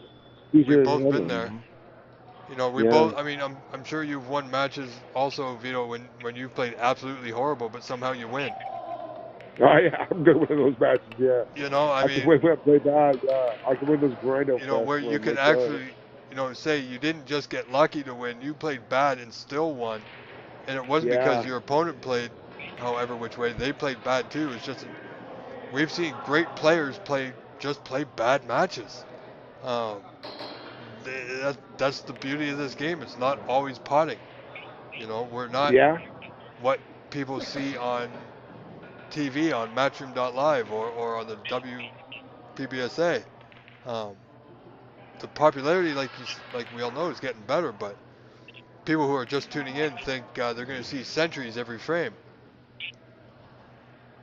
easier we've to both handle. been there. You know, we Yeah. both. I mean, I'm sure you've won matches also, Vito, when you've played absolutely horrible, but somehow you win. Oh yeah, I'm good with those matches. Yeah, You know, I I can mean, win when I play bad. Yeah, I can win those grind out you know, fests where when you I'm can like, oh, actually, you know, say you didn't just get lucky to win, you played bad and still won. And it wasn't because yeah, your opponent played however which way, they played bad too. It's just, we've seen great players play bad matches. Um, that's the beauty of this game. It's not always potting. You know, we're not yeah. what people see on TV on Matchroom.live or on the WPBSA. Um, the popularity, like we all know, is getting better, but people who are just tuning in think they're going to see centuries every frame.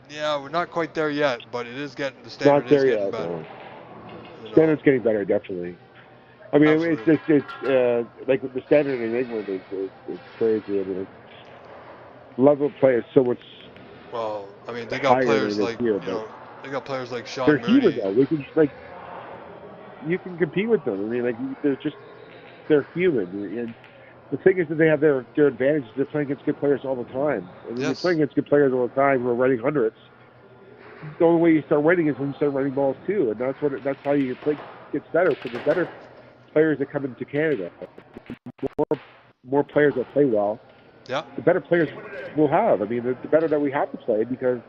Yeah, we're not quite there yet, but the standard Not is there getting yet. better. No. You know, Standard's getting better, definitely. I mean, absolutely. it's like the standard in England is crazy. I mean, level of play is so much Well, I mean, they got higher players than it is like, here, you but know, they got players like they're Sean human Mooney. though. We can like you can compete with them. I mean, like they're human, and the thing is that they have their advantages. They're playing against good players all the time, and when you're Yes. playing against good players all the time who are running hundreds, the only way you start winning is when you start running balls too, and that's how you play gets better. So the better players that come into Canada, more players that play well, Yeah. the better players we'll have. I mean, the better that we have to play, because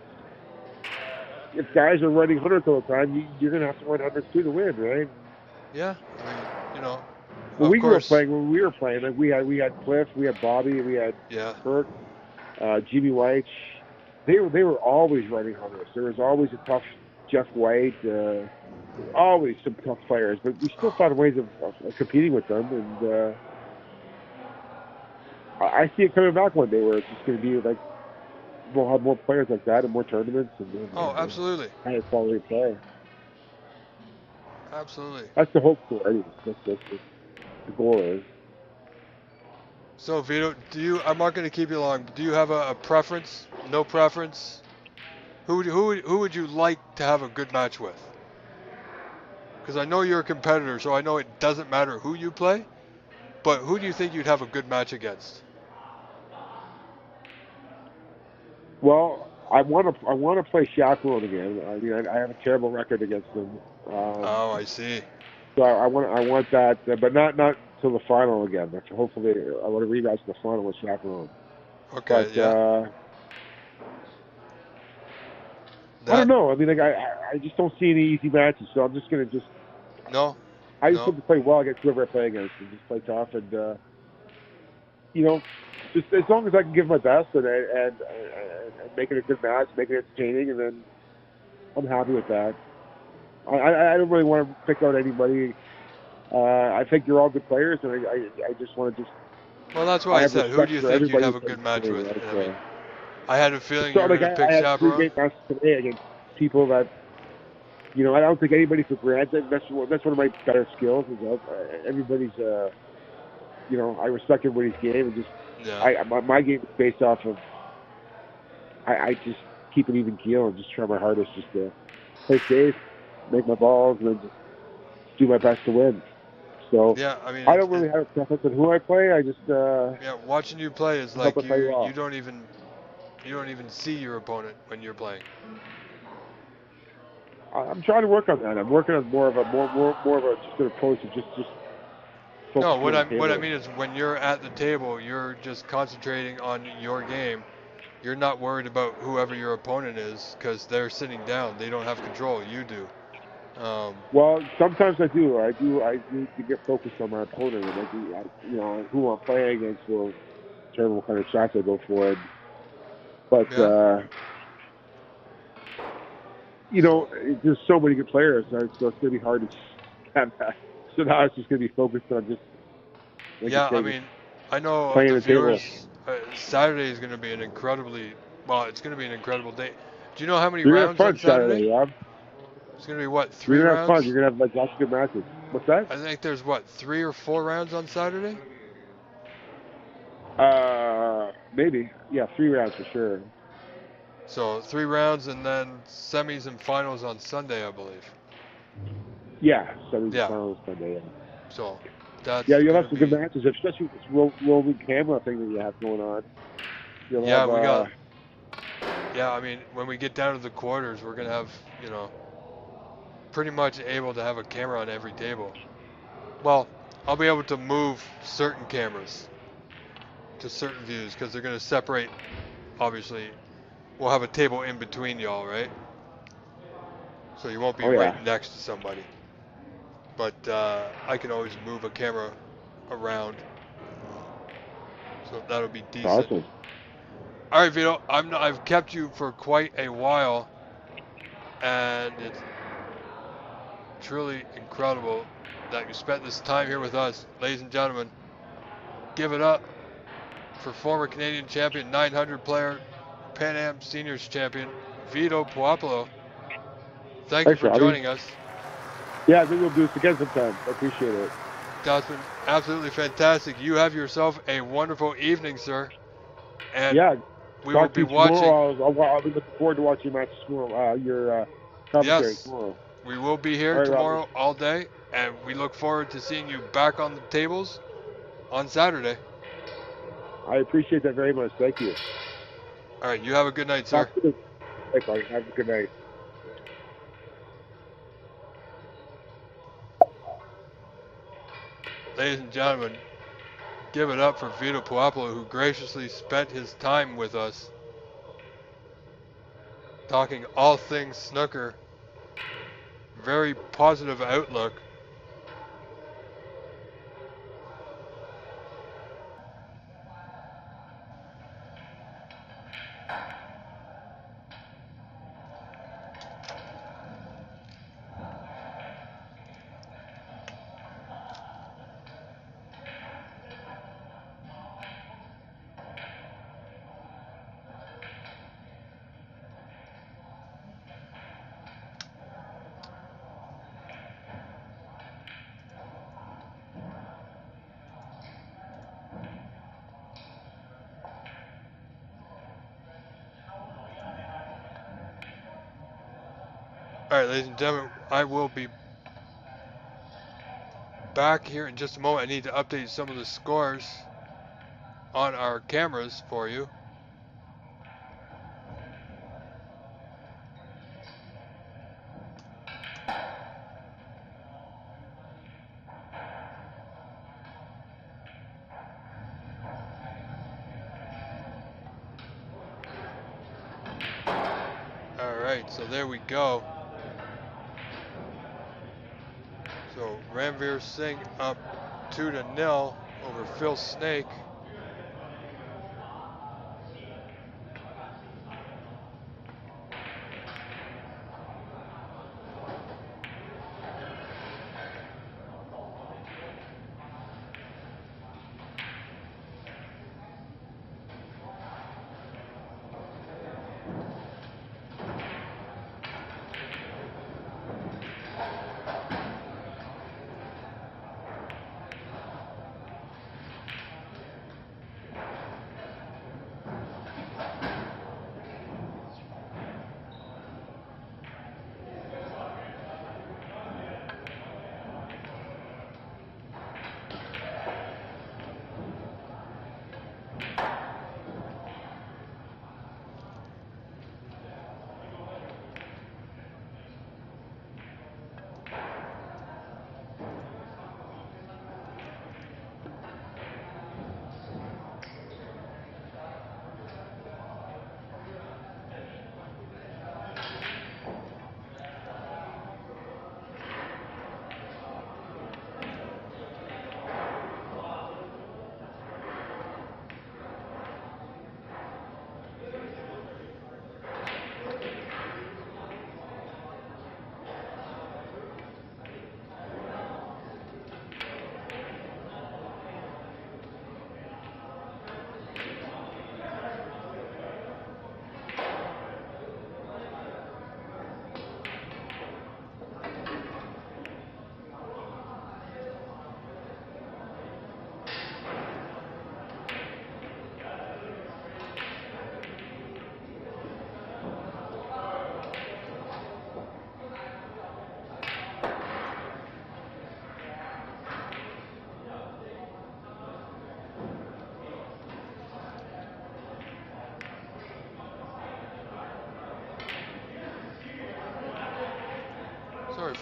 if guys are running hundreds all the time, you're going to have to run hundreds too to win, right? Yeah. I mean, you know, When of we grew up course. playing, when we were playing, like we had Cliff, we had Bobby, we had Yeah. Kirk, Jimmy White. They were always running hundreds. There was always a tough Jeff White, always some tough players, but we still found ways of competing with them, and I see it coming back one day where it's just going to be like we'll have more players like that and more tournaments Oh, absolutely. higher quality play. Absolutely. That's the hope for it. That's the goal is. So, Vito, I'm not going to keep you long, but do you have a preference? No preference? Who would you like to have a good match with? Because I know you're a competitor, so I know it doesn't matter who you play, but who do you think you'd have a good match against? Well, I want to play Chaperone again. I mean, I have a terrible record against them. Oh, I see. So I want that, but not till the final again. But hopefully, I want to rematch the final with Chaperone. Okay, But yeah. I don't know. I mean, like I just don't see any easy matches. So I'm just gonna No, I just no. have to play well against whoever I play against, and just play tough, and you know, just as long as I can give my best and make it a good match, make it entertaining, and then I'm happy with that. I don't really want to pick out anybody. I think you're all good players, and I just want to just. Well, that's I why I have said, who respect do you for think you'd everybody have who a plays good match for me. with? Like, And I mean, I had a feeling you so were like going to pick I had 3 Chaperone. great matches today against people that, you know, I don't take anybody for granted. That's one of my better skills. Is everybody's, you know, I respect everybody's game, and just Yeah. my game is based off of I just keep an even keel and just try my hardest just to play safe, make my balls, and then just do my best to win. So Yeah, I mean, I don't really have a preference on who I play. I just yeah, watching you play is hope like I play well. you don't even see your opponent when you're playing. I'm trying to work on that. I'm working on more of a just an approach of just focusing No, on the what I table. mean is when you're at the table, you're just concentrating on your game. You're not worried about whoever your opponent is because they're sitting down. They don't have control. You do. Well, sometimes I do. I do to get focused on my opponent, and you know, who I'm playing against will determine what kind of shots I go for. But Yeah. you know, there's so many good players, so it's gonna be hard to have that. So now it's just gonna be focused on just, like you Yeah, I say, just mean, I know playing the the table. viewers. Saturday is going to be an incredibly well. It's going to be an incredible day. Do you know how many You're gonna have rounds on fun Saturday? Saturday, Rob. It's going to be what, You're 3 gonna have fun. rounds? You're gonna have like lots of good matches. What's that? I think there's what, 3 or 4 rounds on Saturday? Maybe. Yeah, 3 rounds for sure. So 3 rounds and then semis and finals on Sunday, I believe. Yeah, semis and Yeah. finals Sunday. Yeah. So that's Yeah, you'll going have to some good be. matches, especially with this rolling camera thing that you have going on. You'll Yeah, have we got. Yeah, I mean, when we get down to the quarters, we're going to have, you know, pretty much able to have a camera on every table. Well, I'll be able to move certain cameras to certain views because they're going to separate. Obviously, we'll have a table in between y'all, right? So you won't be oh yeah, right next to somebody. But I can always move a camera around, so that'll be it's decent. awesome. All right, Vito, I've kept you for quite a while, and it's truly incredible that you spent this time here with us, ladies and gentlemen. Give it up for former Canadian champion, 900 player, Pan Am Seniors champion, Vito Puopolo. Thank you Thanks, for Robbie. joining us. Yeah, I think we'll do this again sometime. I appreciate it. That's been absolutely fantastic. You have yourself a wonderful evening, sir. And Yeah, we will talk to be you watching. tomorrow. I'll be looking forward to watching your match tomorrow. Your commentary Yes, tomorrow. we will be All here right, Robbie. tomorrow all day, and we look forward to seeing you back on the tables on Saturday. I appreciate that very much. Thank you. All right, you have a good night, sir. Talk to you. Thanks, buddy. Have a good night. Ladies and gentlemen, give it up for Vito Puopolo, who graciously spent his time with us talking all things snooker. Very positive outlook. All right, ladies and gentlemen, I will be back here in just a moment. I need to update some of the scores on our cameras for you. All right, so there we go. So Ranveer Singh up 2-0 over Phil Snake.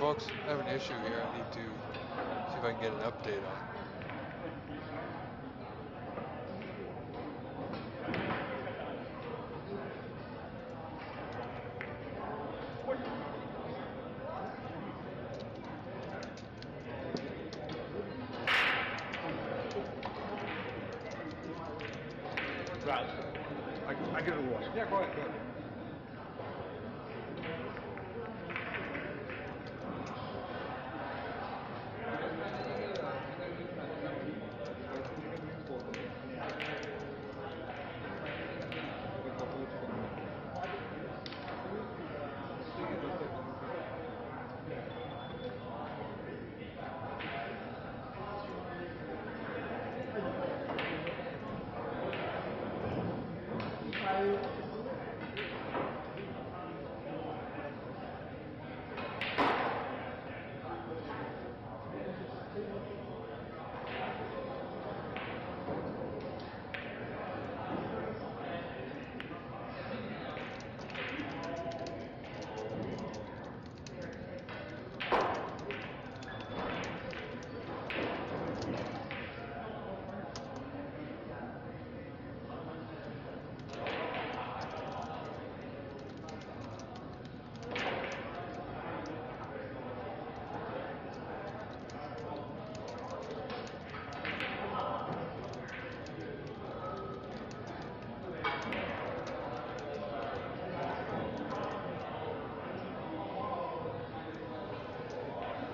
folks, I have an issue here I need to see if I can get an update on. Right. I give it a wash. Yeah, go ahead, go ahead.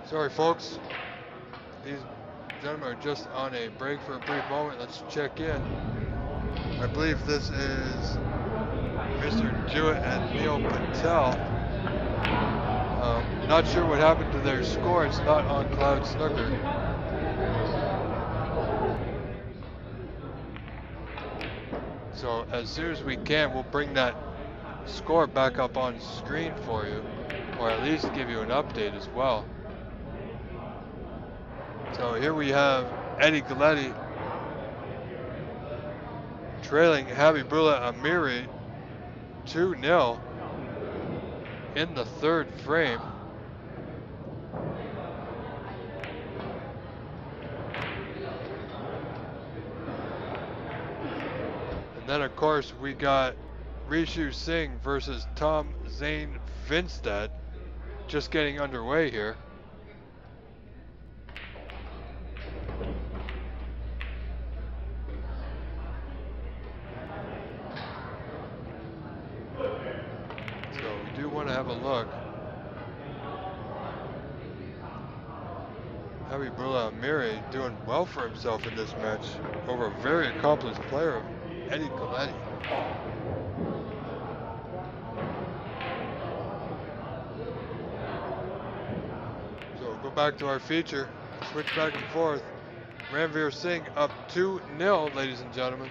Sorry, folks. These gentlemen are just on a break for a brief moment. Let's check in. I believe this is Mr. Jewett and Neil Patel. Not sure what happened to their score. It's not on Cloud Snooker. So as soon as we can, we'll bring that score back up on screen for you, or at least give you an update as well. So here we have Eddie Galletti trailing Habibullah Amiri 2-0 in the third frame. And then of course we got Rishu Singh versus Tom Zane Finstad just getting underway here. Want to have a look. Habibullah Amiri doing well for himself in this match over a very accomplished player, Eddie Galletti. So we'll go back to our feature, switch back and forth. Ranveer Singh up 2-0, ladies and gentlemen.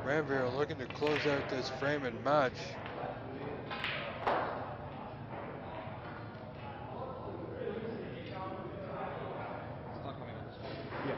Ranveer looking to close out this frame and match. It's not coming on this one. Yeah.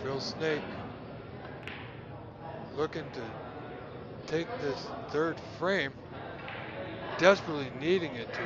Phil Snake looking to take this third frame, desperately needing it to.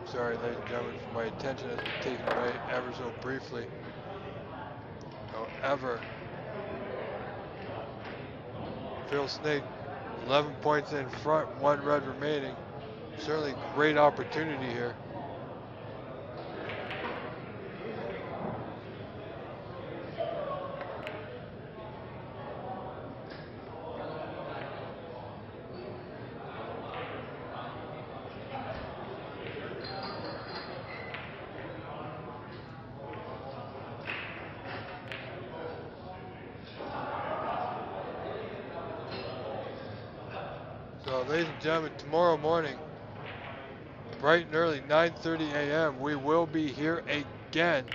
Sorry, ladies and gentlemen, for my attention has been taken away ever so briefly. However, Phil Snake, 11 points in front, 1 red remaining. Certainly great opportunity here. So, ladies and gentlemen, tomorrow morning, bright and early, 9:30 a.m., we will be here again.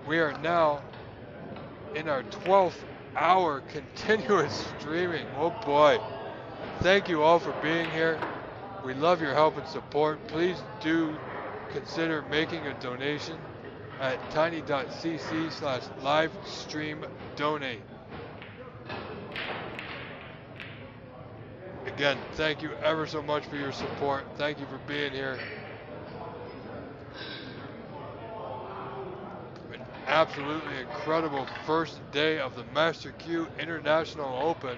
We are now in our 12th hour continuous streaming. Oh boy. Thank you all for being here. We love your help and support. Please do consider making a donation at tiny.cc/livestreamdonate. Again, thank you ever so much for your support. Thank you for being here. absolutely incredible first day of the Master Q International Open.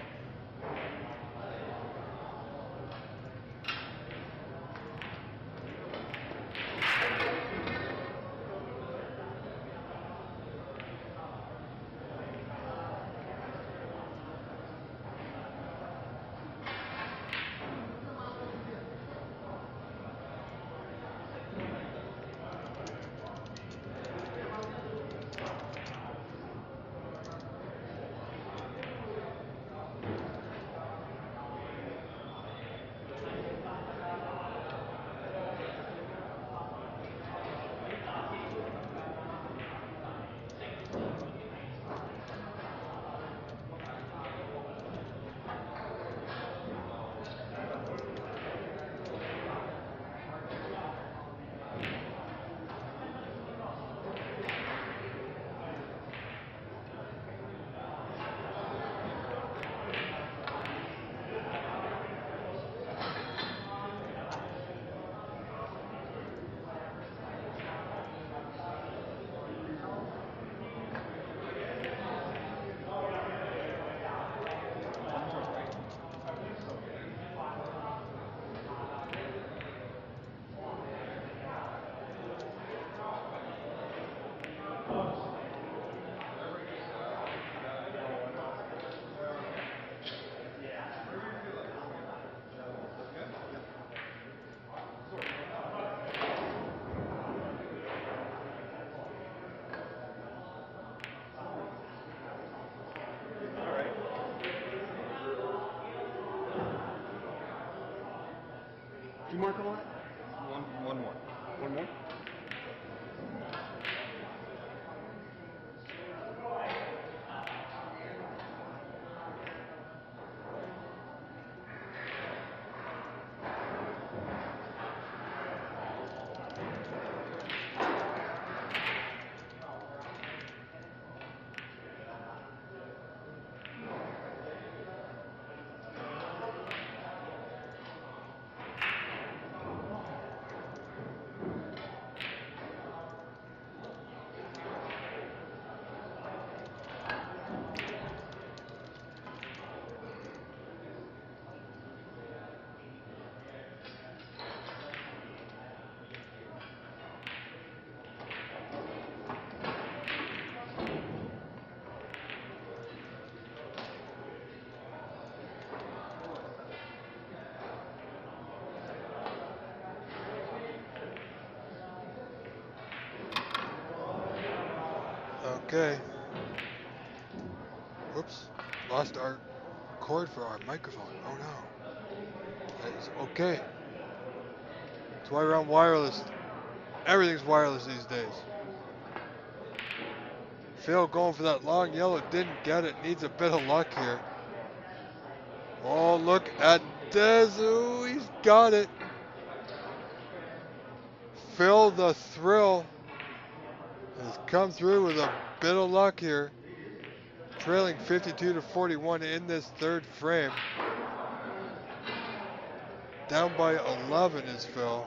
Did you mark a lot? One more. One more? Okay. Whoops. Lost our cord for our microphone. Oh no. That is okay. That's why we're on wireless. Everything's wireless these days. Phil going for that long yellow. Didn't get it. Needs a bit of luck here. Oh, look at this. Ooh, he's got it. Phil the Thrill has come through with a bit of luck here. Trailing 52-41 in this third frame. Down by 11 is Phil.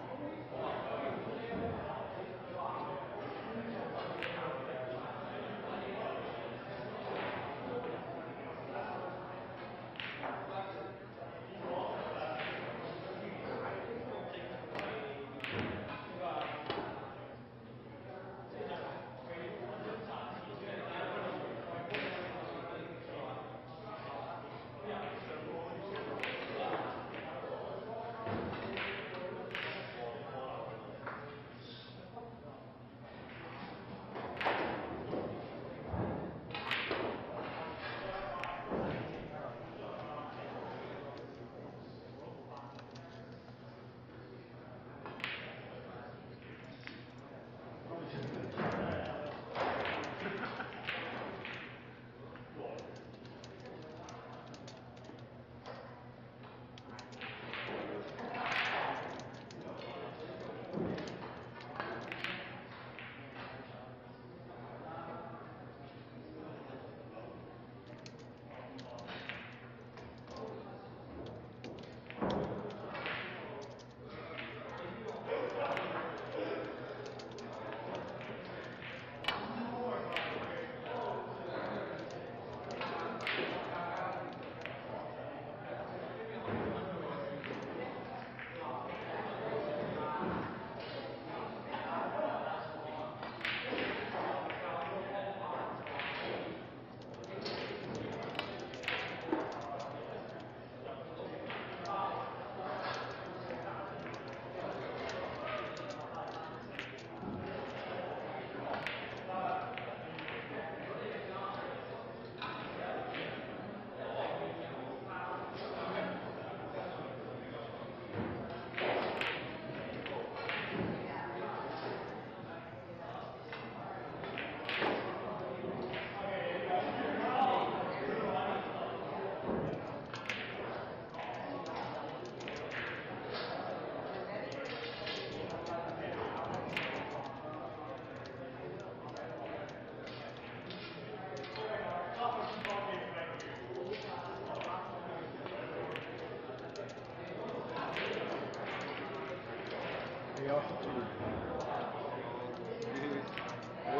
We'll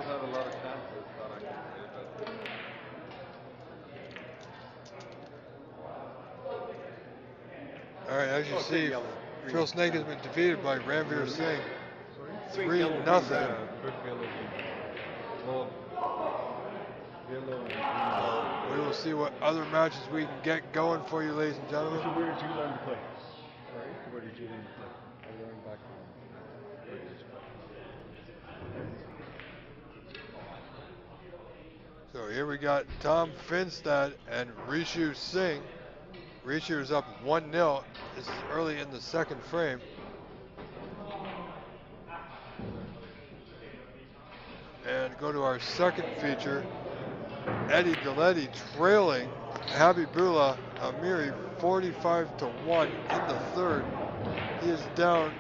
have a lot of chances, that I can say, but All right, as you see, Phil Snake has been defeated by Ranveer Singh. 3-0. quick yellow. Well, yellow and We will see what other matches we can get going for you, ladies and gentlemen. So where did you learn to play? Sorry? Where did you learn to play? I learned back home. So here we got Tom Finstad and Rishu Singh. Rishu is up 1-0. This is early in the second frame. And go to our second feature. Eddie Galletti trailing Habibullah Amiri 45-1 in the third. He is down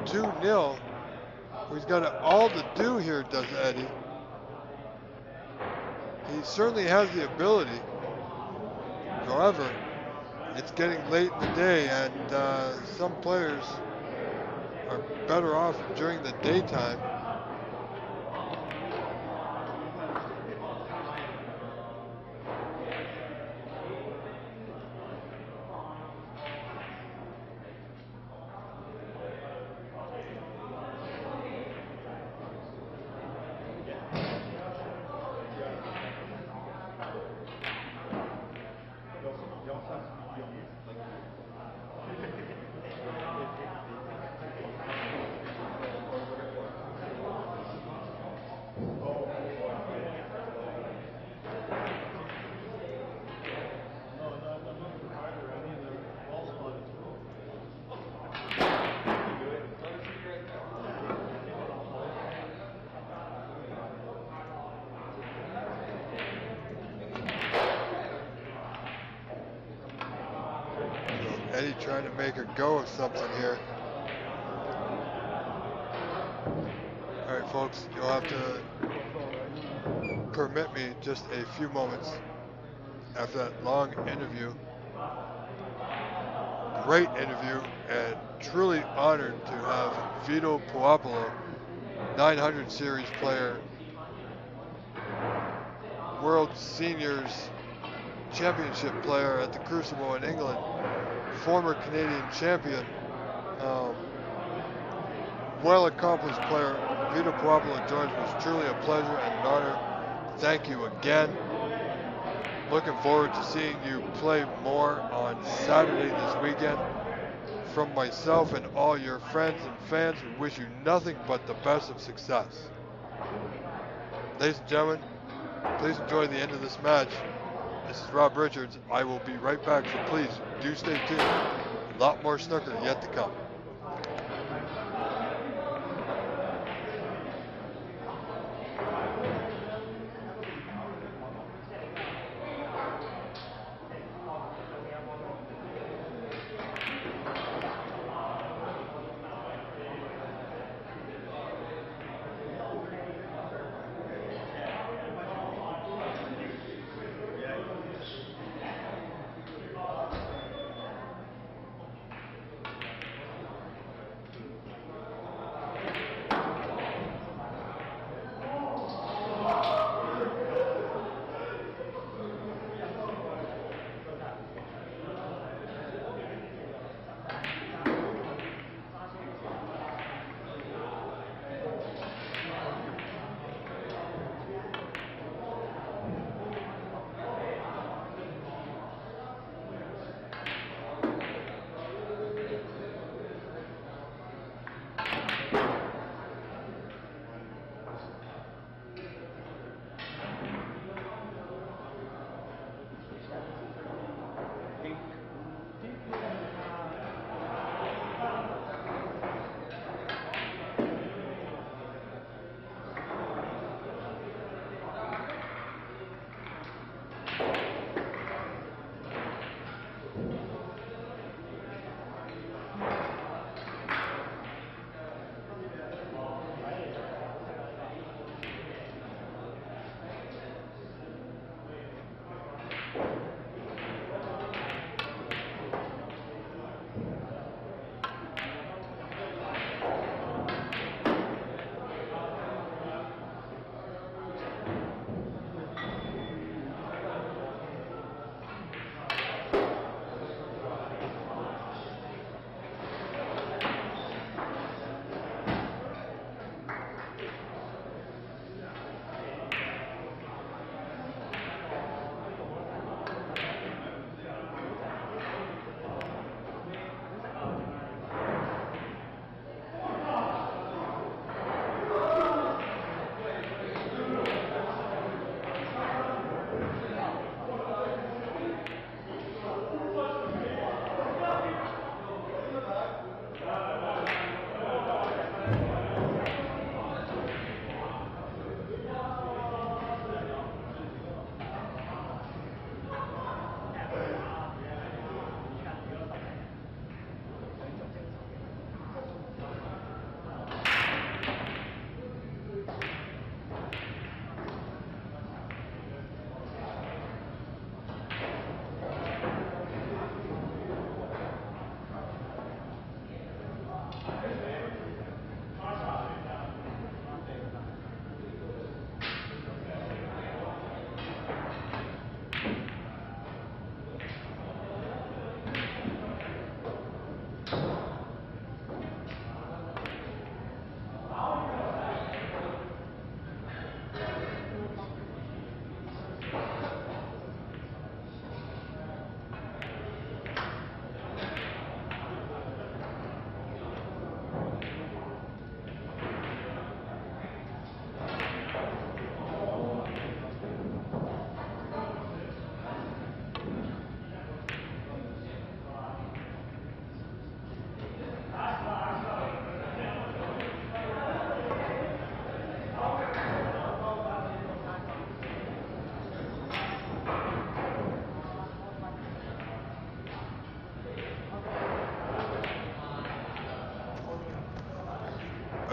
2-0. He's got it all to do here, does Eddie. He certainly has the ability. However, it's getting late in the day, and some players are better off during the daytime. Eddie trying to make a go of something here. All right, folks, you'll have to permit me just a few moments after that long interview. Great interview, and truly honored to have Vito Puopolo, 900 series player, World Seniors Championship player at the Crucible in England, former Canadian champion, well-accomplished player. Vito Puopolo joins me. It's truly a pleasure and an honor. Thank you again. Looking forward to seeing you play more on Saturday this weekend. From myself and all your friends and fans, we wish you nothing but the best of success. Ladies and gentlemen, please enjoy the end of this match. This is Rob Richards. I will be right back, so please do stay tuned. A lot more snooker yet to come.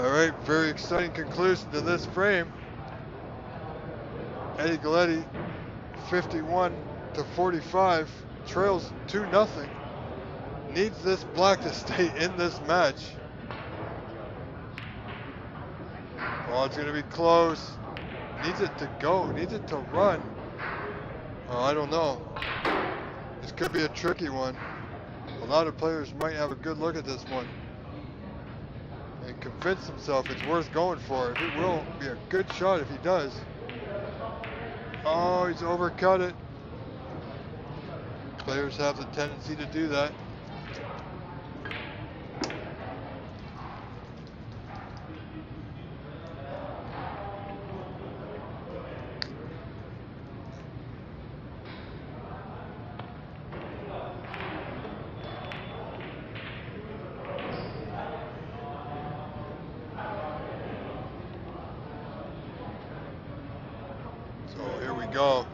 Alright, very exciting conclusion to this frame. Eddie Galletti, 51-45, trails 2-0. Needs this black to stay in this match. Oh, it's going to be close. Needs it to go, needs it to run. Oh, I don't know. This could be a tricky one. A lot of players might have a good look at this one and convince himself it's worth going for. It will be a good shot if he does. Oh, he's overcut it. Players have the tendency to do that. Go.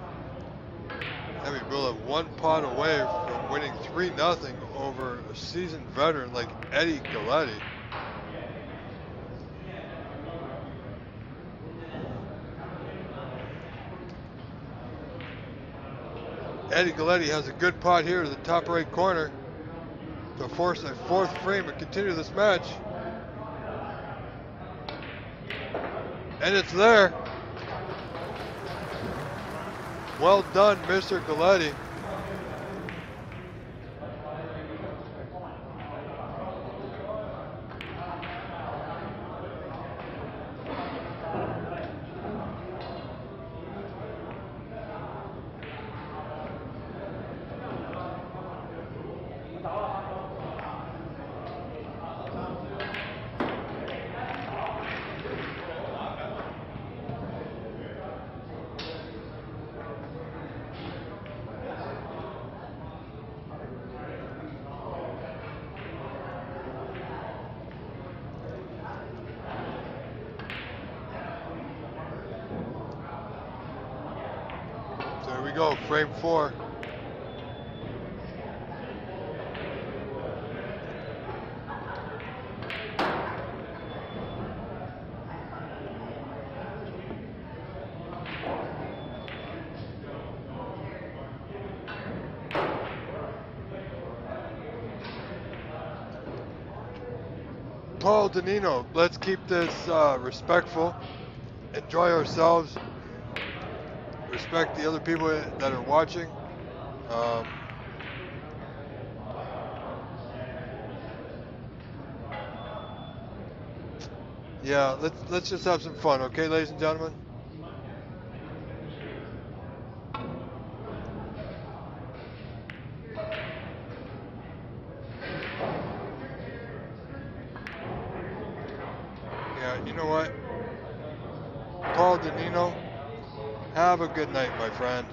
Heavy Bullet 1 pot away from winning 3-0 over a seasoned veteran like Eddie Galletti. Eddie Galletti has a good pot here to the top right corner to force a 4th frame and continue this match. And it's there. Well done, Mr. Galletti. There we go, frame 4. Paul Danino, let's keep this respectful, enjoy ourselves, respect the other people that are watching. Yeah, let's just have some fun, okay, ladies and gentlemen? Yeah, you know what? Paul Danino, have a good night, my friend.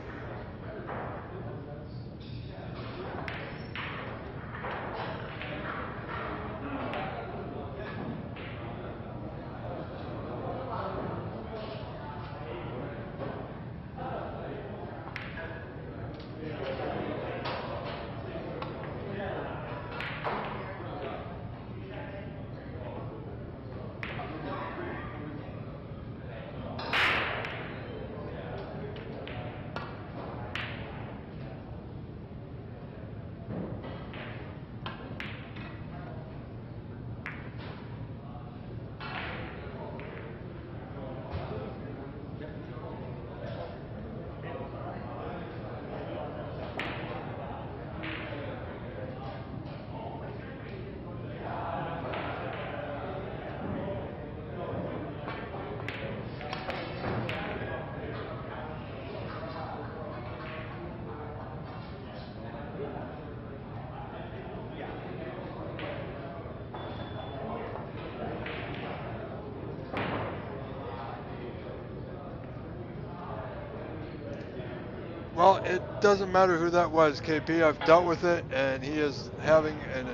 Well, it doesn't matter who that was, KP. I've dealt with it, and he is having and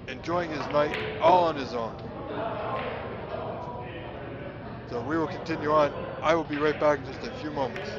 enjoying his night all on his own. So we will continue on. I will be right back in just a few moments.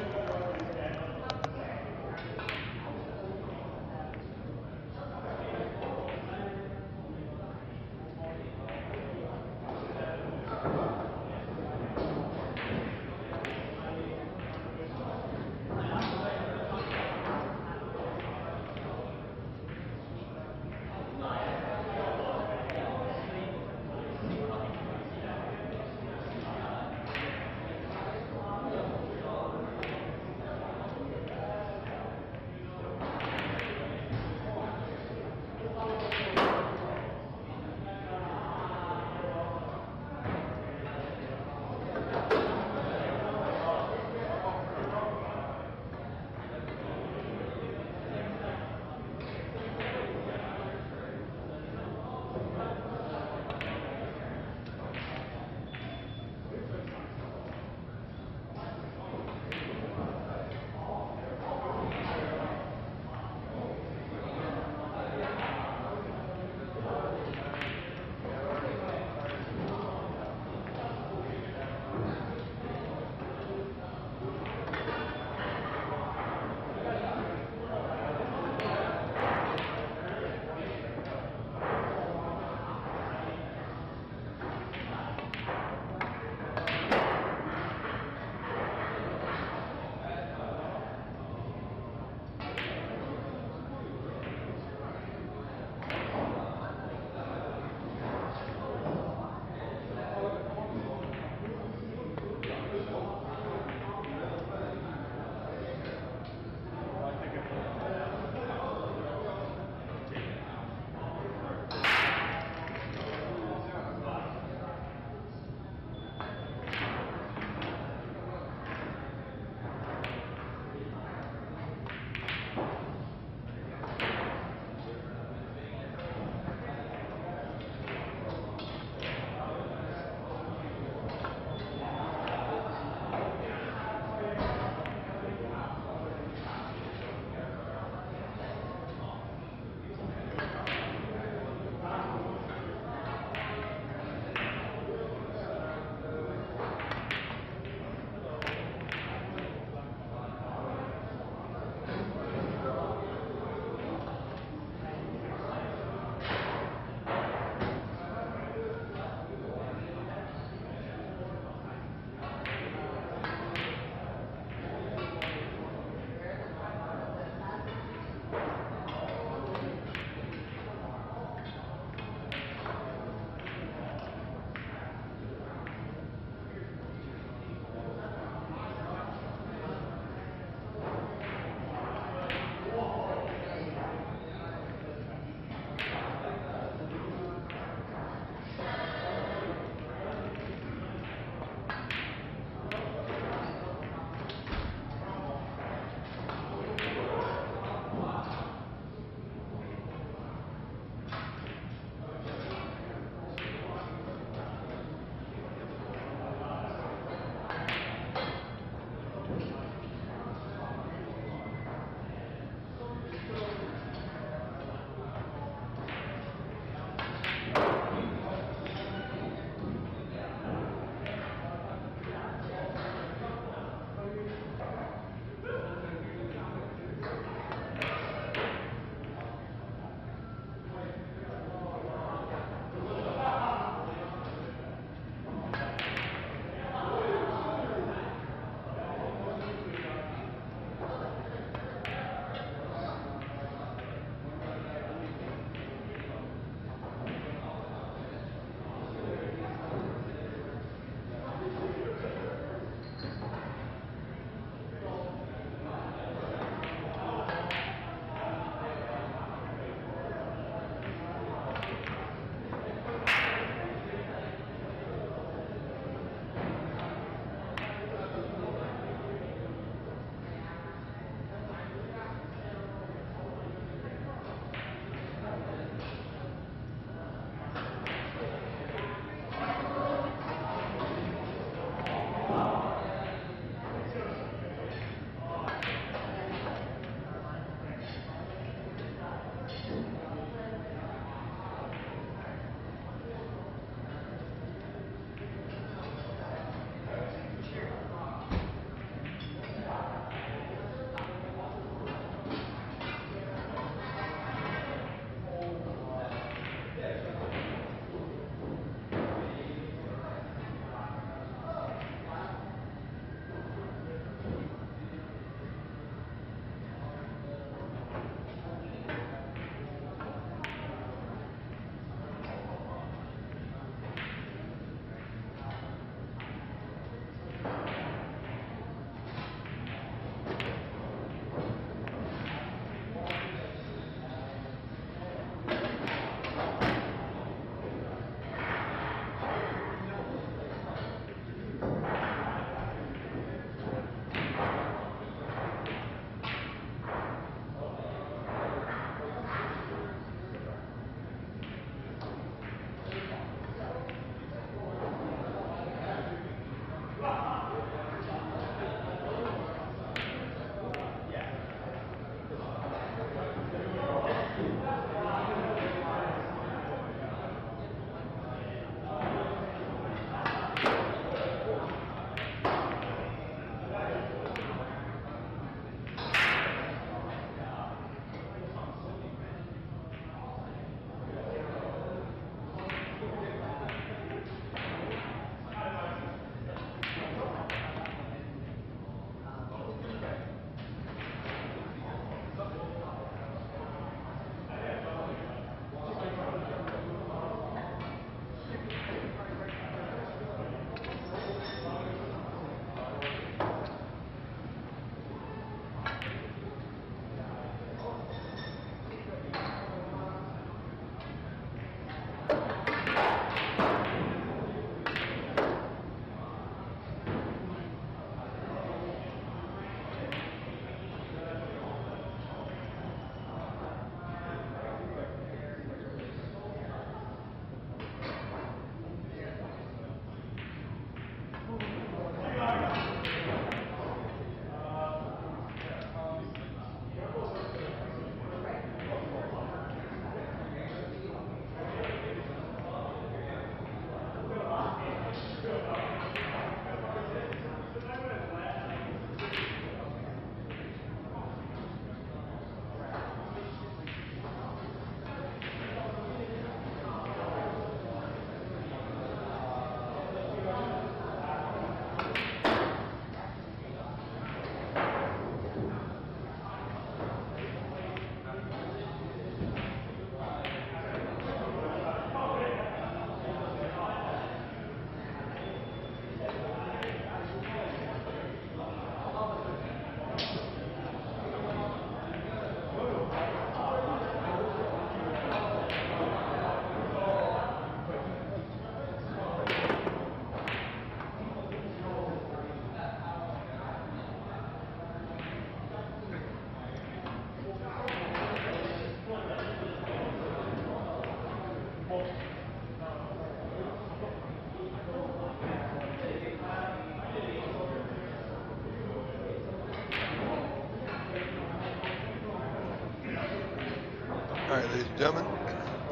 Gentlemen,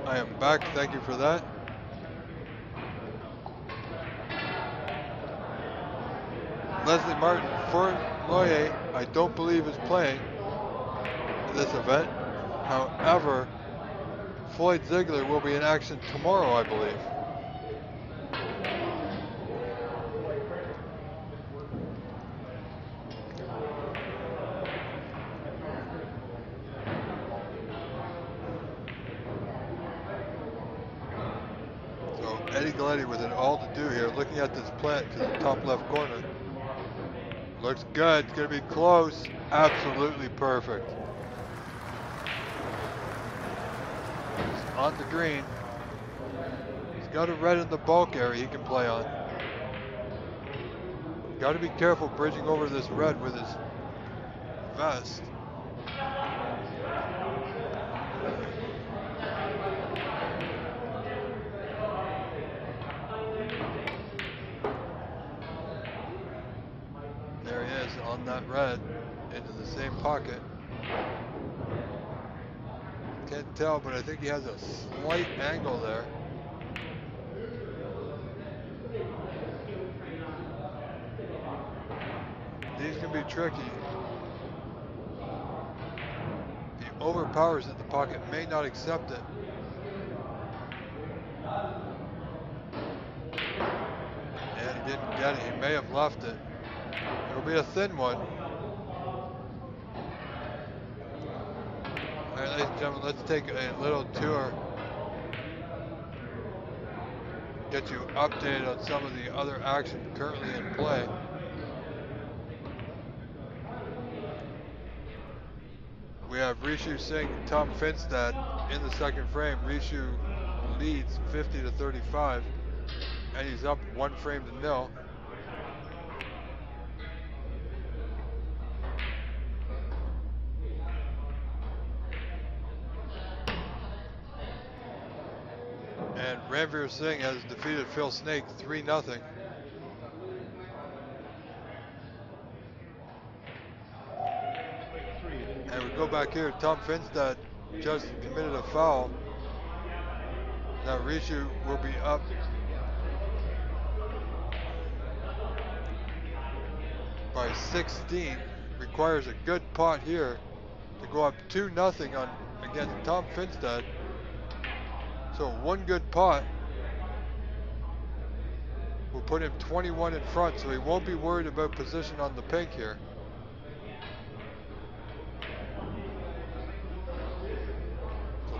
I am back. Thank you for that. Leslie Martin for Loyer, I don't believe is playing in this event. However, Floyd Ziegler will be in action tomorrow, I believe. So Eddie Galletti with it all to do here, looking at this plant to the top left corner. Looks good, it's gonna be close, absolutely perfect. He's on the green. He's got a red in the bulk area he can play on. Got to be careful bridging over this red with his vest. There he is on that red into the same pocket. Can't tell, but I think he has a slight angle there. These can be tricky. If he overpowers it, the pocket may not accept it. And he didn't get it. He may have left it. It'll be a thin one. All right, ladies and gentlemen, let's take a little tour. Get you updated on some of the other action currently in play. We have Rishu Singh, Tom Finstad in the second frame. Rishu leads 50-35, and he's up 1 frame to 0. And Ranveer Singh has defeated Phil Snake 3-0. And we go back here, Tom Finstad just committed a foul. Now Rishu will be up by 16. Requires a good pot here to go up 2-0 on against Tom Finstad. So 1 good pot will put him 21 in front, so he won't be worried about position on the pink here.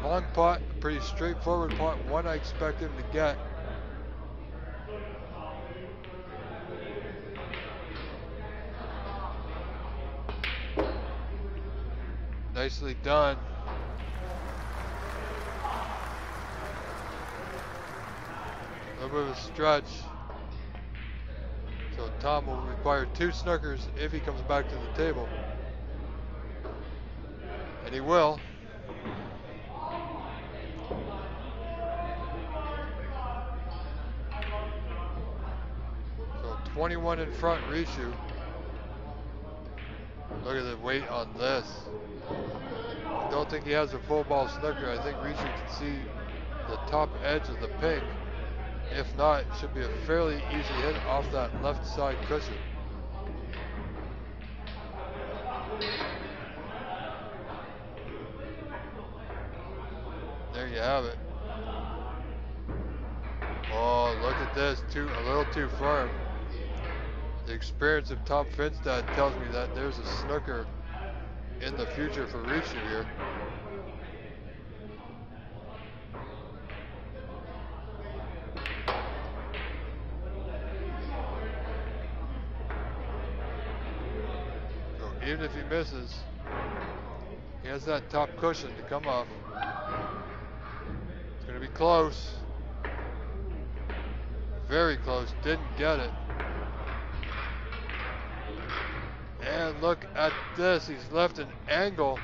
Long pot, a pretty straightforward pot, one I expect him to get. Nicely done. A little bit of a stretch. So Tom will require 2 snookers if he comes back to the table. And he will. So 21 in front, Rishu. Look at the weight on this. I don't think he has a full ball snooker. I think Rishu can see the top edge of the pink. If not, it should be a fairly easy hit off that left side cushion. There you have it. Oh, look at this, a little too firm. The experience of Tom Finstad tells me that there's a snooker in the future for Rishu here. So even if he misses, he has that top cushion to come off. It's going to be close. Very close, didn't get it. And look at this, he's left an angle.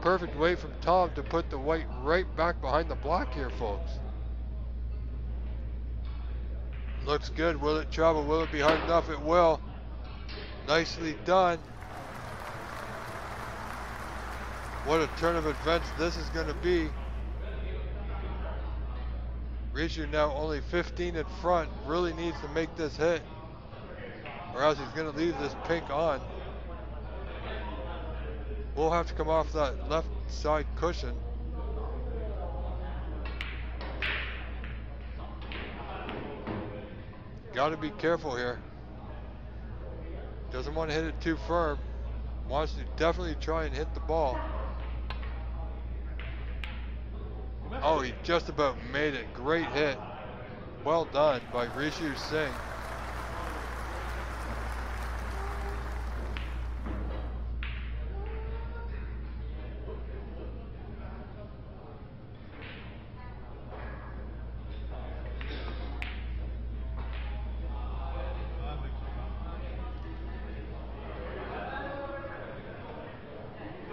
Perfect weight from Tom to put the white right back behind the black here, folks. Looks good, will it travel, will it be hard enough? It will. Nicely done. What a turn of events this is going to be. Rishu now only 15 in front, really needs to make this hit, or else he's going to leave this pink on. We'll have to come off that left side cushion. Got to be careful here. Doesn't want to hit it too firm. Wants to definitely try and hit the ball. Oh, he just about made it. Great hit. Well done by Rishu Singh.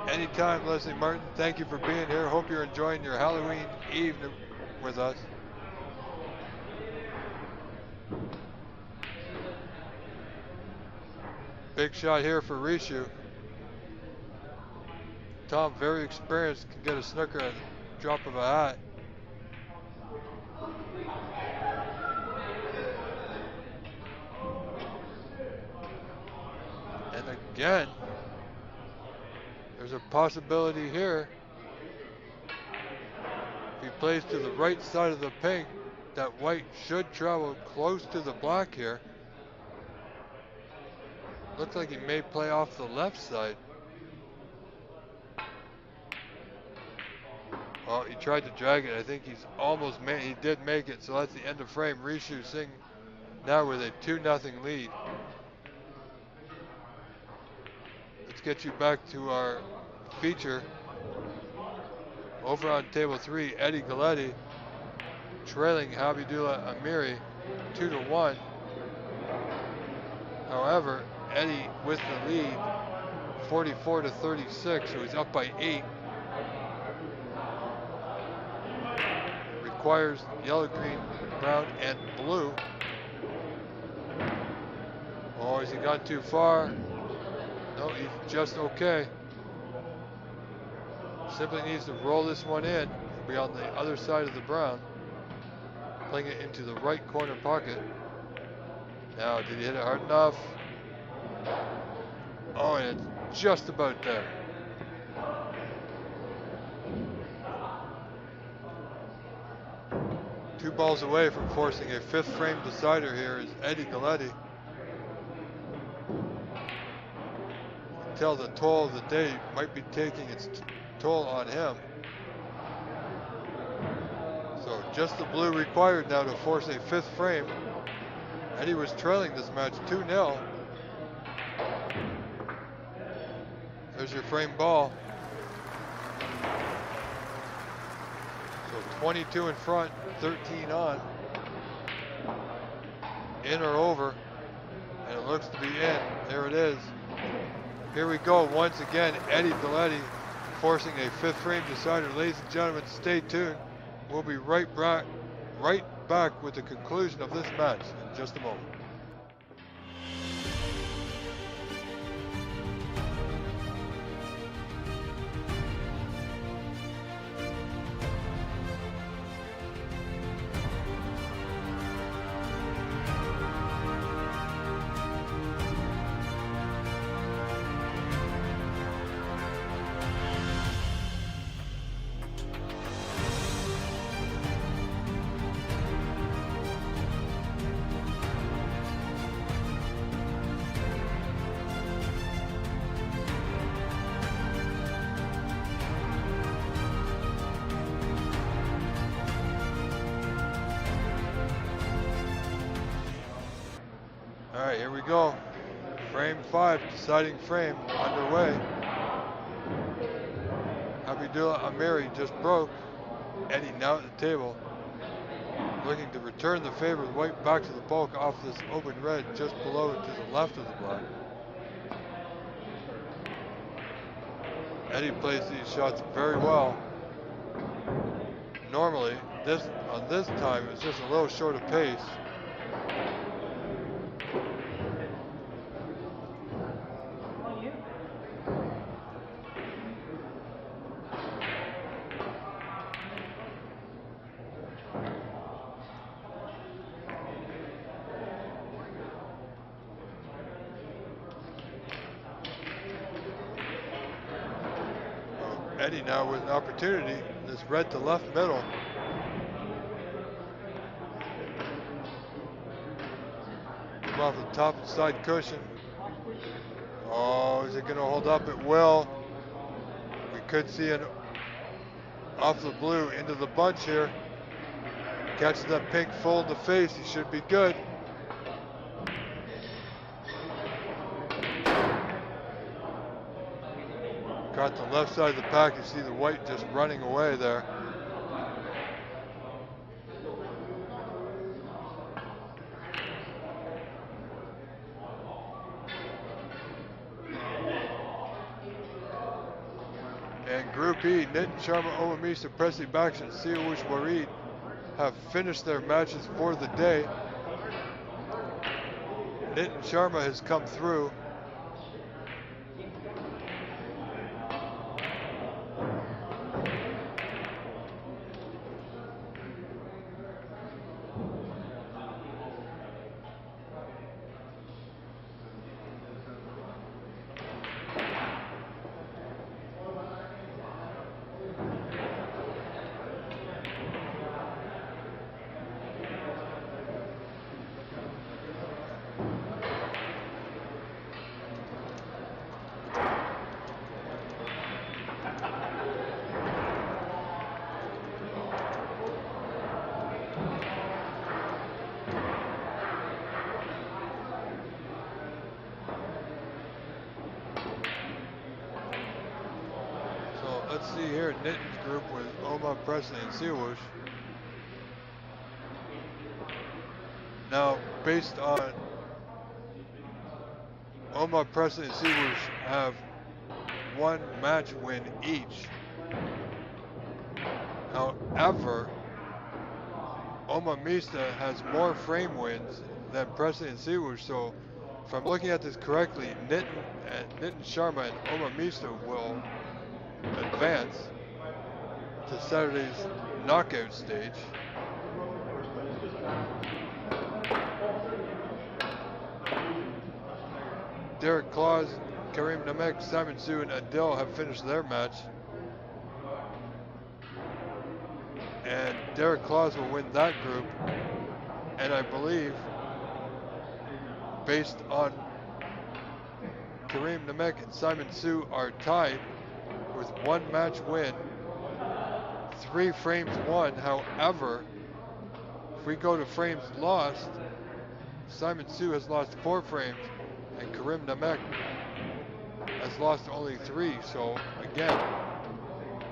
Anytime, Leslie Martin. Thank you for being here. Hope you're enjoying your Halloween evening with us. Big shot here for Rishu. Tom, very experienced, can get a snooker at the drop of a hat. And again, there's a possibility here. If he plays to the right side of the pink, that white should travel close to the black here. Looks like he may play off the left side. Well, he tried to drag it. I think he's almost made. He did make it, so that's the end of frame. Rishu Singh now with a 2-0 lead. Let's get you back to our feature. Over on table 3, Eddie Galletti trailing Habibullah Amiri 2-1. However, Eddie with the lead 44-36, so he's up by 8. Requires yellow, green, brown, and blue. Oh, has he gone too far? No, he's just okay. Simply needs to roll this one in, be on the other side of the brown. Playing it into the right corner pocket. Now, did he hit it hard enough? Oh, and it's just about there. Two balls away from forcing a 5th frame decider here is Eddie Galletti. Tell the toll of the day might be taking its toll on him. So just the blue required now to force a 5th frame. Eddie was trailing this match 2-0. There's your frame ball. So 22 in front, 13 on. In or over. And it looks to be in. There it is. Here we go once again. Eddie Galletti forcing a 5th frame decider. Ladies and gentlemen, stay tuned. We'll be right back with the conclusion of this match in just a moment. All right, here we go. Frame 5, deciding frame underway. Habibullah Amiri just broke. Eddie now at the table, looking to return the favor with white back to the bulk off this open red just below it to the left of the black. Eddie plays these shots very well. Normally, on this time, it was just a little short of pace. Eddie now with an opportunity. This red to left middle. Come off the top and side cushion. Oh, is it going to hold up? It will. We could see an off the blue into the bunch here. Catches that pink full in the face. He should be good. Got the left side of the pack. You see the white just running away there. And Group E, Nitin Sharma, Omamisa, Presley Baksh, and Siawush Wareed have finished their matches for the day. Nitin Sharma has come through. Let's see here, Nitin's group with Oma, Presley, and Siawush. Now, based on Oma, Presley, and Siawush have one match win each. However, Omamisa has more frame wins than Presley and Siawush, so if I'm looking at this correctly, Nitin Sharma and Omamisa will advance to Saturday's knockout stage. Derek Claus, Karim Namek, Simon Sue, and Adil have finished their match. And Derek Claus will win that group. And I believe, based on Karim Namek and Simon Sue are tied with one match win, 3 frames won. However, if we go to frames lost, Simon Sue has lost 4 frames and Karim Namek has lost only 3. So again,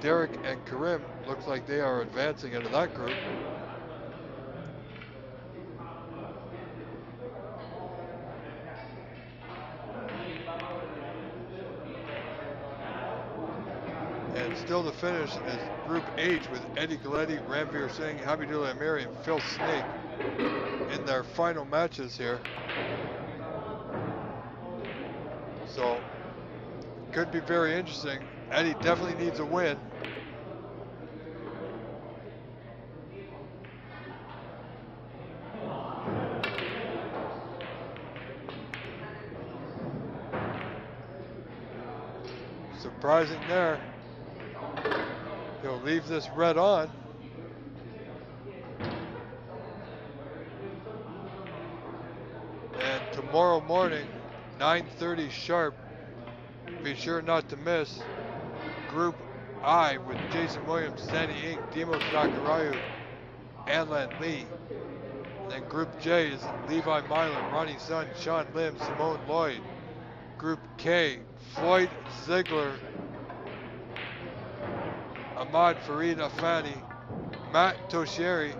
Derek and Karim looks like they are advancing into that group. And still to finish is Group H with Eddie Galletti, Ranveer Singh, Habibullah Amiri, and Phil Snake in their final matches here. So, could be very interesting. Eddie definitely needs a win. Surprising there. He'll leave this red on. And tomorrow morning, 9:30 sharp, be sure not to miss Group I with Jason Williams, Danny Ing, Dimo Sakarayu, Anlan Lee. Then Group J is Levi Milan, Ronnie Sun, Sean Lim, Simone Lloyd. Group K, Floyd Ziegler, Ahmad Farid Afani, Matt Toshieri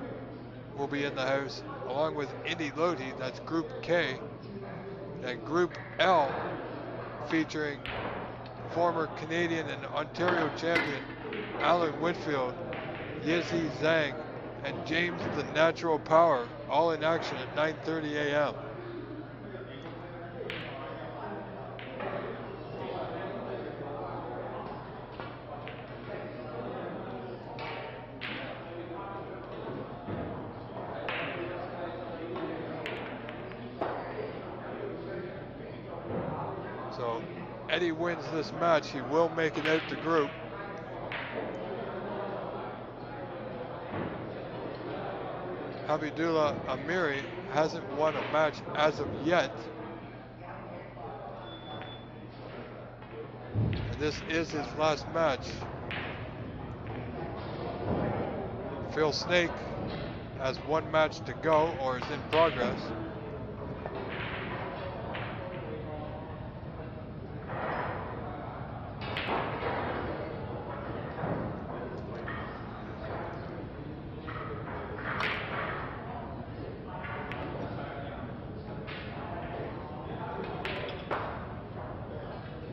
will be in the house, along with Indy Lodi. That's Group K. And Group L, featuring former Canadian and Ontario champion Alan Whitfield, Yizzy Zhang, and James the Natural Power, all in action at 9:30 a.m. So Eddie wins this match, he will make it out the group. Hamidullah Amiri hasn't won a match as of yet. And this is his last match. Phil Snake has one match to go, or is in progress.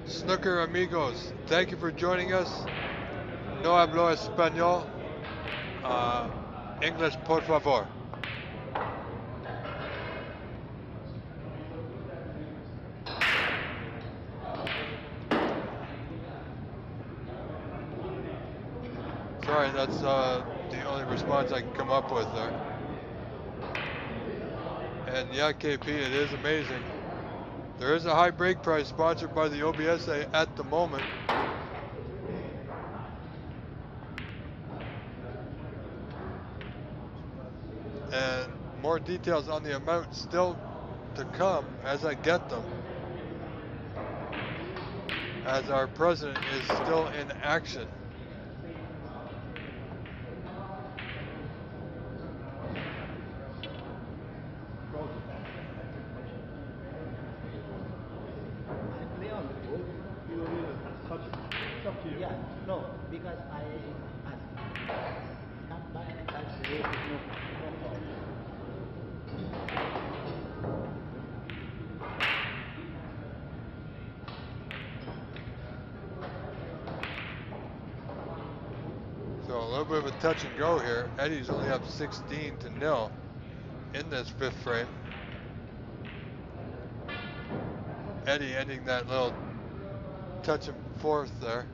Snooker amigos, thank you for joining us. No hablo español. English, por favor. Sorry, that's the only response I can come up with there. And yeah, KP, it is amazing. There is a high break price sponsored by the OBSA at the moment. And more details on the amount still to come as I get them, as our president is still in action. Yeah, no, because I asked. Come back and touch the no problem. So a little bit of a touch and go here. Eddie's only up 16-0 in this fifth frame. Eddie ending that little touch and fourth there.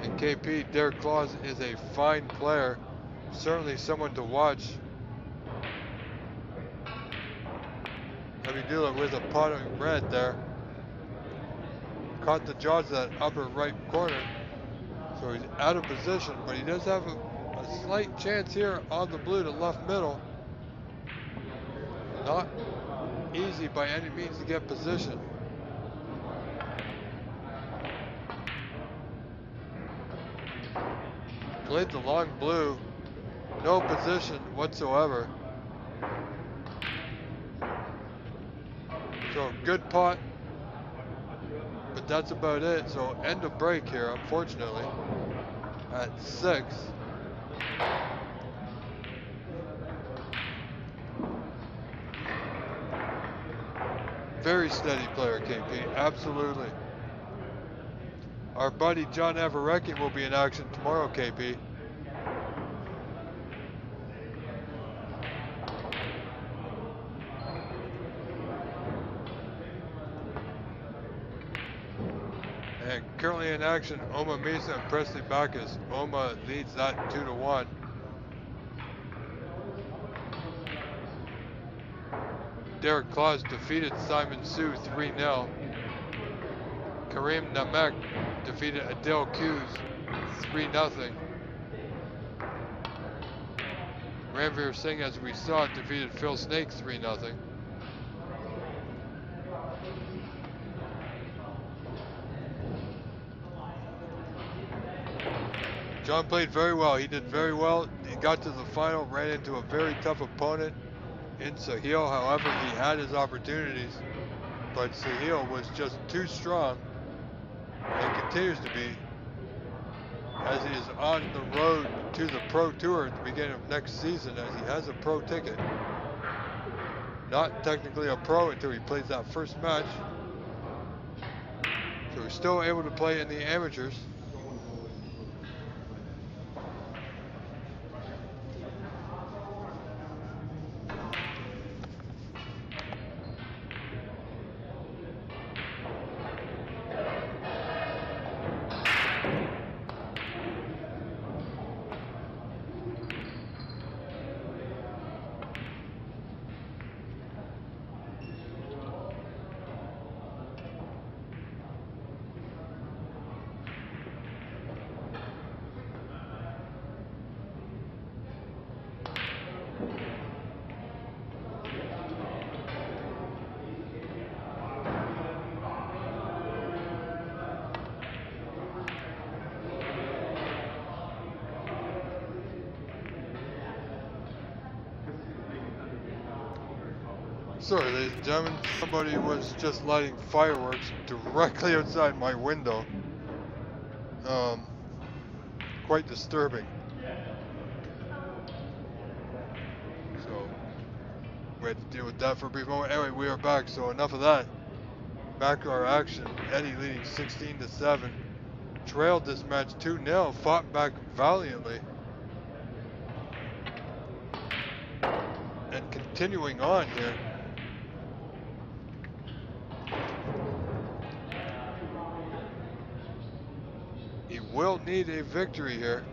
And KP, Derek Claus is a fine player. Certainly someone to watch. Hamidullah with a pot of red there. Caught the jaws of that upper right corner. So he's out of position, but he does have a slight chance here on the blue to left middle. Not easy by any means to get position. Played the long blue, no position whatsoever. So good pot, but that's about it. So end of break here, unfortunately, at 6. Very steady player, KP, absolutely. Our buddy John Avarecki will be in action tomorrow, KP. And currently in action, Oma Mesa and Presley Backus. Oma leads that 2-1. Derek Claus defeated Simon Sue 3-0. Kareem Namek defeated Adele Hughes 3-0. Ranveer Singh, as we saw, defeated Phil Snake 3-0. John played very well. He did very well. He got to the final, ran into a very tough opponent in Sahil. However, he had his opportunities, but Sahil was just too strong, and continues to be, as he is on the road to the Pro Tour at the beginning of next season, as he has a pro ticket. Not technically a pro until he plays that first match. So he's still able to play in the amateurs. Sorry, ladies and gentlemen, somebody was just lighting fireworks directly outside my window. Quite disturbing. So, we had to deal with that for a brief moment. Anyway, we are back, so enough of that. Back to our action. Eddie leading 16-7. Trailed this match 2-0, fought back valiantly. And continuing on here. He will need a victory here.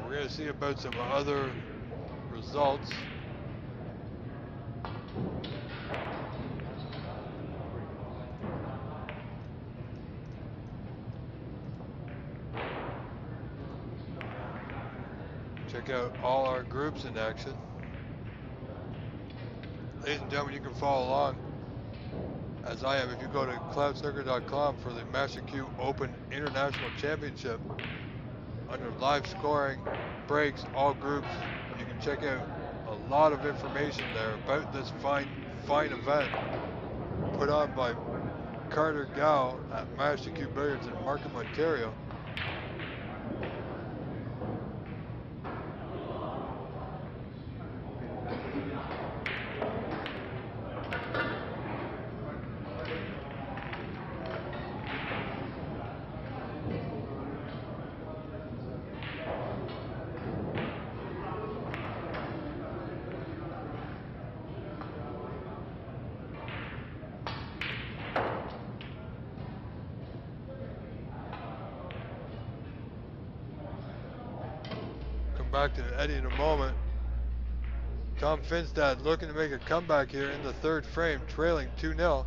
We're going to see about some other results. Check out all our groups in action. Ladies and gentlemen, you can follow along as I am if you go to cloudsnooker.com for the Master Q Open International Championship. Under live scoring, breaks, all groups, you can check out a lot of information there about this fine event put on by Carter Gow at Master Q Billiards in Markham, Ontario. Back to Eddie in a moment. Tom Finstad looking to make a comeback here in the third frame, trailing 2-0.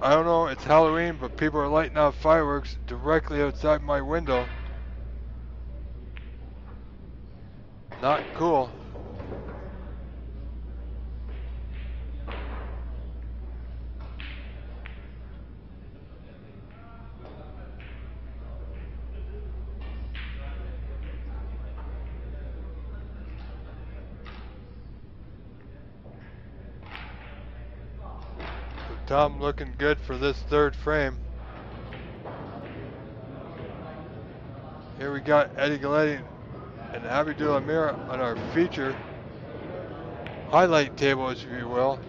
I don't know, it's Halloween, but people are lighting off fireworks directly outside my window. Not cool. Tom looking good for this third frame. Here we got Eddie Galletti and Abidul Amir on our feature highlight table, as you will.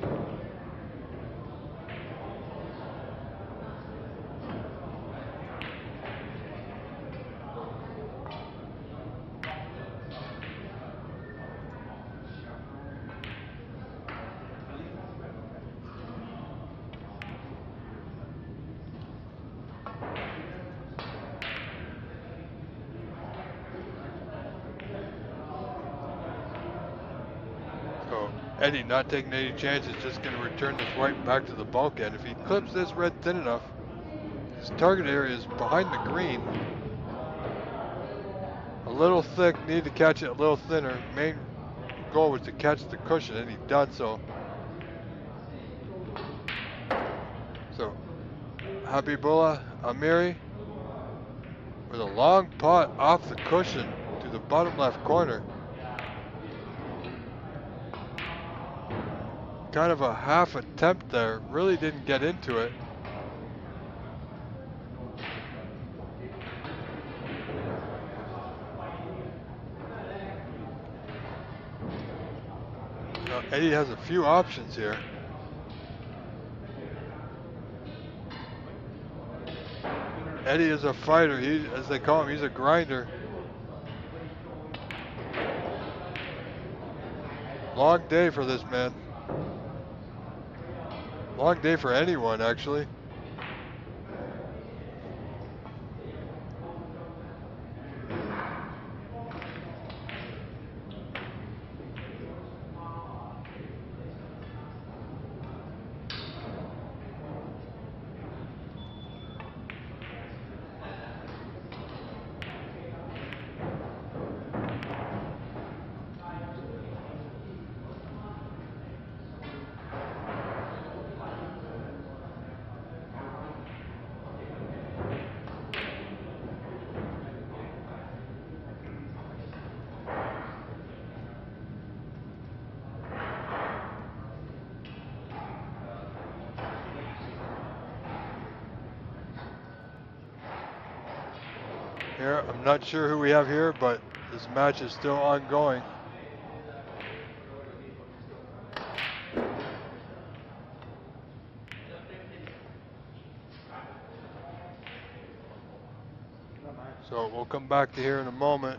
Eddie not taking any chances, just going to return this white back to the bulkhead. If he clips this red thin enough, his target area is behind the green. A little thick, need to catch it a little thinner. Main goal was to catch the cushion, and he done so. So, Habibullah Amiri with a long pot off the cushion to the bottom left corner. Kind of a half attempt there, really didn't get into it. Now Eddie has a few options here. Eddie is a fighter, he, as they call him, he's a grinder. Long day for this man. Long day for anyone, actually. Here, I'm not sure who we have here, but this match is still ongoing. So we'll come back to here in a moment.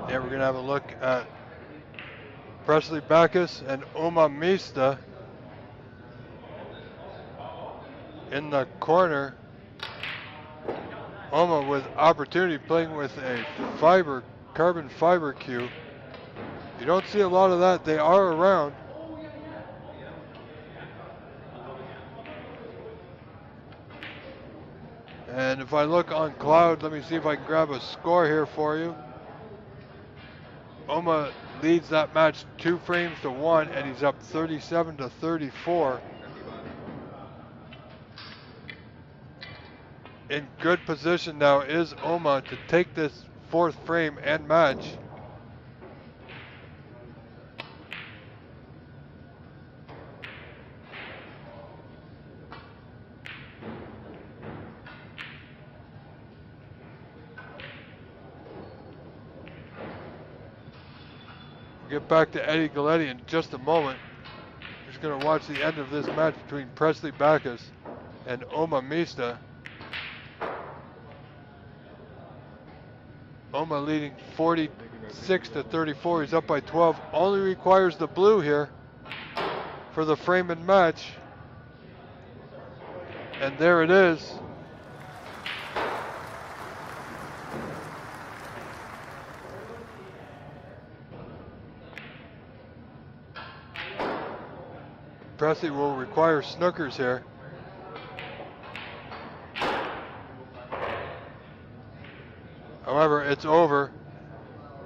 Yeah, we're gonna have a look at Presley Backus and Uma Mista in the corner. Uma with opportunity, playing with a carbon fiber cue. You don't see a lot of that. They are around. And if I look on Cloud, let me see if I can grab a score here for you. Uma leads that match 2 frames to 1, and he's up 37 to 34. In good position now is Uma to take this 4th frame and match. We'll get back to Eddie Galletti in just a moment. We're just going to watch the end of this match between Presley Backus and Uma Mista. Uma leading 46 to 34. He's up by 12. Only requires the blue here for the frame and match. And there it is. Presley will require snookers here. However, it's over.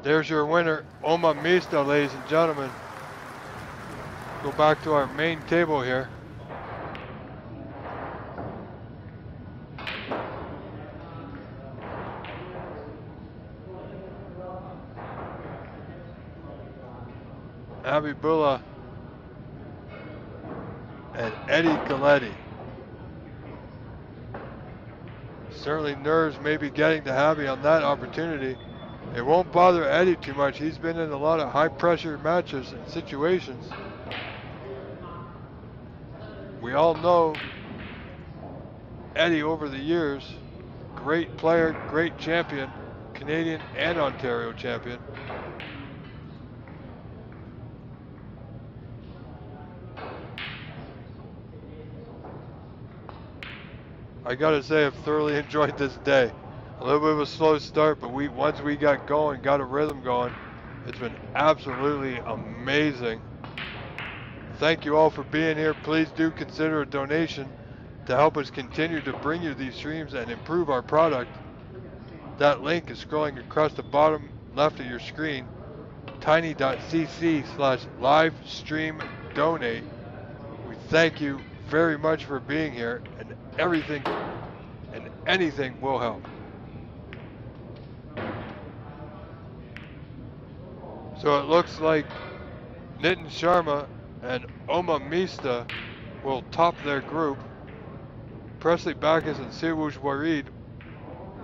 There's your winner, Uma Mista, ladies and gentlemen. Go back to our main table here. Habibullah and Eddie Galletti. Certainly nerves maybe getting to Habby on that opportunity. It won't bother Eddie too much. He's been in a lot of high pressure matches and situations. We all know Eddie over the years. great player, great champion, Canadian and Ontario champion. I gotta say, I've thoroughly enjoyed this day. A little bit of a slow start, but once we got going, got a rhythm going, it's been absolutely amazing. Thank you all for being here. Please do consider a donation to help us continue to bring you these streams and improve our product. That link is scrolling across the bottom left of your screen, tiny.cc/livestream-donate. We thank you very much for being here, and everything and anything will help. So it looks like Nitin Sharma and Oma Mista will top their group. Presley Backus and Siwush Warid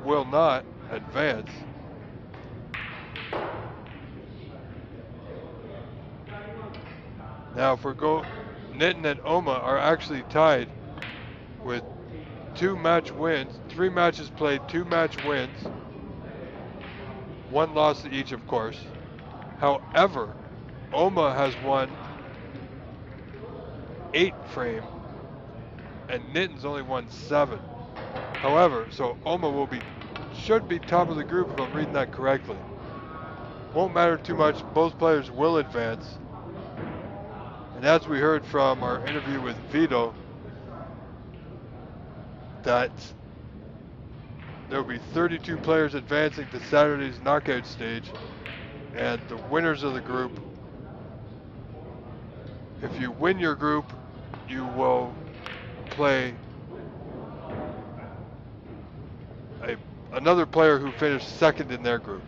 will not advance. Now if we go, Nitin and Oma are actually tied with 2 match wins, 3 matches played, 2 match wins, 1 loss each, of course. However, Oma has won 8 frame and Nitin's only won 7. However, so Oma should be top of the group if I'm reading that correctly. Won't matter too much, both players will advance. And as we heard from our interview with Vito, that there will be 32 players advancing to Saturday's knockout stage, and the winners of the group, if you win your group, you will play another player who finished second in their group.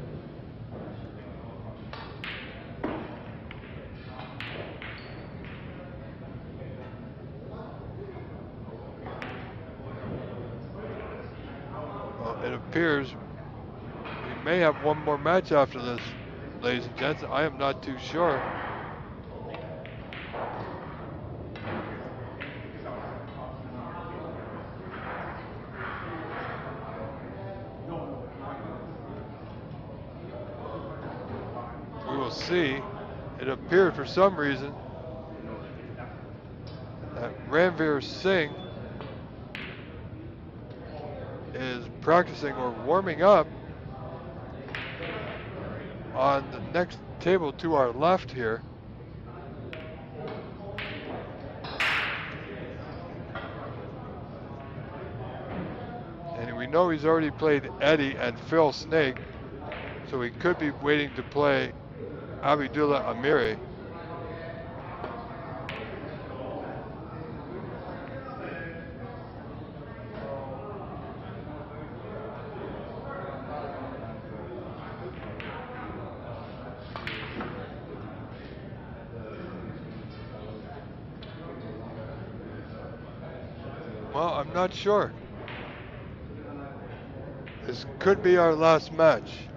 Well, it appears we may have one more match after this, ladies and gents. I am not too sure. We will see. It appeared for some reason that Ranveer Singh is practicing or warming up on the next table to our left here. And we know he's already played Eddie and Phil Snake, so he could be waiting to play Abdullah Amiri. Well, I'm not sure. This could be our last match.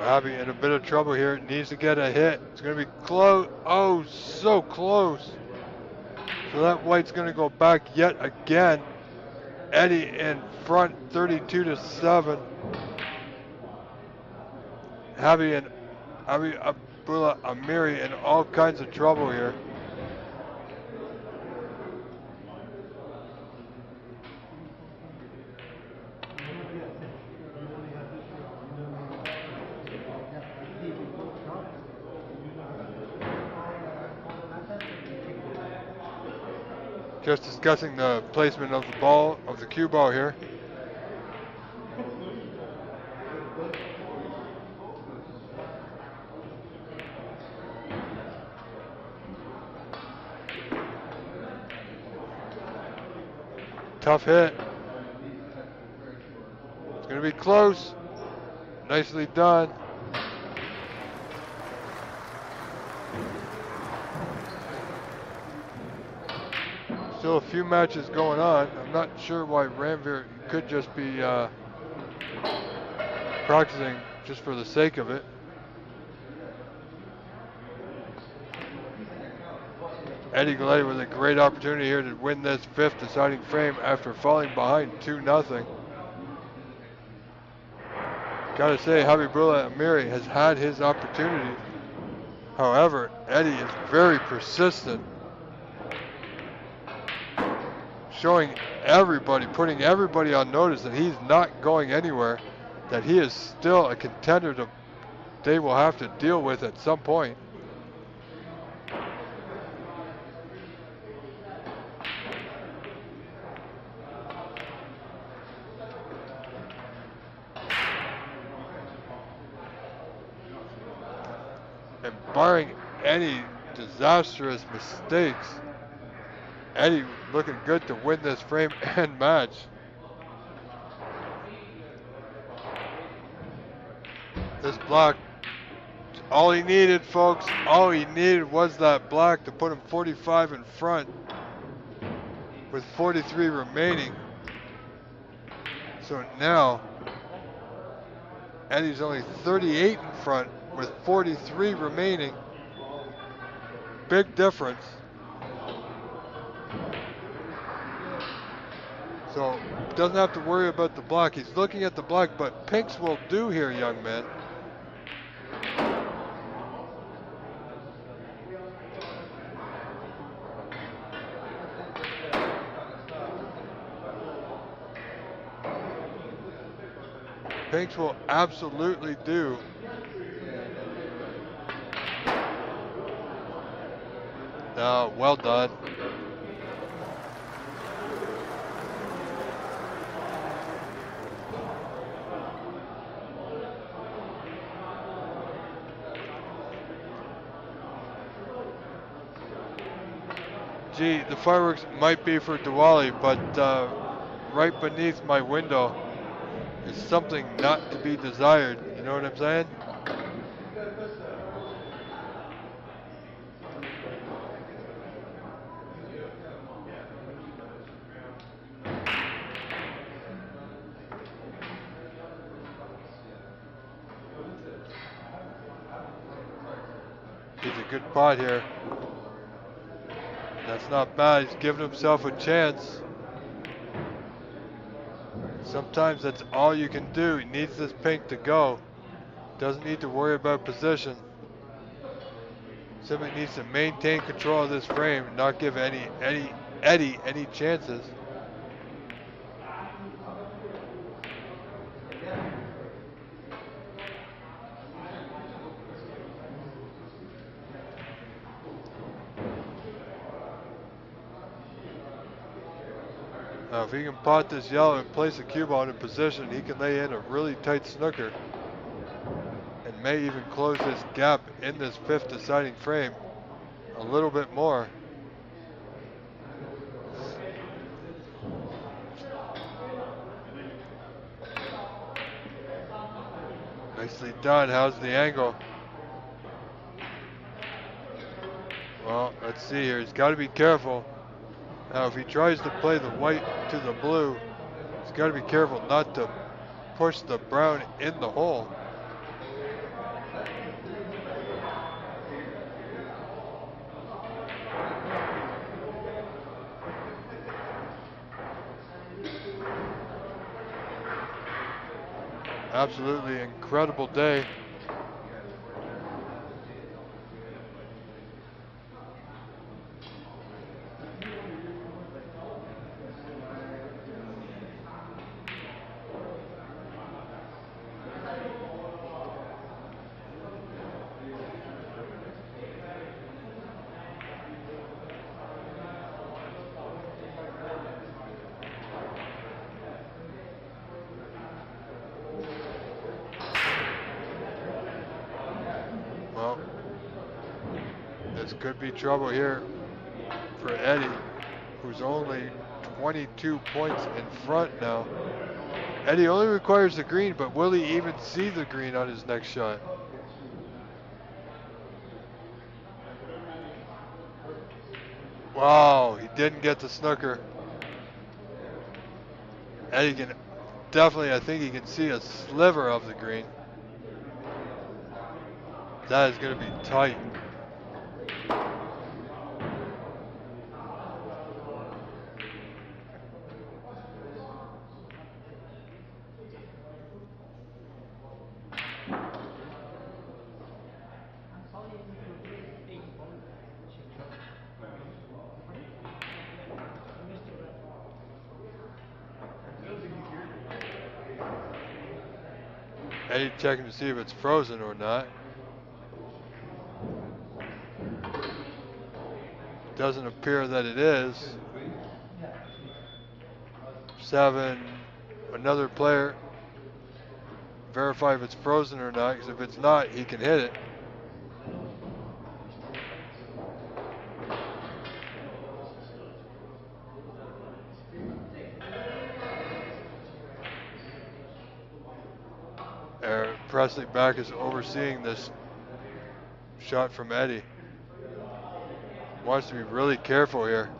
Abby in a bit of trouble here. Needs to get a hit. It's going to be close. Oh, so close. So that white's going to go back yet again. Eddie in front, 32-7. Abby and Abdullah Amiri in all kinds of trouble here. Just discussing the placement of the ball, of the cue ball here. Tough hit. It's going to be close. Nicely done. Still a few matches going on. I'm not sure why Ranveer could just be practicing just for the sake of it. Eddie Galletti with a great opportunity here to win this 5th deciding frame after falling behind 2-0. Gotta say, Habibullah Amiri has had his opportunity. However, Eddie is very persistent, showing everybody, putting everybody on notice that he's not going anywhere, that he is still a contender that they will have to deal with at some point. And barring any disastrous mistakes, Eddie looking good to win this frame and match. This block, all he needed, folks, all he needed was that block to put him 45 in front with 43 remaining. So now, Eddie's only 38 in front with 43 remaining. Big difference. So doesn't have to worry about the block. He's looking at the block, but pinks will do here, young man. Pinks will absolutely do. Oh, well done. Gee, the fireworks might be for Diwali, but right beneath my window is something not to be desired. You know what I'm saying? He's a good pot here. That's not bad. He's giving himself a chance. Sometimes that's all you can do. He needs this pink to go. Doesn't need to worry about position. Simply needs to maintain control of this frame and not give Eddie any chances. Now, if he can pot this yellow and place the cue ball in position, he can lay in a really tight snooker and may even close this gap in this 5th deciding frame a little bit more. Nicely done. How's the angle? Well, let's see here. He's got to be careful. Now, if he tries to play the white to the blue, he's got to be careful not to push the brown in the hole. Absolutely incredible day. Well, this could be trouble here for Eddie, who's only 22 points in front now. Eddie only requires the green, but will he even see the green on his next shot? Wow, he didn't get the snooker. Eddie can definitely, I think he can see a sliver of the green. That is going to be tight. Eddie checking to see if it's frozen or not. Doesn't appear that it is. 7, another player. Verify if it's frozen or not, because if it's not, he can hit it. Presley back is overseeing this shot from Eddie. Wants to be really careful here.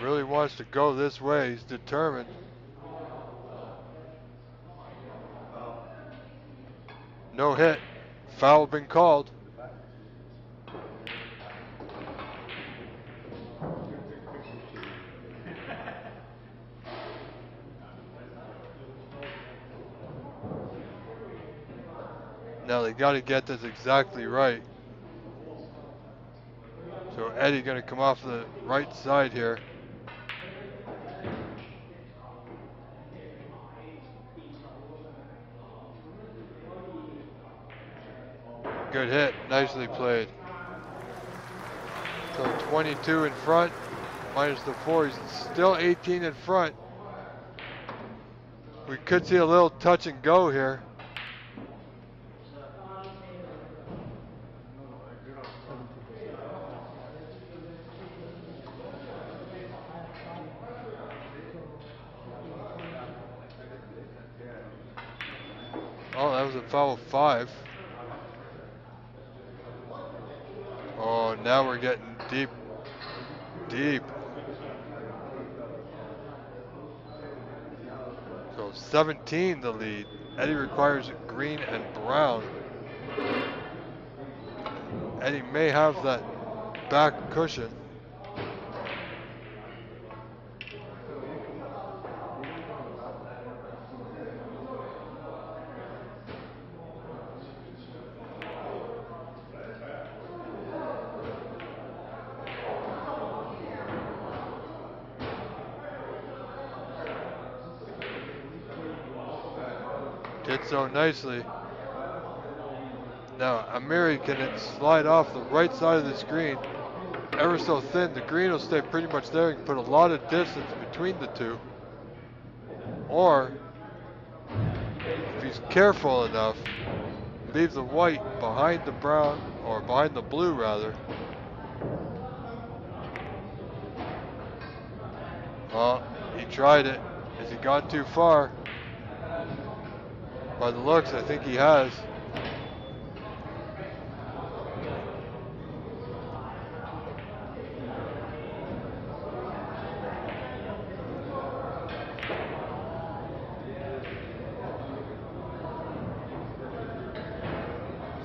Really wants to go this way. He's determined. No hit. Foul been called. Now they got to get this exactly right. So Eddie going to come off the right side here. Good hit, nicely played. So 22 in front, minus the 4, he's still 18 in front. We could see a little touch and go here. Oh, that was a foul of 5. Oh, now we're getting deep, deep. So 17 the lead. Eddie requires green and brown. Eddie may have that back cushion. Did so nicely. Now Amiri can slide off the right side of the screen, ever so thin. The green will stay pretty much there. You can put a lot of distance between the two. Or, if he's careful enough, leave the white behind the brown, or behind the blue rather. Oh, he He tried it. Has he gone too far? By the looks, I think he has.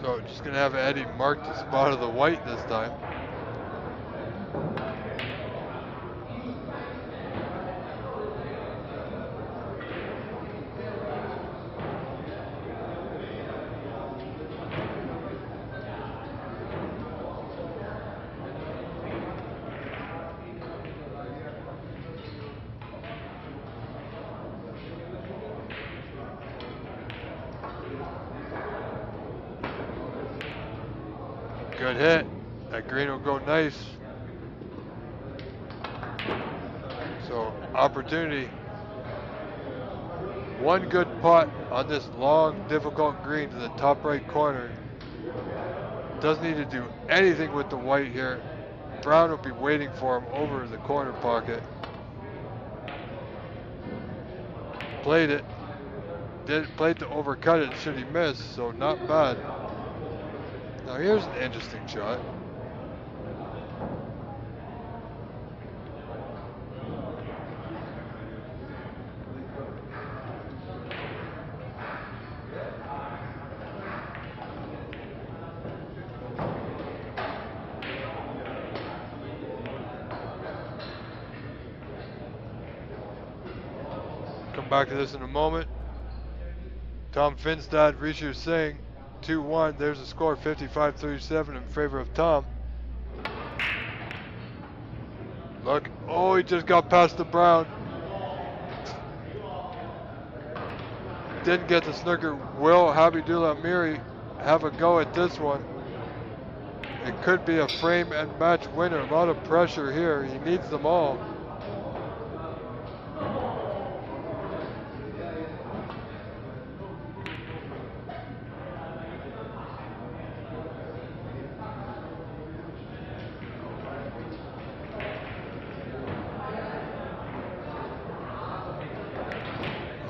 So just gonna have Eddie mark the spot of the white this time. Good hit. That green will go nice. So opportunity. One good putt on this long, difficult green to the top right corner. Doesn't need to do anything with the white here. Brown will be waiting for him over the corner pocket. Played it. Played to overcut it should he miss, so not bad. Now here's an interesting shot. Come back to this in a moment. Tom Finstad, Rishu Singh, 2-1. There's the score, 55-37 in favor of Tom. Look, oh, he just got past the brown. Didn't get the snooker. Will Habibullah Amiri have a go at this one? It could be a frame and match winner. A lot of pressure here. He needs them all.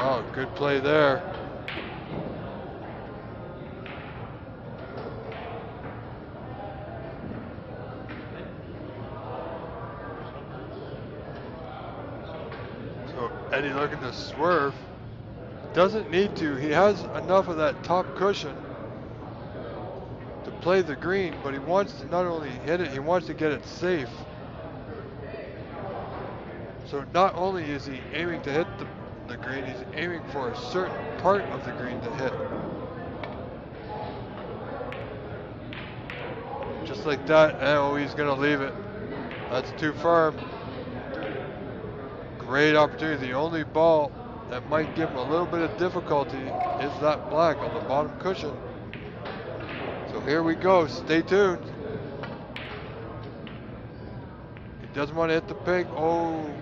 Oh, good play there. So Eddie looking to swerve. Doesn't need to. He has enough of that top cushion to play the green, but he wants to not only hit it, he wants to get it safe. So not only is he aiming to hit the green, he's aiming for a certain part of the green to hit. Just like that. Oh, he's gonna leave it. That's too firm. Great opportunity. The only ball that might give him a little bit of difficulty is that black on the bottom cushion. So here we go. Stay tuned. He doesn't want to hit the pink. Oh,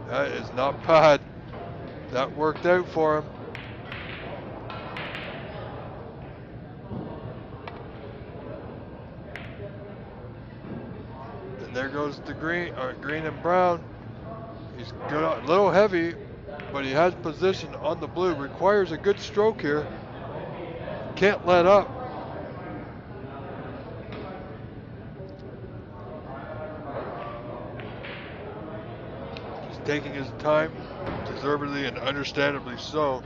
that is not bad. That worked out for him. And there goes the green, green and brown. He's good, a little heavy, but he has position on the blue. Requires a good stroke here. Can't let up. Just taking his time. Deservedly and understandably so.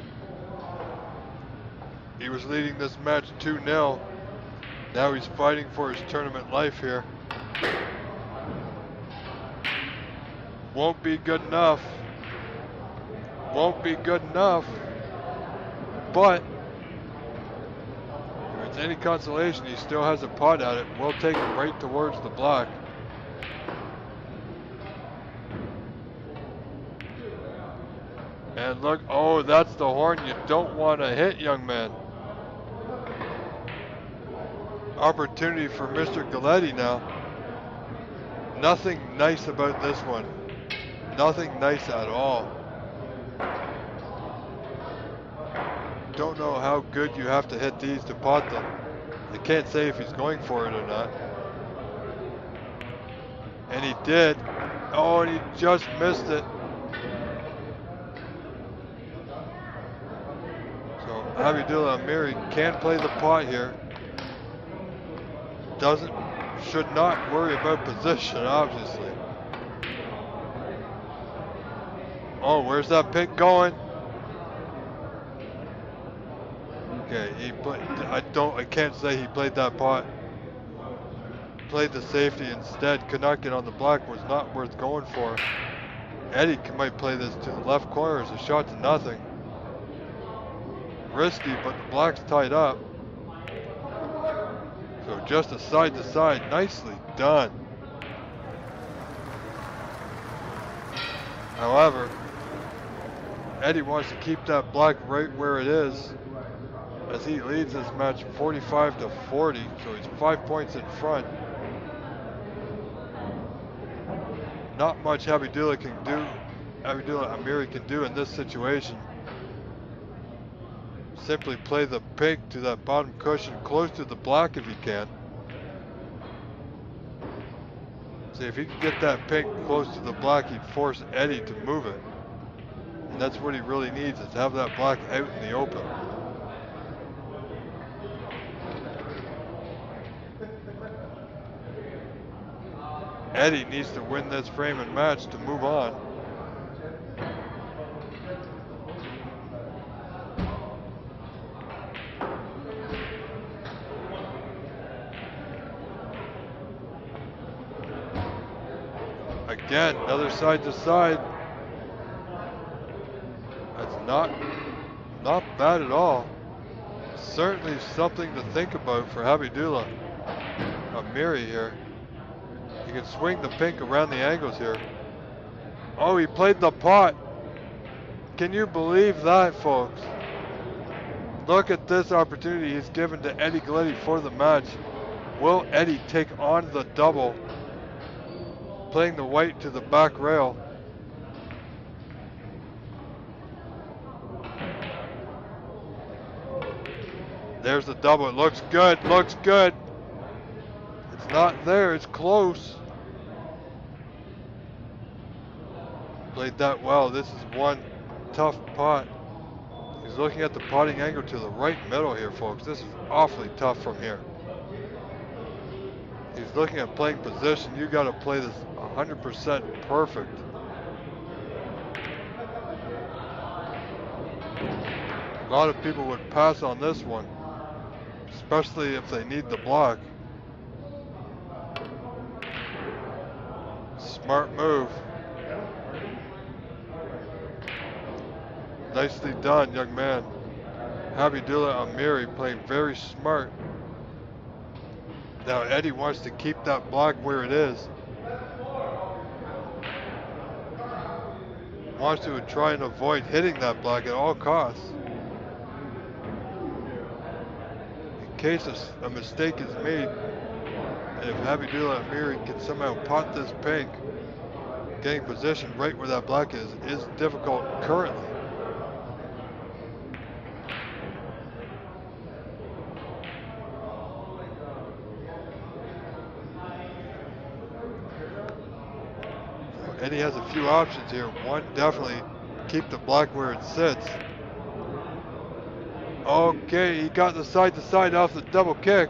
He was leading this match 2-0. Now he's fighting for his tournament life here. Won't be good enough. Won't be good enough. But if it's any consolation, he still has a putt at it. We'll take it right towards the black. And look, oh, that's the horn you don't want to hit, young man. Opportunity for Mr. Galletti now. Nothing nice about this one. Nothing nice at all. Don't know how good you have to hit these to pot them. You can't say if he's going for it or not. And he did. Oh, and he just missed it. Habibullah Amiri can play the pot here. Should not worry about position, obviously. Oh, where's that pick going? Okay, I can't say he played that pot. Played the safety instead, could not get on the black, was not worth going for. Eddie might play this to the left corner as a shot to nothing. Risky, but the black's tied up. So just a side to side, nicely done. However, Eddie wants to keep that black right where it is as he leads this match 45 to 40, so he's 5 points in front. Not much Habibullah Amiri can do in this situation. Simply play the pink to that bottom cushion close to the black if he can. See, if he could get that pink close to the black, he'd force Eddie to move it. And that's what he really needs, is to have that black out in the open. Eddie needs to win this frame and match to move on. Again, another side to side. That's not bad at all. Certainly something to think about for Habibullah Amiri here. He can swing the pink around the angles here. Oh, he played the pot. Can you believe that, folks? Look at this opportunity he's given to Eddie Galletti for the match. Will Eddie take on the double? Playing the white to the back rail. There's the double. It looks good. Looks good. It's not there. It's close. Played that well. This is one tough pot. He's looking at the potting angle to the right middle here, folks. This is awfully tough from here. He's looking at playing position. You got to play this 100% perfect. A lot of people would pass on this one, especially if they need the block. Smart move. Nicely done, young man. Habibullah Amiri playing very smart. Now Eddie wants to keep that block where it is. Wants to try and avoid hitting that block at all costs. In case a mistake is made, and if Habibullah Amiri can somehow pot this pink, getting positioned right where that black is difficult currently. Eddie has a few options here. One, definitely keep the black where it sits. Okay, he got the side to side off the double kick.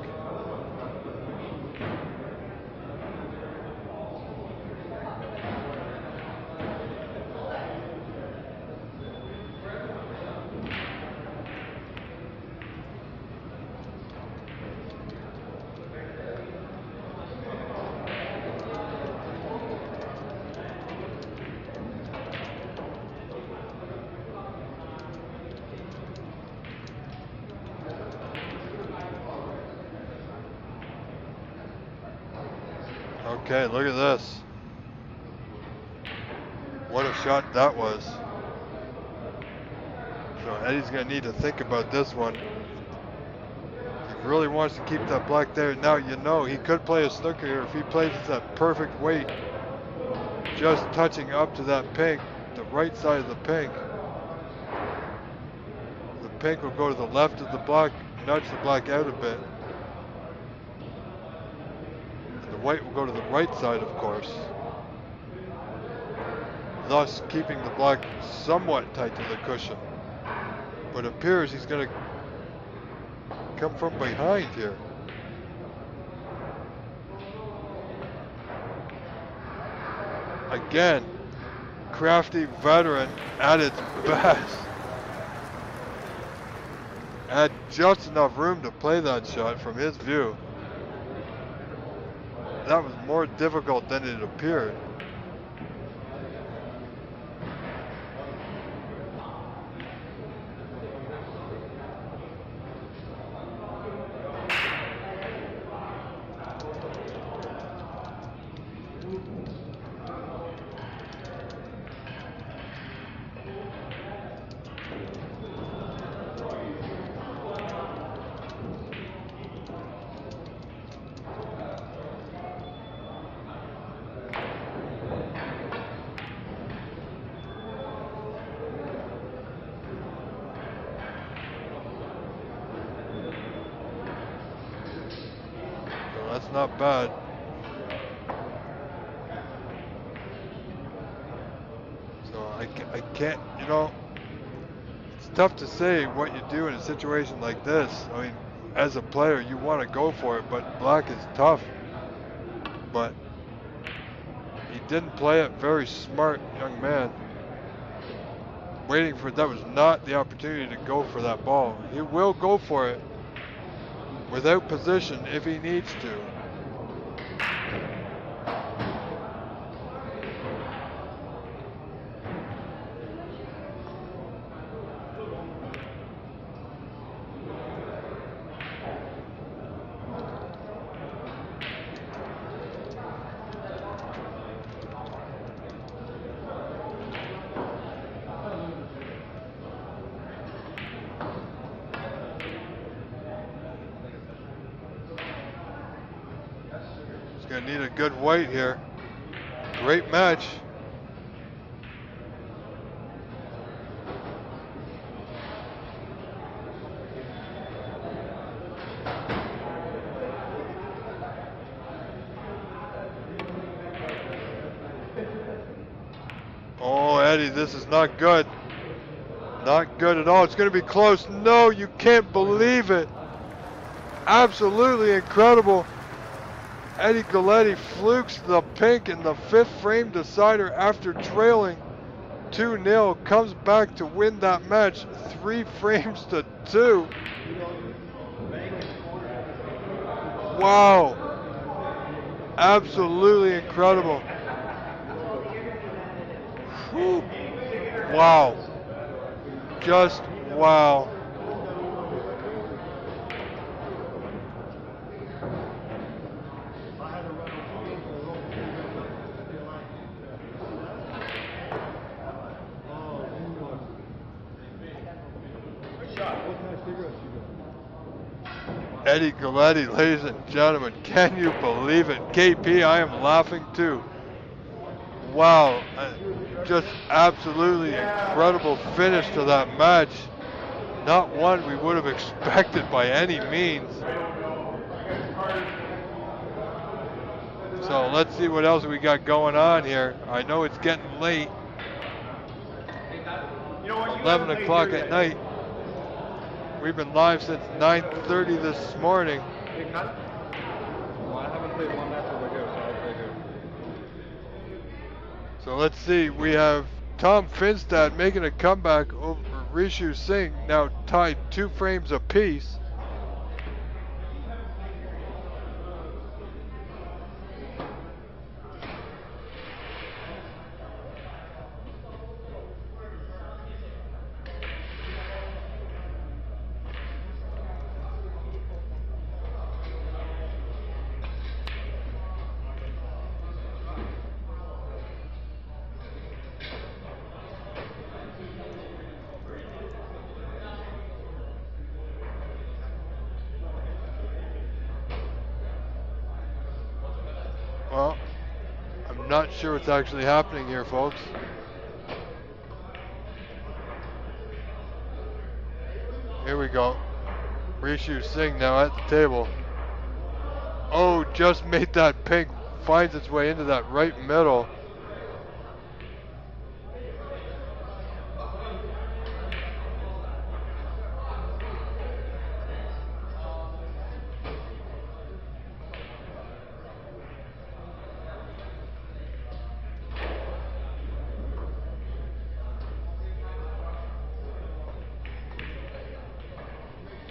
Okay, look at this. What a shot that was. So Eddie's going to need to think about this one. He really wants to keep that black there. Now, you know, he could play a snooker here if he plays that perfect weight. Just touching up to that pink, the right side of the pink. The pink will go to the left of the black, nudge the black out a bit. White will go to the right side, of course, thus keeping the black somewhat tight to the cushion. But it appears he's going to come from behind here. Again, crafty veteran at its best. Had just enough room to play that shot from his view. That was more difficult than it appeared. That's not bad. So I can't, you know, it's tough to say what you do in a situation like this. I mean, as a player, you want to go for it, but black is tough. But he didn't play it. Very smart young man. Waiting for that was not the opportunity to go for that ball. He will go for it without position if he needs to. Gonna need a good white here. Great match. Oh, Eddie, this is not good. Not good at all. It's gonna be close. No, you can't believe it. Absolutely incredible. Eddie Galletti flukes the pink in the 5th frame decider after trailing 2-0. Comes back to win that match 3 frames to 2. Wow. Absolutely incredible. Whew. Wow. Just wow. Eddie Galletti, ladies and gentlemen, can you believe it? KP, I am laughing too. Wow, just absolutely incredible finish to that match. Not one we would have expected by any means. So let's see what else we got going on here. I know it's getting late. 11 o'clock at night. We've been live since 9:30 this morning. Well, I haven't played one match over here, so I'll play here. So let's see. We have Tom Finstad making a comeback over Rishu Singh, now tied 2 frames apiece. Well, I'm not sure what's actually happening here, folks. Here we go. Rishu Singh now at the table. Oh, just made that pink, finds its way into that right middle.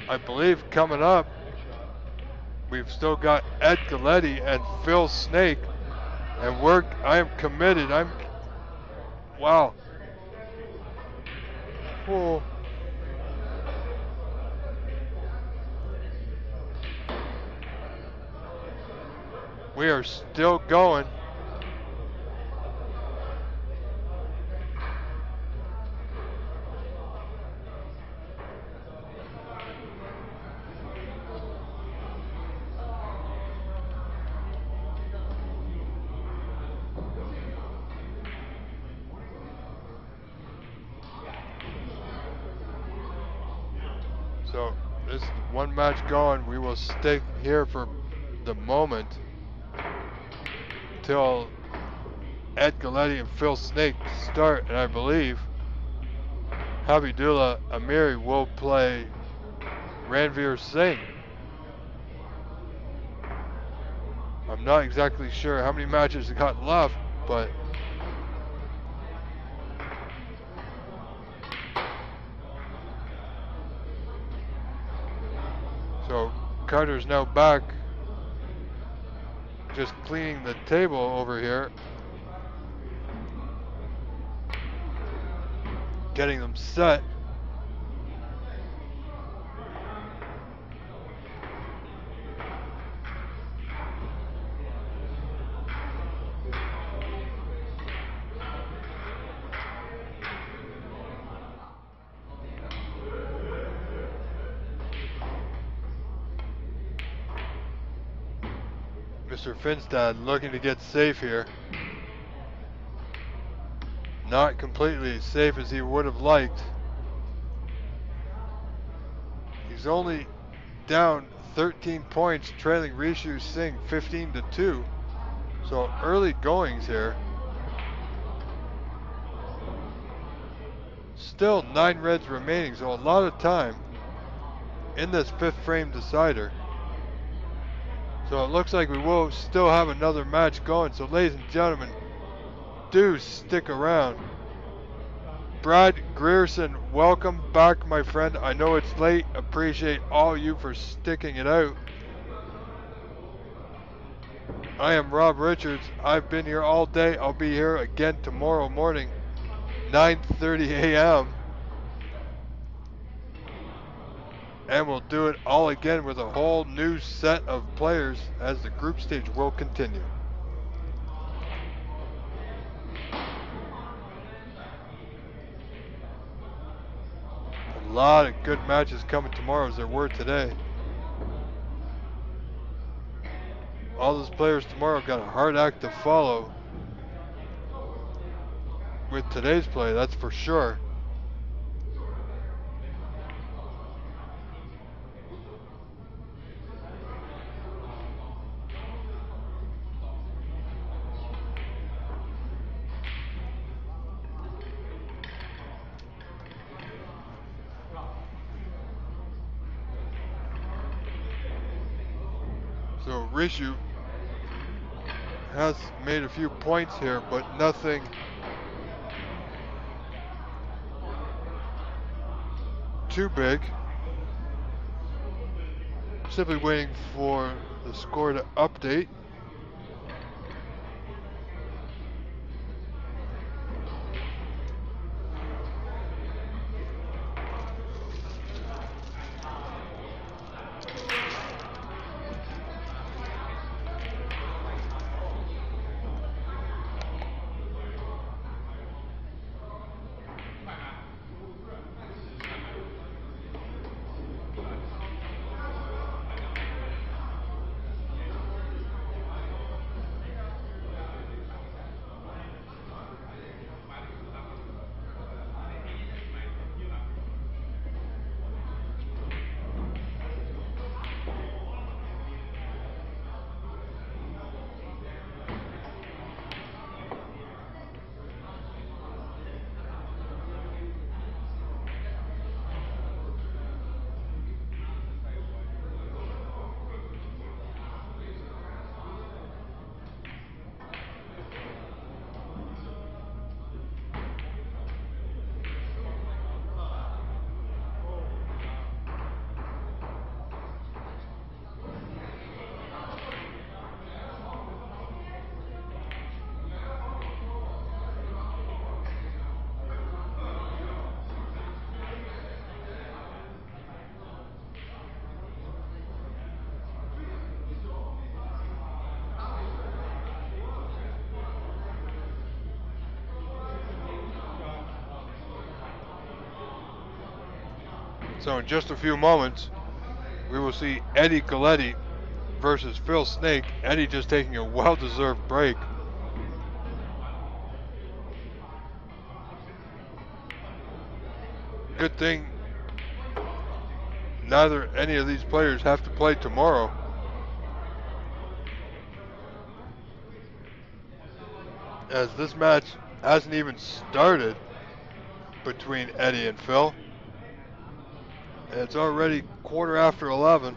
I believe coming up, we've still got Ed Galletti and Phil Snake, and I am committed. Wow. Oh. We are still going. So this is one match going. We will stick here for the moment till Ed Galletti and Phil Snake start, and I believe Habibullah Amiri will play Ranveer Singh. I'm not exactly sure how many matches they got left, but so Carter's now back, just cleaning the table over here, getting them set. Mr. Finstad looking to get safe here. Not completely as safe as he would have liked. He's only down 13 points, trailing Rishu Singh 15-2. So early goings here. Still 9 reds remaining, so a lot of time in this 5th frame decider. So it looks like we will still have another match going. So ladies and gentlemen, do stick around. Brad Grierson, welcome back, my friend. I know it's late. Appreciate all you for sticking it out. I am Rob Richards. I've been here all day. I'll be here again tomorrow morning, 9:30 a.m. And we'll do it all again with a whole new set of players as the group stage will continue. A lot of good matches coming tomorrow as there were today. All those players tomorrow got a hard act to follow with today's play, that's for sure. So Rishu has made a few points here, but nothing too big. Simply waiting for the score to update. So in just a few moments, we will see Eddie Galletti versus Phil Snake. Eddie just taking a well-deserved break. Good thing neither any of these players have to play tomorrow. As this match hasn't even started between Eddie and Phil. And it's already 11:15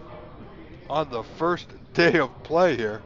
on the first day of play here.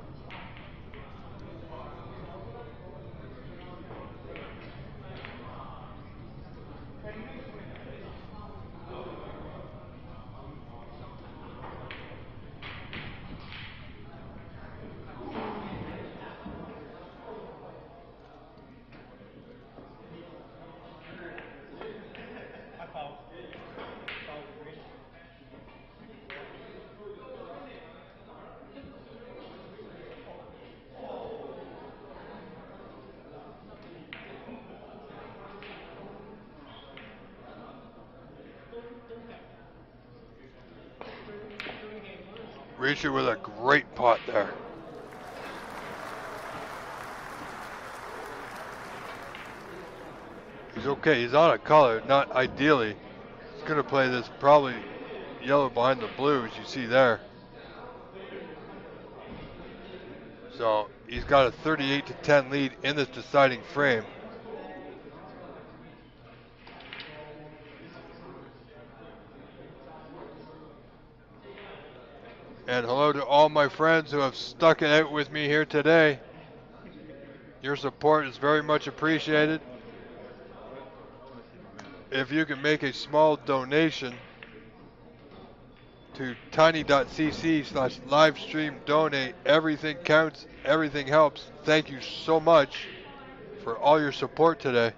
Risha with a great pot there. He's okay. He's on a color. Not ideally. He's going to play this probably yellow behind the blue, as you see there. So he's got a 38-10 lead in this deciding frame. And hello to all my friends who have stuck it out with me here today. Your support is very much appreciated. If you can make a small donation to tiny.cc/livestream donate, everything counts, everything helps. Thank you so much for all your support today.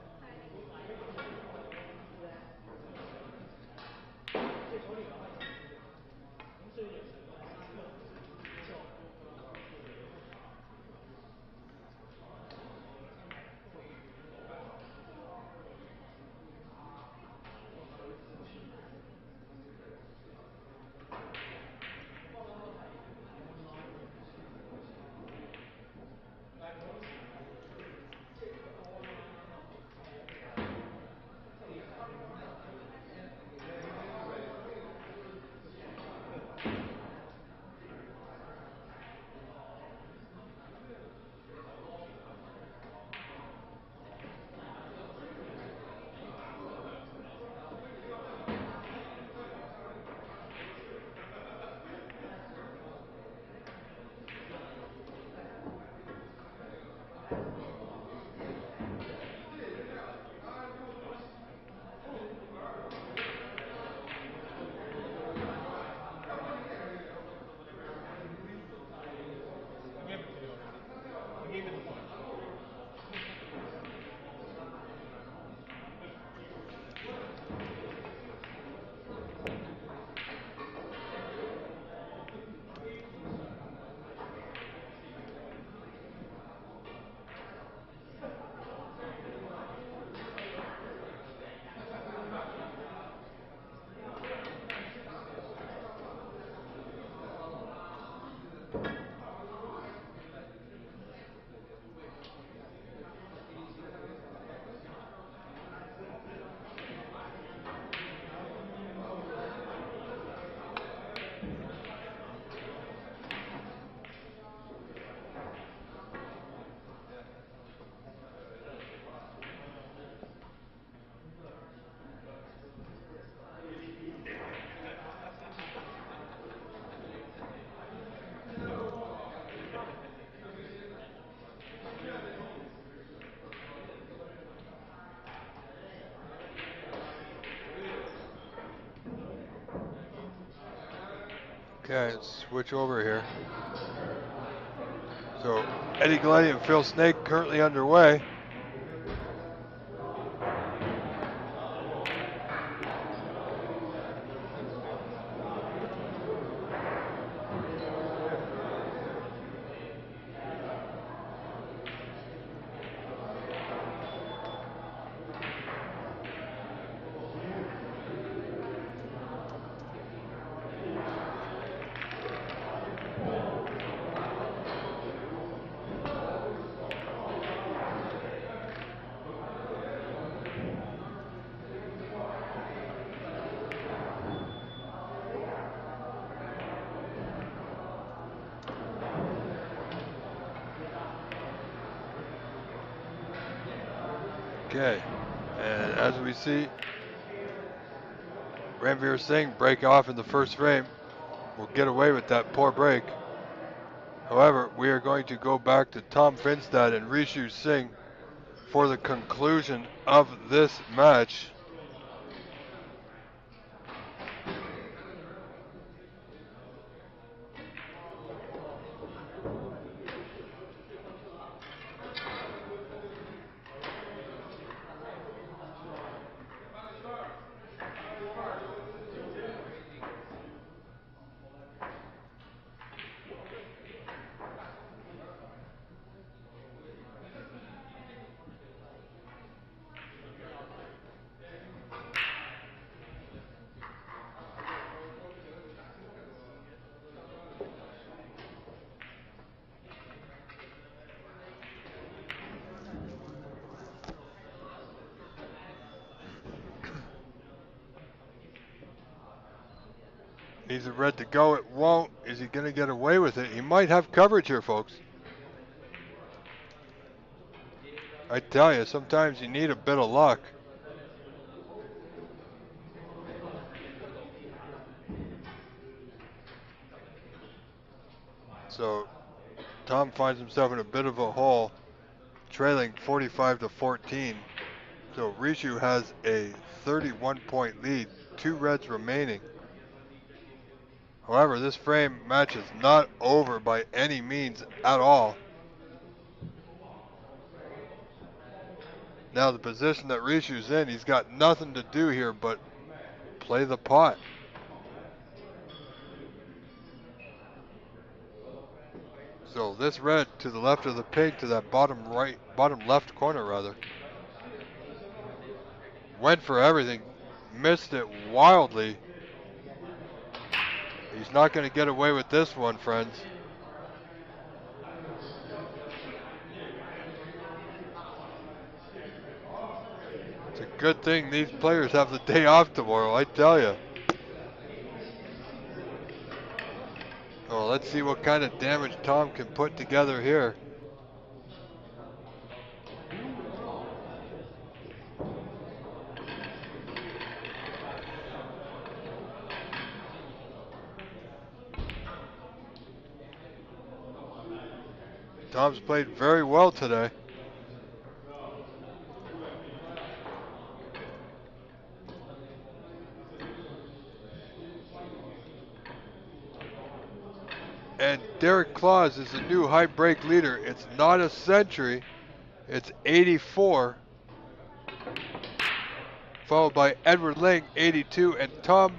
Okay, let's switch over here. So Eddie Galletti and Phil Snake currently underway. Okay, and as we see, Ranveer Singh break off in the first frame. Will get away with that poor break. However, we are going to go back to Tom Finstad and Rishu Singh for the conclusion of this match. Needs a red to go. It won't. Is he going to get away with it? He might have coverage here, folks. I tell you, sometimes you need a bit of luck. So Tom finds himself in a bit of a hole, trailing 45-14. So Rishu has a 31-point lead, 2 reds remaining. However, this frame match is not over by any means at all. Now the position that Rishu's in, he's got nothing to do here but play the pot. So this red to the left of the pig, to that bottom left corner rather. Went for everything, missed it wildly. He's not going to get away with this one, friends. It's a good thing these players have the day off tomorrow, I tell you. Well, let's see what kind of damage Tom can put together here. Tom's played very well today. And Derek Claus is the new high break leader. It's not a century, it's 84. Followed by Edward Ling, 82, and Tom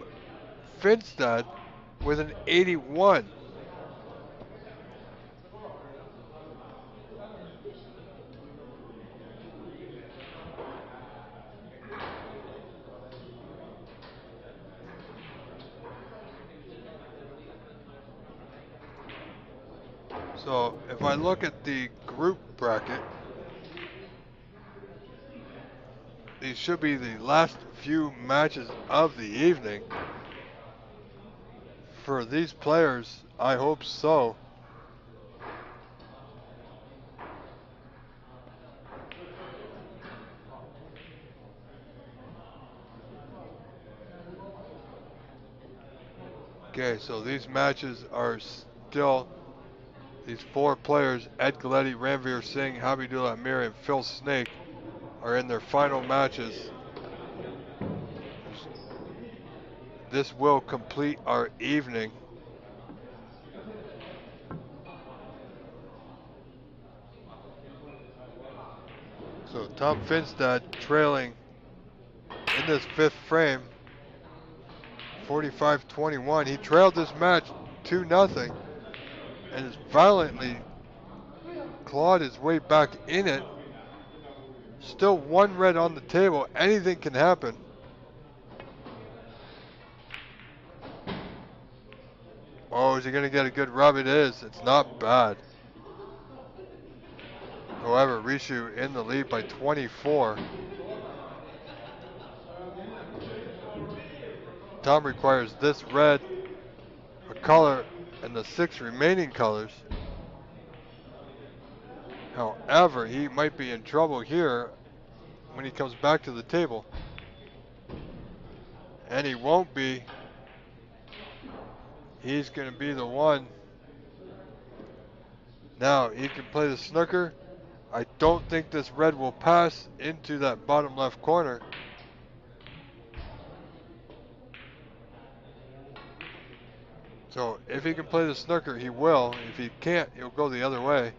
Finstad with an 81. So if I look at the group bracket, these should be the last few matches of the evening. For these players, I hope so. Okay, so these matches are still, these 4 players, Ed Galletti, Ranveer Singh, Habibullah Amir, and Phil Snake, are in their final matches. This will complete our evening. So Tom Finstad trailing in this 5th frame, 45-21. He trailed this match 2-0 and has violently clawed his way back in it. Still 1 red on the table. Anything can happen. Oh, is he going to get a good rub? It is. It's not bad. However, Rishu in the lead by 24. Tom requires this red, a color, and the 6 remaining colors. However, he might be in trouble here. when he comes back to the table. And he won't be. He's going to be the one. Now, he can play the snooker. I don't think this red will pass into that bottom left corner. So, if he can play the snooker, he will. If he can't, he'll go the other way.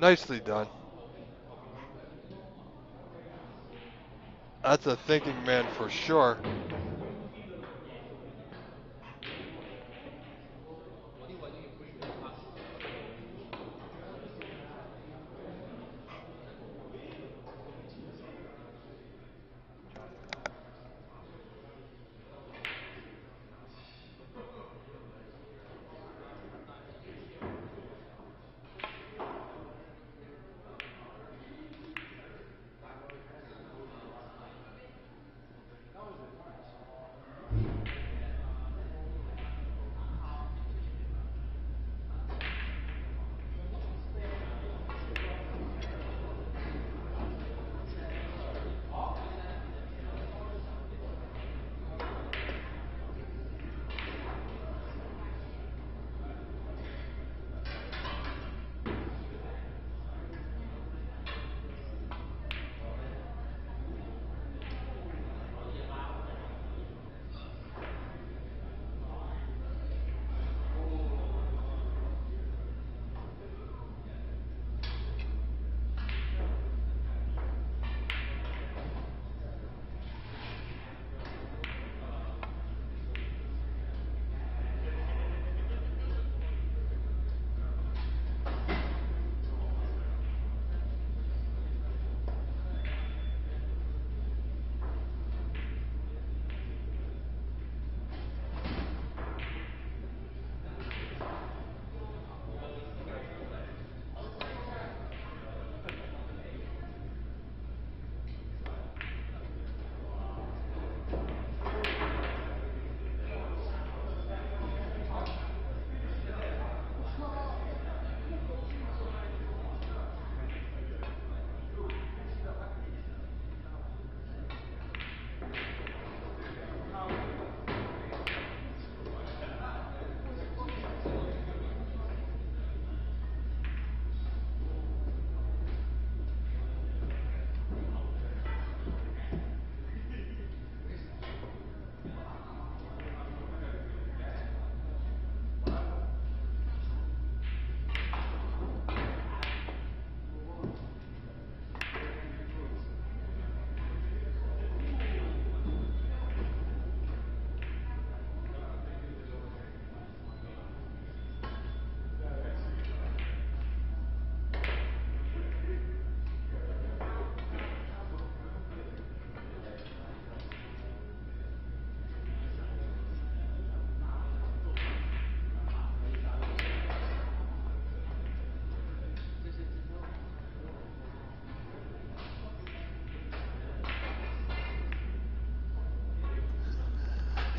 Nicely done. That's a thinking man for sure.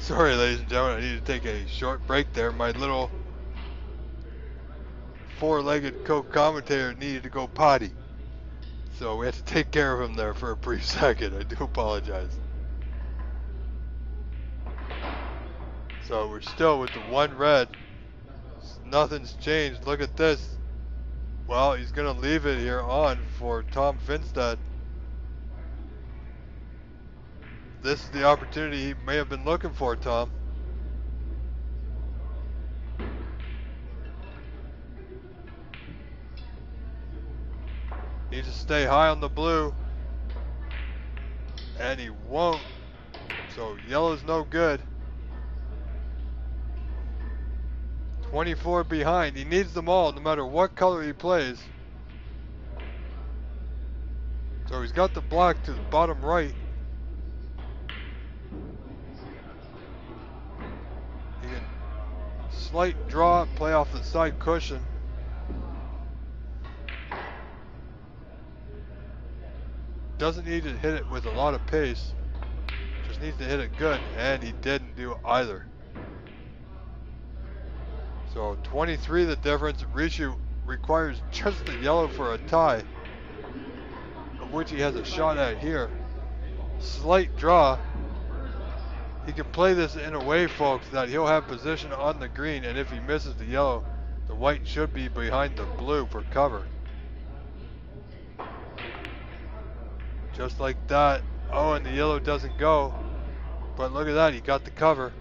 Sorry, ladies and gentlemen, I need to take a short break there. My little four-legged co-commentator needed to go potty. So we had to take care of him there for a brief second. I do apologize. So we're still with the one red. Nothing's changed. Look at this. Well, he's going to leave it here on for Tom Finstad. This is the opportunity he may have been looking for, Tom. Needs to stay high on the blue. And he won't. So yellow's no good. 24 behind. He needs them all no matter what color he plays. So he's got the black to the bottom right. He can slight draw, play off the side cushion. Doesn't need to hit it with a lot of pace. Just needs to hit it good, and he didn't do either. So 23 the difference. Rishu requires just the yellow for a tie. which he has a shot at here. Slight draw. He can play this in a way, folks, that he'll have position on the green, and if he misses the yellow, the white should be behind the blue for cover. Just like that. Oh, and the yellow doesn't go. But look at that, he got the cover.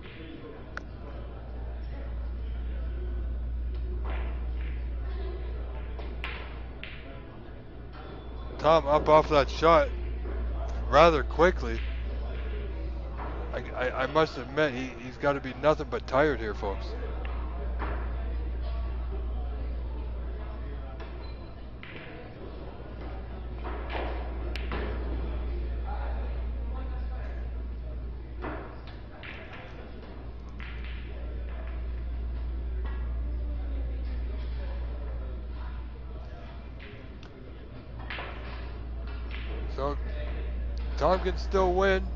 Tom up off that shot rather quickly. I must admit, he's got to be nothing but tired here, folks. So Tom can still win.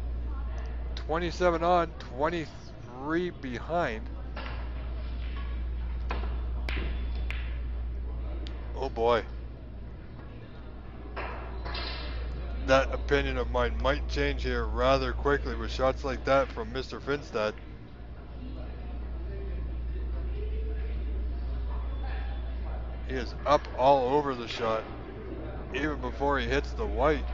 27 on, 23 behind. Oh boy. That opinion of mine might change here rather quickly with shots like that from Mr. Finstad. He is up all over the shot, even before he hits the white.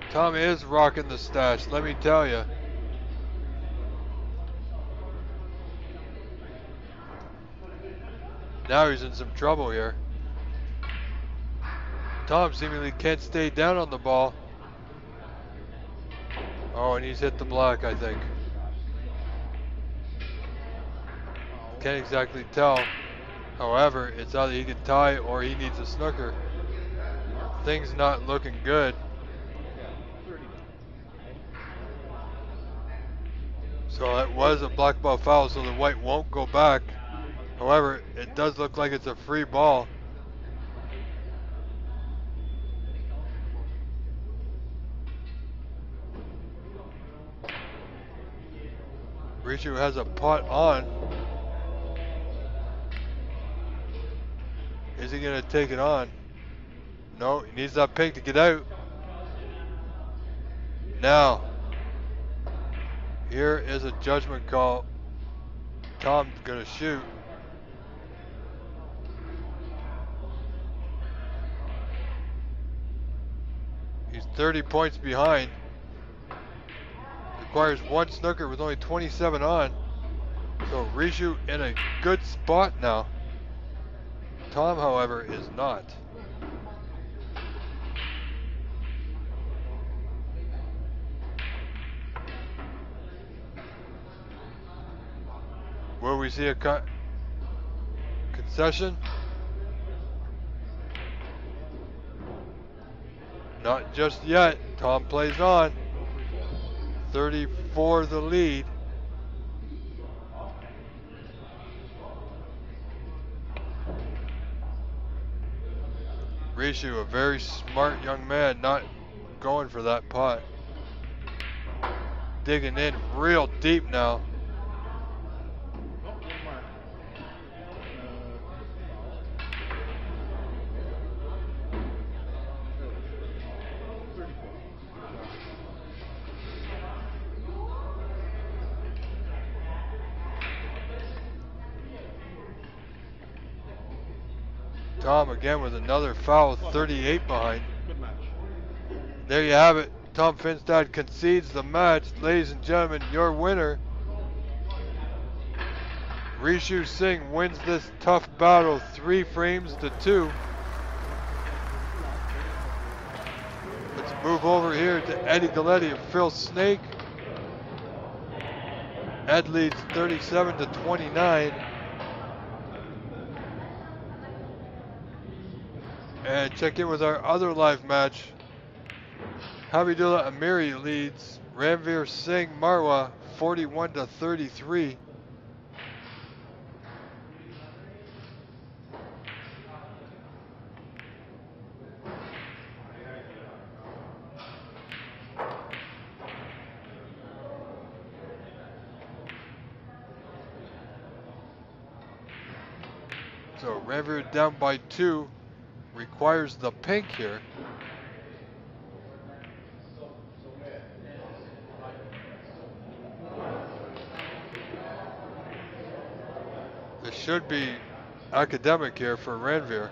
Tom is rocking the stash, let me tell you. Now he's in some trouble here. Tom seemingly can't stay down on the ball. Oh, and he's hit the black, I think. Can't exactly tell. However, it's either he can tie or he needs a snooker. Things not looking good. So that was a black ball foul, so the white won't go back. However, it does look like it's a free ball. Rishu has a putt on. Is he going to take it on? No, he needs that pink to get out. Now, here is a judgment call. Tom's going to shoot. He's 30 points behind. Requires one snooker with only 27 on. So Rishu in a good spot now. Tom, however, is not. Will we see a concession? Not just yet. Tom plays on. 34 the lead. Rishu, a very smart young man, not going for that putt. Digging in real deep now. Tom again with another foul, 38 behind. There you have it. Tom Finstad concedes the match. Ladies and gentlemen, your winner, Rishu Singh, wins this tough battle 3 frames to 2. Let's move over here to Eddie Galletti and Phil Snake. Ed leads 37 to 29. And check in with our other live match. Habibullah Amiri leads Ranveer Singh Marwa 41 to 33. So Ranvier down by 2 requires the pink here. This should be academic here for Ranvier.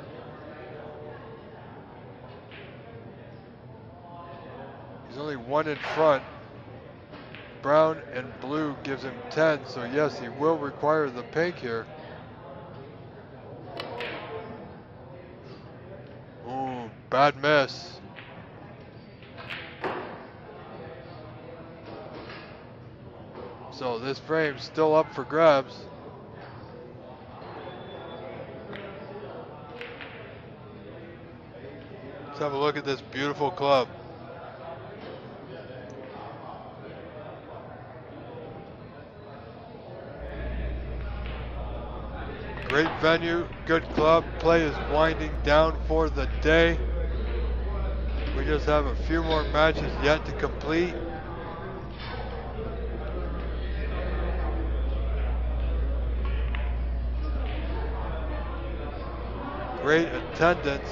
He's only 1 in front. Brown and blue gives him 10, so yes, he will require the pink here. Ooh, bad miss. So this frame's still up for grabs. Let's have a look at this beautiful club. Great venue, good club. Play is winding down for the day. We just have a few more matches yet to complete. Great attendance.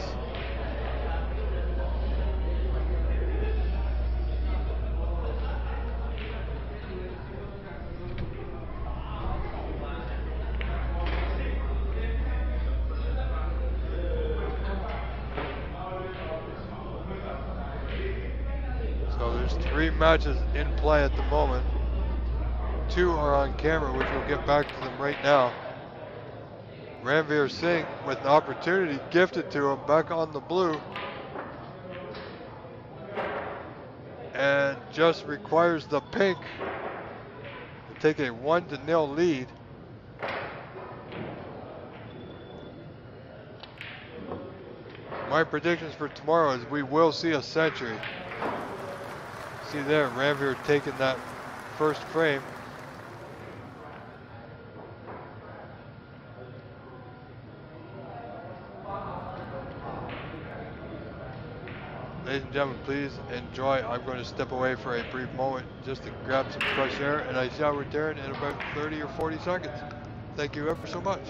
So there's 3 matches in play at the moment. 2 are on camera, which we'll get back to them right now. Ranveer Singh with an opportunity gifted to him back on the blue. And just requires the pink to take a 1-0 lead. My predictions for tomorrow is we will see a century. See there, Ranveer taking that first frame. Ladies and gentlemen, please enjoy. I'm going to step away for a brief moment just to grab some fresh air, and I shall return in about 30 or 40 seconds. Thank you ever so much.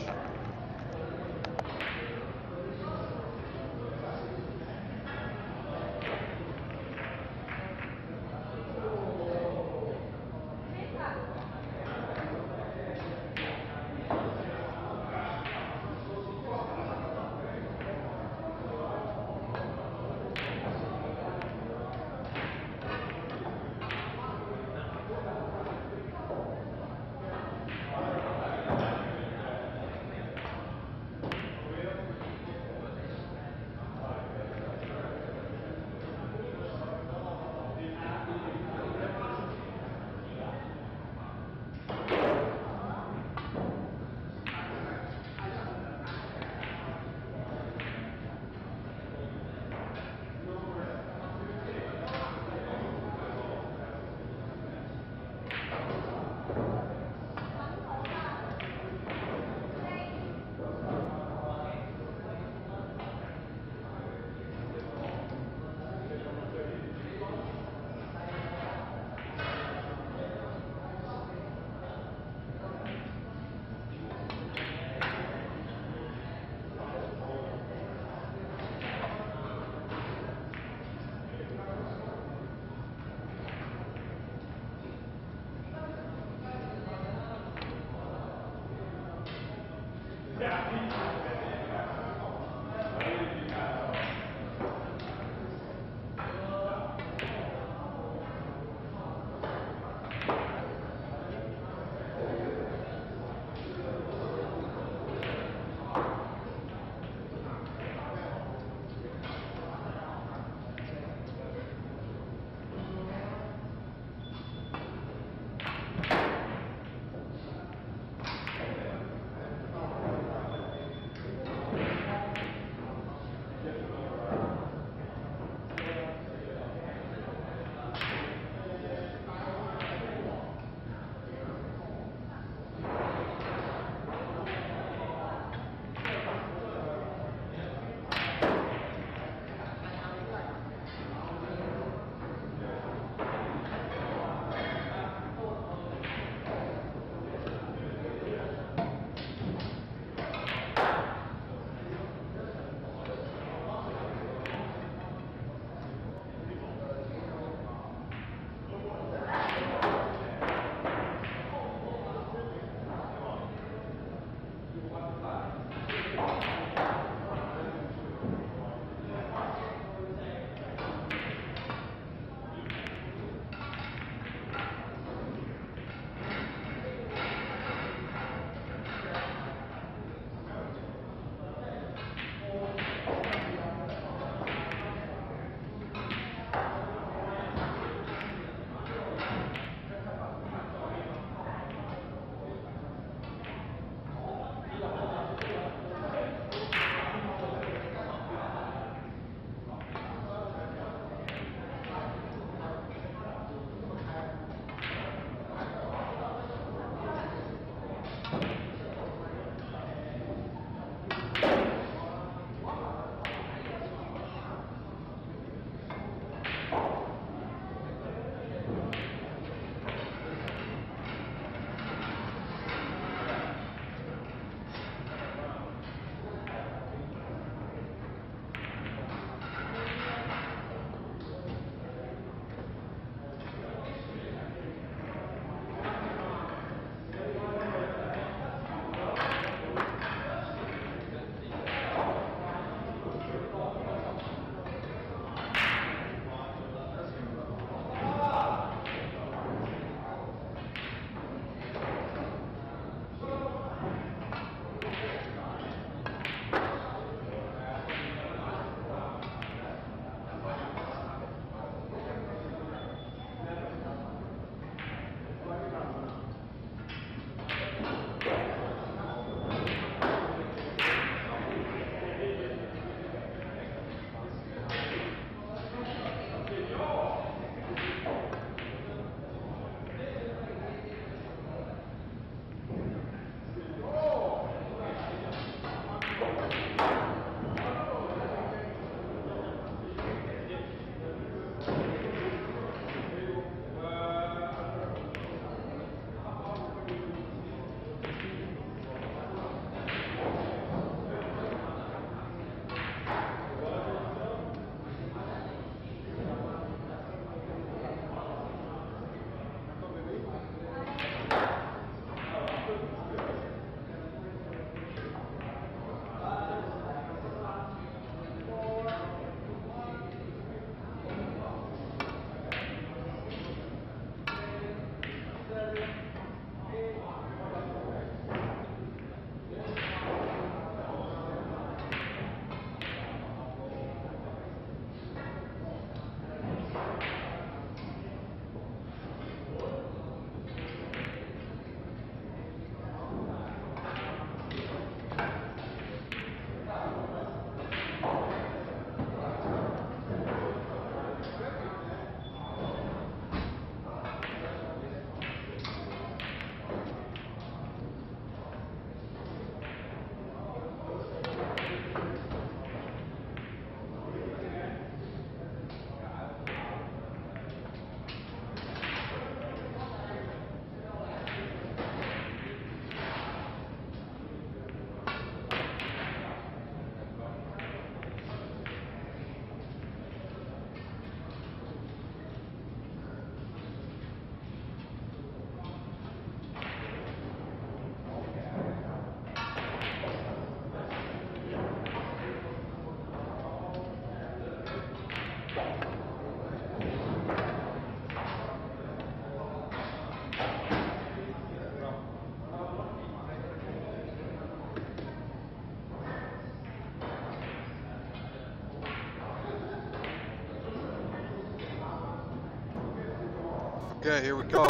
Okay, here we go.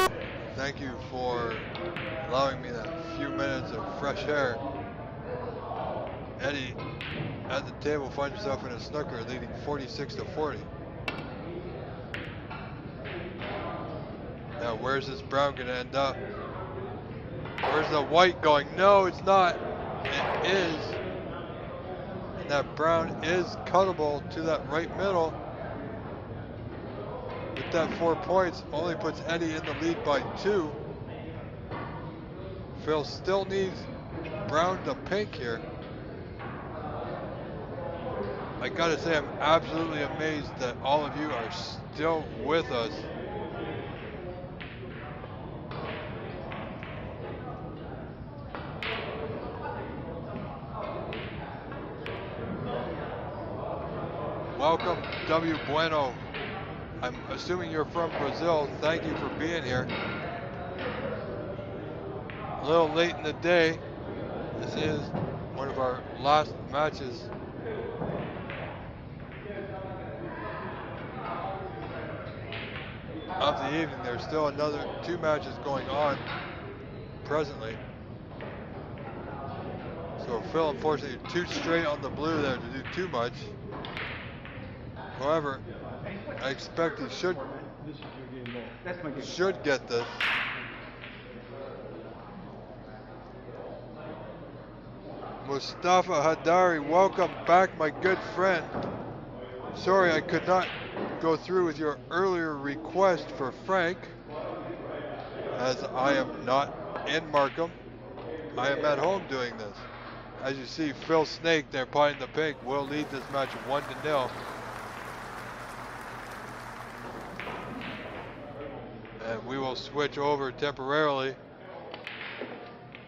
Thank you for allowing me that few minutes of fresh air. Eddie at the table finds himself in a snooker, leading 46-40. Now, where's this brown going to end up? Where's the white going? No, it's not. It is. And that brown is cuttable to that right middle. With that 4 points, only puts Eddie in the lead by 2. Phil still needs brown to pink here. I gotta say, I'm absolutely amazed that all of you are still with us. Welcome, W. Bueno. I'm assuming you're from Brazil. Thank you for being here. A little late in the day. This is one of our last matches. Of the evening. There's still another 2 matches going on presently. So Phil, unfortunately, 2 straight on the blue there to do too much. However, I expect he should get this. Mustafa Hadari, welcome back, my good friend. Sorry I could not go through with your earlier request for Frank, as I am not in Markham. I am at home doing this. As you see, Phil Snake there playing the pink will lead this match 1-0. And we will switch over temporarily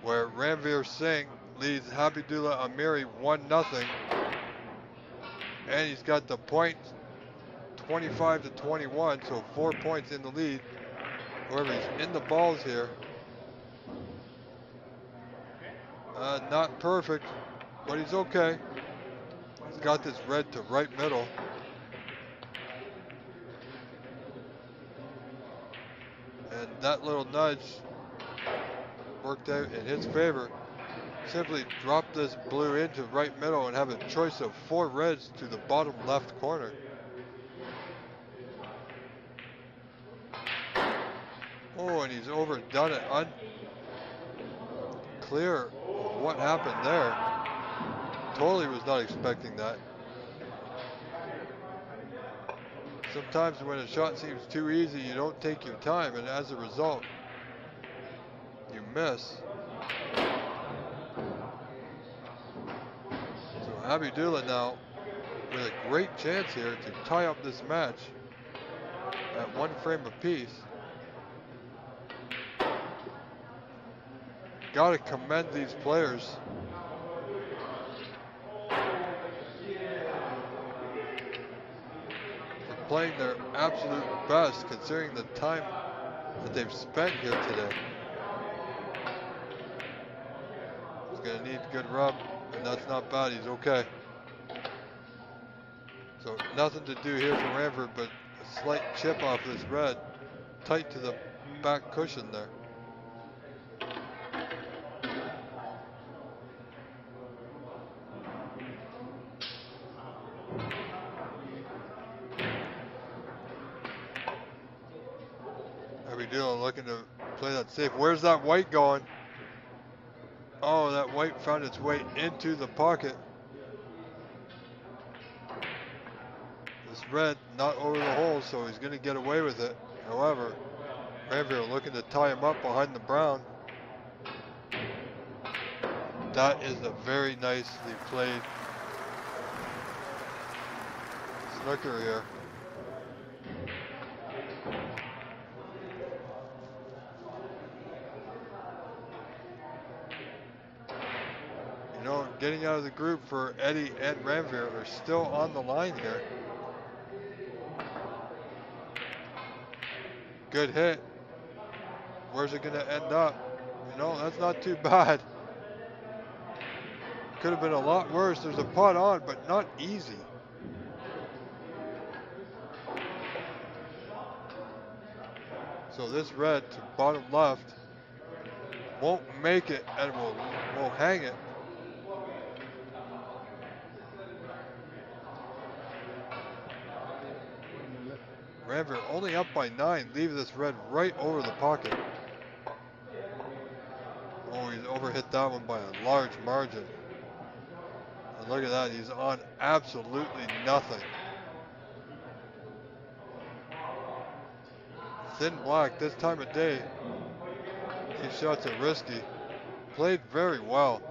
where Ranveer Singh leads Habibullah Amiri 1-0. And he's got the point 25-21, so 4 points in the lead. However, he's in the balls here. Not perfect, but he's okay. He's got this red to right middle. And that little nudge worked out in his favor. Simply drop this blue into right middle and have a choice of 4 reds to the bottom left corner. Oh, and he's overdone it. Unclear what happened there. Totally was not expecting that. Sometimes when a shot seems too easy, you don't take your time, and as a result, you miss. So Habibullah now with a great chance here to tie up this match at 1 frame apiece. Gotta commend these players. For playing their absolute best considering the time that they've spent here today. He's gonna need a good rub, and that's not bad, he's okay. So nothing to do here for Ranford but a slight chip off this red, tight to the back cushion there. Looking to play that safe. Where's that white going? Oh, that white found its way into the pocket. This red not over the hole, so he's going to get away with it. However, Ranveer looking to tie him up behind the brown. That is a very nicely played snooker here. Getting out of the group for Eddie and Ranveer are still on the line here. Good hit. Where's it going to end up? You know, that's not too bad. Could have been a lot worse. There's a putt on, but not easy. So this red to bottom left won't make it and will hang it. Ranvier only up by 9, leaving this red right over the pocket. Oh, he's overhit that one by a large margin. And look at that, he's on absolutely nothing. Thin black this time of day. These shots are risky. Played very well.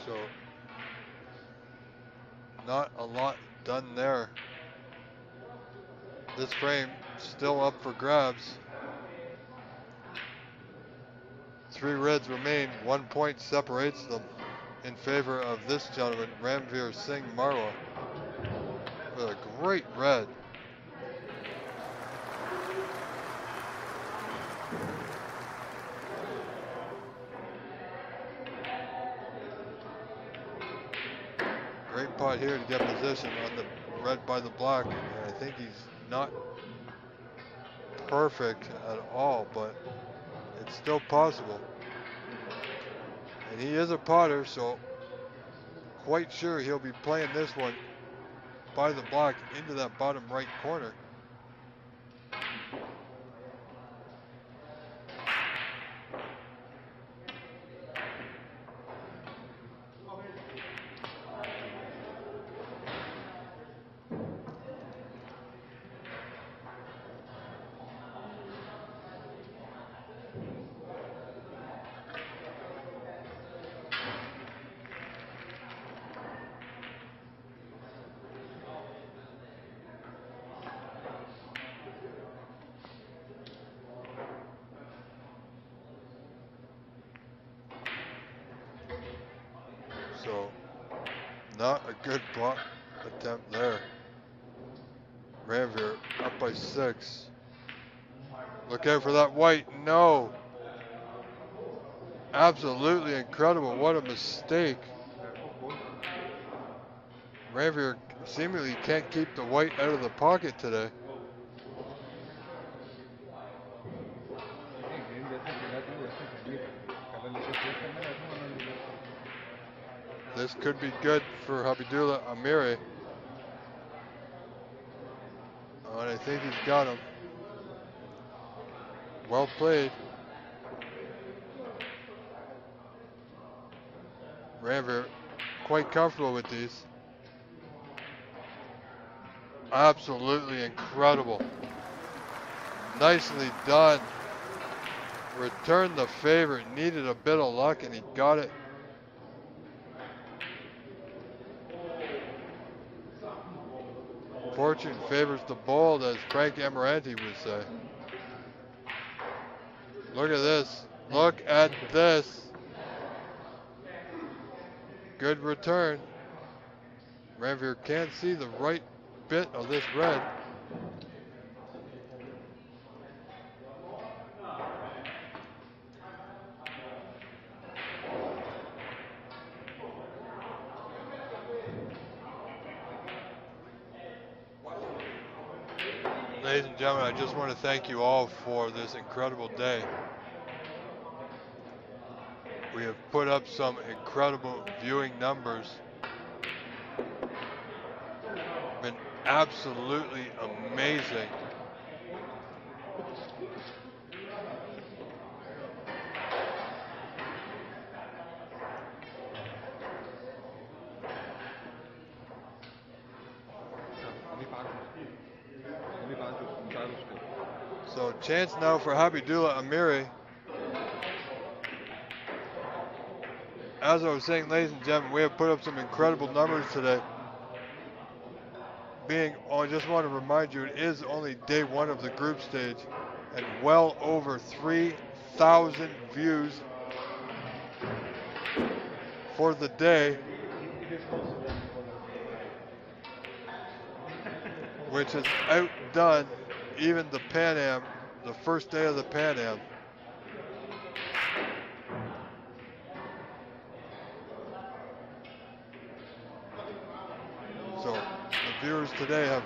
So, not a lot done there. This frame still up for grabs. 3 reds remain. 1 point separates them in favor of this gentleman, Ranveer Singh Marwa, with a great red. Great pot here to get position on the red by the black. And I think he's not perfect at all, but it's still possible. And he is a potter, so quite sure he'll be playing this one by the black into that bottom right corner. So, not a good block attempt there. Ranveer up by 6. Look out for that white. No. Absolutely incredible. What a mistake. Ranveer seemingly can't keep the white out of the pocket today. This could be good for Habibullah Amiri. Oh, and I think he's got him. Well played. Ranveer quite comfortable with these. Absolutely incredible. Nicely done. Returned the favor. Needed a bit of luck and he got it. Fortune favors the bold, as Frank Ammirante would say. Look at this. Look at this. Good return. Ranveer can't see the right bit of this red. Ladies and gentlemen, I just want to thank you all for this incredible day. We have put up some incredible viewing numbers. Been absolutely amazing. So chance now for Habibullah Amiri. As I was saying, ladies and gentlemen, we have put up some incredible numbers today. I just want to remind you, it is only day 1 of the group stage, and well over 3,000 views for the day. which has outdone even the Pan Am, the first day of the Pan Am. So the viewers today have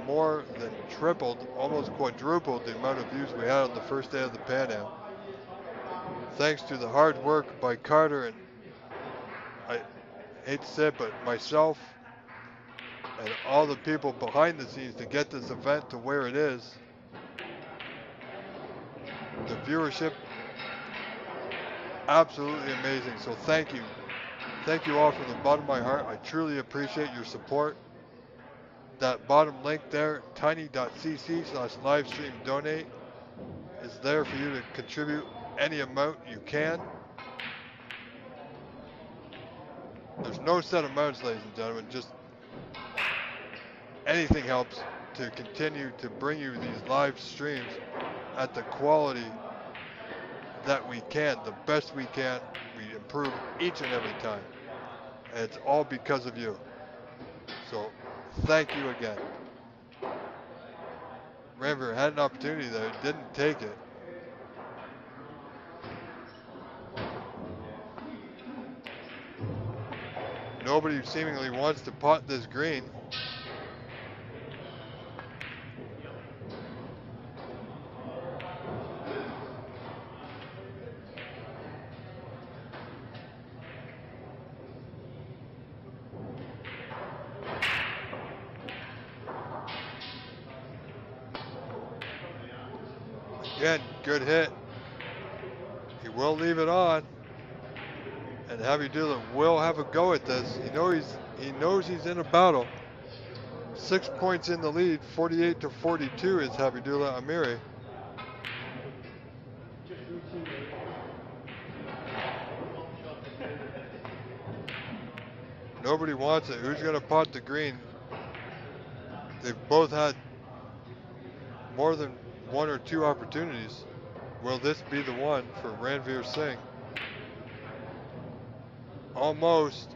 more than tripled, almost quadrupled the amount of views we had on the first day of the Pan Am. Thanks to the hard work by Carter and, I hate to say it, but myself and all the people behind the scenes to get this event to where it is. The viewership, absolutely amazing. So thank you. Thank you all from the bottom of my heart. I truly appreciate your support. That bottom link there, tiny.cc/livestream donate, is there for you to contribute any amount you can. There's no set amounts, ladies and gentlemen, just anything helps to continue to bring you these live streams at the quality that we can, the best we can. We improve each and every time. And it's all because of you. So thank you again. Ranvier had an opportunity there, didn't take it. Nobody seemingly wants to pot this green. Again, good hit. He will leave it on. And Habibullah will have a go at this. He knows he's in a battle. 6 points in the lead, 48-42 is Habibullah Amiri. Nobody wants it. Who's going to pot the green? They've both had more than 1 or 2 opportunities. Will this be the one for Ranveer Singh? Almost.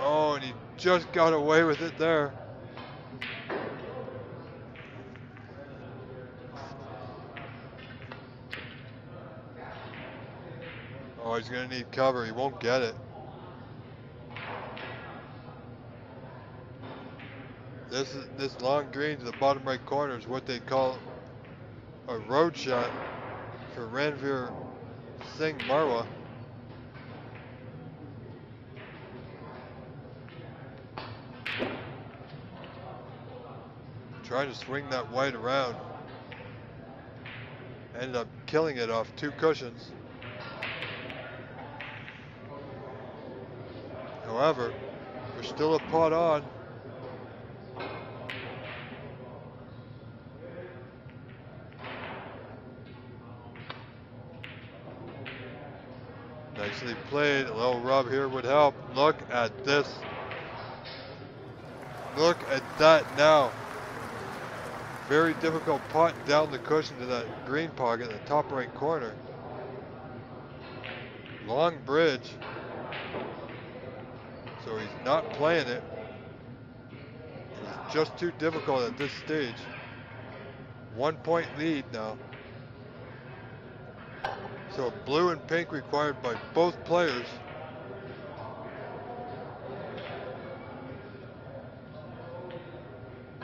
Oh, and he just got away with it there. Oh, he's going to need cover. He won't get it. This long green to the bottom right corner is what they call a road shot for Ranveer Singh Marwa. Trying to swing that white around. Ended up killing it off 2 cushions. However, there's still a pot on. Nicely played. A little rub here would help. Look at this. Look at that now. Very difficult pot down the cushion to that green pocket in the top right corner. Long bridge. So he's not playing it. It's just too difficult at this stage. 1 point lead now. So blue and pink required by both players.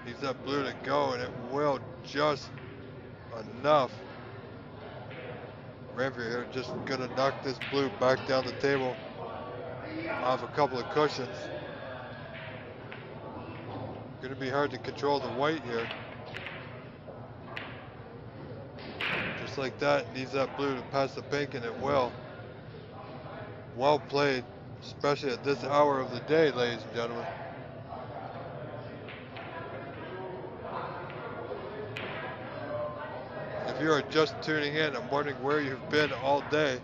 Needs that blue to go, and it will just enough. Ranveer here just gonna knock this blue back down the table off a couple of cushions. Gonna be hard to control the white here. Just like that, needs that blue to pass the pink, and it will. Well played, especially at this hour of the day, ladies and gentlemen. If you are just tuning in, I'm wondering where you've been all day.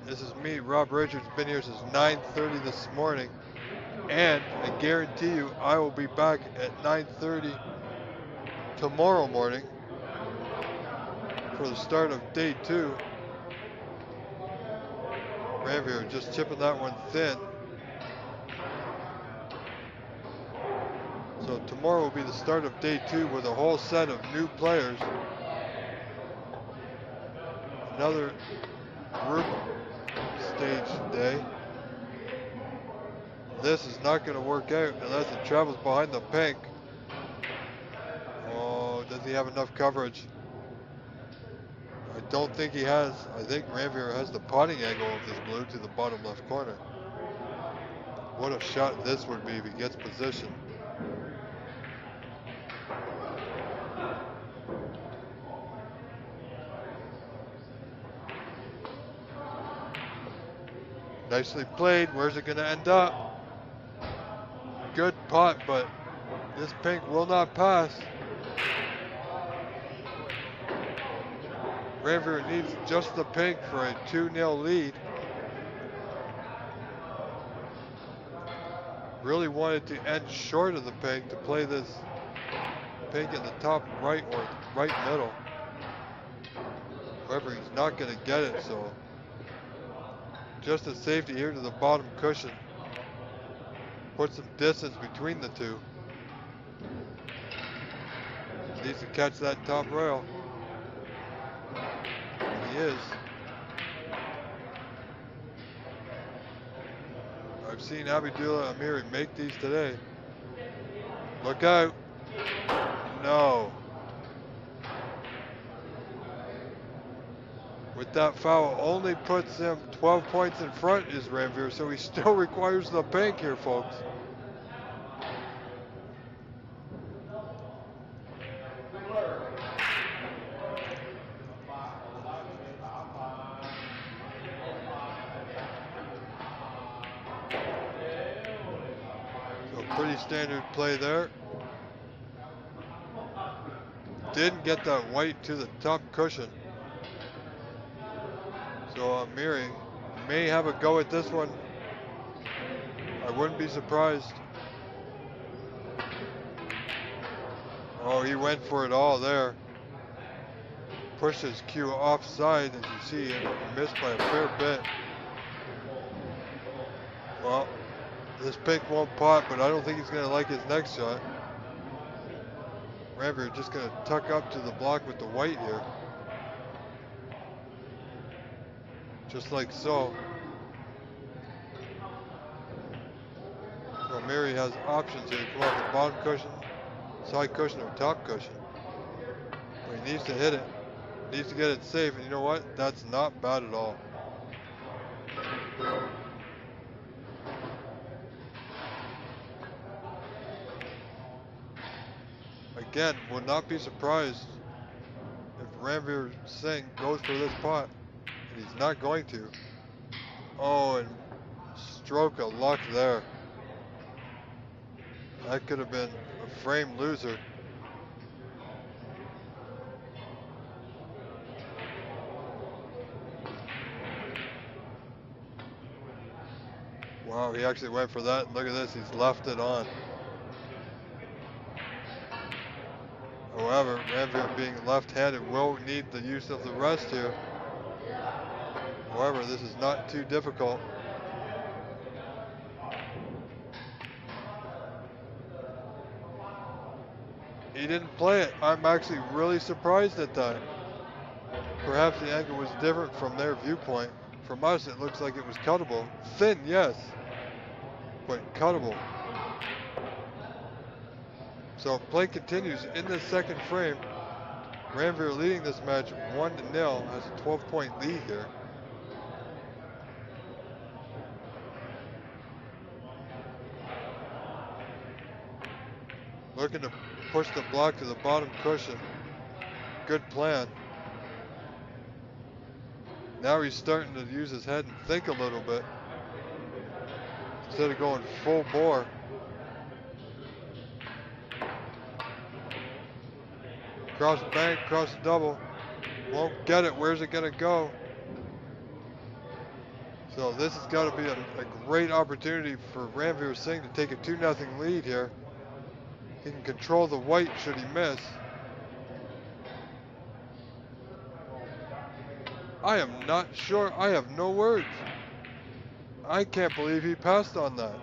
This is me, Rob Richards, been here since 9:30 this morning. And I guarantee you, I will be back at 9:30 tomorrow morning for the start of day 2. Ranveer just chipping that one thin. So tomorrow will be the start of day 2 with a whole set of new players. Another group stage day. This is not going to work out unless it travels behind the pink. Oh, does he have enough coverage? I don't think he has. I think Ranvier has the potting angle of this blue to the bottom left corner. What a shot this would be if he gets position. Nicely played. Where's it going to end up? Good pot, but this pink will not pass. Ranvier needs just the pink for a 2-0 lead. Really wanted to end short of the pink to play this pink in the top right or right middle. However, he's not going to get it, so just a safety here to the bottom cushion. Put some distance between the two. Needs to catch that top rail. And he is. I've seen Abdullah Amiri make these today. Look out. No. With that foul, only puts him 12 points in front is Ranvier, so he still requires the pink here, folks. So pretty standard play there. Didn't get that white to the top cushion. So Amiri may have a go at this one. I wouldn't be surprised. Oh, he went for it all there. Pushed his cue offside, as you see, and he missed by a fair bit. Well, this pink won't pot, but I don't think he's going to like his next shot. Ranvier just going to tuck up to the block with the white here. Just like so. So Amiri has options here. Come off the bottom cushion, side cushion, or top cushion. But he needs to hit it. Needs to get it safe, and you know what? That's not bad at all. Again, would not be surprised if Ranvier Singh goes for this pot. And he's not going to. Oh, and stroke of luck there. That could have been a frame loser. Wow, he actually went for that. Look at this, he's left it on. However, Ranvier being left-handed will need the use of the rest here. However, this is not too difficult. He didn't play it. I'm actually really surprised at that. Perhaps the angle was different from their viewpoint. From us, it looks like it was cuttable. Thin, yes, but cuttable. So play continues in the second frame. Ranvier leading this match 1-0, has a 12-point lead here. Looking to push the block to the bottom cushion. Good plan. Now he's starting to use his head and think a little bit, instead of going full bore. Cross bank, cross double. Won't get it. Where's it going to go? So this has got to be a great opportunity for Ranvier Singh to take a 2-0 lead here. He can control the white should he miss. I am not sure. I have no words. I can't believe he passed on that.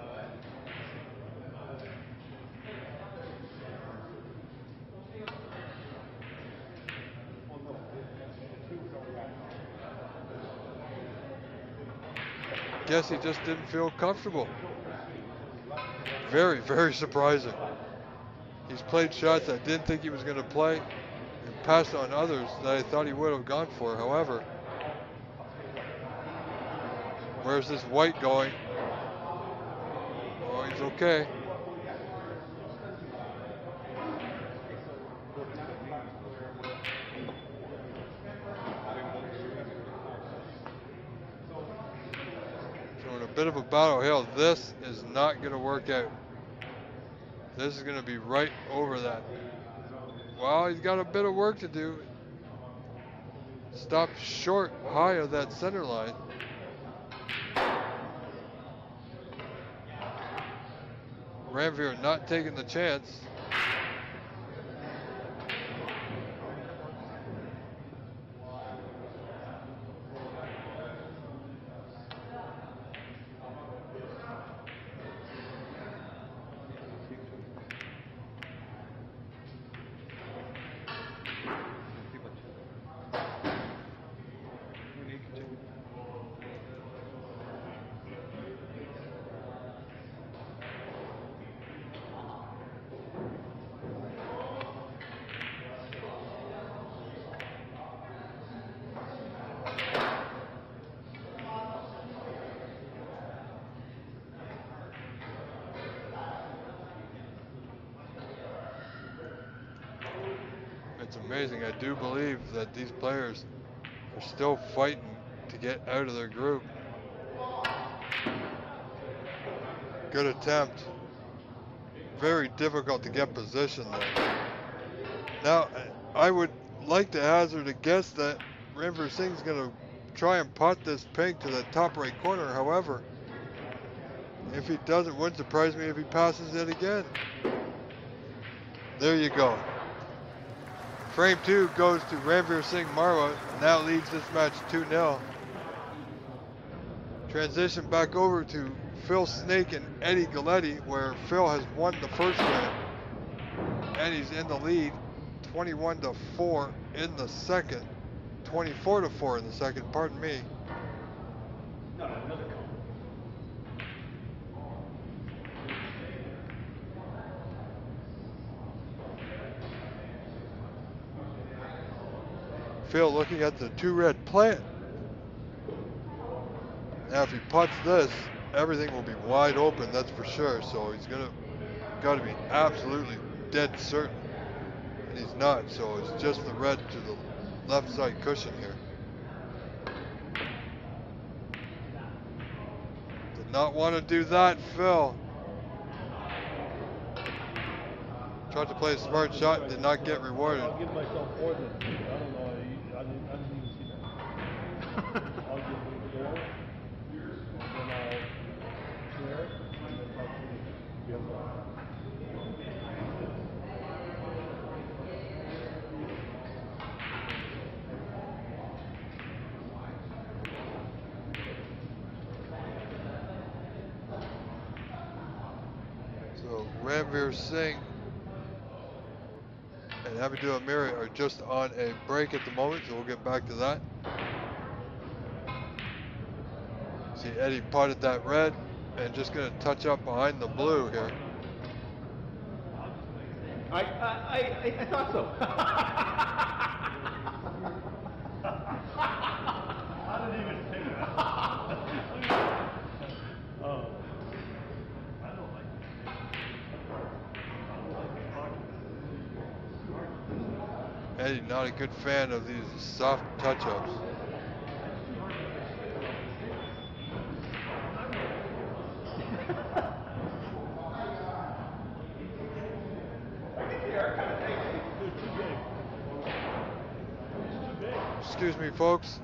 guess he just didn't feel comfortable. Very, very surprising. He's played shots I didn't think he was going to play and passed on others that I thought he would have gone for. However, where's this white going? Oh, he's okay. So in a bit of a battle hill, this is not going to work out. This is going to be right over that. Well, he's got a bit of work to do. Stop short high of that center line. Ranvier not taking the chance. It's amazing. I do believe that these players are still fighting to get out of their group. Good attempt. Very difficult to get position there. Now, I would like to hazard a guess that Ranvier Singh's going to try and pot this pink to the top right corner. However, if he doesn't, it wouldn't surprise me if he passes it again. There you go. Frame 2 goes to Ranvier Singh Marwa, now leads this match 2-0. Transition back over to Phil Snake and Eddie Galletti, where Phil has won the first round, and he's in the lead, 21-4 in the second, 24-4 in the second, pardon me. Phil looking at the 2-red plant. Now if he puts this, everything will be wide open, that's for sure. So he's got to be absolutely dead certain. And he's not, so it's just the red to the left side cushion here. Did not want to do that, Phil. Tried to play a smart shot, did not get rewarded. I'll give myself more than I don't know. I didn't even see that. I'll give it the door, and then I'll clear it, and then I'll give it. So Ranvier Singh and Abdul Amiri are just on a break at the moment, so we'll get back to that. See Eddie potted that red and just going to touch up behind the blue here. I thought so. I didn't even think that. Oh. I don't like it. Eddie, not a good fan of these soft touch-ups. Excuse me, folks.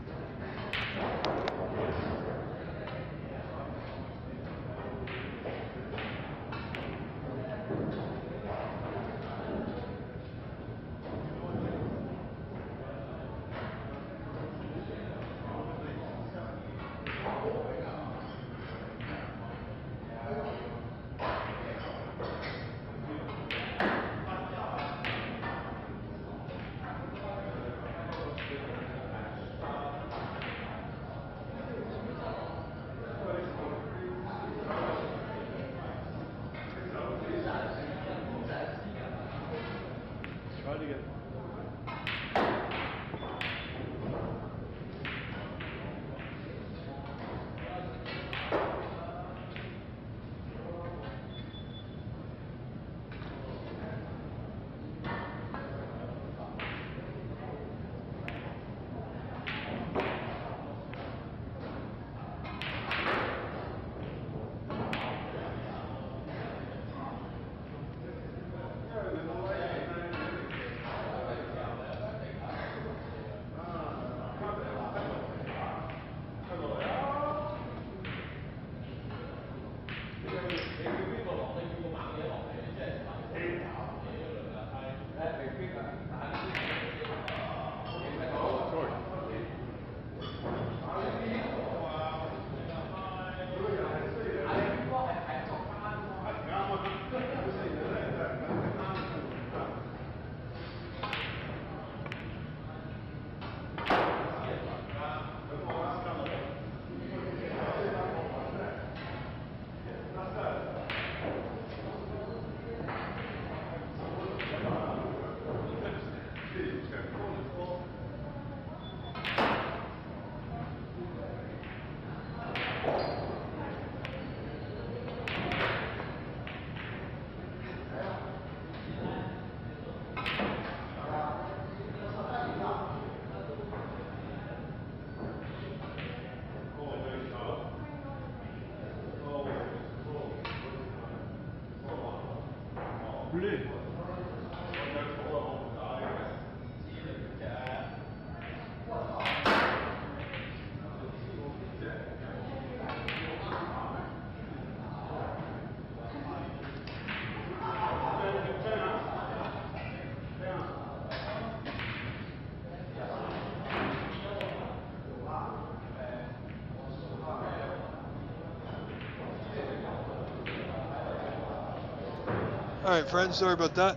All right, friends, sorry about that.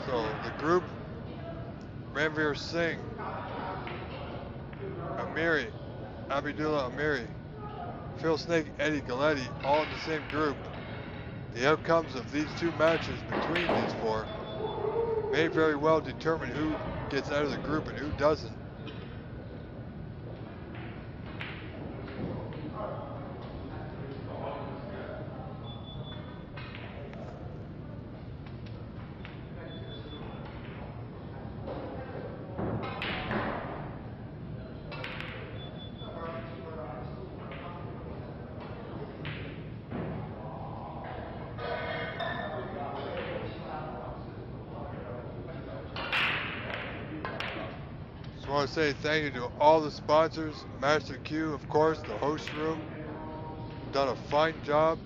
So the group, Ranveer Singh, Abdullah Amiri, Phil Snake, Eddie Galletti, all in the same group. The outcomes of these two matches between these four may very well determine who gets out of the group and who doesn't. I want to say thank you to all the sponsors, Master Q, of course, the host room, done a fine job,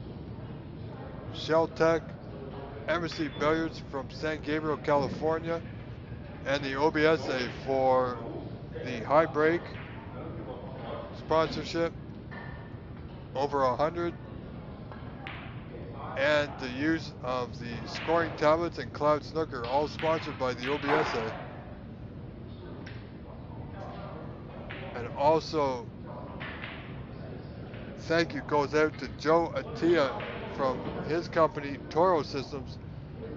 Shell Tech, Embassy Billiards from San Gabriel, California, and the OBSA for the high break sponsorship, over 100, and the use of the scoring tablets and Cloud Snooker, all sponsored by the OBSA. And also, thank you goes out to Joe Attia from his company, Toro Systems,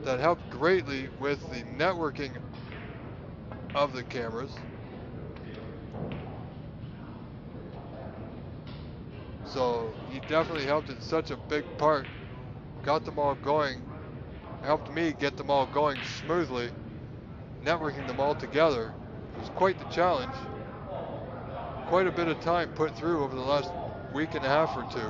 that helped greatly with the networking of the cameras. So he definitely helped in such a big part, got them all going, helped me get them all going smoothly, networking them all together. It was quite the challenge. Quite a bit of time put through over the last week and a half or two,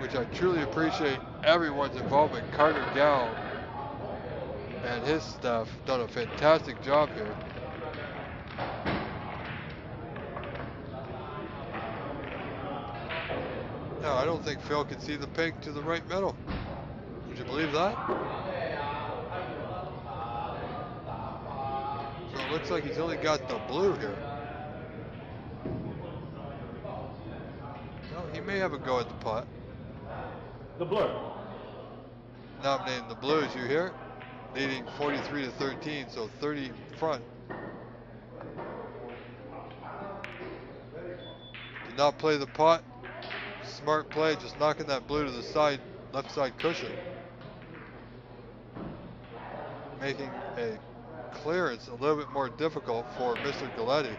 which I truly appreciate everyone's involvement. Carter Gal and his staff done a fantastic job here. No, I don't think Phil can see the pink to the right middle. Would you believe that? So it looks like he's only got the blue here. No, he may have a go at the pot. The blue. Nominating the Blues, you hear? Leading 43 to 13, so 30 front. Did not play the pot. Smart play, just knocking that blue to the side, left side cushion. Making a clearance a little bit more difficult for Mr. Galletti.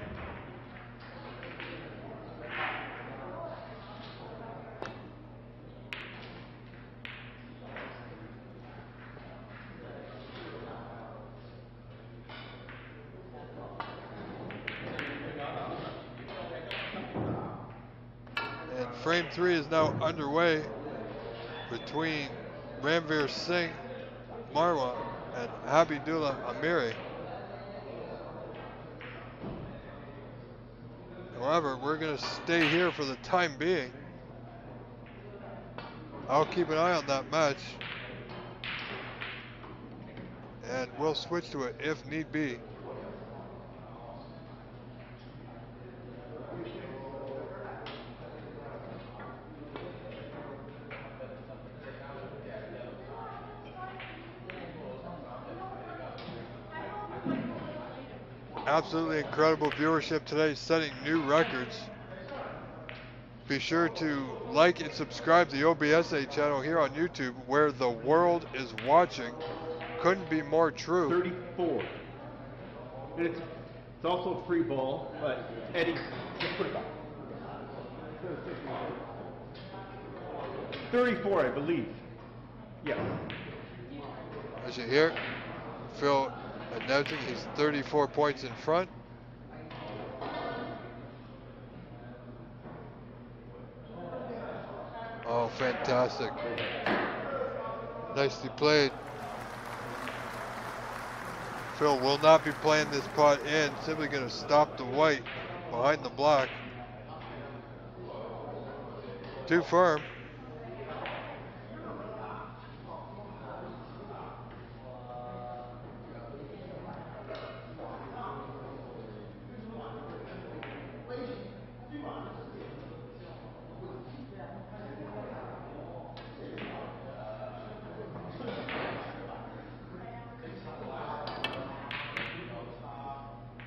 And frame 3 is now underway between Ranveer Singh, Marwa, and Habibullah Amiri. However, we're going to stay here for the time being. I'll keep an eye on that match, and we'll switch to it if need be. Absolutely incredible viewership today, setting new records. Be sure to like and subscribe to the OBSA channel here on YouTube, where the world is watching. Couldn't be more true. 34. And it's also a free ball, but Eddie, just put it back. 34, I believe. Yes. As you hear, Phil announcing he's 34 points in front. Oh, fantastic. Nicely played. Phil will not be playing this pot in, simply going to stop the white behind the black. Too firm.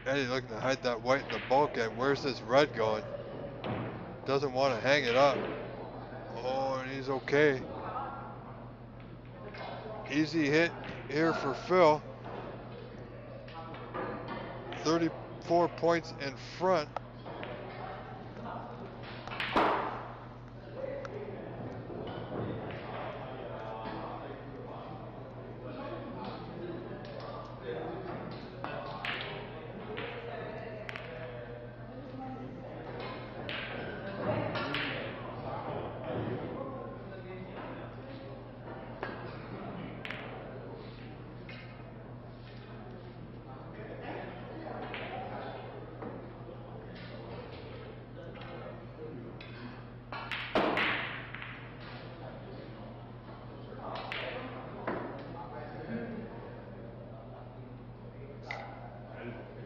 Eddie looking to hide that white in the bulkhead. Where's this red going? Doesn't want to hang it up. Oh, and he's okay. Easy hit here for Phil. 34 points in front.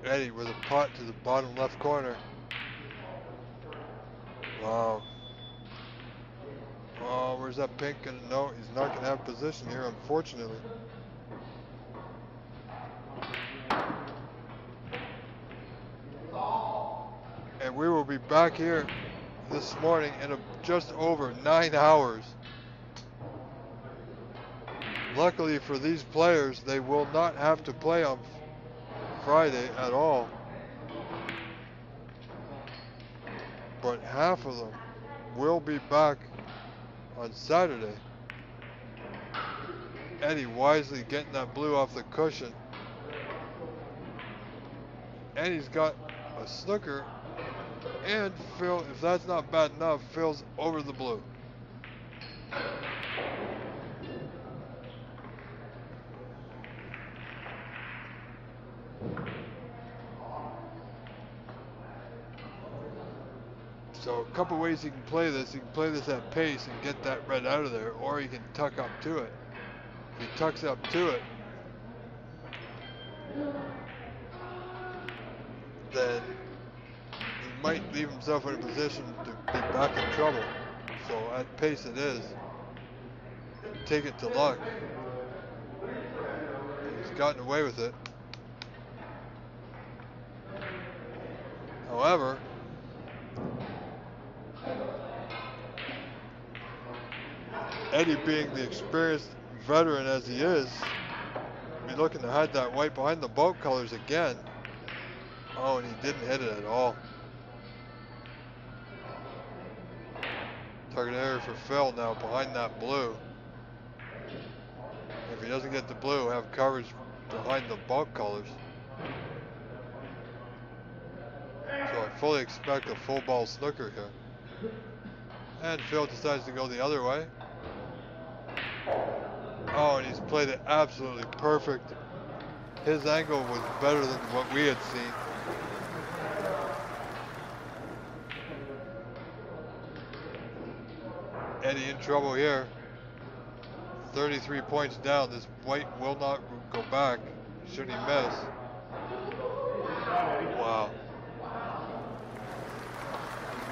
Eddie with a pot to the bottom left corner. Wow. Oh, where's that pink? No, he's not going to have position here, unfortunately. And we will be back here this morning in just over 9 hours. Luckily for these players, they will not have to play on Friday at all. But half of them will be back on Saturday. Eddie wisely getting that blue off the cushion. And he's got a snooker. And Phil, if that's not bad enough, Phil's over the blue. So a couple ways you can play this. You can play this at pace and get that red out of there, or you can tuck up to it. If he tucks up to it, then he might leave himself in a position to be back in trouble. So at pace it is. Take it to luck. He's gotten away with it. However, Eddie, being the experienced veteran as he is, be looking to hide that white behind the boat colors again. Oh, and he didn't hit it at all. Target area for Phil now behind that blue. If he doesn't get the blue, have coverage behind the boat colors. So I fully expect a full ball snooker here. And Phil decides to go the other way. Oh, and he's played it absolutely perfect. His angle was better than what we had seen. Eddie in trouble here. 33 points down. This white will not go back. Should he miss? Wow.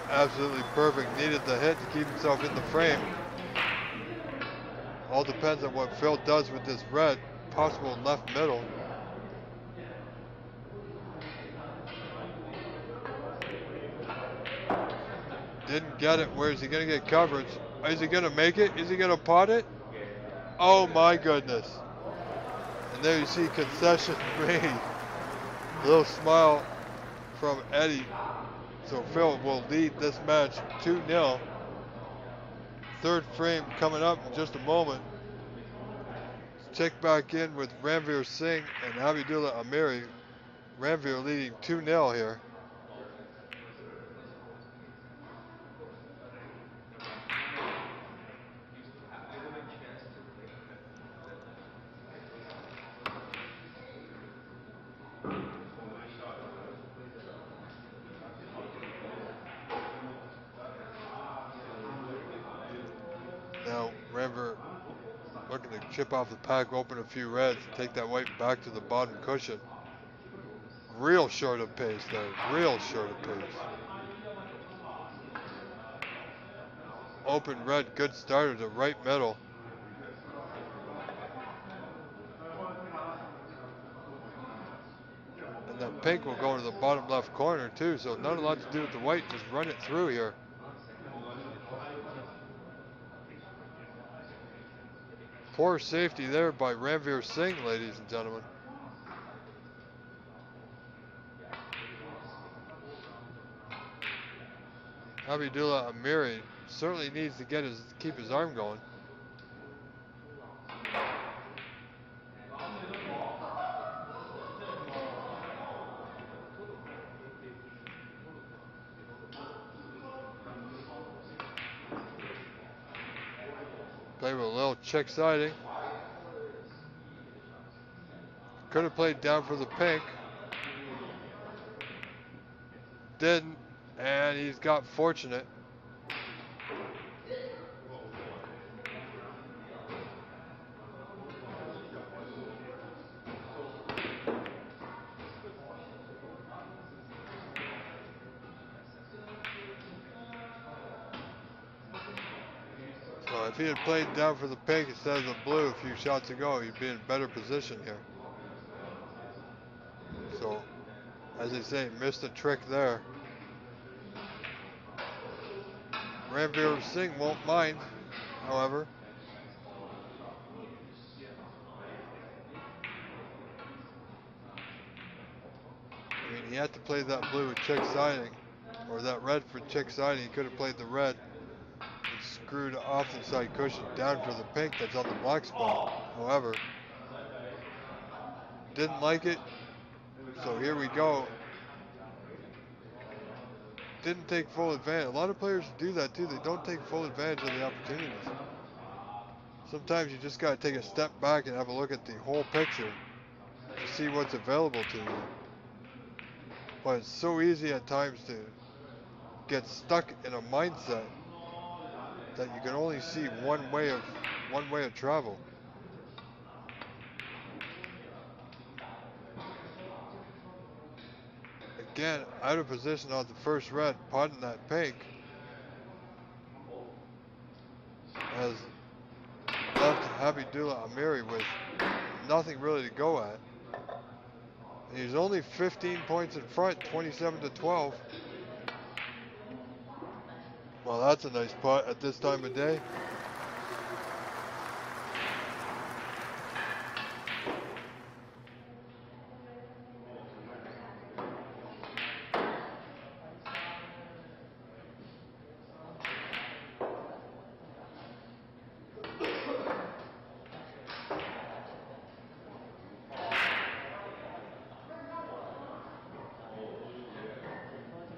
Absolutely perfect. Needed the hit to keep himself in the frame. All depends on what Phil does with this red. Possible left middle. Didn't get it. Where is he going to get coverage? Is he going to make it? Is he going to pot it? Oh my goodness. And there you see concession made. A little smile from Eddie. So Phil will lead this match 2-0. Third frame coming up in just a moment. Check back in with Ranveer Singh and Abidullah Amiri. Ranveer leading 2-0 here. Now Ranveer looking to chip off the pack, open a few reds, take that white back to the bottom cushion. Real short of pace there, real short of pace. Open red, good starter to right middle. And that pink will go to the bottom left corner too, so not a lot to do with the white, just run it through here. Poor safety there by Ranveer Singh, ladies and gentlemen. Abidullah Amiri certainly needs to keep his arm going. Play with a little check siding. Could have played down for the pink. Didn't, and he's got fortunate. So if he had played down for the pink instead of the blue a few shots ago, he'd be in better position here. So, as they say, missed a trick there. Ranveer Singh won't mind, however. I mean, he had to play that blue with check siding, or that red for check siding. He could have played the red and screwed off the side cushion down for the pink that's on the black spot. However, didn't like it, so here we go. Didn't take full advantage. A lot of players do that too. They don't take full advantage of the opportunities. Sometimes you just got to take a step back and have a look at the whole picture to see what's available to you. But it's so easy at times to get stuck in a mindset that you can only see one way of travel. Again, out of position on the first red, potting that pink has left Abidullah Amiri with nothing really to go at. And he's only 15 points in front, 27-12. Well, that's a nice putt at this time of day.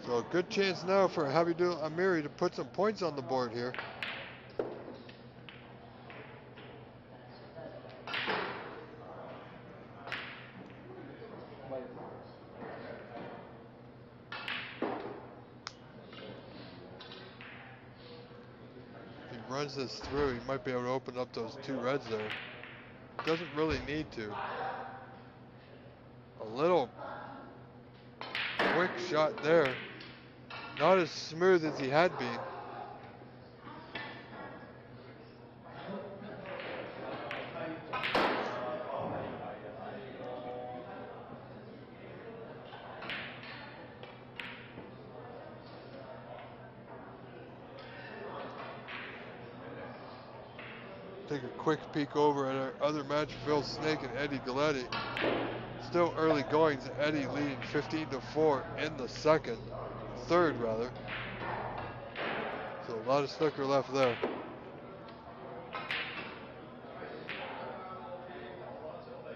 So a good chance now for Abidullah Amiri to put some points on the board here. If he runs this through, he might be able to open up those two reds there. Doesn't really need to. A little quick shot there. Not as smooth as he had been. Take a quick peek over at our other match, Phil Snake and Eddie Galletti. Still early goings, Eddie leading 15-4 in the third rather. So a lot of snooker left there.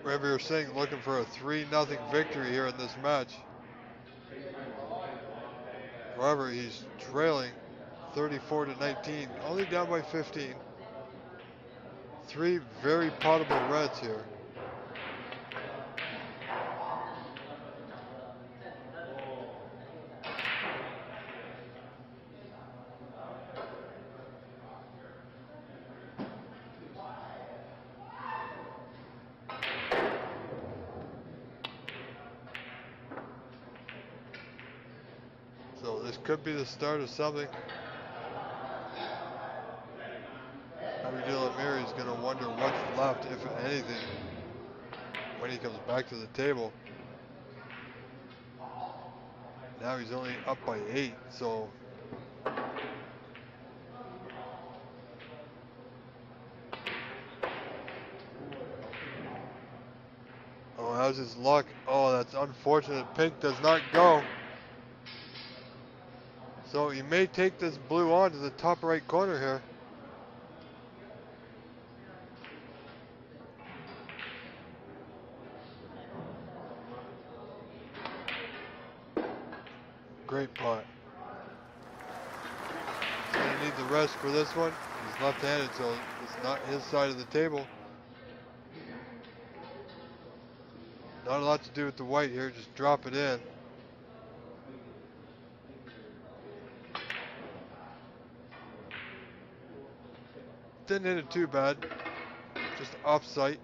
Ranveer Singh looking for a 3-0 victory here in this match. However, he's trailing 34-19, only down by 15. 3 very potable reds here. So this could be the start of something. Abdul Amir is going to wonder what's left, if anything, when he comes back to the table. Now he's only up by 8, so oh, how's his luck? Oh, that's unfortunate. Pink does not go. So he may take this blue on to the top right corner here. Great pot. He's gonna need the rest for this one. He's left-handed, so it's not his side of the table. Not a lot to do with the white here, just drop it in. Didn't hit it too bad, just off-site.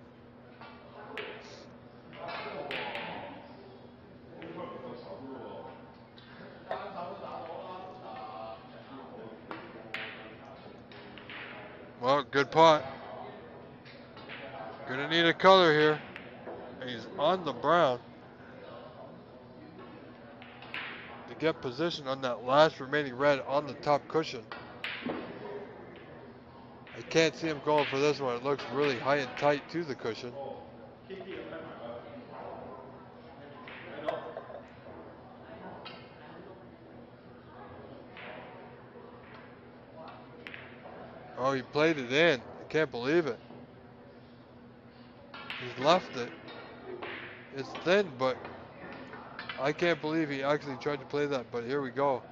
Well, good pot. Gonna need a color here. And he's on the brown to get position on that last remaining red on the top cushion. I can't see him going for this one. It looks really high and tight to the cushion. Oh, he played it in. I can't believe it. He's left it. It's thin, but I can't believe he actually tried to play that. But here we go.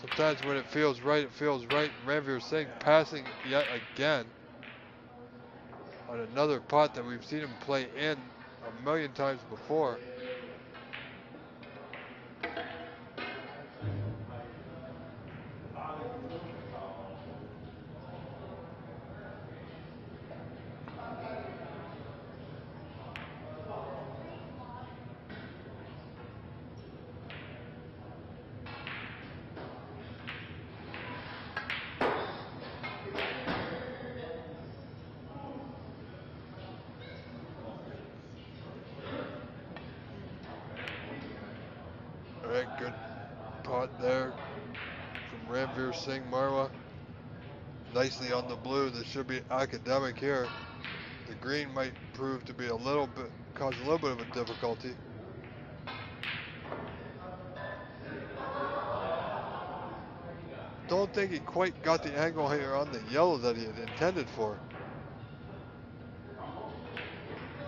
Sometimes when it feels right, it feels right. Ranveer Singh passing yet again on another pot that we've seen him play in a million times before. Alright, good pot there from Ranveer Singh Marwa. Nicely on the blue. This should be academic here. The green might prove to be cause a little bit of a difficulty. Don't think he quite got the angle here on the yellow that he had intended for.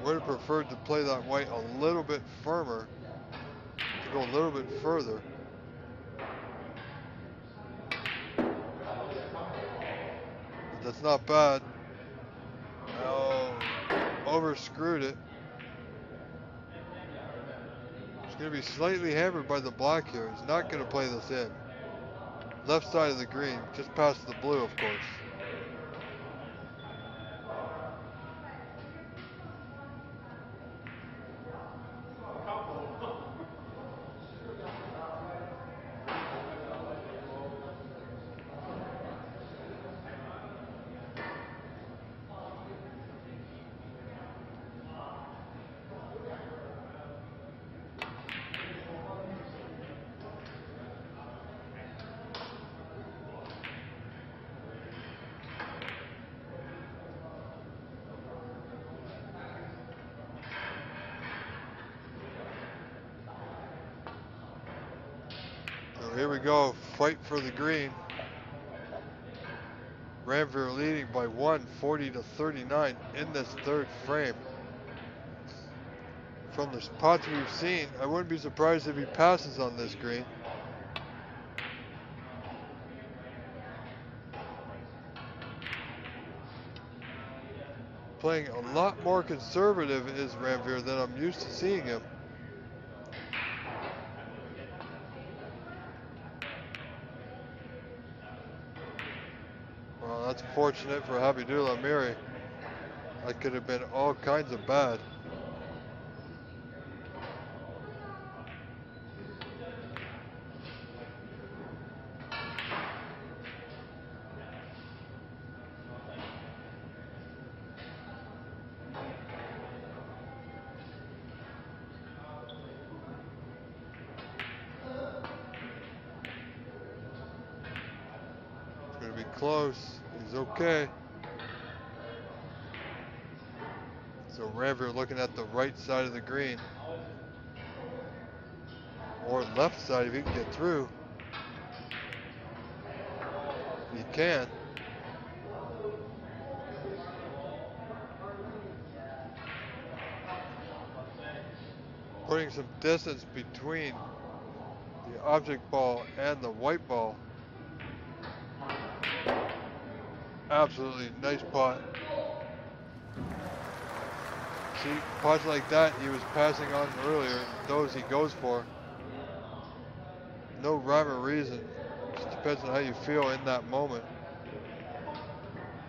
Would have preferred to play that white a little bit firmer, to go a little bit further. That's not bad. Oh, overscrewed it. He's going to be slightly hammered by the black here. He's not going to play this in. Left side of the green, just past the blue, of course. So here we go, fight for the green. Ranveer leading by 40 to 39 in this third frame. From the spots we've seen, I wouldn't be surprised if he passes on this green. Playing a lot more conservative is Ranveer than I'm used to seeing him. Well, that's fortunate for Habibullah Amiri. That could have been all kinds of bad. It's going to be close. He's okay. So Ranveer looking at the right side of the green. Or left side if he can get through. He can. Putting some distance between the object ball and the white ball. Absolutely nice pot. See, pots like that he was passing on earlier, those he goes for. No rhyme or reason. Just depends on how you feel in that moment.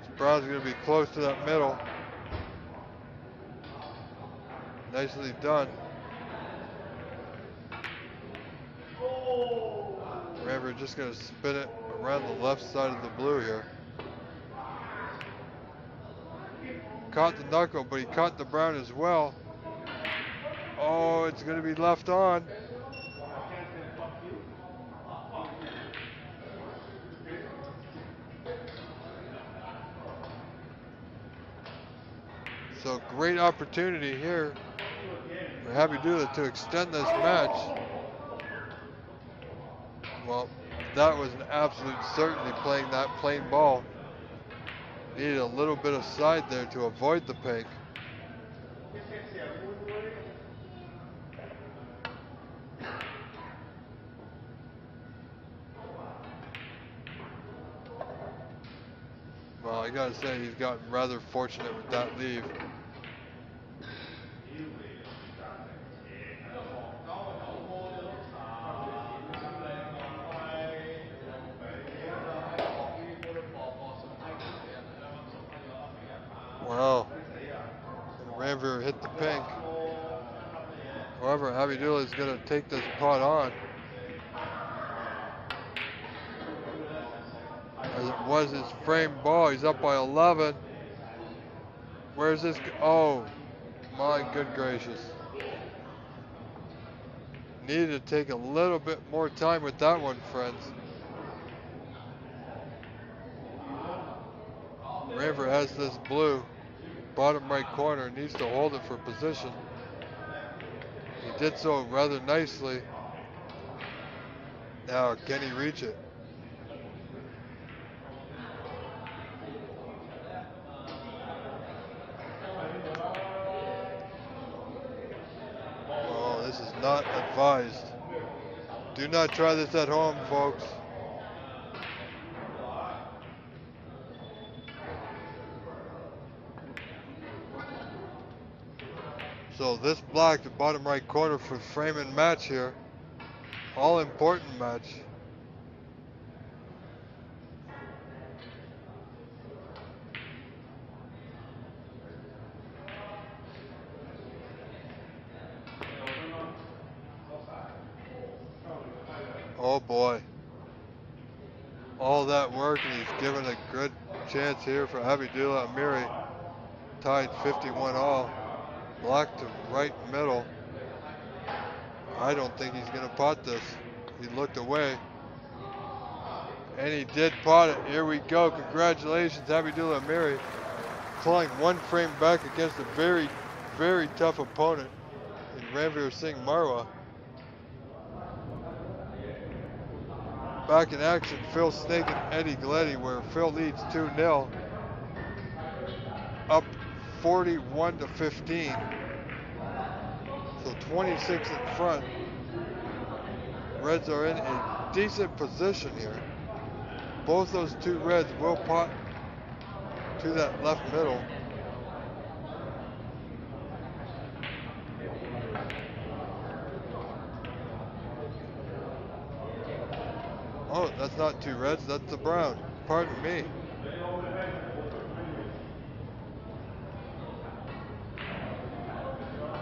This brown's going to be close to that middle. Nicely done. Ranveer just going to spin it around the left side of the blue here. Caught the knuckle, but he caught the brown as well. Oh, it's going to be left on. So great opportunity here for Habibullah to extend this match. Well, that was an absolute certainty playing that plain ball. Needed a little bit of side there to avoid the pink. Well, I gotta say he's gotten rather fortunate with that leave. Wow. And Ranveer hit the pink. However, Habibullah is going to take this pot on. As it was his frame ball, he's up by 11. Where's this? Oh, my good gracious. Needed to take a little bit more time with that one, friends. Ranveer has this blue, bottom right corner, needs to hold it for position. He did so rather nicely. Now, can he reach it? Oh, this is not advised. Do not try this at home, folks. So this black, the bottom right corner for frame and match here. All important match. Oh boy. All that work and he's given a good chance here for Habibullah Amiri. Tied 51 all. Black to right middle. I don't think he's going to pot this. He looked away. And he did pot it. Here we go. Congratulations, Habibullah Amiri. Clawing one frame back against a very, very tough opponent in Ranveer Singh Marwa. Back in action, Phil Snake and Eddie Galletti, where Phil leads 2-0. Up 41-15. So 26 in front. Reds are in a decent position here. Both those two Reds will pot to that left middle. Oh, that's not two Reds, that's the Brown. Pardon me.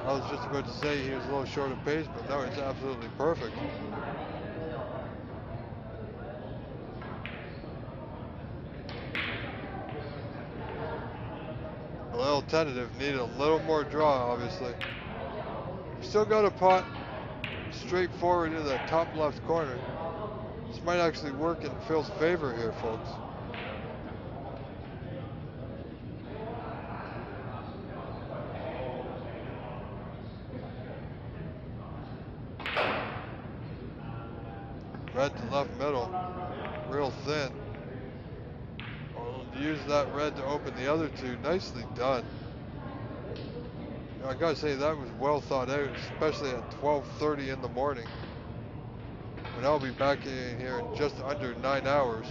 I was just about to say he was a little short of pace, but no, it's absolutely perfect. A little tentative, needed a little more draw, obviously. Still got a pot straight forward into that top left corner. This might actually work in Phil's favor here, folks. Red to left middle, real thin. I'll use that red to open the other two. Nicely done. I gotta say that was well thought out, especially at 12:30 in the morning. And I'll be back in here in just under 9 hours.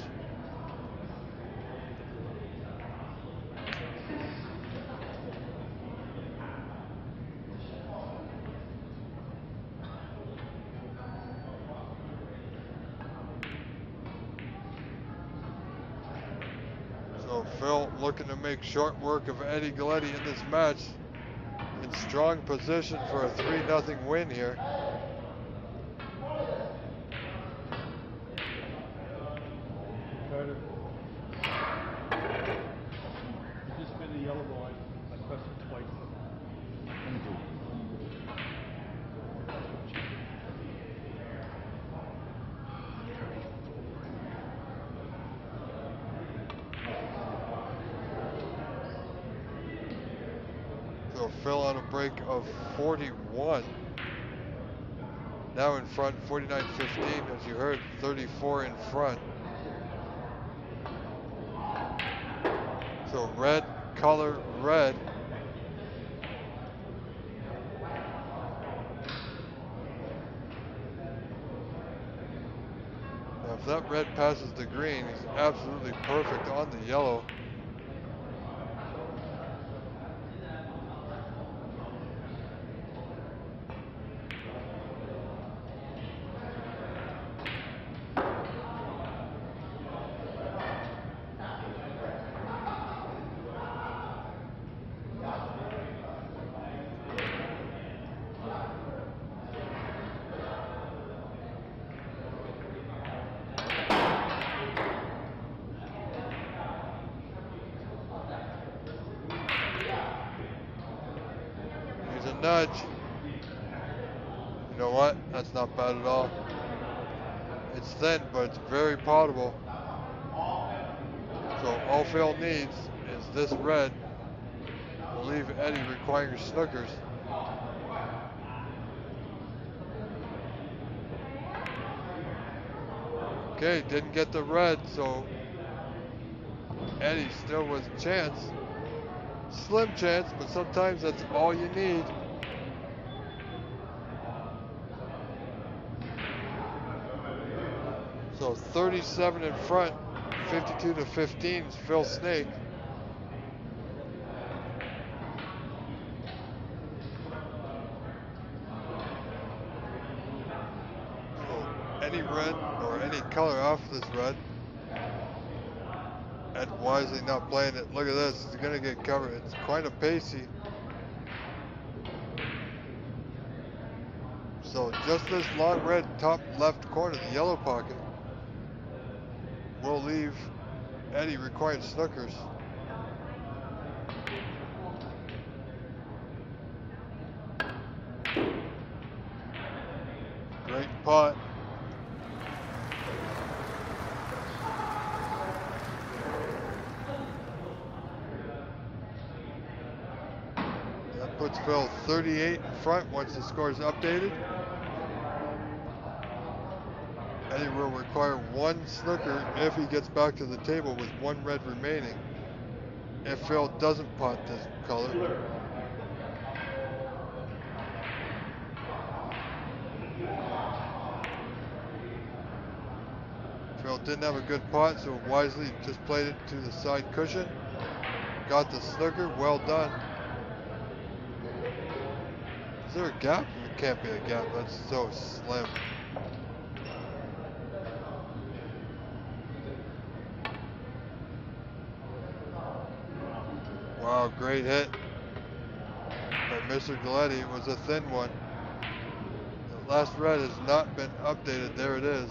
So Phil looking to make short work of Eddie Galletti in this match. In strong position for a 3-0 win here. You just spin the yellow ball. I pressed it twice. So Phil on a break of 41. Now in front, 49-15, as you heard, 34 in front. So red, color, red. Now if that red passes the green, he's absolutely perfect on the yellow. Nudge. You know what? That's not bad at all. It's thin, but it's very potable. So all Phil needs is this red. We'll leave Eddie requiring snookers. Okay, didn't get the red, so Eddie still was a chance. Slim chance, but sometimes that's all you need. So 37 in front, 52-15 is Phil Snake. So any red or any color off this red. Ed wisely not playing it. Look at this, it's gonna get covered. It's quite a pacey. So just this long red top left corner, the yellow pocket, will leave Eddie requiring snookers. Great pot. That puts Phil 38 in front once the score is updated. Eddie will require one snooker if he gets back to the table with one red remaining. If Phil doesn't pot this color. Phil didn't have a good pot, so wisely just played it to the side cushion. Got the snooker, well done. Is there a gap? It can't be a gap, that's so slim. Wow, great hit by Mr. Galletti. It was a thin one. The last red has not been updated. There it is.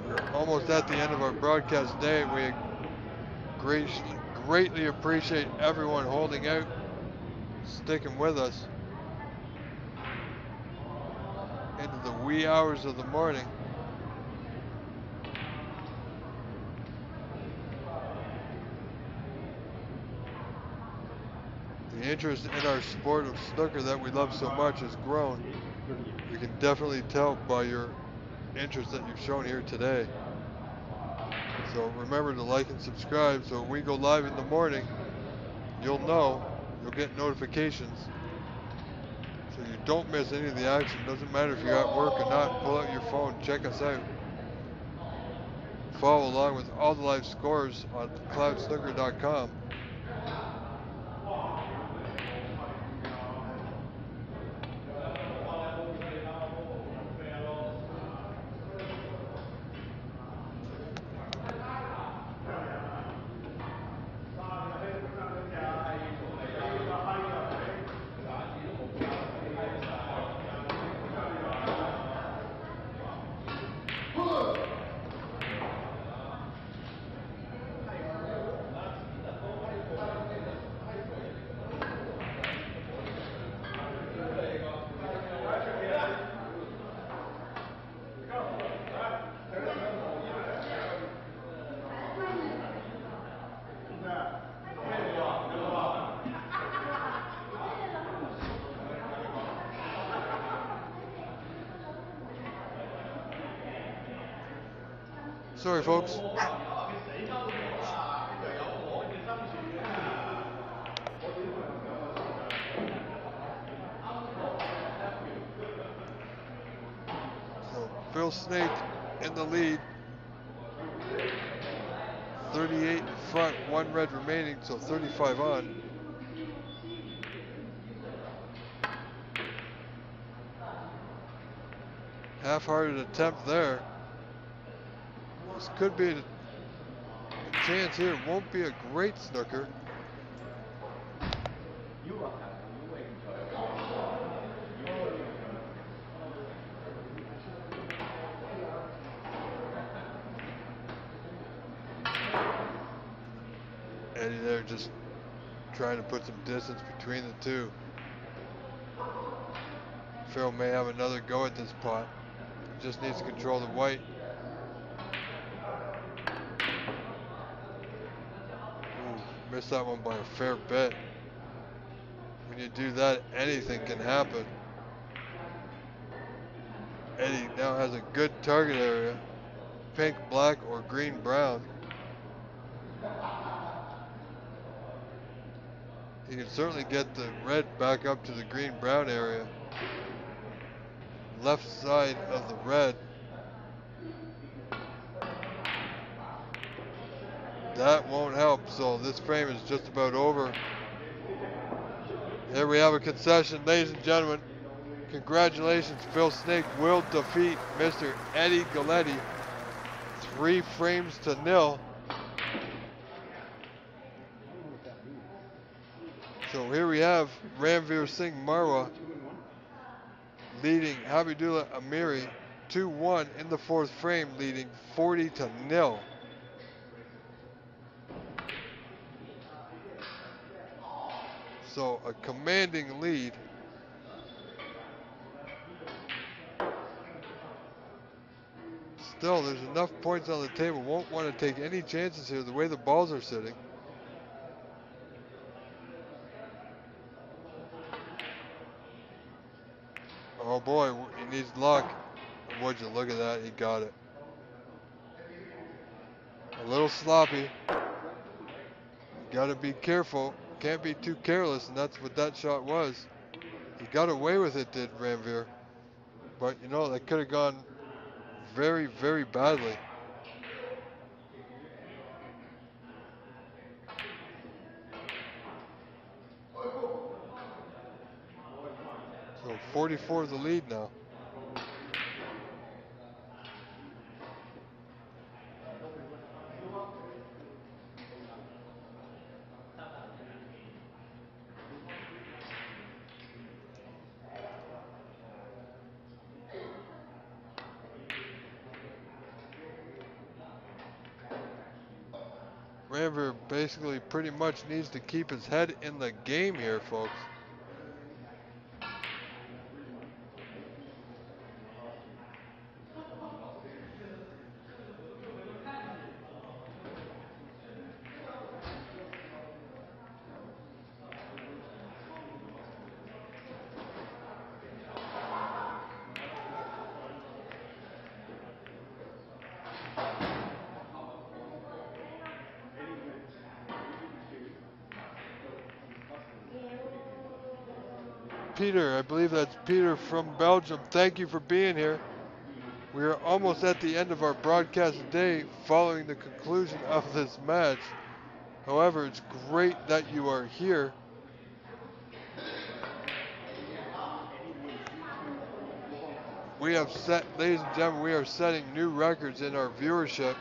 We're almost at the end of our broadcast day. We greatly appreciate everyone holding out, sticking with us into the wee hours of the morning. The interest in our sport of snooker that we love so much has grown. We can definitely tell by your interest that you've shown here today. So remember to like and subscribe so when we go live in the morning, you'll know, you'll get notifications. So you don't miss any of the action. Doesn't matter if you're at work or not, pull out your phone, check us out. Follow along with all the live scores on cloudsnooker.com. Sorry, folks. So Phil Snake in the lead. 38 in front, one red remaining, so 35 on. Half-hearted attempt there. This could be a chance here. It won't be a great snooker. Eddie there just trying to put some distance between the two. Phil may have another go at this pot. Just needs to control the white. Ooh, missed that one by a fair bit. When you do that, anything can happen. Eddie now has a good target area. Pink, black, or green, brown. He can certainly get the red back up to the green-brown area. Left side of the red. That won't help, so this frame is just about over. Here we have a concession, ladies and gentlemen. Congratulations, Phil Snake will defeat Mr. Eddie Galletti 3 frames to 0. So here we have Ranveer Singh Marwa leading Habibullah Amiri 2-1 in the 4th frame, leading 40-0. So a commanding lead. Still, there's enough points on the table. Won't want to take any chances here the way the balls are sitting. Oh boy, he needs luck. Would you look at that? He got it. A little sloppy. You gotta be careful. Can't be too careless, and that's what that shot was. He got away with it, did Ranveer. But you know, that could have gone very, very badly. So 44 the lead now. Ranveer basically pretty much needs to keep his head in the game here, folks. Peter, I believe that's Peter from Belgium. Thank you for being here. We are almost at the end of our broadcast today following the conclusion of this match. However, it's great that you are here. We have set, ladies and gentlemen, we are setting new records in our viewership,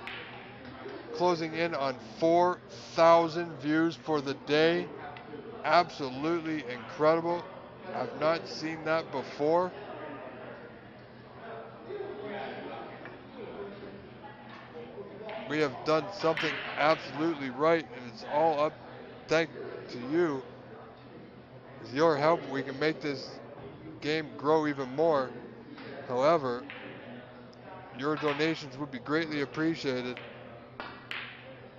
closing in on 4,000 views for the day. Absolutely incredible. I've not seen that before. We have done something absolutely right, and it's all up thanks to you. With your help, we can make this game grow even more. However, your donations would be greatly appreciated.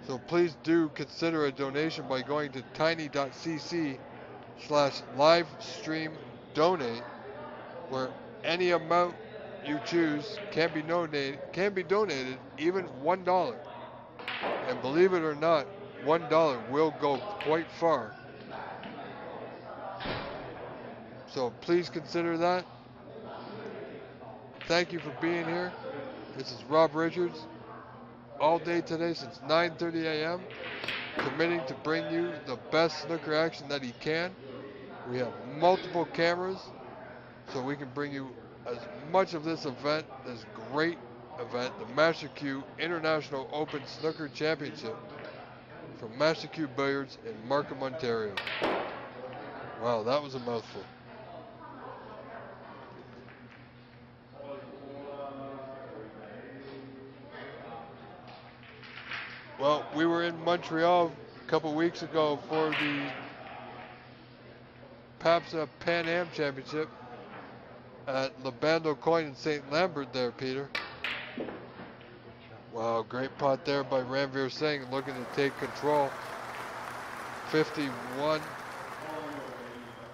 So please do consider a donation by going to tiny.cc/livestream-donate, where any amount you choose can be donated, even $1. And believe it or not, $1 will go quite far. So please consider that. Thank you for being here. This is Rob Richards, all day today since 9:30 a.m., committing to bring you the best snooker action that he can. We have multiple cameras, so we can bring you as much of this event, this great event, the Master Q International Open Snooker Championship from Master Q Billiards in Markham, Ontario. Wow, that was a mouthful. Well, we were in Montreal a couple weeks ago for the PAPSA Pan Am Championship at Le Bando Coin in St. Lambert there, Peter. Wow, great pot there by Ranveer Singh, looking to take control. 51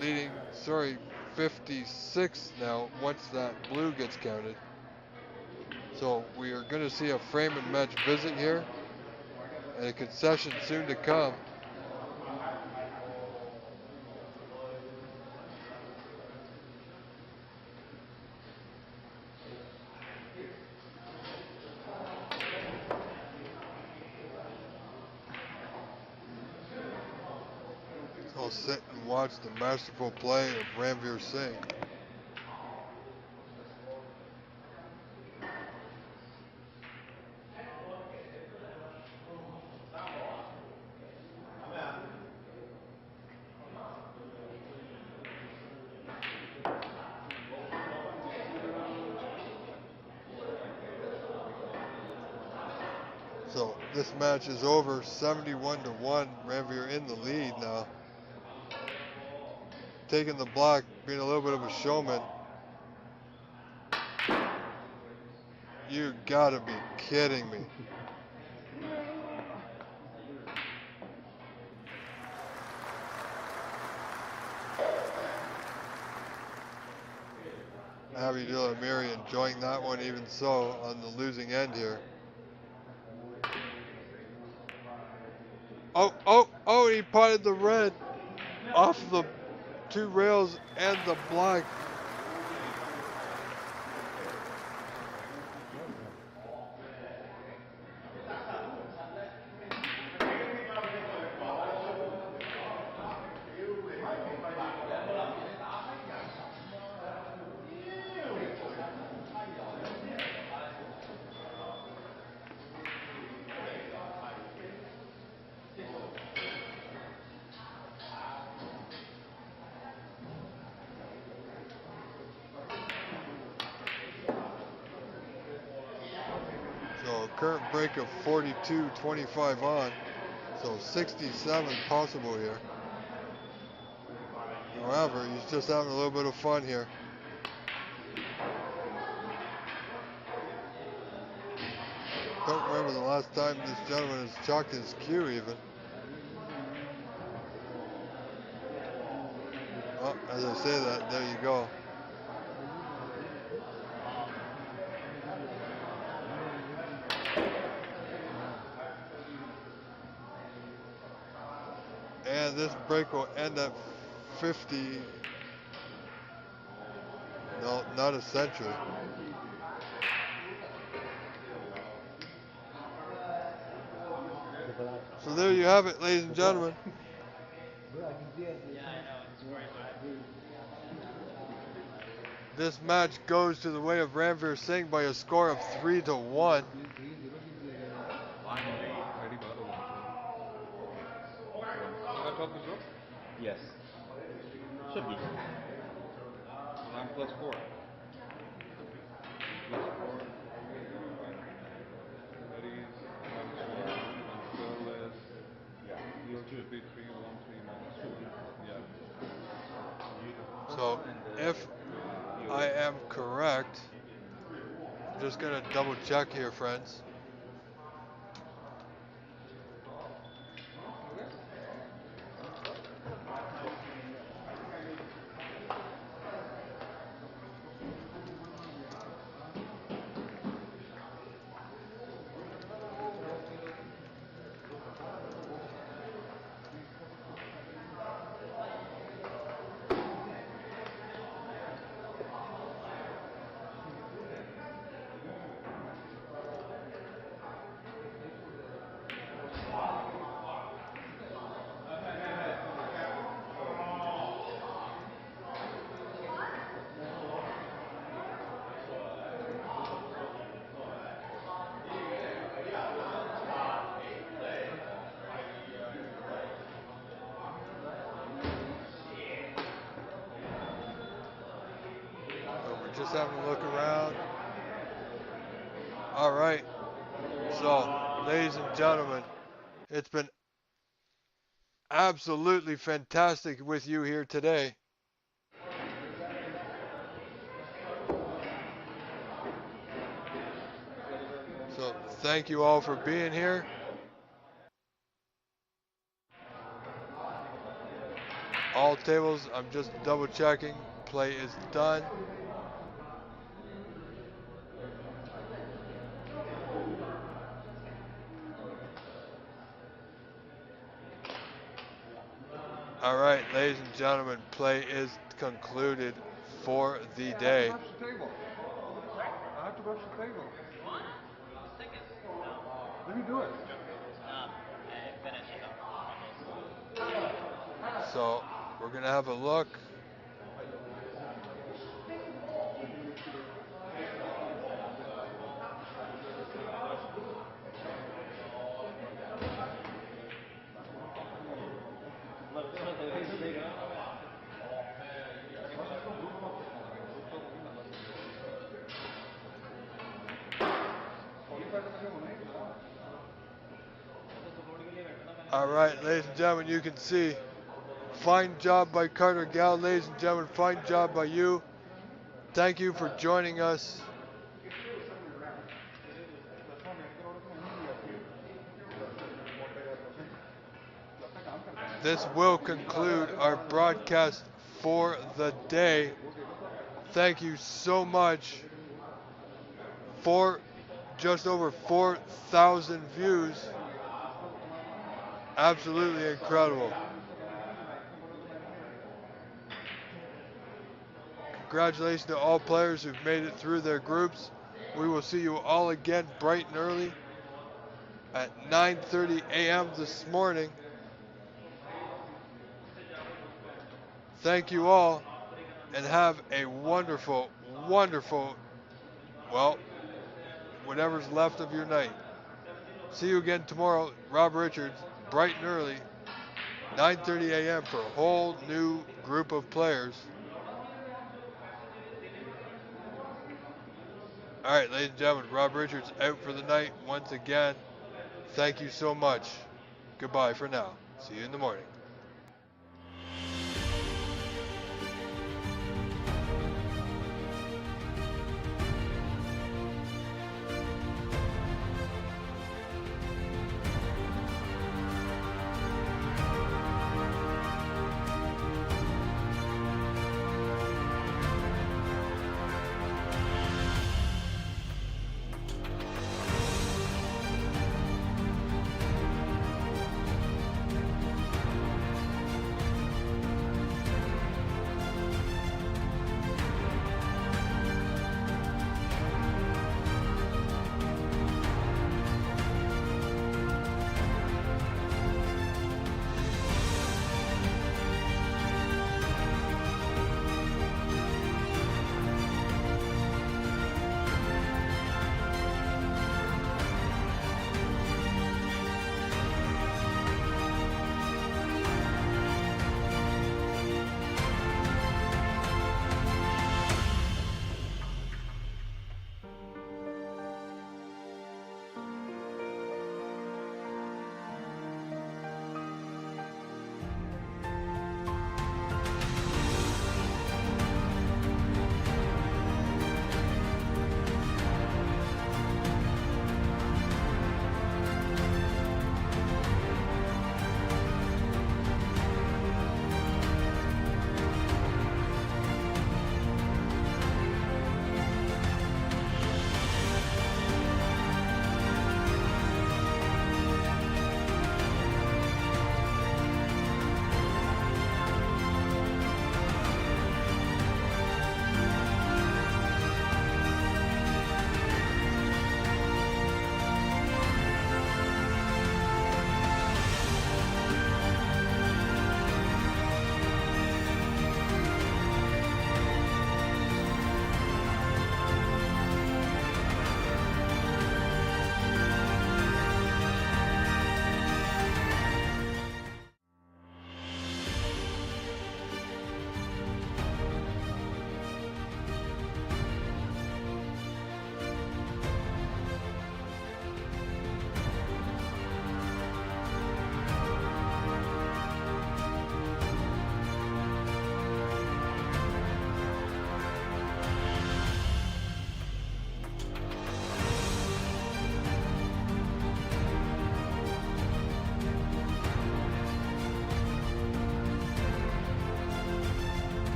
leading, 56 now once that blue gets counted. So we are going to see a frame and match visit here, and a concession soon to come. I'll sit and watch the masterful play of Ranveer Singh. So this match is over, 71-1. Ranveer in the lead now. Taking the block, being a little bit of a showman. You gotta be kidding me. Abdul Amiri enjoying that one even so on the losing end here. Oh, he potted the red off the two rails and the black. So current break of 42.25 on. So 67 possible here. However, he's just having a little bit of fun here. Don't remember the last time this gentleman has chalked his cue even. Oh, as I say that, there you go. And this break will end at 50. No, not a century. So there you have it, ladies and gentlemen. This match goes to the way of Ranveer Singh by a score of 3-1. Yes. Should be. I'm +4. +4. Everybody's -1. Yeah. Yours should be 3, 1, 3, -2. Yeah. So if I am correct, I'm just gonna double check here, friends. Just having a look around. All right. So, ladies and gentlemen, it's been absolutely fantastic with you here today. So, thank you all for being here. All tables, I'm just double checking. Play is done. All right, ladies and gentlemen, play is concluded for the day. I have to brush the table. I have to brush the table. Let me do it. So, we're going to have a look. All right, ladies and gentlemen, you can see. Fine job by Carter Gal, ladies and gentlemen. Fine job by you. Thank you for joining us. This will conclude our broadcast for the day. thank you so much for just over 4,000 views. Absolutely incredible. Congratulations to all players who've made it through their groups. We will see you all again bright and early at 9:30 a.m. this morning. Thank you all and have a wonderful, wonderful, well, whatever's left of your night. See you again tomorrow, Rob Richards, bright and early, 9:30 a.m. for a whole new group of players. All right, ladies and gentlemen, Rob Richards out for the night once again. Thank you so much. Goodbye for now. See you in the morning.